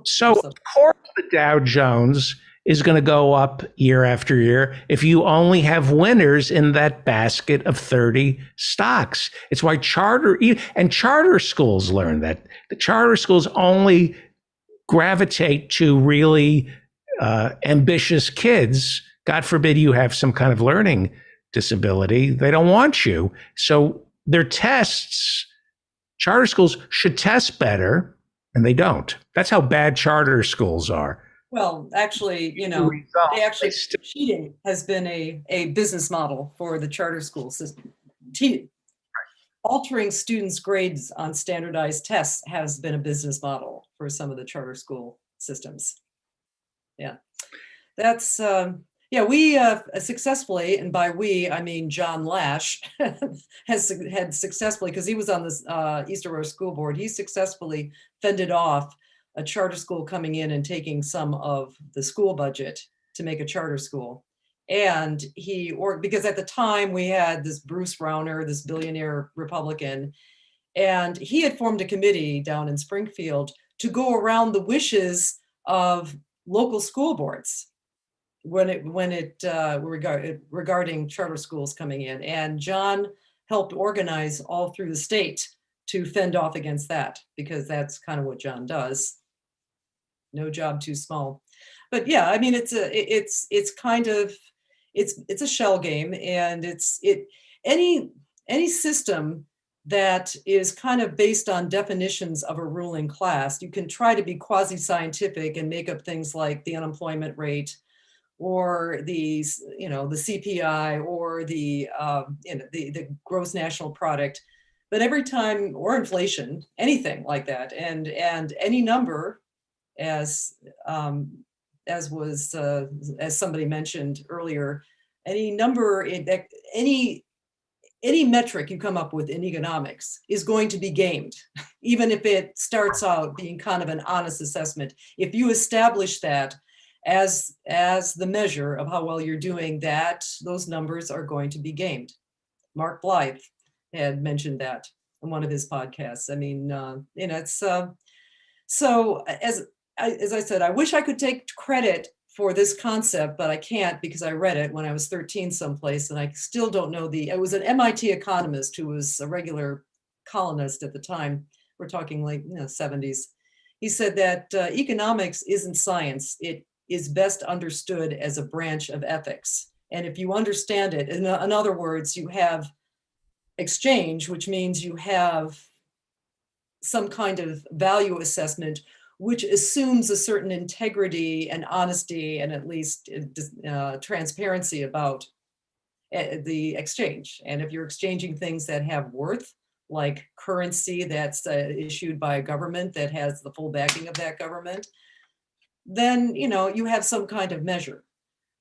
So of course the Dow Jones is going to go up year after year if you only have winners in that basket of 30 stocks. It's why charter schools learn that. The charter schools only gravitate to really ambitious kids. God forbid you have some kind of learning disability. They don't want you. So their tests, charter schools should test better, and they don't. That's how bad charter schools are. Well, actually, cheating has been a business model for the charter school system. Altering students' grades on standardized tests has been a business model for some of the charter school systems. Yeah, that's, we successfully, and by we, I mean John Lash, had successfully, because he was on this East Aurora School Board, he successfully fended off a charter school coming in and taking some of the school budget to make a charter school. And because at the time we had this Bruce Rauner, this billionaire Republican, and he had formed a committee down in Springfield to go around the wishes of local school boards. regarding charter schools coming in, and John helped organize all through the state to fend off against that, because that's kind of what John does. No job too small. But yeah, I mean, it's a shell game, and any system that is kind of based on definitions of a ruling class, you can try to be quasi-scientific and make up things like the unemployment rate, or the CPI, or the gross national product. But every time, or inflation, anything like that, and any number, as somebody mentioned earlier, any number, any metric you come up with in economics is going to be gamed, even if it starts out being kind of an honest assessment. If you establish that as the measure of how well you're doing, that those numbers are going to be gamed. Mark Blythe had mentioned that in one of his podcasts. I mean, it's so as I said, I wish I could take credit for this concept, but I can't, because I read it when I was 13 someplace, and I still don't know it was an MIT economist who was a regular columnist at the time. We're talking like 70s. He said that economics isn't science. It is best understood as a branch of ethics. And if you understand it, in other words, you have exchange, which means you have some kind of value assessment, which assumes a certain integrity and honesty, and at least transparency about the exchange. And if you're exchanging things that have worth, like currency that's issued by a government that has the full backing of that government, then you have some kind of measure.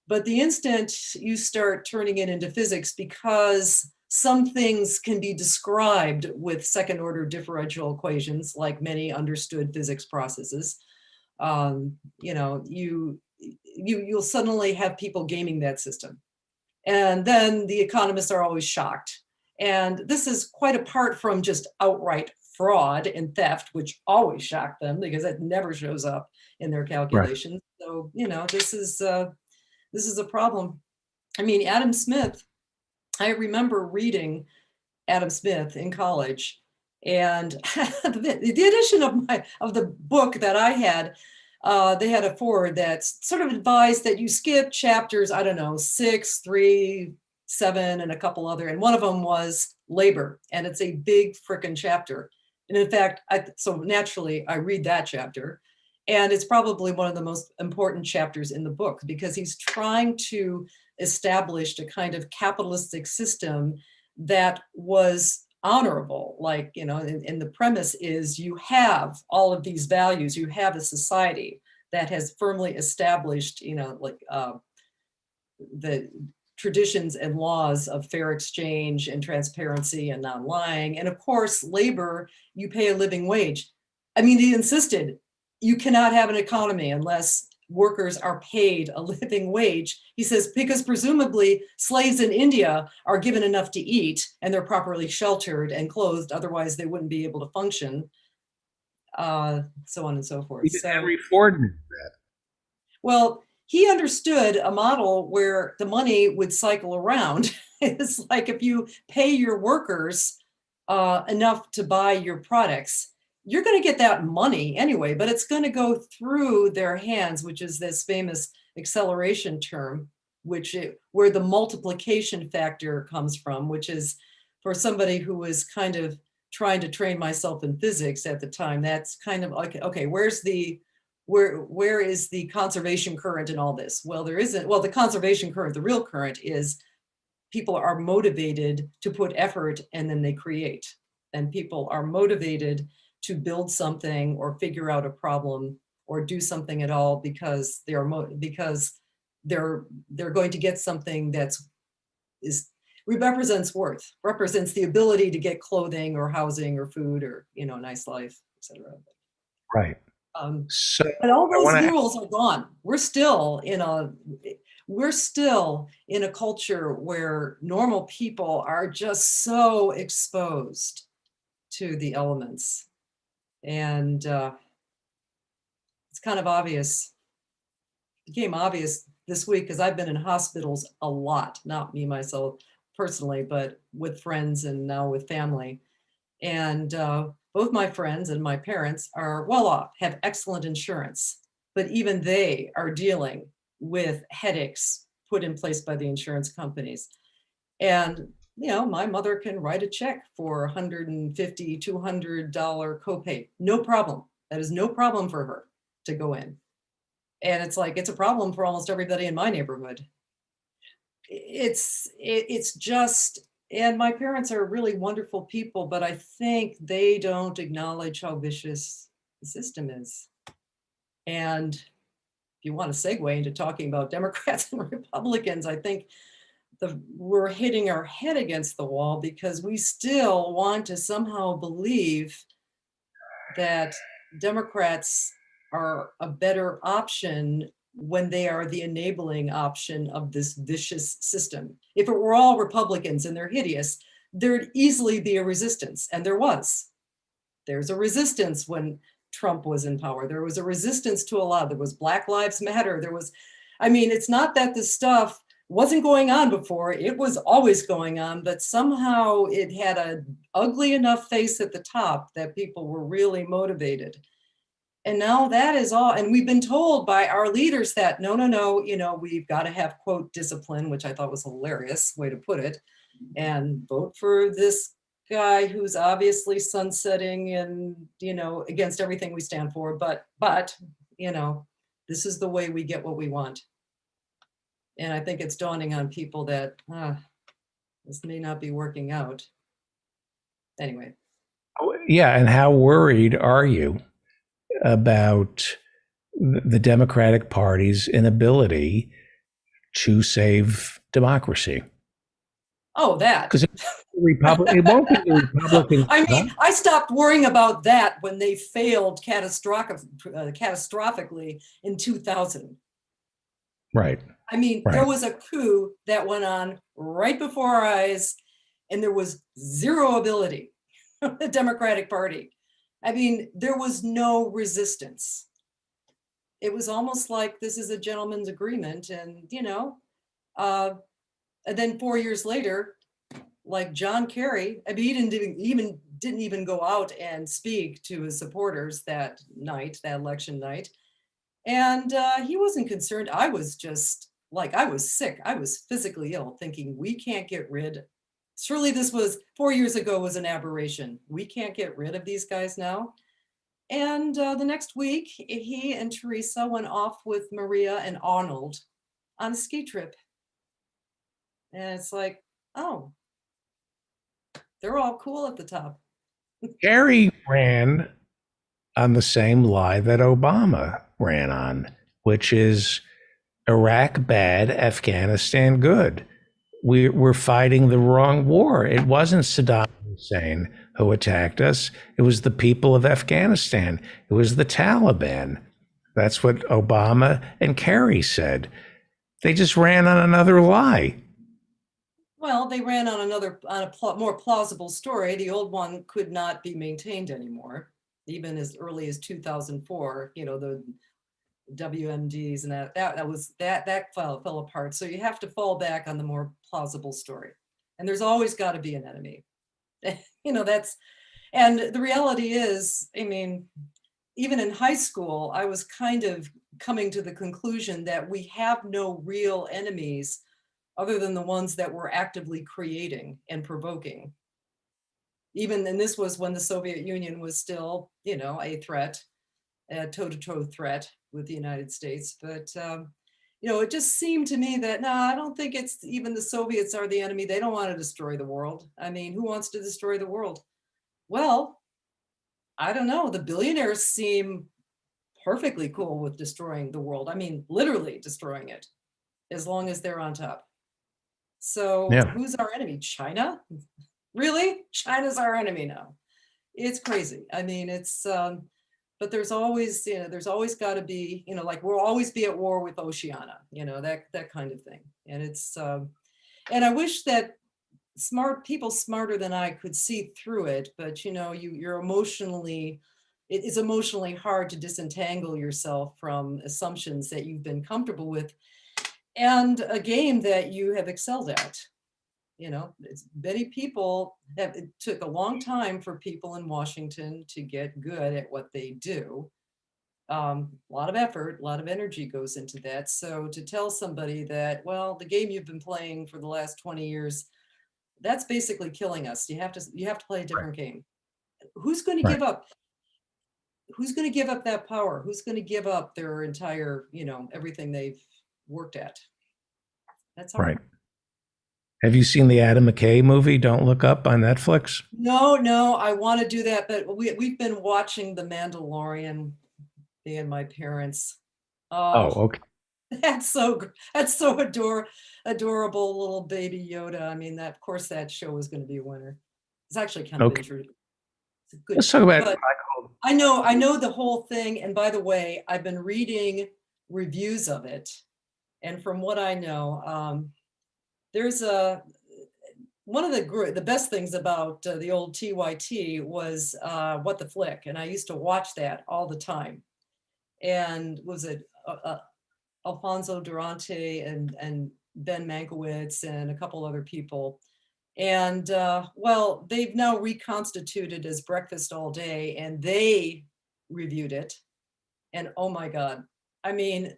But the instant you start turning it into physics, because some things can be described with second order differential equations, like many understood physics processes, you'll suddenly have people gaming that system. And then the economists are always shocked. And this is quite apart from just outright fraud and theft, which always shock them, because it never shows up in their calculations. Right. So, this is a problem. I mean, Adam Smith, I remember reading Adam Smith in college, and the edition of the book that I had, they had a foreword that sort of advised that you skip chapters, 6, 3, 7, and a couple other, and one of them was labor, and it's a big frickin' chapter. And in fact, so naturally I read that chapter, and it's probably one of the most important chapters in the book, because he's trying to establish a kind of capitalistic system that was honorable. Like, and the premise is you have all of these values, you have a society that has firmly established, the traditions and laws of fair exchange and transparency and non-lying. And of course, labor, you pay a living wage. I mean, he insisted you cannot have an economy unless workers are paid a living wage. He says, because presumably slaves in India are given enough to eat and they're properly sheltered and clothed, otherwise they wouldn't be able to function, so on and so forth. Even Henry Ford knew that. Well, he understood a model where the money would cycle around. It's like if you pay your workers enough to buy your products, you're going to get that money anyway, but it's going to go through their hands, which is this famous acceleration term, where the multiplication factor comes from, which is, for somebody who was kind of trying to train myself in physics at the time, that's kind of like, okay, where is the conservation current in all this? Well, there isn't. Well, the conservation current, the real current, is people are motivated to put effort and then they create, and people are motivated to build something or figure out a problem or do something at all because they're going to get something represents worth, represents the ability to get clothing or housing or food or a nice life, etc. Right. But all those rules are gone. We're still in a culture where normal people are just so exposed to the elements. And it's kind of obvious, became obvious this week because I've been in hospitals a lot, not me myself personally, but with friends and now with family. And both my friends and my parents are well off, have excellent insurance, but even they are dealing with headaches put in place by the insurance companies. And, you know, my mother can write a check for $150, $200 copay. No problem. That is no problem for her to go in. And it's like, it's a problem for almost everybody in my neighborhood. It's just, and my parents are really wonderful people, but I think they don't acknowledge how vicious the system is. And if you want to segue into talking about Democrats and Republicans, I think we're hitting our head against the wall because we still want to somehow believe that Democrats are a better option when they are the enabling option of this vicious system. If it were all Republicans and they're hideous, there'd easily be a resistance, and there was. There's a resistance when Trump was in power. There was a resistance to a lot. There was Black Lives Matter. There was, I mean, it's not that this stuff wasn't going on before. It was always going on, but somehow it had an ugly enough face at the top that people were really motivated. And now that is all. And we've been told by our leaders that no, you know, we've got to have, quote, discipline, which I thought was a hilarious way to put it, and vote for this guy who's obviously sunsetting and, you know, against everything we stand for. But, you know, this is the way we get what we want. And I think it's dawning on people that this may not be working out. Anyway. Yeah. And how worried are you about the Democratic Party's inability to save democracy? Oh, that. Because it won't be the Republicans. I mean, I stopped worrying about that when they failed catastrophically in 2000. Right. I mean, Right. There was a coup that went on right before our eyes, and there was zero ability from the Democratic Party. I mean, there was no resistance. It was almost like this is a gentleman's agreement, and you know, and then 4 years later, like John Kerry, I mean, he didn't even go out and speak to his supporters that night, that election night, and he wasn't concerned. I was just like, I was sick. I was physically ill, thinking we can't get rid. Surely this was 4 years ago was an aberration. We can't get rid of these guys now. And the next week, he and Teresa went off with Maria and Arnold on a ski trip. And it's like, oh, they're all cool at the top. Kerry ran on the same lie that Obama ran on, which is Iraq bad, Afghanistan good. We're fighting the wrong war. It wasn't Saddam Hussein who attacked us. It was the people of Afghanistan. It was the Taliban. That's what Obama and Kerry said. They just ran on another lie. Well, they ran on a more plausible story. The old one could not be maintained anymore, even as early as 2004. You know, the WMDs and that fell apart. So you have to fall back on the more plausible story. And there's always got to be an enemy. You know, and the reality is, I mean, even in high school, I was kind of coming to the conclusion that we have no real enemies other than the ones that we're actively creating and provoking. And this was when the Soviet Union was still, you know, a threat, a toe-to-toe threat with the United States. But, you know, it just seemed to me that, no, I don't think it's even the Soviets are the enemy. They don't want to destroy the world. I mean, who wants to destroy the world? Well, I don't know. The billionaires seem perfectly cool with destroying the world. I mean, literally destroying it, as long as they're on top. So Who's our enemy? China? Really? China's our enemy now. It's crazy. I mean, it's, but there's always got to be, you know, like we'll always be at war with Oceania, you know, that kind of thing. And it's, and I wish that smart people smarter than I could see through it, but you know, you're emotionally, it is emotionally hard to disentangle yourself from assumptions that you've been comfortable with. and a game that you have excelled at. You know, many people have, it took a long time for people in Washington to get good at what they do. A lot of effort, a lot of energy goes into that. So to tell somebody that, well, the game you've been playing for the last 20 years, that's basically killing us. You have to play a different game. Who's going to give up? Who's going to give up that power? Who's going to give up their entire, you know, everything they've worked at? That's hard. Right. Have you seen the Adam McKay movie, Don't Look Up, on Netflix? No, I want to do that, but we've been watching The Mandalorian, me and my parents. Oh, okay. That's so adorable little baby Yoda. I mean, that, of course, that show is going to be a winner. It's actually kind of interesting. It's a good Let's talk about. but I know the whole thing. And by the way, I've been reading reviews of it, and from what I know, there's one of the best things about the old TYT was What the Flick, and I used to watch that all the time. And was it Alfonso Durante and Ben Mankiewicz and a couple other people. And well, they've now reconstituted as Breakfast All Day, and they reviewed it. And oh my God, I mean,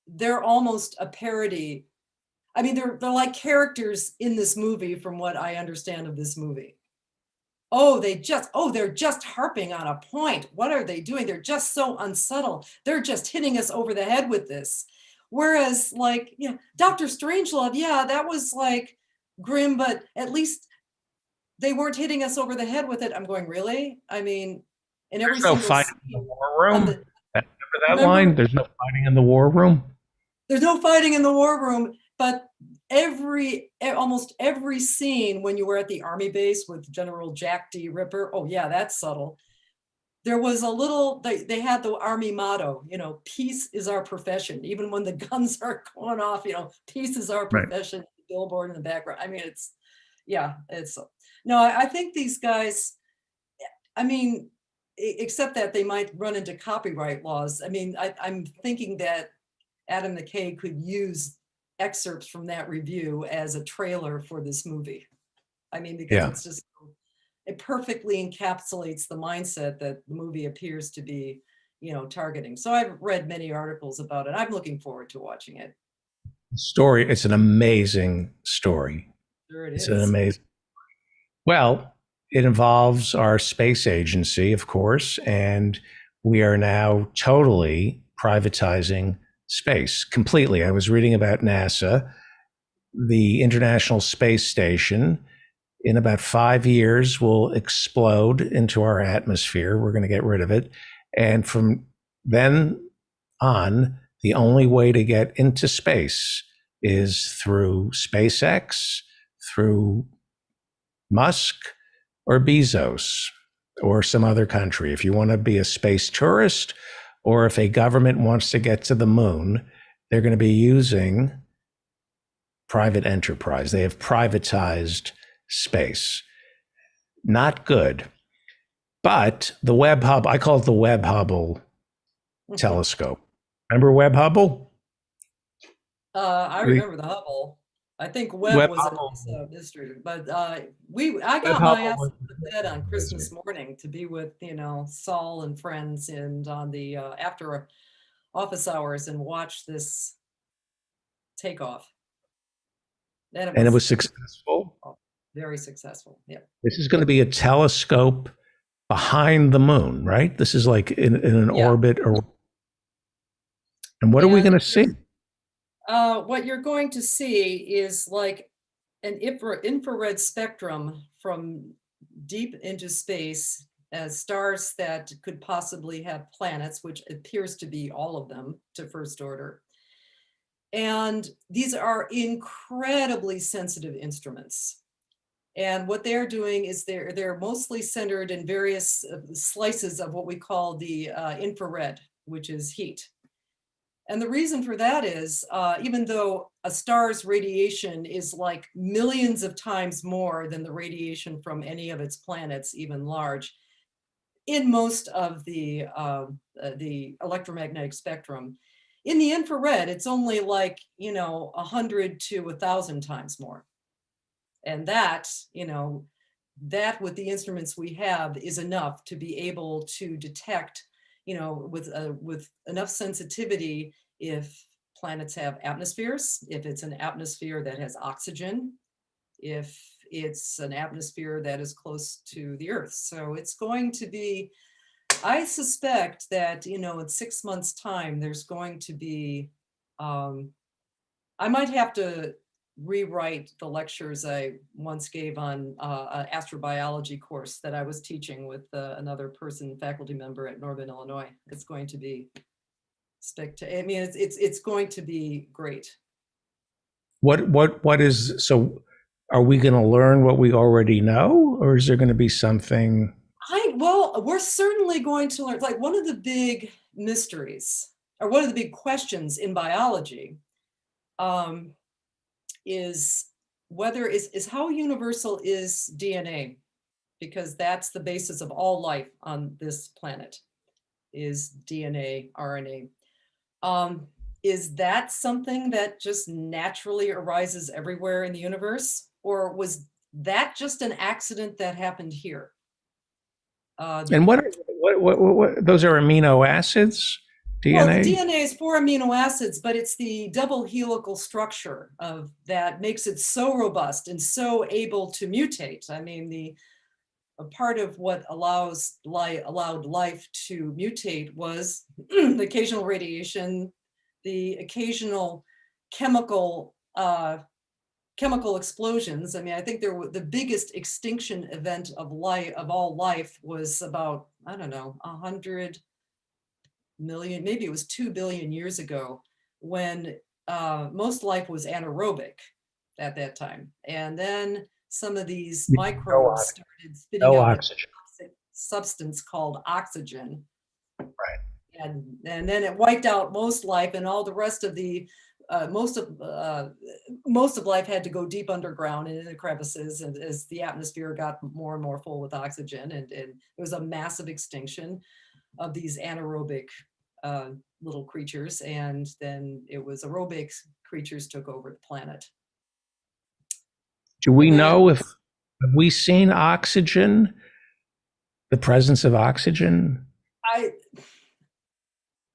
they're almost a parody. I mean, they're like characters in this movie, from what I understand of this movie. They're just harping on a point. What are they doing? They're just so unsubtle. They're just hitting us over the head with this. Whereas, like, yeah, Dr. Strangelove, yeah, that was like grim, but at least they weren't hitting us over the head with it. I'm going, really? I mean, in every single fighting in the war room. Remember that line? There's no fighting in the war room. There's no fighting in the war room, but almost every scene when you were at the army base with General Jack D. Ripper, oh yeah, that's subtle. There was a little, they had the army motto, you know, peace is our profession. Even when the guns are going off, you know, peace is our profession. Right. Billboard in the background. I mean, I think these guys, I mean, except that they might run into copyright laws. I mean, I'm thinking that Adam McKay could use excerpts from that review as a trailer for this movie. I mean, because it's just, it perfectly encapsulates the mindset that the movie appears to be, you know, targeting. So I've read many articles about it. I'm looking forward to watching it. Story. It's an amazing story. Sure it is. It's an amazing. Well, it involves our space agency, of course, and we are now totally privatizing space completely. I was reading about NASA, the International Space Station, in about 5 years will explode into our atmosphere. We're going to get rid of it. And from then on, the only way to get into space is through SpaceX, through Musk or Bezos or some other country. If you want to be a space tourist, or if a government wants to get to the moon, they're going to be using private enterprise. They have privatized space. Not good. But the Webb Hubble, I call it the Webb Hubble telescope. Remember Webb Hubble? I remember the Hubble. I think Webb was a mystery, but I got my ass to bed on Christmas morning to be with, you know, Saul and friends, and on the after office hours, and watch this takeoff. And it was successful. Very successful. Yeah. This is going to be a telescope behind the moon, right? This is like in an orbit, and what are we going to see? What you're going to see is like an infrared spectrum from deep into space as stars that could possibly have planets, which appears to be all of them to first order. And these are incredibly sensitive instruments. And what they're doing is they're mostly centered in various slices of what we call the infrared, which is heat. And the reason for that is, even though a star's radiation is like millions of times more than the radiation from any of its planets, even large, in most of the electromagnetic spectrum, In the infrared, it's only like, 100 to 1,000 times more. And that, that with the instruments we have is enough to be able to detect, with enough sensitivity if planets have atmospheres, if it's an atmosphere that has oxygen, if it's an atmosphere that is close to the Earth. So it's going to be, I suspect that, in 6 months' time, there's going to be, I might have to rewrite the lectures I once gave on an astrobiology course that I was teaching with another faculty member at Northern Illinois. It's going to be spectacular. I mean, it's going to be great. What is, so are we going to learn what we already know, or is there going to be something? Well, we're certainly going to learn, like one of the big mysteries, or one of the big questions in biology, is whether is how universal is DNA, because that's the basis of all life on this planet, is DNA, RNA. Is that something that just naturally arises everywhere in the universe, or was that just an accident that happened here? And what those are amino acids? DNA? Well, DNA is 4 amino acids, but it's the double helical structure of that makes it so robust and so able to mutate. I mean, a part of what allowed life to mutate was the occasional radiation, the occasional chemical explosions. I mean, I think the biggest extinction event of all life was about, I don't know, 100 million, maybe it was 2 billion years ago, when most life was anaerobic at that time. And then some of these microbes started spitting out a substance called oxygen. Right. And then it wiped out most life, and all the rest of the most of life had to go deep underground and in the crevices, and as the atmosphere got more and more full with oxygen, and it was a massive extinction of these anaerobic little creatures, and then it was aerobic creatures took over the planet. Do we know have we seen oxygen, the presence of oxygen?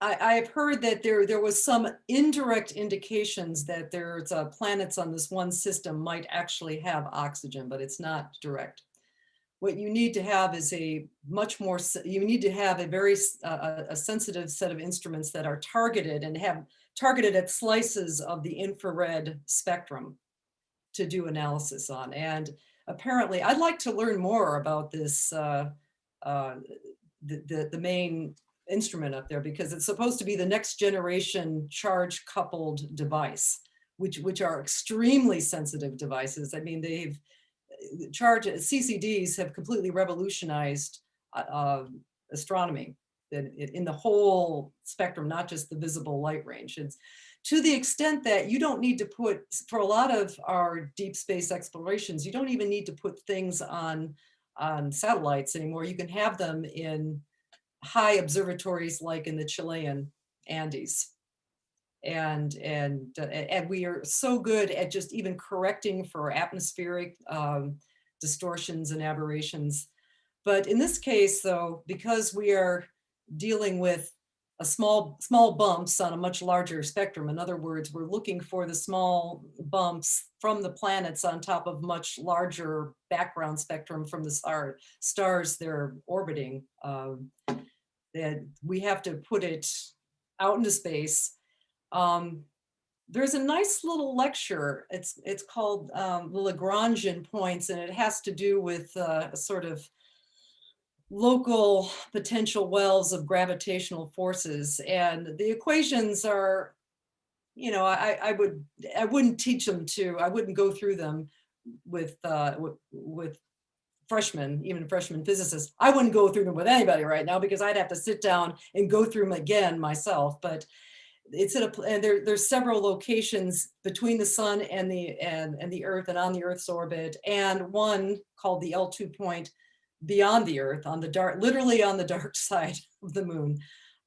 I have heard that there was some indirect indications that there's planets on this one system might actually have oxygen, but it's not direct. What you need to have is you need to have a very a sensitive set of instruments that are targeted and have targeted at slices of the infrared spectrum to do analysis on. And apparently, I'd like to learn more about this, the main instrument up there, because it's supposed to be the next generation charge coupled device, which are extremely sensitive devices. I mean, CCDs have completely revolutionized astronomy in the whole spectrum, not just the visible light range. It's to the extent that you don't need to put, for a lot of our deep space explorations, you don't even need to put things on satellites anymore. You can have them in high observatories like in the Chilean Andes. And we are so good at just even correcting for atmospheric distortions and aberrations. But in this case, though, because we are dealing with a small bumps on a much larger spectrum, in other words, we're looking for the small bumps from the planets on top of much larger background spectrum from the stars they're orbiting, that we have to put it out into space. There's a nice little lecture. It's called the Lagrangian points, and it has to do with a sort of local potential wells of gravitational forces. And the equations are, I wouldn't teach them I wouldn't go through them with freshmen, even freshman physicists. I wouldn't go through them with anybody right now, because I'd have to sit down and go through them again myself. But it's and there's several locations between the sun and the Earth and on the Earth's orbit, and one called the L2 point beyond the Earth, on the dark, literally on the dark side of the moon.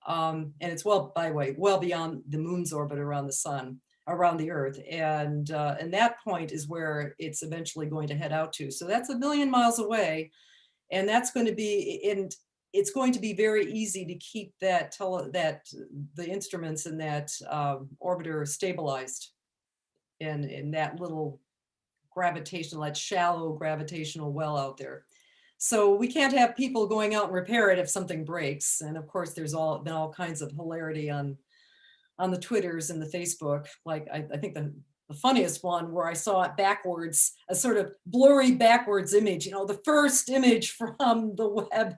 And it's by the way, well beyond the moon's orbit around the sun, around the Earth. And that point is where it's eventually going to head out to. So that's 1 million miles away. And that's going to be it's going to be very easy to keep the instruments in that orbiter stabilized in that little that shallow gravitational well out there. So we can't have people going out and repair it if something breaks. And of course, there's been all kinds of hilarity on the Twitters and the Facebook. Like I think the funniest one where I saw it backwards, a sort of blurry backwards image, the first image from the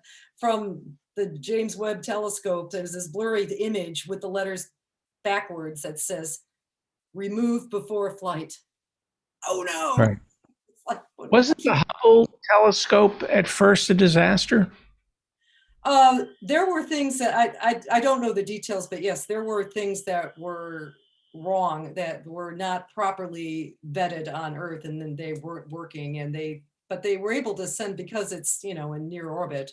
James Webb Telescope. There's this blurry image with the letters backwards that says, "Remove before flight." Oh no. Right. Wasn't the Hubble telescope at first a disaster? There were things that I don't know the details, but yes, there were things that were wrong, that were not properly vetted on Earth, and then they weren't working, but they were able to send, because it's in near orbit,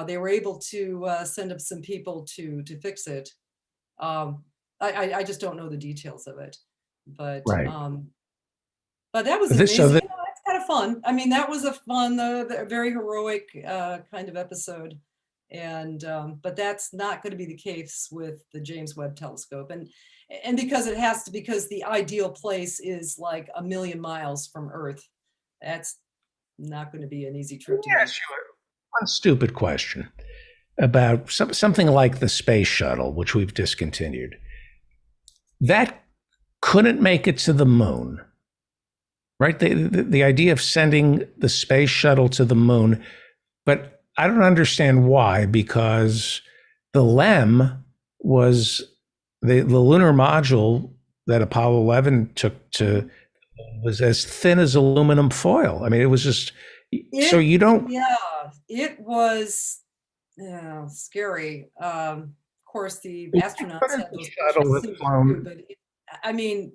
they were able to send up some people to fix it. I just don't know the details of it, but right. But that was amazing. That's kind of fun. I mean, that was a fun, very heroic kind of episode. And but that's not going to be the case with the James Webb Telescope, and because because the ideal place is like 1 million miles from Earth. That's not going to be an easy trip to make. One stupid question about something like the space shuttle, which we've discontinued. That couldn't make it to the moon. Right? The idea of sending the space shuttle to the moon, but I don't understand why, because the LEM was the lunar module that Apollo 11 took was as thin as aluminum foil. I mean, it was just, so you don't. Yeah, it was scary. Of course, the astronauts had those shuttle had flown. but I mean,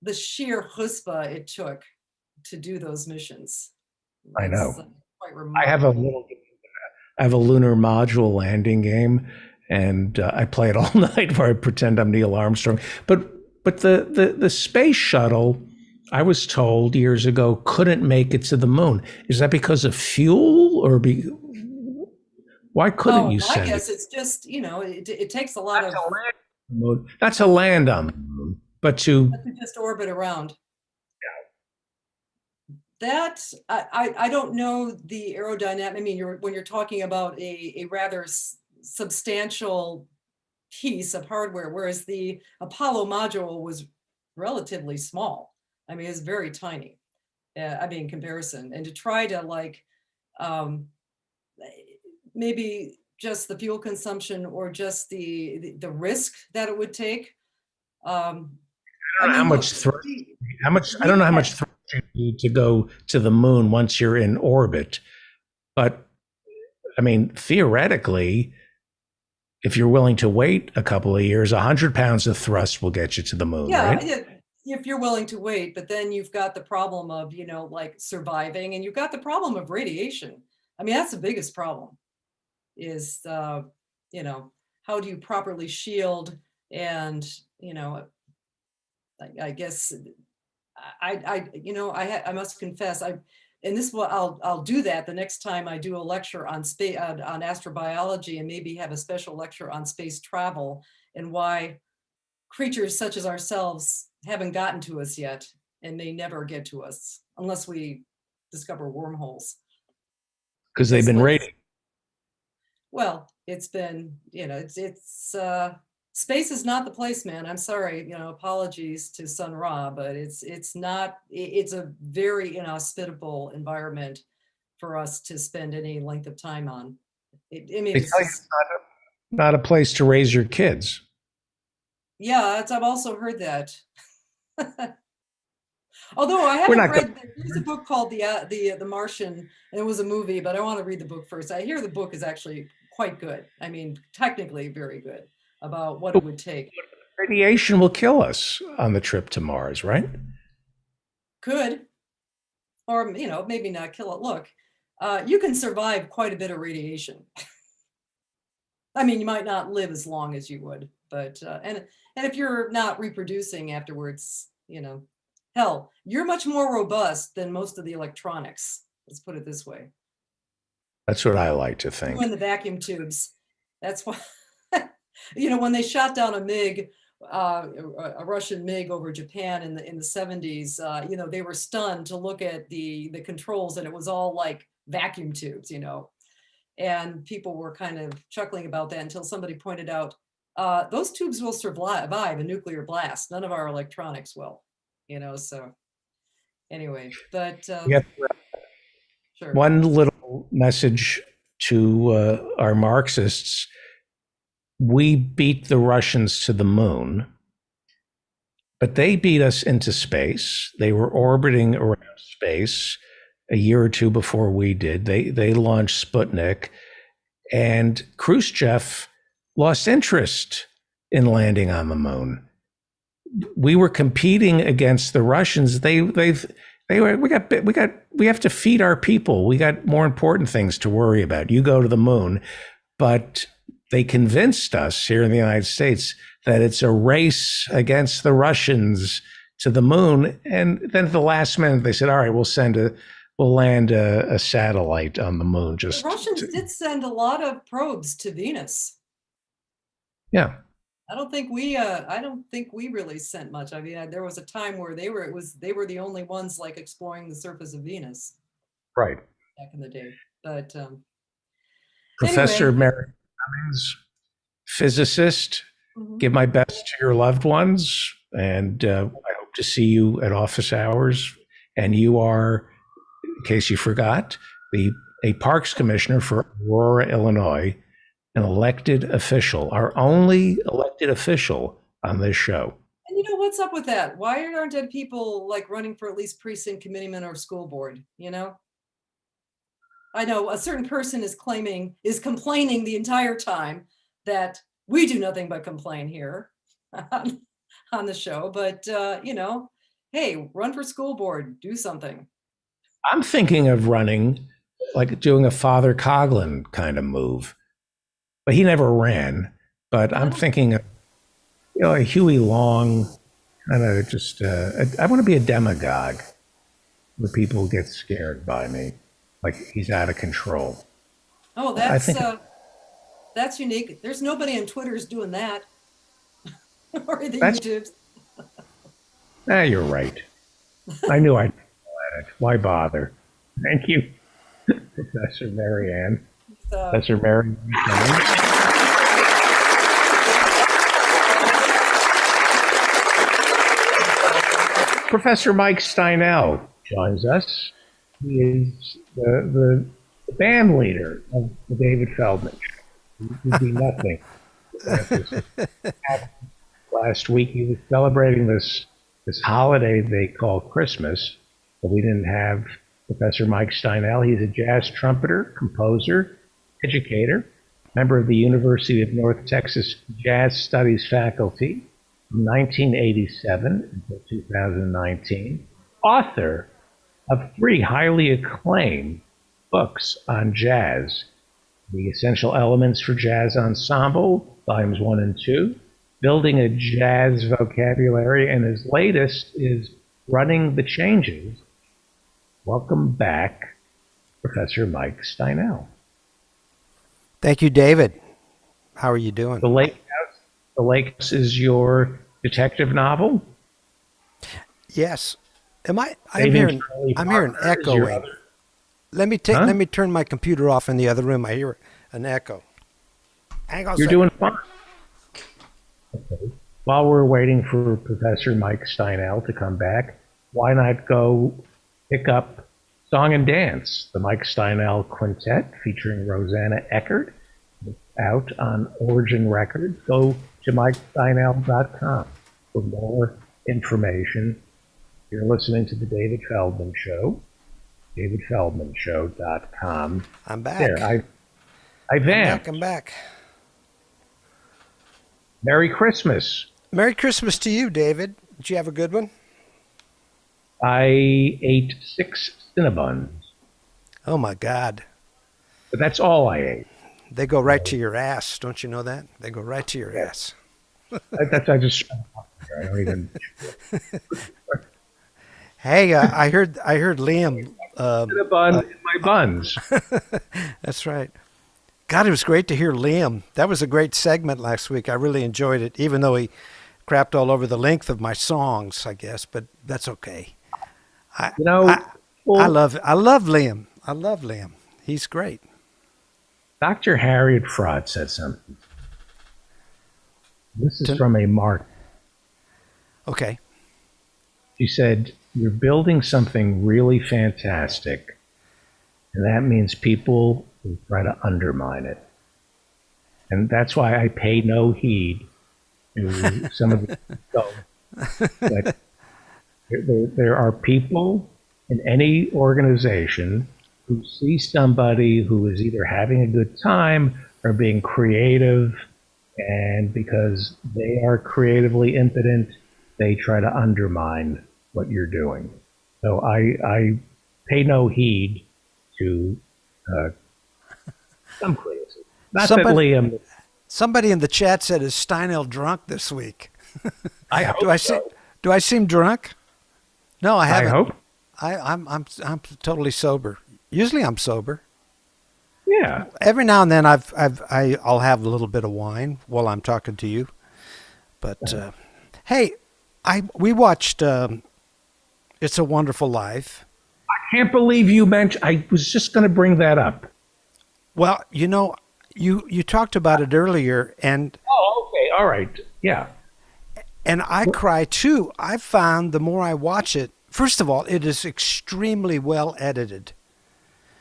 the sheer chutzpah it took to do those missions. I know. Quite I have a lunar module landing game, and I play it all night where I pretend I'm Neil Armstrong. But the space shuttle, I was told years ago, couldn't make it to the moon. Is that because of fuel, or why couldn't you send it? I guess it's just it takes a lot of. Not to land on the moon, but to just orbit around. That I don't know the aerodynamic. I mean, when you're talking about a rather substantial piece of hardware, whereas the Apollo module was relatively small. I mean, it's very tiny. I mean, in comparison, and to try to maybe just the fuel consumption or just the risk that it would take. I don't know how much thrust you need to go to the moon once you're in orbit. But I mean, theoretically, if you're willing to wait a couple of years, 100 pounds of thrust will get you to the moon, right? Yeah, if you're willing to wait, but then you've got the problem of, surviving, and you've got the problem of radiation. I mean, that's the biggest problem is, how do you properly shield and, I guess I must confess, I'll do that the next time I do a lecture on space, on astrobiology, and maybe have a special lecture on space travel and why creatures such as ourselves haven't gotten to us yet and may never get to us unless we discover wormholes. Because they've been raiding. Well, it's been, space is not the place, man. I'm sorry, apologies to Sun Ra, but it's not, it's a very inhospitable environment for us to spend any length of time on. It's not a place to raise your kids. Yeah, I've also heard that. Although I haven't read, there's a book called the Martian, and it was a movie, but I want to read the book first. I hear the book is actually quite good. I mean, technically very good about what it would take. Radiation will kill us on the trip to Mars, right? Could, or maybe not kill it. Look, you can survive quite a bit of radiation. I mean, you might not live as long as you would, but and if you're not reproducing afterwards, hell, you're much more robust than most of the electronics. Let's put it this way. That's what I like to think. In the vacuum tubes. That's why, when they shot down a MiG, a Russian MiG over Japan in the 70s, they were stunned to look at the controls, and it was all like vacuum tubes, and people were kind of chuckling about that until somebody pointed out, those tubes will survive a nuclear blast. None of our electronics will, so anyway, but sure. One little message to our Marxists: we beat the Russians to the moon, but they beat us into space. They were orbiting around space a year or two before we did. They launched Sputnik, and Khrushchev lost interest in landing on the moon. We were competing against the Russians. We have to feed our people. We got more important things to worry about. You go to the moon, but they convinced us here in the United States that it's a race against the Russians to the moon. And then at the last minute, they said, all right, we'll land a satellite on the moon. The Russians did send a lot of probes to Venus. Yeah. I don't think we really sent much. I mean, there was a time where they were the only ones like exploring the surface of Venus. Right. Back in the day. But Professor anyway. Mary Cummings, physicist, give my best to your loved ones, and I hope to see you at office hours. And you are, in case you forgot, a parks commissioner for Aurora, Illinois, an elected official, our only elected official on this show. And what's up with that? Why aren't dead people like running for at least precinct committeeman or school board? I know a certain person is complaining the entire time that we do nothing but complain here on the show. But hey, run for school board, do something. I'm thinking of running, like doing a Father Coughlin kind of move. But he never ran. But I'm thinking of, a Huey Long, kind of just, I want to be a demagogue where people get scared by me, like he's out of control. Oh, that's unique. There's nobody on Twitter's doing that. Or the YouTubes. You're right. I knew I'd at it. Why bother? Thank you, Professor Marianne. Professor Mary. Professor Mike Steinel joins us. He is the band leader of the David Feldman Show. He would be nothing. Last week he was celebrating this holiday they call Christmas, but we didn't have Professor Mike Steinel. He's a jazz trumpeter, composer, educator, member of the University of North Texas Jazz Studies faculty from 1987 until 2019, author of 3 highly acclaimed books on jazz: The Essential Elements for Jazz Ensemble, Volumes 1 and 2, Building a Jazz Vocabulary, and his latest is Running the Changes. Welcome back, Professor Mike Steinel. Thank you, David. How are you doing? The Lake House is your detective novel? Yes. I'm hearing echoing. Let me turn my computer off in the other room. I hear an echo. Hang on. You're doing fine. Okay. While we're waiting for Professor Mike Steinel to come back, why not go pick up Song and Dance, the Mike Steinel Quintet featuring Rosanna Eckert. It's out on Origin Records. Go to MikeSteinel.com for more information. You're listening to The David Feldman Show, DavidFeldmanShow.com. I'm back. There, I vamped. I'm back. Merry Christmas. Merry Christmas to you, David. Did you have a good one? I ate 6 Cinnabons. Oh, my God. But that's all I ate. They go right to your ass. Don't you know that? They go right to your ass. I just I don't even. Hey, I heard Liam. The bun in my buns. That's right. God, it was great to hear Liam. That was a great segment last week. I really enjoyed it, even though he crapped all over the length of my songs, I guess. But that's okay. I love Liam. I love Liam. He's great. Dr. Harriet Fraud said something. This is from a Mark. Okay. She said, "You're building something really fantastic, and that means people will try to undermine it. And that's why I pay no heed to some of the but there are people in any organization who see somebody who is either having a good time or being creative, and because they are creatively impotent, they try to undermine what you're doing. So I pay no heed to some criticism. Not that Liam. Somebody in the chat said, "Is Steinel drunk this week?" I hope do I seem drunk? No, I haven't. I hope. I'm totally sober. Usually I'm sober. Yeah. Every now and then I'll have a little bit of wine while I'm talking to you. But hey, we watched It's a Wonderful Life. I can't believe you mentioned. I was just going to bring that up. Well, you know, you talked about it earlier, and okay, all right, yeah. And I cry too. I found the more I watch it, first of all, it is extremely well edited.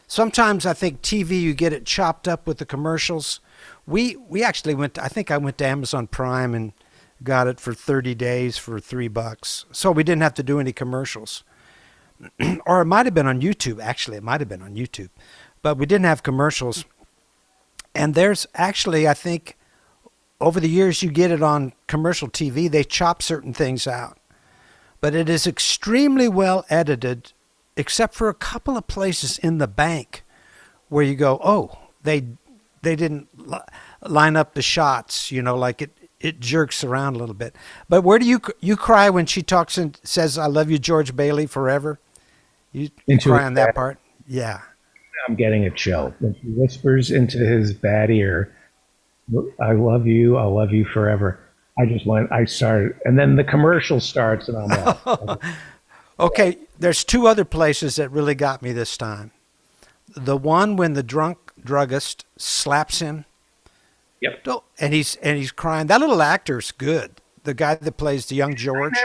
Sometimes I think TV, you get it chopped up with the commercials. We actually I think I went to Amazon Prime and got it for 30 days for $3. So we didn't have to do any commercials. Or it might have been on YouTube. Actually, it might have been on YouTube. But we didn't have commercials. And there's actually, I think, over the years you get it on commercial TV, they chop certain things out. But it is extremely well edited, except for a couple of places in the bank where you go, oh, they didn't line up the shots, you know, like it jerks around a little bit. But where do you cry when she talks and says, "I love you, George Bailey, forever"? You cry on that part? Yeah. I'm getting a chill. When she whispers into his bad ear, "I love you forever." I started, and then the commercial starts and I'm off. Okay, there's two other places that really got me this time. The one when the drunk druggist slaps him. Yep. And he's crying. That little actor's good. The guy that plays the young George.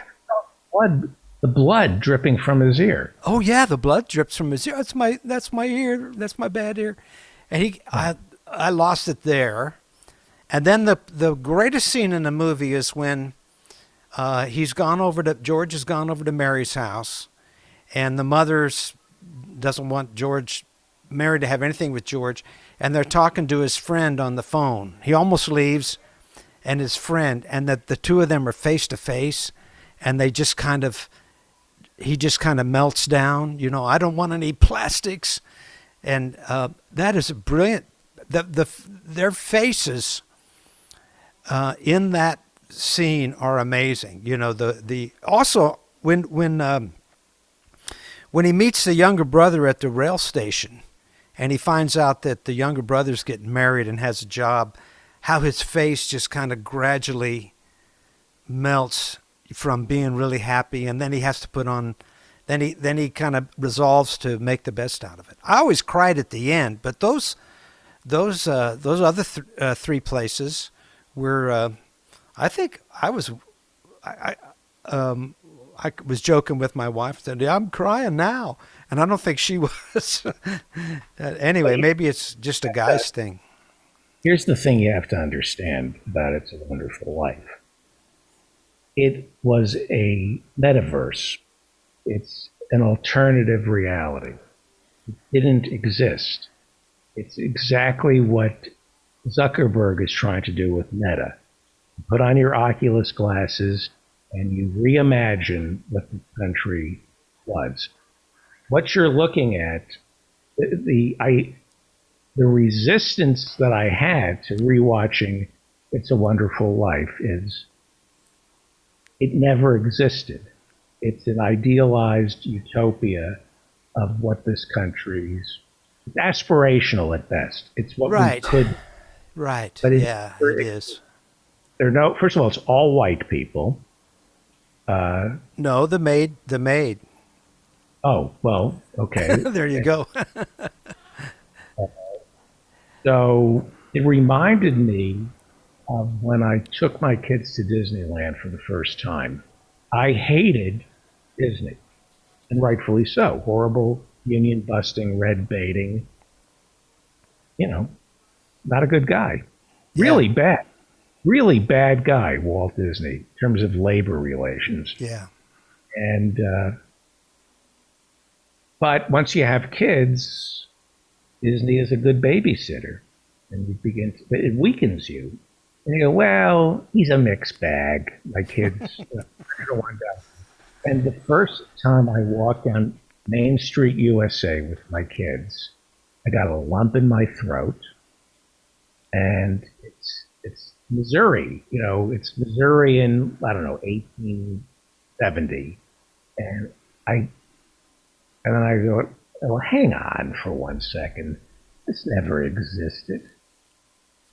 The blood dripping from his ear. Oh yeah, the blood drips from his ear. That's my ear. That's my bad ear. And I lost it there. And then the greatest scene in the movie is when George has gone over to Mary's house, and the mother doesn't want Mary to have anything with George, and they're talking to his friend on the phone. He almost leaves, and his friend, and that the two of them are face to face, and he just kind of melts down. You know, "I don't want any plastics," and that is brilliant. Their faces in that scene are amazing. You know, also when he meets the younger brother at the rail station, and he finds out that the younger brother's getting married and has a job, how his face just kind of gradually melts from being really happy, and then he has to put on. Then he kind of resolves to make the best out of it. I always cried at the end, but those other three places were. I think I was joking with my wife that I'm crying now, and I don't think she was. Anyway, maybe it's just a guy's thing. Here's the thing you have to understand about It's a Wonderful Life. It was a metaverse. It's an alternative reality. It didn't exist. It's exactly what Zuckerberg is trying to do with Meta. You put on your Oculus glasses and you reimagine what the country was. What you're looking at, the resistance that I had to rewatching It's a Wonderful Life is it never existed. It's an idealized utopia of what this country's aspirational at best. It's what we could. Right. But Yeah, it is. First of all, it's all white people. No, the maid. Oh, well, okay. There you go. So it reminded me of when I took my kids to Disneyland for the first time. I hated Disney, and rightfully so. Horrible, union busting, red baiting. You know, not a good guy. Really bad guy, Walt Disney, in terms of labor relations. Yeah. And, but once you have kids, Disney is a good babysitter. And you it weakens you. And you go, well, he's a mixed bag. My kids, I don't want that. And the first time I walked down Main Street, USA with my kids, I got a lump in my throat. And it's Missouri, it's Missouri in, I don't know, 1870. And then I go, well, hang on for 1 second. This never existed.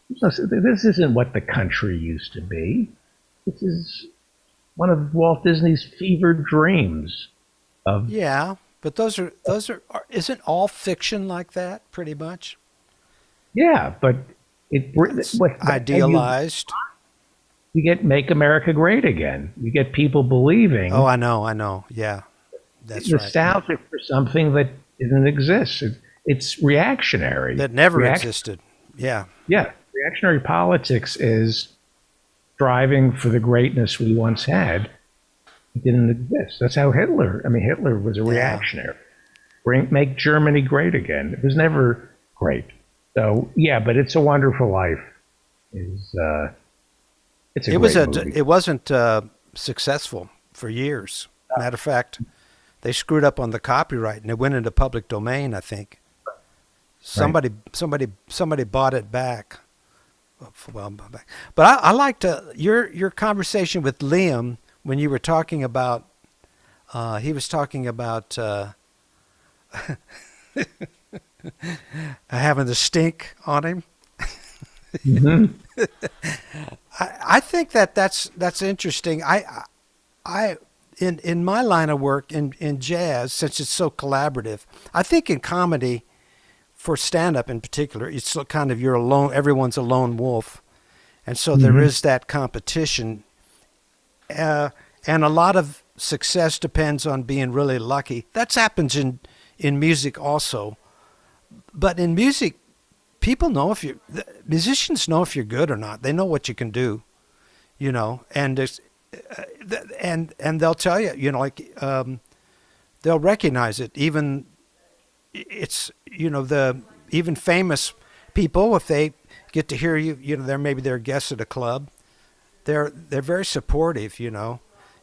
This isn't what the country used to be. This is one of Walt Disney's fevered dreams of. Yeah, but those are isn't all fiction like that pretty much? Yeah, but idealized. You get Make America Great Again. You get people believing. Oh, I know. Yeah, that's right. Nostalgic for something that didn't exist. It's reactionary. That never existed. Yeah. Yeah. Reactionary politics is striving for the greatness we once had. It didn't exist. That's how Hitler was a reactionary. Make Germany great again. It was never great. So, yeah, but It's a Wonderful Life is, it's a great movie. It wasn't successful for years. Matter of fact, they screwed up on the copyright and it went into public domain, I think. Somebody bought it back. But I liked your conversation with Liam when you were talking about. He was talking about having the stink on him. Mm-hmm. I think that's interesting. In my line of work in jazz, since it's so collaborative, I think in comedy. For stand-up in particular, it's kind of everyone's a lone wolf. And so there is that competition. And a lot of success depends on being really lucky. That happens in music also. But in music, musicians know if you're good or not. They know what you can do, and they'll tell you, they'll recognize it. Even even famous people, if they get to hear you, maybe they're guests at a club, they're very supportive.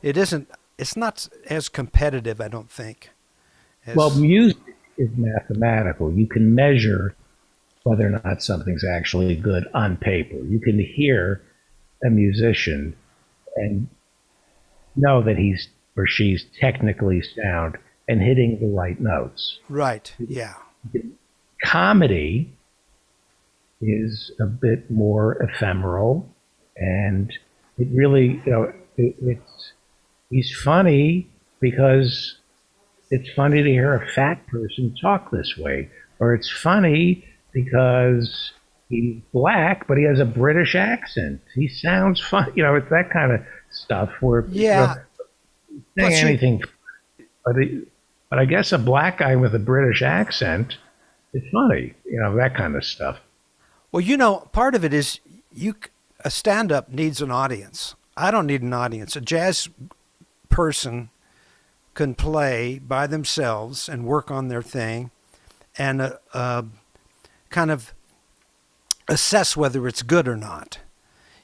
It's not as competitive, I don't think. Well, music is mathematical. You can measure whether or not something's actually good on paper. You can hear a musician and know that he's or she's technically sound and hitting the right notes. Right. Yeah. Comedy is a bit more ephemeral, and it really, he's funny because it's funny to hear a fat person talk this way, or it's funny because he's black, but he has a British accent. He sounds fun. It's that kind of stuff where saying anything, but I guess a black guy with a British accent is funny, that kind of stuff. Well, part of it is a stand-up needs an audience. I don't need an audience. A jazz person can play by themselves and work on their thing and kind of assess whether it's good or not,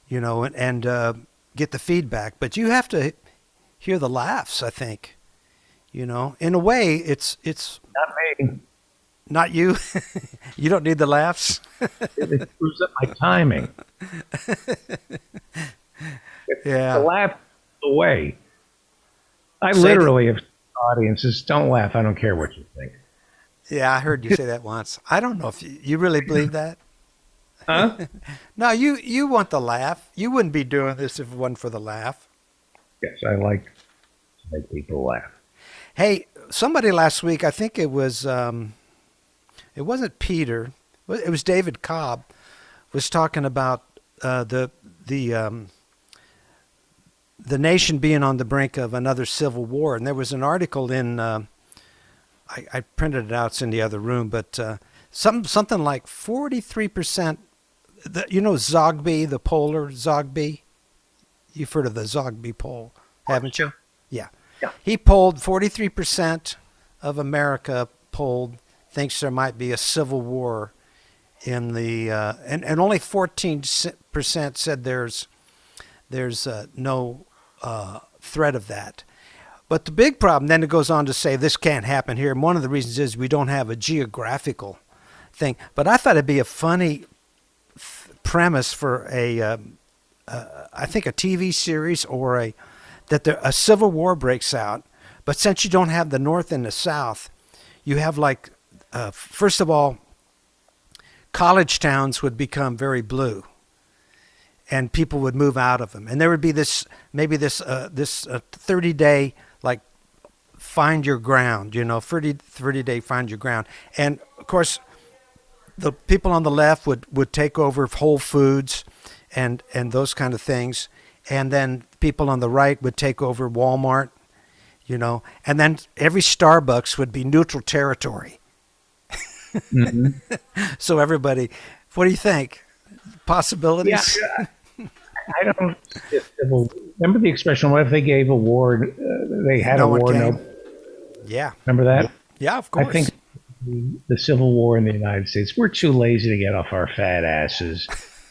and get the feedback. But you have to hear the laughs, I think. In a way, it's not me. Not you. You don't need the laughs. It screws up my timing. Yeah. The laugh away. I Say it. literally have audiences. Don't laugh. I don't care what you think. Yeah, I heard you say that once. I don't know if you really believe that. Huh? No, you want the laugh. You wouldn't be doing this if it wasn't for the laugh. Yes, I like to make people laugh. Hey, somebody last week, I think it wasn't Peter, it was David Cobb, was talking about the nation being on the brink of another civil war, and there was an article in I printed it out. It's in the other room, but something like 43%. You know Zogby, the poller Zogby. You've heard of the Zogby poll, haven't you? Yeah. He polled 43% of America polled thinks there might be a civil war in the and only 14% said there's no threat of that. But the big problem, then it goes on to say this can't happen here. And one of the reasons is we don't have a geographical thing. But I thought it'd be a funny premise for I think a TV series or a civil war breaks out. But since you don't have the North and the South, you have like, first of all, college towns would become very blue. And people would move out of them, and there would be this 30-day like find your ground, 30-day find your ground. And of course, the people on the left would take over Whole Foods, and those kind of things, and then people on the right would take over Walmart, and then every Starbucks would be neutral territory. Mm-hmm. So everybody, what do you think? Possibilities? Yeah. I don't. Remember the expression? What if they gave a war? They had No a one war. came. No. Yeah. Remember that? Yeah, of course. I think the Civil War in the United States. We're too lazy to get off our fat asses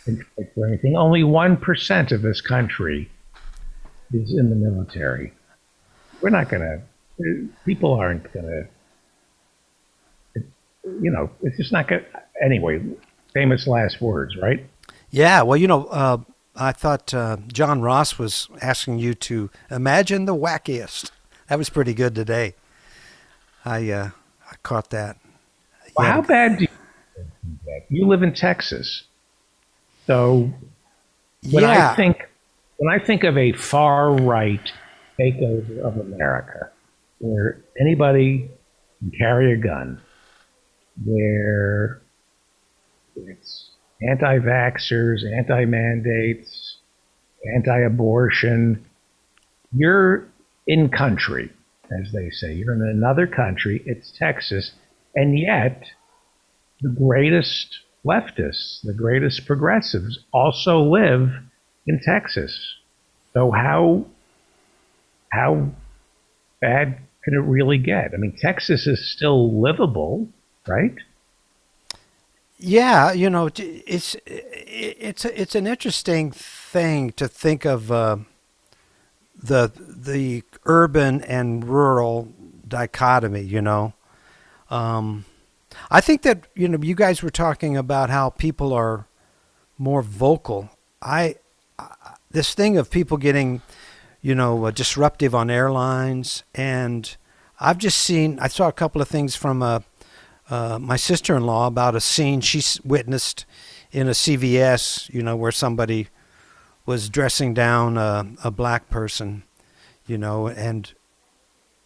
and fight for anything. Only 1% of this country is in the military. We're not gonna. People aren't gonna. It's just not gonna. Anyway, famous last words, right? Yeah, well, I thought John Ross was asking you to imagine the wackiest. That was pretty good today. I caught that. Well, how bad do you think that? You live in Texas, so when I think of a far right takeover of America, where anybody can carry a gun, where it's anti-vaxxers, anti-mandates, anti-abortion. You're in country, as they say. You're in another country. It's Texas. And yet, the greatest leftists, the greatest progressives also live in Texas. So how bad can it really get? I mean, Texas is still livable, right? Yeah, it's an interesting thing to think of the urban and rural dichotomy. I think that you guys were talking about how people are more vocal. This thing of people getting disruptive on airlines, and I saw a couple of things from my sister-in-law about a scene she witnessed in a CVS, where somebody was dressing down a black person, and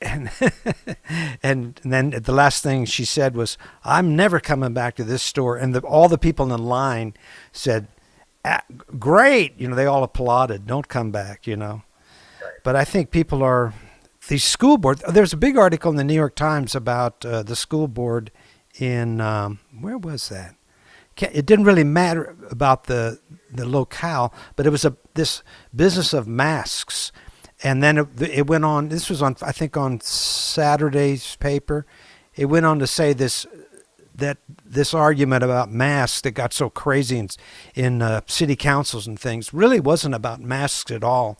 and then the last thing she said was, "I'm never coming back to this store." And all the people in line said, "Great!" They all applauded. "Don't come back," But I think people are the school board. There's a big article in the New York Times about the school board in where was that? It didn't really matter about the locale, but it was this business of masks, and then it went on. This was on, I think, on Saturday's paper. It went on to say this argument about masks that got so crazy in city councils and things really wasn't about masks at all.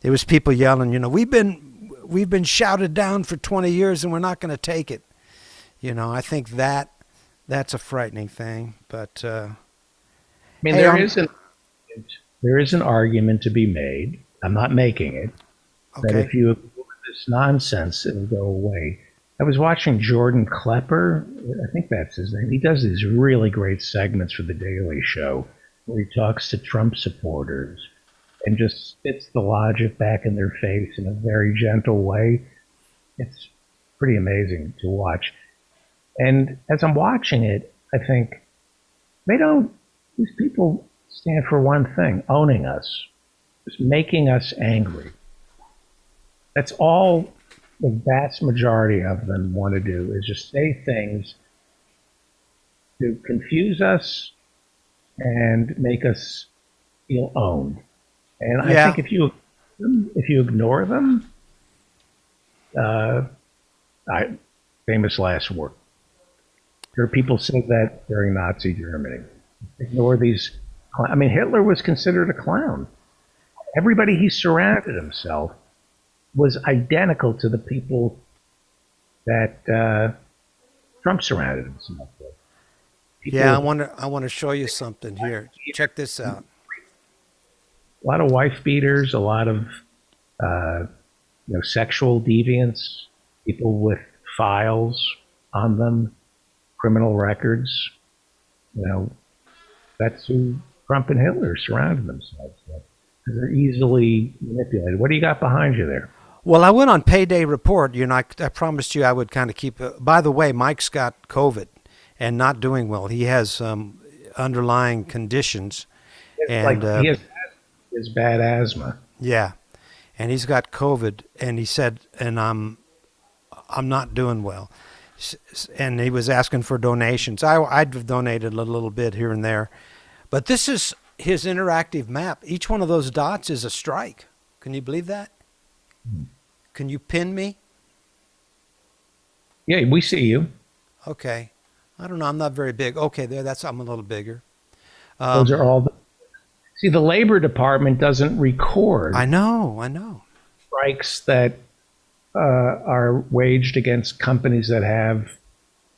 It was people yelling, we've been shouted down for 20 years and we're not going to take it. I think that That's a frightening thing. But I mean, hey, there is an argument to be made. I'm not making it. That okay. if you ignore this nonsense, it'll go away. I was watching Jordan Klepper. I think that's his name. He does these really great segments for The Daily Show where he talks to Trump supporters and just spits the logic back in their face in a very gentle way. It's pretty amazing to watch. And as I'm watching it, I think these people stand for one thing, owning us, just making us angry. That's all the vast majority of them want to do, is just say things to confuse us and make us feel owned. And I think if you ignore them, famous last word. There are people said that during Nazi Germany. Ignore these. I mean, Hitler was considered a clown. Everybody he surrounded himself was identical to the people that Trump surrounded himself with. Yeah, I want to show you something here. Check this out. A lot of wife beaters, a lot of sexual deviants, people with files on them, criminal records. That's who Trump and Hitler surrounded themselves with. They're easily manipulated. What do you got behind you there? Well, I went on Payday Report. I promised you I would kind of keep. By the way, Mike's got COVID and not doing well. He has underlying conditions, and he has bad asthma. Yeah, and he's got COVID, and he said, and I'm not doing well, and he was asking for donations. I've donated a little bit here and there, but this is his interactive map. Each one of those dots is a strike. Can you believe that? Can you pin me? Yeah, we see you. Okay. I don't know. I'm not very big. Okay, I'm a little bigger. Those are all see, the Labor Department doesn't record. I know. Strikes that are waged against companies that have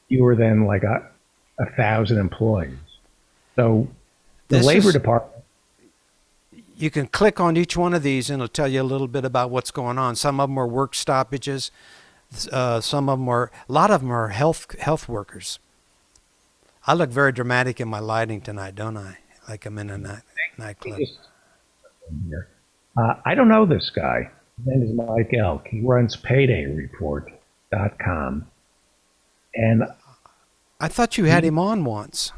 fewer than like 1,000 employees. So the Labor Department. You can click on each one of these and it'll tell you a little bit about what's going on. Some of them are work stoppages. A lot of them are health workers. I look very dramatic in my lighting tonight, don't I? Like I'm in a nightclub. I don't know this guy. His name is Mike Elk. He runs paydayreport.com. And I thought you had him on once.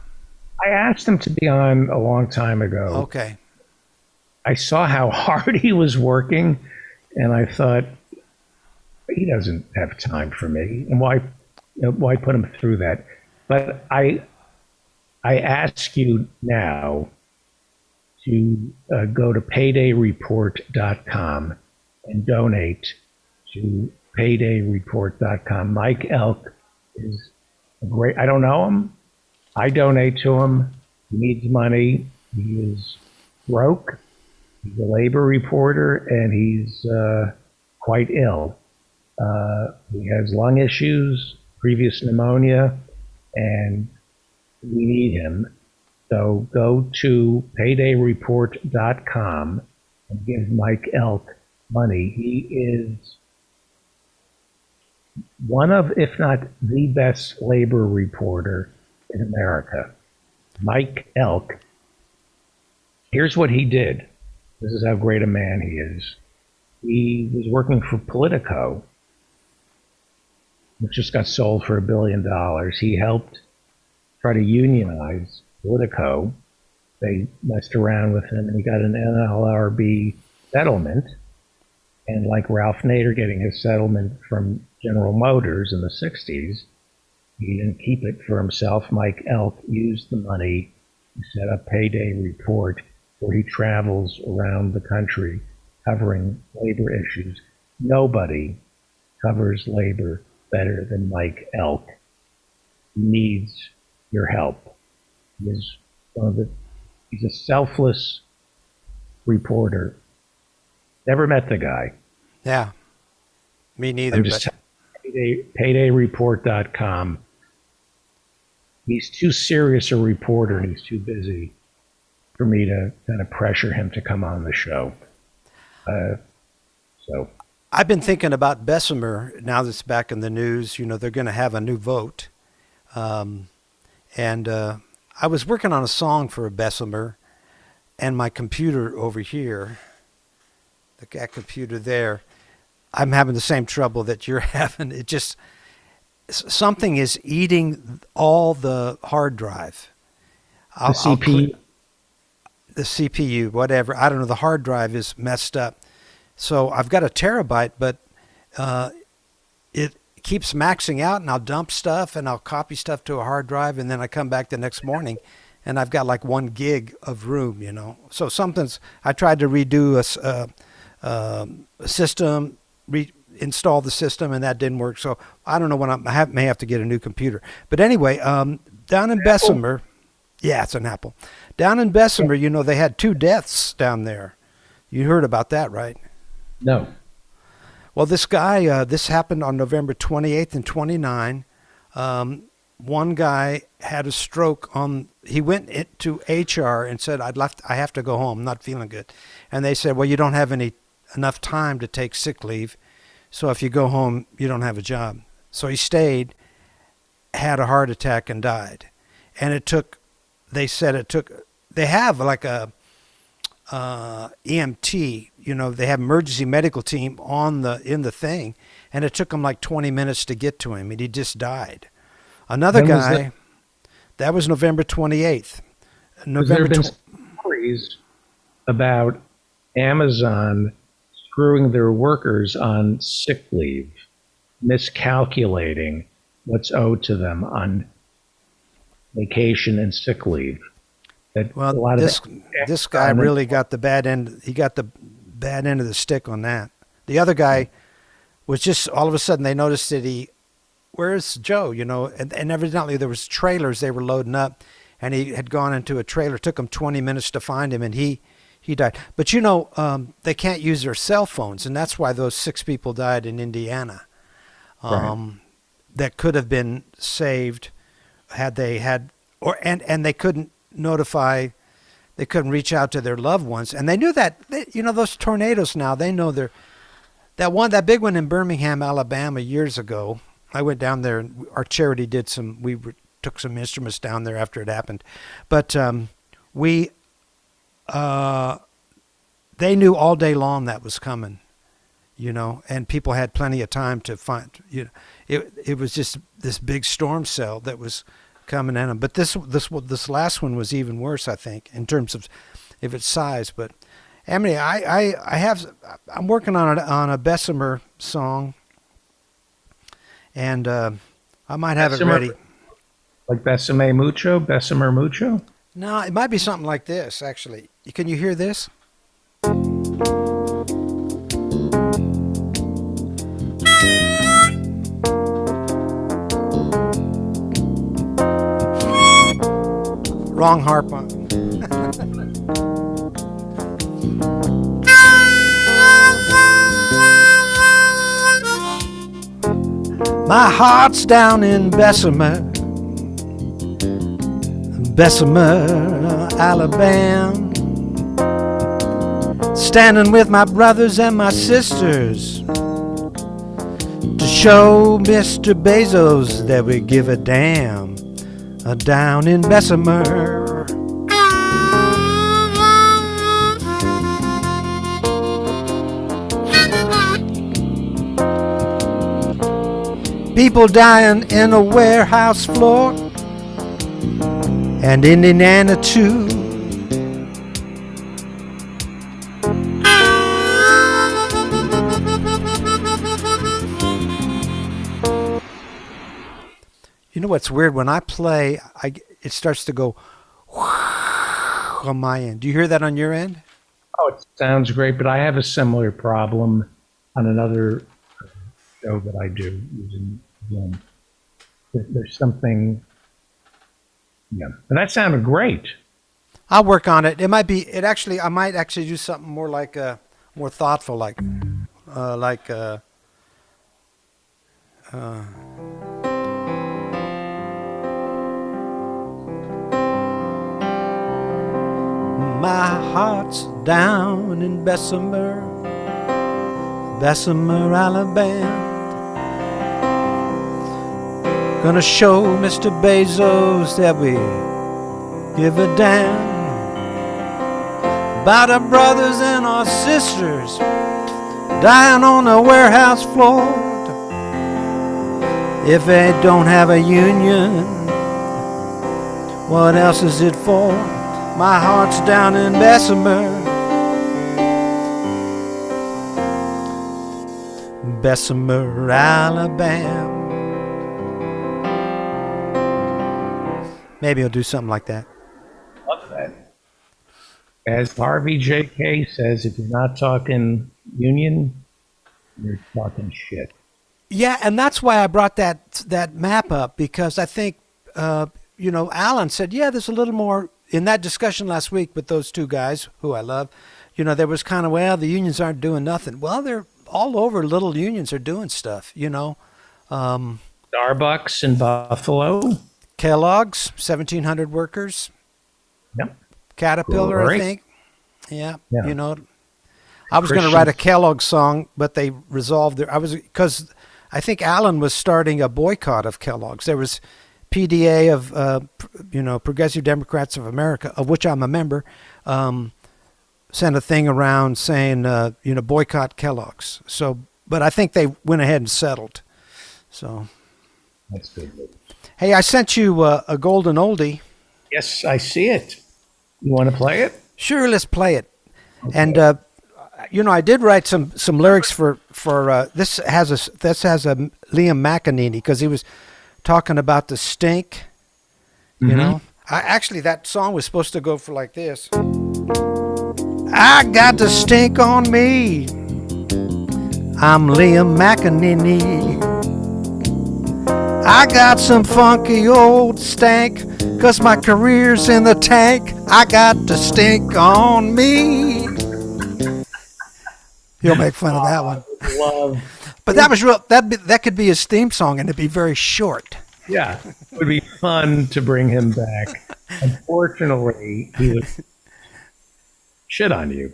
I asked him to be on a long time ago. Okay. I saw how hard he was working, and I thought, he doesn't have time for me, and why put him through that? But I ask you now to go to paydayreport.com and donate to paydayreport.com. Mike Elk is great. I don't know him. I donate to him. He needs money. He is broke. He's a labor reporter, and he's quite ill. He has lung issues, previous pneumonia, and we need him. So go to paydayreport.com and give Mike Elk money. He is one of, if not the best labor reporter in America. Mike Elk, here's what he did. This is how great a man he is. He was working for Politico, which just got sold for $1 billion. He helped try to unionize Politico. They messed around with him, and he got an NLRB settlement. And like Ralph Nader getting his settlement from General Motors in the 60s, he didn't keep it for himself. Mike Elk used the money to set up Payday Report, where he travels around the country covering labor issues. Nobody covers labor better than Mike Elk. He needs your help. He's a selfless reporter. Never met the guy. Yeah, me neither. I'm just paydayreport.com. he's too serious a reporter and he's too busy for me to kind of pressure him to come on the show. So I've been thinking about Bessemer now that's back in the news. You know, they're going to have a new vote. And I was working on a song for Bessemer, and my computer over here, that computer there, I'm having the same trouble that you're having. It just, something is eating all the hard drive. the CPU. The CPU, whatever. I don't know. The hard drive is messed up. So I've got a terabyte, but it keeps maxing out, and I'll dump stuff and I'll copy stuff to a hard drive, and then I come back the next morning and I've got like 1 gig of room, you know. So I tried to redo a system, install the system, and that didn't work. So I don't know when I may have to get a new computer. But anyway, down in Bessemer, yeah, it's an Apple. Down in Bessemer, you know, they had 2 deaths down there. You heard about that, right? No. Well, this guy, this happened on November 28th and 29. One guy had a stroke he went into HR and said, I have to go home. I'm not feeling good. And they said, well, you don't have enough time to take sick leave. So if you go home, you don't have a job. So he stayed, had a heart attack, and died. And they have like a EMT, you know, they have emergency medical team in the thing, and it took them like 20 minutes to get to him, and he just died. Another guy, that was November 28th. There have been stories about Amazon screwing their workers on sick leave, miscalculating what's owed to them on vacation and sick leave. Well, this guy really got the bad end. He got the bad end of the stick on that. The other guy was just all of a sudden they noticed that where's Joe? You know, and evidently there was trailers they were loading up, and he had gone into a trailer. It took him 20 minutes to find him, and he died. But you know, they can't use their cell phones, and that's why those 6 people died in Indiana. Right. That could have been saved had they had, and they couldn't notify, they couldn't reach out to their loved ones, and they knew that you know, those tornadoes now, they know that big one in Birmingham, Alabama years ago. I went down there, and our charity took some instruments down there after it happened, but they knew all day long that was coming, you know, and people had plenty of time to find, you know, it was just this big storm cell that was coming at them. But this last one was even worse, I think, in terms of its size. But Emily, I'm working on a Bessemer song, and I might have it ready. Like Besame Mucho, Bessemer Mucho? No, it might be something like this, actually. Can you hear this? Wrong harp on. My heart's down in Bessemer, Alabama, standing with my brothers and my sisters to show Mr. Bezos that we give a damn. Down in Bessemer. People dying in a warehouse floor, and in Indiana too. You know what's weird? When I play, it starts to go on my end. Do you hear that on your end? Oh, it sounds great, but I have a similar problem on another show that I do using Zoom. There's something, yeah. But that sounded great. I'll work on it. I might actually do something more like more thoughtful, like My heart's down in Bessemer, Bessemer, Alabama. Gonna show Mr. Bezos that we give a damn about our brothers and our sisters dying on the warehouse floor. If they don't have a union, what else is it for? My heart's down in Bessemer, Bessemer, Alabama. Maybe I'll do something like that. Love that. As Harvey J.K. says, if you're not talking union, you're talking shit. Yeah, and that's why I brought that map up, because I think, Alan said, yeah, there's a little more in that discussion last week with those two guys who I love. There was kind of, well, the unions aren't doing nothing. Well, they're all over. Little unions are doing stuff, Starbucks in Buffalo. Kellogg's, 1,700 workers. Yep. Caterpillar, Right. I think. Yeah. Yeah. I was going to write a Kellogg song, but they resolved because I think Alan was starting a boycott of Kellogg's. There was PDA of, Progressive Democrats of America, of which I'm a member, sent a thing around saying, boycott Kellogg's. So, but I think they went ahead and settled. So. That's good. Hey, I sent you a golden oldie. Yes, I see it. You want to play it? Sure, let's play it. Okay. And I did write some lyrics for this has a Liam McEnany, because he was talking about the stink. Actually that song was supposed to go for like this. I got the stink on me. I'm Liam McEnany. I got some funky old stank, 'cause my career's in the tank. I got the stink on me. You'll make fun of that one. But that was real. That could be his theme song, and it'd be very short. Yeah, it would be fun to bring him back. Unfortunately, he would shit on you.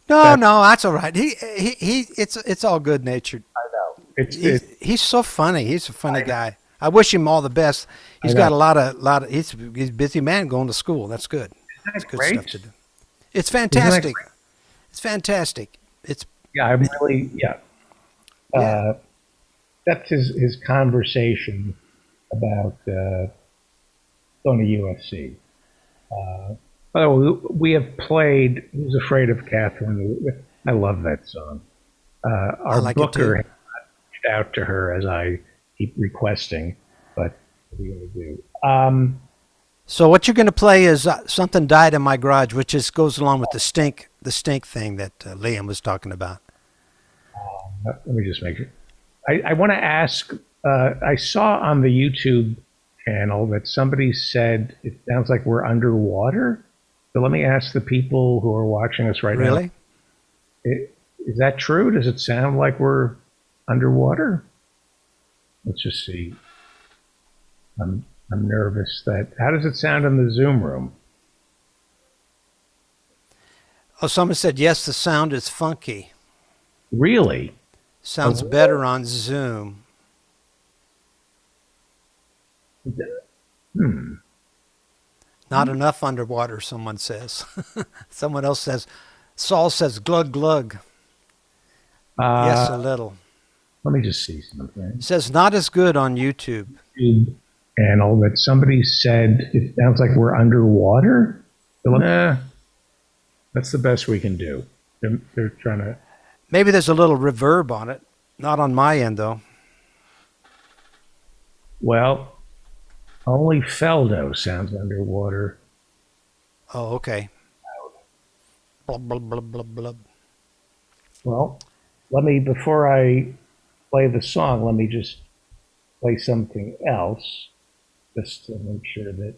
No, that's all right. It's all good natured. I know. He's so funny. He's a funny guy. I wish him all the best. He's got a lot of. He's a busy man going to school. That's good. That's good stuff to do. It's fantastic. It's fantastic. I'm really that's his conversation about going to USC. By the way, we have played Who's Afraid of Catherine. I love that song. Our booker reached out to her, as I keep requesting, but what are you going to do? So what you're going to play is Something Died in My Garage, which goes along with the stink thing that Liam was talking about. Let me just make it. I want to ask, I saw on the YouTube channel that somebody said it sounds like we're underwater. So let me ask the people who are watching us right now. Really? Is that true? Does it sound like we're underwater? Let's just see. I'm nervous how does it sound in the Zoom room? Oh, someone said, yes, the sound is funky. Really? Sounds better on Zoom. Not enough underwater, someone says. Someone else says, Saul says, glug, glug. Yes, a little. Let me just see something. It says, not as good on YouTube. Channel that somebody said it sounds like we're underwater. That's the best we can do. They're trying to. Maybe there's a little reverb on it. Not on my end, though. Well, only Feldo sounds underwater. Oh, okay. Blub, blub, blub, blub, blub. Well, before I play the song, let me just play something else, just to make sure that,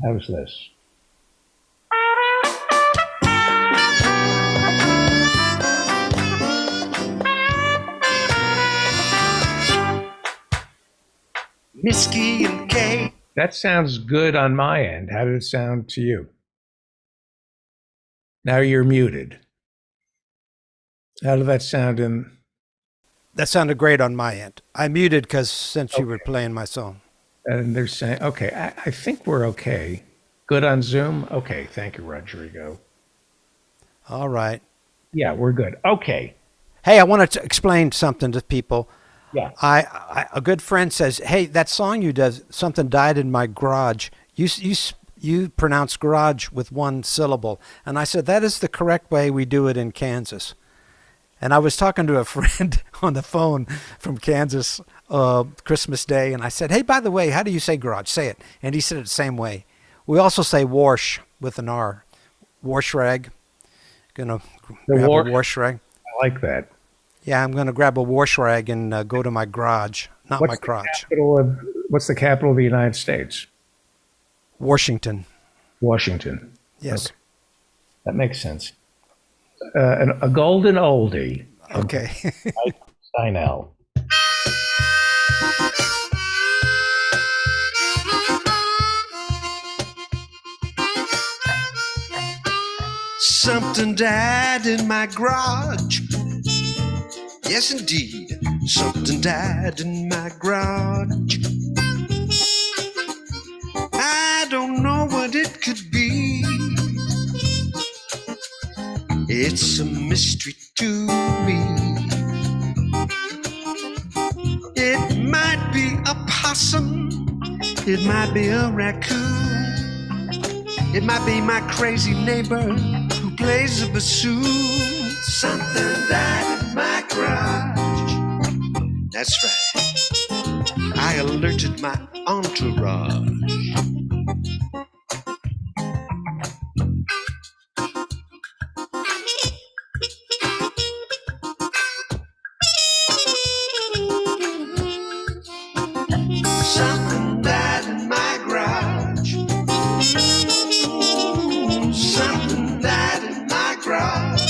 how's this? Misky and Kay That sounds good on my end. How did it sound to you? Now you're muted. How did that sound in? That sounded great on my end. I muted because since you were playing my song. And they're saying, okay, I think we're okay. Good on Zoom? Okay, thank you, Rodrigo. All right. Yeah, we're good. Okay. Hey, I want to explain something to people. Yeah. A good friend says, "Hey, that song you did, something died in my garage. You pronounce garage with one syllable." And I said, "That is the correct way we do it in Kansas." And I was talking to a friend on the phone from Kansas Christmas Day, and I said, "Hey, by the way, how do you say garage? Say it." And he said it the same way. We also say wash with an R. Wash rag. Gonna grab a wash rag. I like that. Yeah, I'm gonna grab a wash rag and go to my garage, not my crotch. What's the capital of the United States? Washington. Washington. Yes. Okay. That makes sense. A golden oldie. Okay. Mike Steinell. Something died in my garage. Yes, indeed. Something died in my garage. I don't know what it could be. It's a mystery to me. It might be a possum. It might be a raccoon. It might be my crazy neighbor who plays a bassoon. Something died in my garage. That's right. I alerted my entourage. Something died in my garage. Something died in my garage.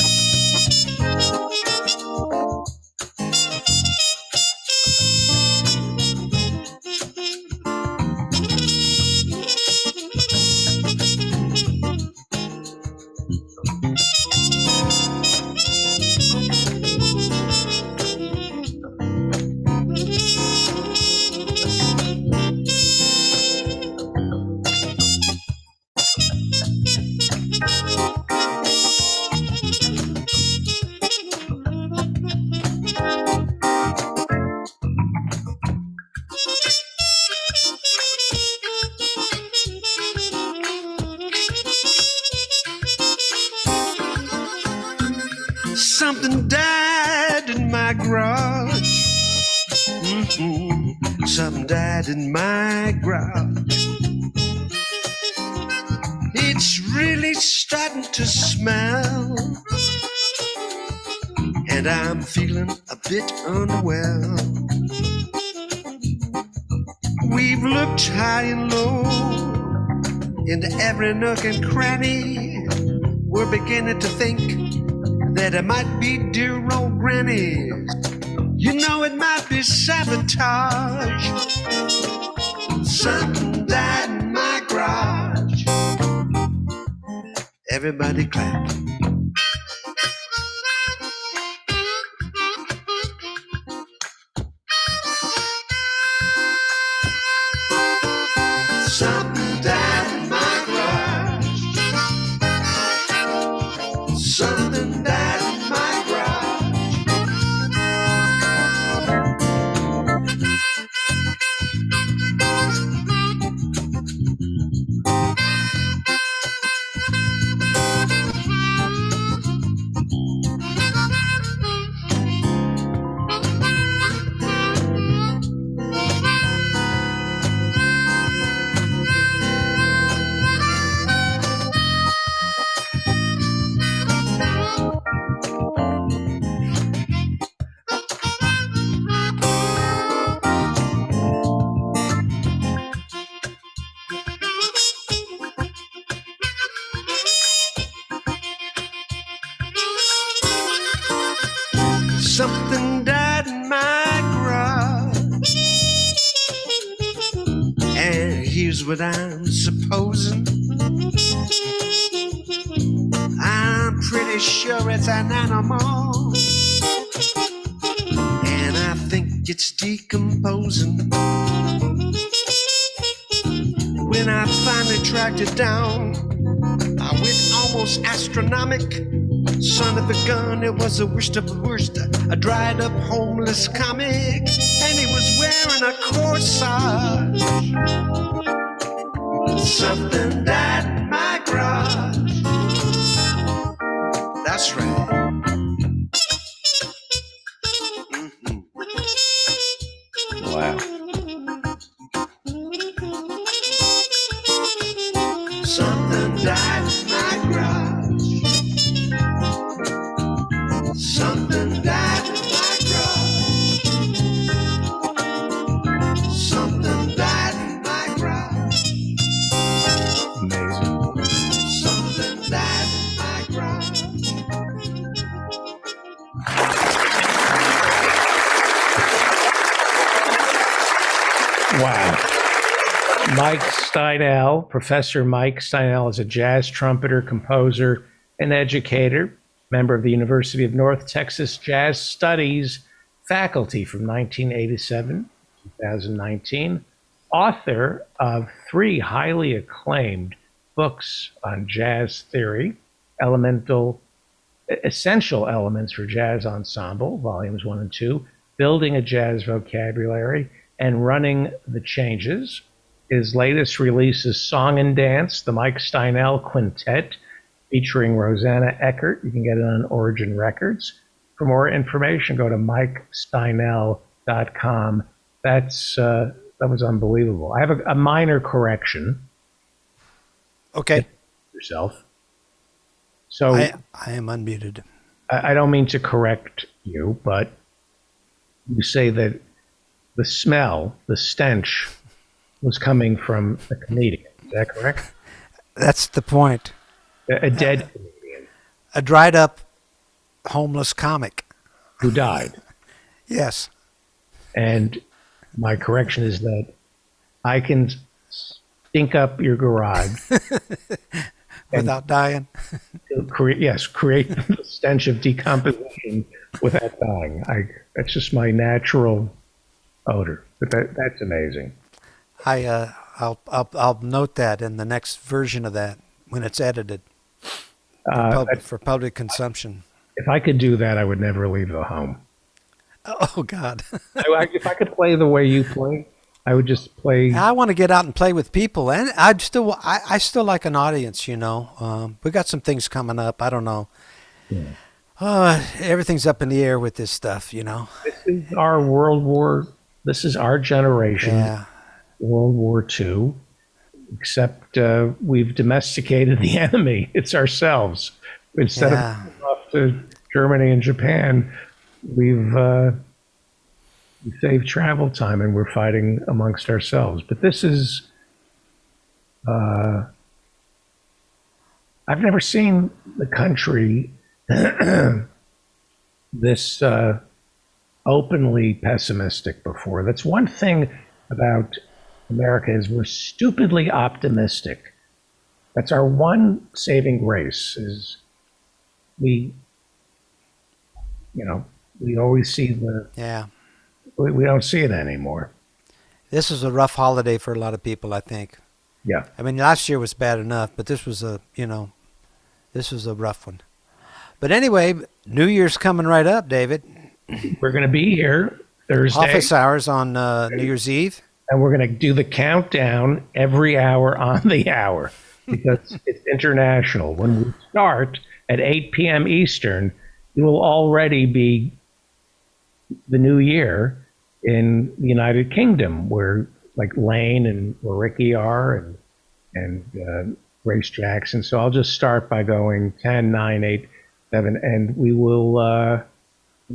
Something died in my garage. Something died in my garage. It's really starting to smell, and I'm feeling a bit unwell. We've looked high and low into every nook and cranny. We're beginning to think that it might be dear old Granny. You know it might be sabotage. Something died in my garage. Everybody clap. Something died in my garage. Something died in my garage. Something died in my garage. And here's what I'm supposing. I'm pretty sure it's an animal, and I think it's decomposing. When I finally tracked it down, I went almost astronomic. Son of a gun, it was the worst of the worst. A dried up homeless comic, and he was wearing a corsage. Something died in my garage. That's right. Wow. Something died in my garage. Something died in my garage. Something died in my garage. Amazing. Something died in my garage. Wow. Mike Steinel, Professor Mike Steinel, is a jazz trumpeter, composer, and educator, member of the University of North Texas Jazz Studies faculty from 1987 to 2019, author of 3 highly acclaimed books on jazz theory, Essential Elements for Jazz Ensemble, volumes 1 and 2, Building a Jazz Vocabulary, and Running the Changes. His latest release is Song and Dance, the Mike Steinel Quintet, featuring Rosanna Eckert. You can get it on Origin Records. For more information, go to mikesteinel.com. That was unbelievable. I have a minor correction. Okay. Yourself. So I am unmuted. I don't mean to correct you, but you say that the smell, the stench, was coming from a comedian. Is that correct? That's the point. A dead comedian. A dried up homeless comic. Who died. Yes. And my correction is that I can stink up your garage. Without dying? Create the stench of decomposition without dying. That's just my natural odor. But that's amazing. I'll note that in the next version of that when it's edited for public consumption. If I could do that, I would never leave the home. Oh God! If I could play the way you play, I would just play. I want to get out and play with people, and I still like an audience. You know, we got some things coming up. I don't know. Yeah. Everything's up in the air with this stuff. You know. This is our World War. This is our generation. Yeah. World War II. Except we've domesticated the enemy. It's ourselves. Instead of off to Germany and Japan, we've saved travel time and we're fighting amongst ourselves. But this is, I've never seen the country this openly pessimistic before. That's one thing about America is we're stupidly optimistic. That's our one saving grace is we always see we don't see it anymore. This is a rough holiday for a lot of people, I think. Yeah. I mean, last year was bad enough, but this was a rough one. But anyway, New Year's coming right up, David. We're going to be here Thursday. Office hours on New Year's Eve. And we're going to do the countdown every hour on the hour because it's international. When we start at 8 p.m. Eastern, it will already be the new year in the United Kingdom, where like Lane and Ricky are and Grace Jackson. So I'll just start by going 10, 9, 8, 7, and we will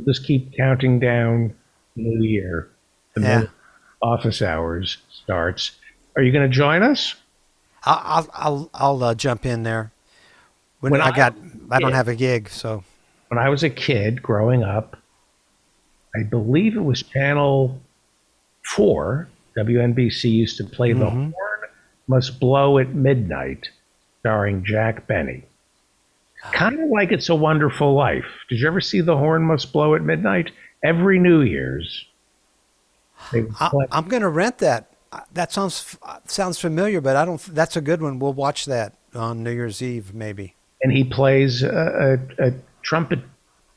just keep counting down the new year. The minute office hours starts. Are you going to join us? I'll jump in there. I don't have a gig, so. When I was a kid growing up, I believe it was Channel 4, WNBC used to play the horn Must Blow at Midnight, starring Jack Benny. Kind of like It's a Wonderful Life. Did you ever see The Horn Must Blow at Midnight? Every New Year's. I'm going to rent that. That sounds familiar, but I don't. That's a good one. We'll watch that on New Year's Eve, maybe. And he plays a trumpet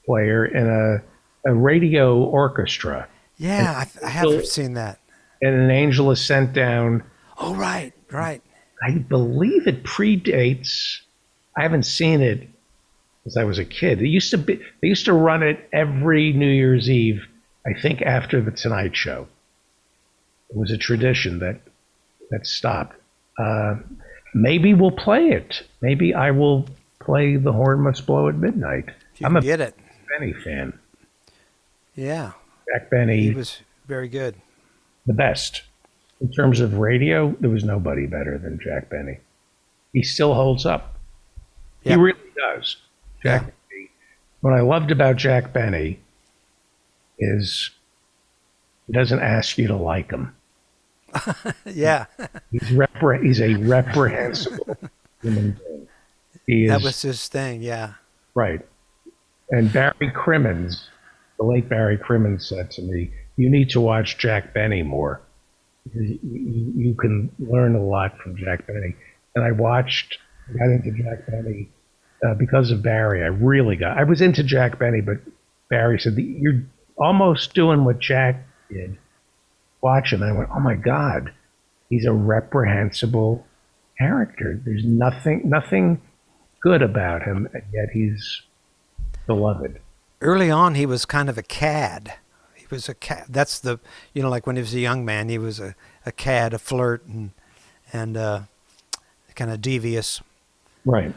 player in a radio orchestra. Yeah, I have seen that. And an angel is sent down. Oh, right. I believe it predates. I haven't seen it since I was a kid. They used to run it every New Year's Eve, I think after the Tonight Show. It was a tradition that stopped. Maybe we'll play it. Maybe I will play The Horn Must Blow at Midnight. I'm a get it. Benny fan. Yeah. Jack Benny. He was very good. The best. In terms of radio, there was nobody better than Jack Benny. He still holds up. Yep. He really does. Jack Benny. What I loved about Jack Benny is he doesn't ask you to like him. Yeah. He's a reprehensible human being. That was his thing, yeah. Right. And Barry Crimmins, the late Barry Crimmins said to me, you need to watch Jack Benny more. You can learn a lot from Jack Benny. And I got into Jack Benny because of Barry. I was into Jack Benny, but Barry said, you're almost doing what Jack did. Watch him. And I went, oh my God, he's a reprehensible character. There's nothing good about him, and yet he's beloved. Early on, he was kind of a cad. He was a cad. That's like when he was a young man, he was a cad, a flirt, and kind of devious. Right.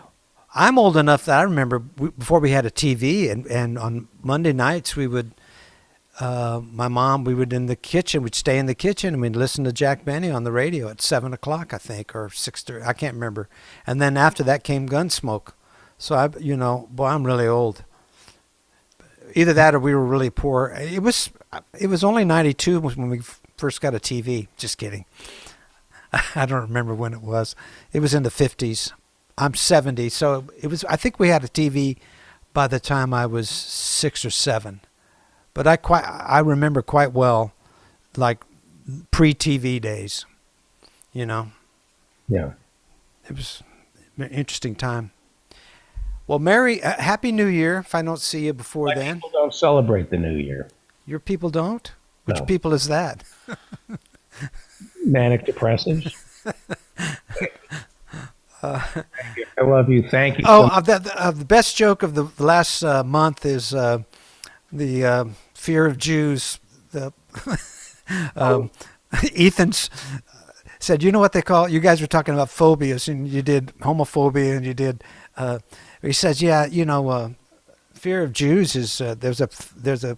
I'm old enough that I remember before we had a TV, and on Monday nights we would. My mom, we would we'd stay in the kitchen and we'd listen to Jack Benny on the radio at 7:00, I think, or 6:30. I can't remember. And then after that came Gunsmoke. So I'm really old. Either that or we were really poor. It was only 92 when we first got a TV. Just kidding. I don't remember when it was. It was in the 50s. I'm 70. So I think we had a TV by the time I was 6 or 7. But I remember quite well, like pre-TV days, Yeah. It was an interesting time. Well, Merry, Happy New Year. If I don't see you before then. People don't celebrate the New Year. Your people don't? Which No. people is that? Manic depressives. I love you. Thank you. The best joke of the last month is the fear of Jews. Ethan's said, you know what they call, you guys were talking about phobias, and you did homophobia, and you did, he says, fear of Jews is, the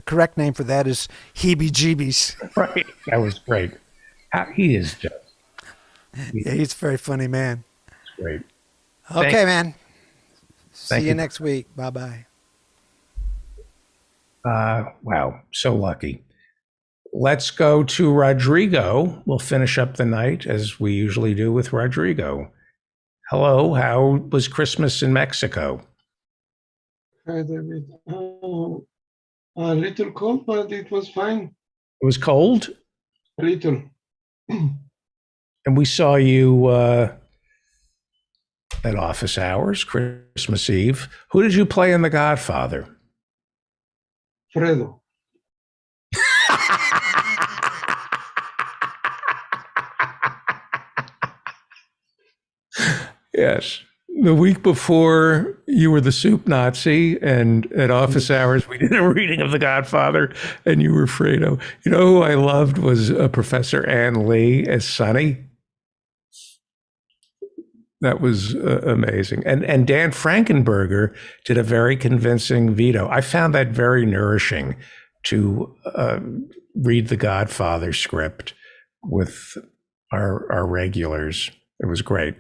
correct name for that is heebie-jeebies. Right. That was great. He is just. Yeah, he's a very funny man. Great. Okay, man. See Thank you you. next week. Bye-bye. Wow, so lucky. Let's go to Rodrigo. We'll finish up the night as we usually do with Rodrigo. Hello, how was Christmas in Mexico? Hi, David. A little cold, but it was fine. It was cold, A little. and we saw you at office hours, Christmas Eve. Who did you play in The Godfather? Fredo. Yes. The week before, you were the soup Nazi, and at office hours, we did a reading of The Godfather, and you were Fredo. You know who I loved was Professor Ann Lee as Sonny. That was amazing. And Dan Frankenberger did a very convincing Vito. I found that very nourishing to read the Godfather script with our regulars. It was great.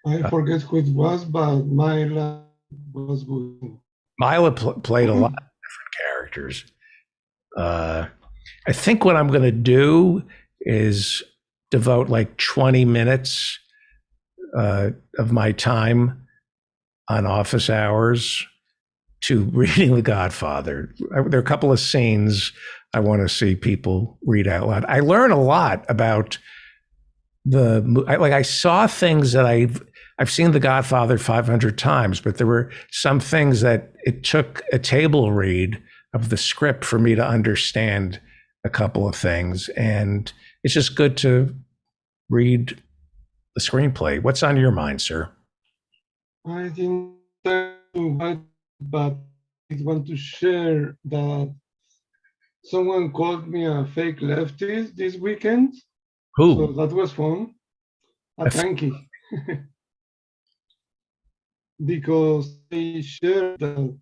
I forget who it was, but Myla was good. Mila played a lot of different characters. I think what I'm going to do is devote like 20 minutes of my time on office hours to reading The Godfather. There are a couple of scenes I want to see people read out loud. I learn a lot about I saw things that I've seen The Godfather 500 times, but there were some things that it took a table read of the script for me to understand a couple of things. And it's just good to read the screenplay. What's on your mind, sir? I think that, but I want to share that someone called me a fake leftist this weekend. Who? So that was fun. A tanky. Because they shared that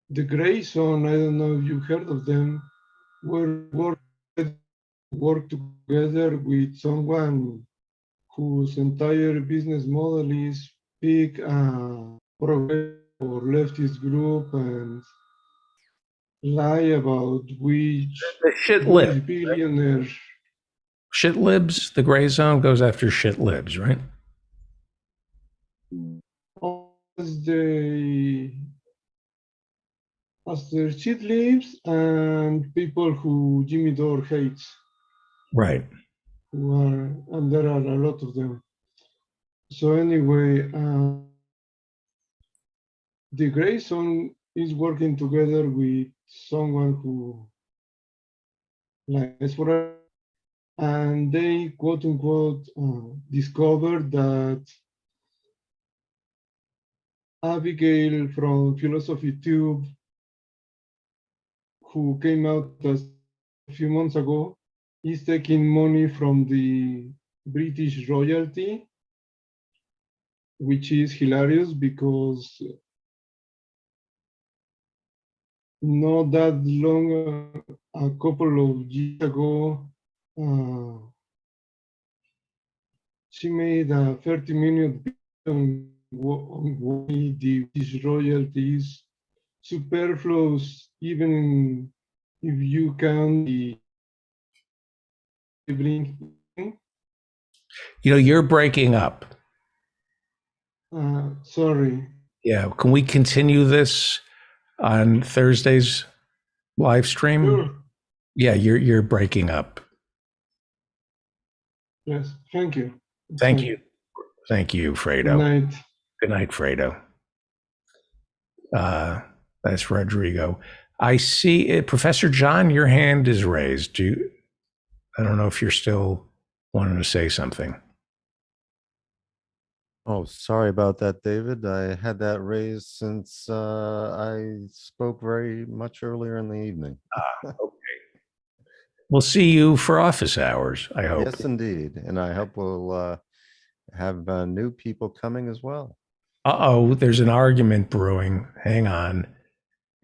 the Gray Zone, I don't know if you heard of them, work together with someone whose entire business model is pick a progressive or leftist group and lie about which billionaire. Shit libs, the Gray Zone goes after shit libs, right? As their shit libs and people who Jimmy Dore hates. Right. And there are a lot of them. So anyway, the Gray Zone is working together with someone who likes for, and they quote unquote discovered that Abigail from Philosophy Tube, who came out a few months ago, is taking money from the British royalty, which is hilarious because not that long, a couple of years ago, she made a 30 million on the British royalties superfluous, even if you can bring. You're breaking up. Sorry. Yeah. Can we continue this on Thursday's live stream? Sure. Yeah, you're breaking up. Yes. Thank you. Thank you. Thank you, Fredo. Good night. Good night, Fredo. That's Rodrigo. I see it. Professor John, your hand is raised. I don't know if you're still wanting to say something. Oh, sorry about that, David. I had that raised since I spoke very much earlier in the evening. Okay. We'll see you for office hours, I hope. Yes, indeed. And I hope we'll have new people coming as well. Uh-oh, there's an argument brewing. Hang on.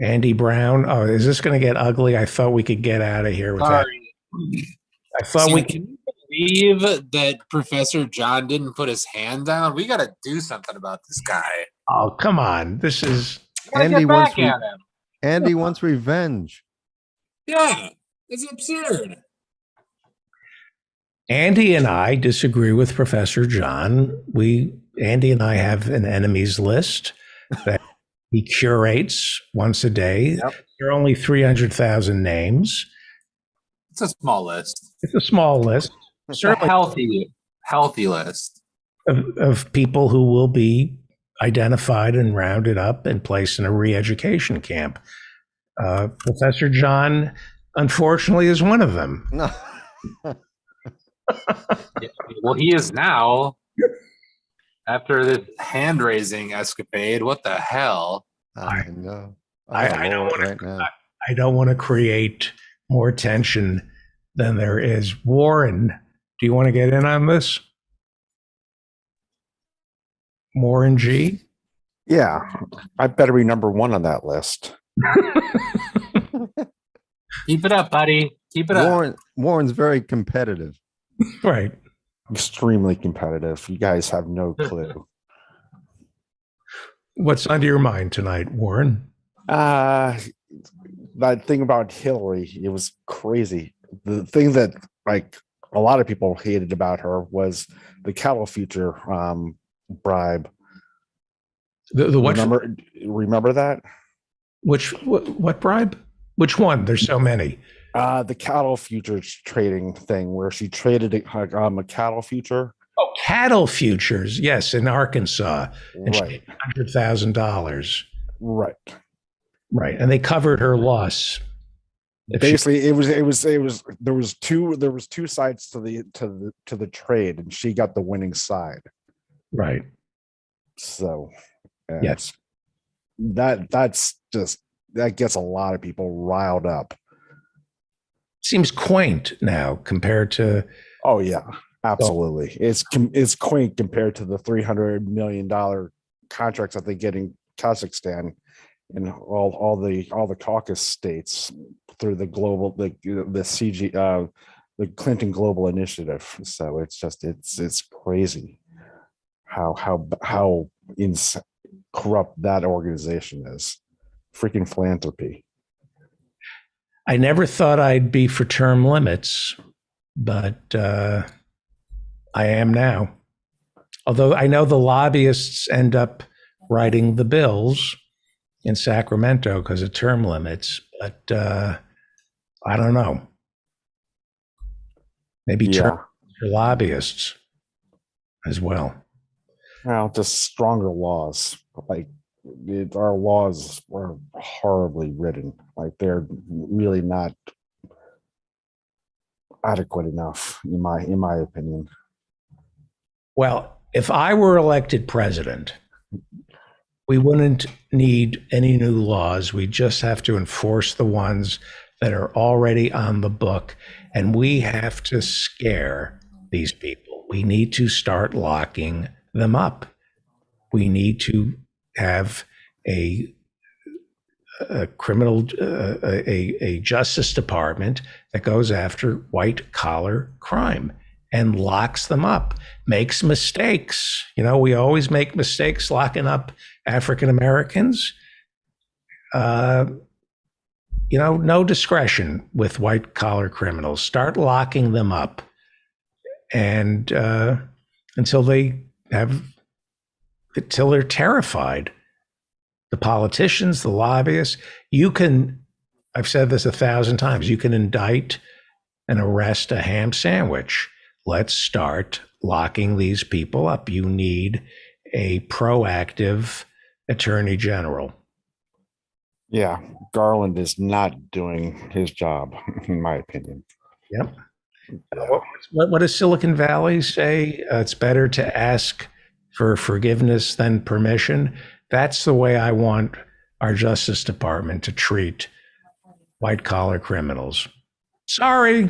Andy Brown. Oh, is this going to get ugly? I thought we could get out of here with that. I thought we could. Can you believe that Professor John didn't put his hand down? We got to do something about this guy. Oh, come on. This is. Andy wants revenge. Yeah, it's absurd. Andy and I disagree with Professor John. Andy and I have an enemies list that he curates once a day. Yep. There are only 300,000 names. It's a small list. It's a small list. Certainly a healthy list of people who will be identified and rounded up and placed in a re-education camp. Professor John, unfortunately, is one of them. No. Well, he is now. After the hand-raising escapade, what the hell? I know. I don't want to create more tension than there is. Warren, do you want to get in on this? Warren G? Yeah, I better be number one on that list. Keep it up, buddy. Keep it up. Warren's very competitive. Right. Extremely competitive. You guys have no clue. What's on your mind tonight, Warren? That thing about Hillary, it was crazy. The thing that a lot of people hated about her was the cattle future bribe. The what? Remember that? What bribe? Which one? There's so many. The cattle futures trading thing where she traded a cattle future. Oh, cattle futures. Yes, in Arkansas. And Right. $100,000. Right. Right. And they covered her loss. Basically, it was there was two sides to the trade, and she got the winning side. Right. So yes, that gets a lot of people riled up. Seems quaint now compared to. Oh yeah, absolutely. It's quaint compared to the $300 million contracts that they get in Kazakhstan and all the Caucasus states through the the Clinton Global Initiative. So it's crazy how corrupt that organization is. Freaking philanthropy. I never thought I'd be for term limits, but I am now. Although I know the lobbyists end up writing the bills in Sacramento because of term limits, but I don't know. Maybe term for lobbyists as well. Well, just stronger laws. Like our laws were horribly written. Like they're really not adequate enough, in my opinion. Well, if I were elected president, we wouldn't need any new laws. We just have to enforce the ones that are already on the book. And we have to scare these people. We need to start locking them up. We need to have a criminal, a Justice Department that goes after white collar crime and locks them up, makes mistakes. You know, we always make mistakes locking up African Americans. You know, no discretion with white collar criminals. Start locking them up, and until they're terrified. The politicians, the lobbyists. I've said this 1,000 times. You can indict and arrest a ham sandwich. Let's start locking these people up. You need a proactive attorney general. Yeah, Garland is not doing his job, in my opinion. Yep. What does Silicon Valley say? It's better to ask for forgiveness than permission. That's the way I want our Justice Department to treat white collar criminals. Sorry,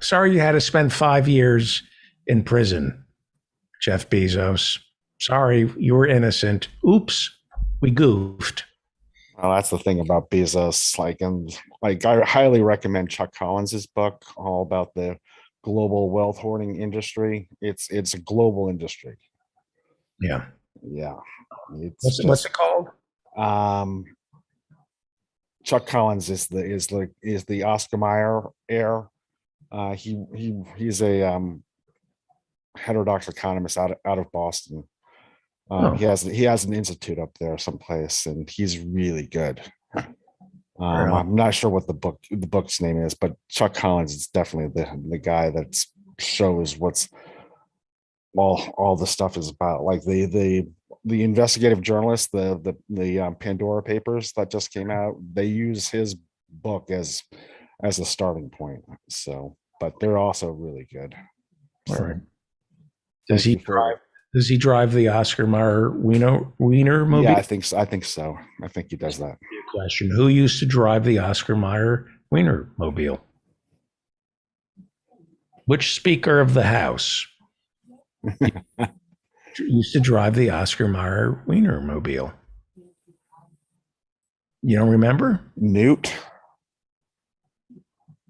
sorry you had to spend 5 years in prison, Jeff Bezos. Sorry, you were innocent. Oops, we goofed. Well, that's the thing about Bezos. I highly recommend Chuck Collins's book, all about the global wealth hoarding industry. It's a global industry. Yeah. Yeah. What's it called? Chuck Collins is the Oscar Mayer heir. He's a heterodox economist out of Boston. He has an institute up there someplace, and he's really good. I'm not sure what the book's name is, but Chuck Collins is definitely the guy that shows what's all the stuff is about. Like the investigative journalist, the Pandora Papers that just came out, they use his book as a starting point. So, but they're also really good. All right. Does he drive the Oscar Mayer Wiener movie? Yeah, I think so. I think he does that. Question: Who used to drive the Oscar Mayer Wiener mobile? Which Speaker of the House used to drive the Oscar Mayer Wiener mobile? You don't remember? Newt.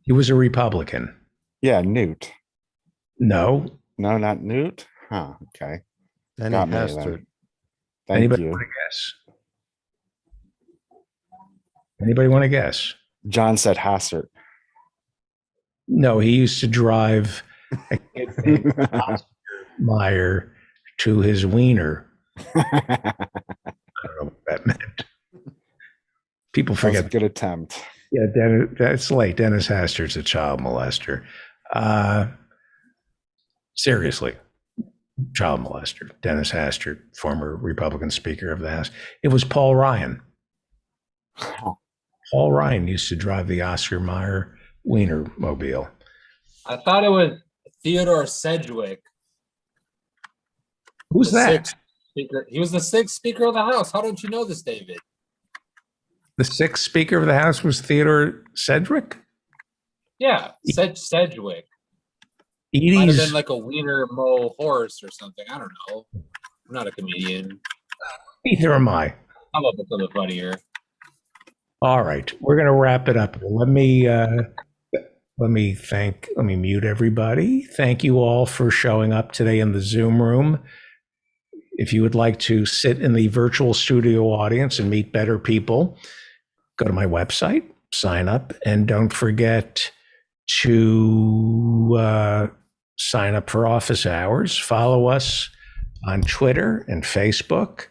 He was a Republican. Yeah, Newt. No, not Newt. Huh. Okay. Danny Hastert. Anybody you. want to guess? Anybody want to guess? John said Hastert. No, he used to drive a kid named Oscar Mayer to his wiener. I don't know what that meant. People That was a forget. good attempt. Yeah, that's late. Dennis Haster's a child molester. Seriously, child molester. Dennis Hastert, former Republican Speaker of the House. It was Paul Ryan. Paul Ryan used to drive the Oscar Mayer Wienermobile. I thought it was Theodore Sedgwick. Who's the that? sixth Speaker. He was the sixth Speaker of the House. How don't you know this, David? The sixth Speaker of the House was Theodore Sedgwick? Yeah, Sedgwick. Might have Edie's, been like a wiener mo horse or something. I don't know. I'm not a comedian. neither am I. How about something funnier? All right, we're going to wrap it up. Let me mute everybody. Thank you all for showing up today in the Zoom room. If you would like to sit in the virtual studio audience and meet better people, go to my website, sign up, and don't forget to sign up for office hours. Follow us on Twitter and Facebook.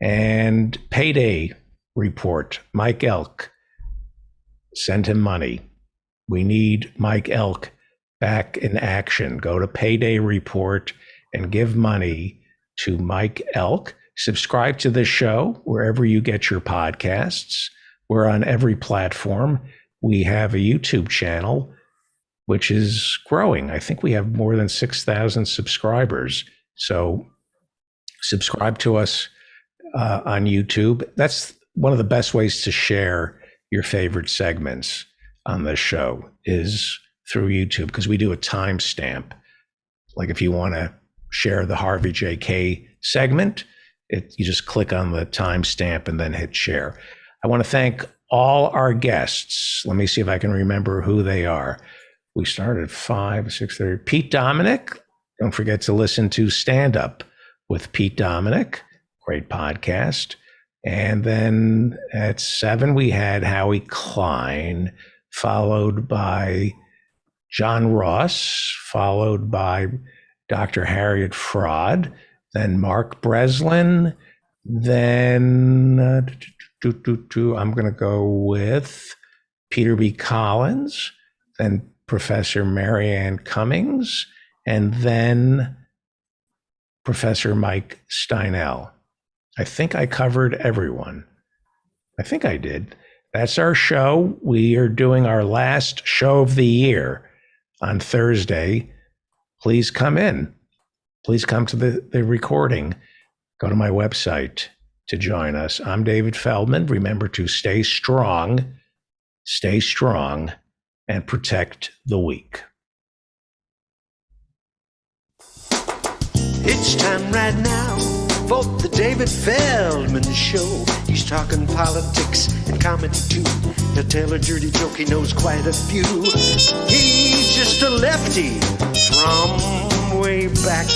And Payday Report, Mike Elk, send him money. We need Mike Elk back in action. Go to Payday Report and give money to Mike Elk. Subscribe to the show wherever you get your podcasts. We're on every platform. We have a YouTube channel, which is growing. I think we have more than 6,000 subscribers. So subscribe to us on YouTube. That's one of the best ways to share your favorite segments on the show is through YouTube, because we do a timestamp. Like if you want to share the Harvey J.K. segment, you just click on the timestamp and then hit share. I want to thank all our guests. Let me see if I can remember who they are. We started at 6:30. Pete Dominic. Don't forget to listen to Stand Up with Pete Dominic. Great podcast. And then at 7, we had Howie Klein, followed by John Ross, followed by Dr. Harriet Fraud, then Mark Breslin, then I'm going to go with Peter B. Collins, then Professor Marianne Cummings, and then Professor Mike Steinel. I think I covered everyone. I think I did. That's our show. We are doing our last show of the year on Thursday. Please come in. Please come to the recording. Go to my website to join us. I'm David Feldman. Remember to stay strong, and protect the weak. It's time right now for the David Feldman Show. He's talking politics and comedy too. He'll tell a dirty joke, he knows quite a few. He's just a lefty from way back.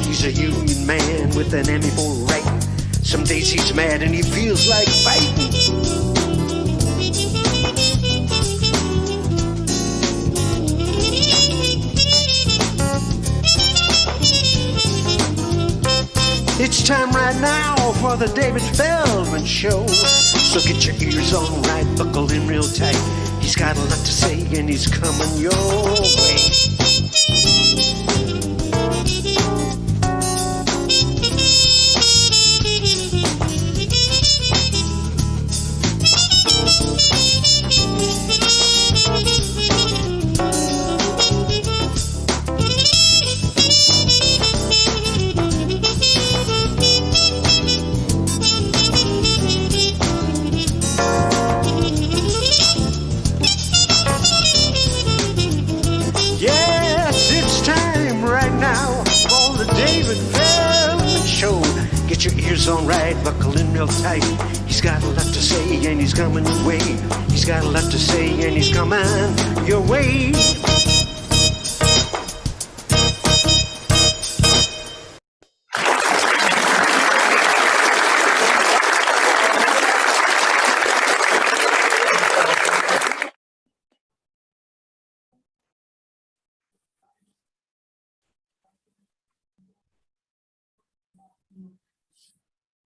He's a union man with an Emmy for writing. Some days he's mad and he feels like fighting. It's time right now for the David Feldman Show. So get your ears on right, buckle in real tight. He's got a lot to say and he's coming your way. Get your ears on right, buckle in real tight. He's got a lot to say and he's coming your way. He's got a lot to say and he's coming your way.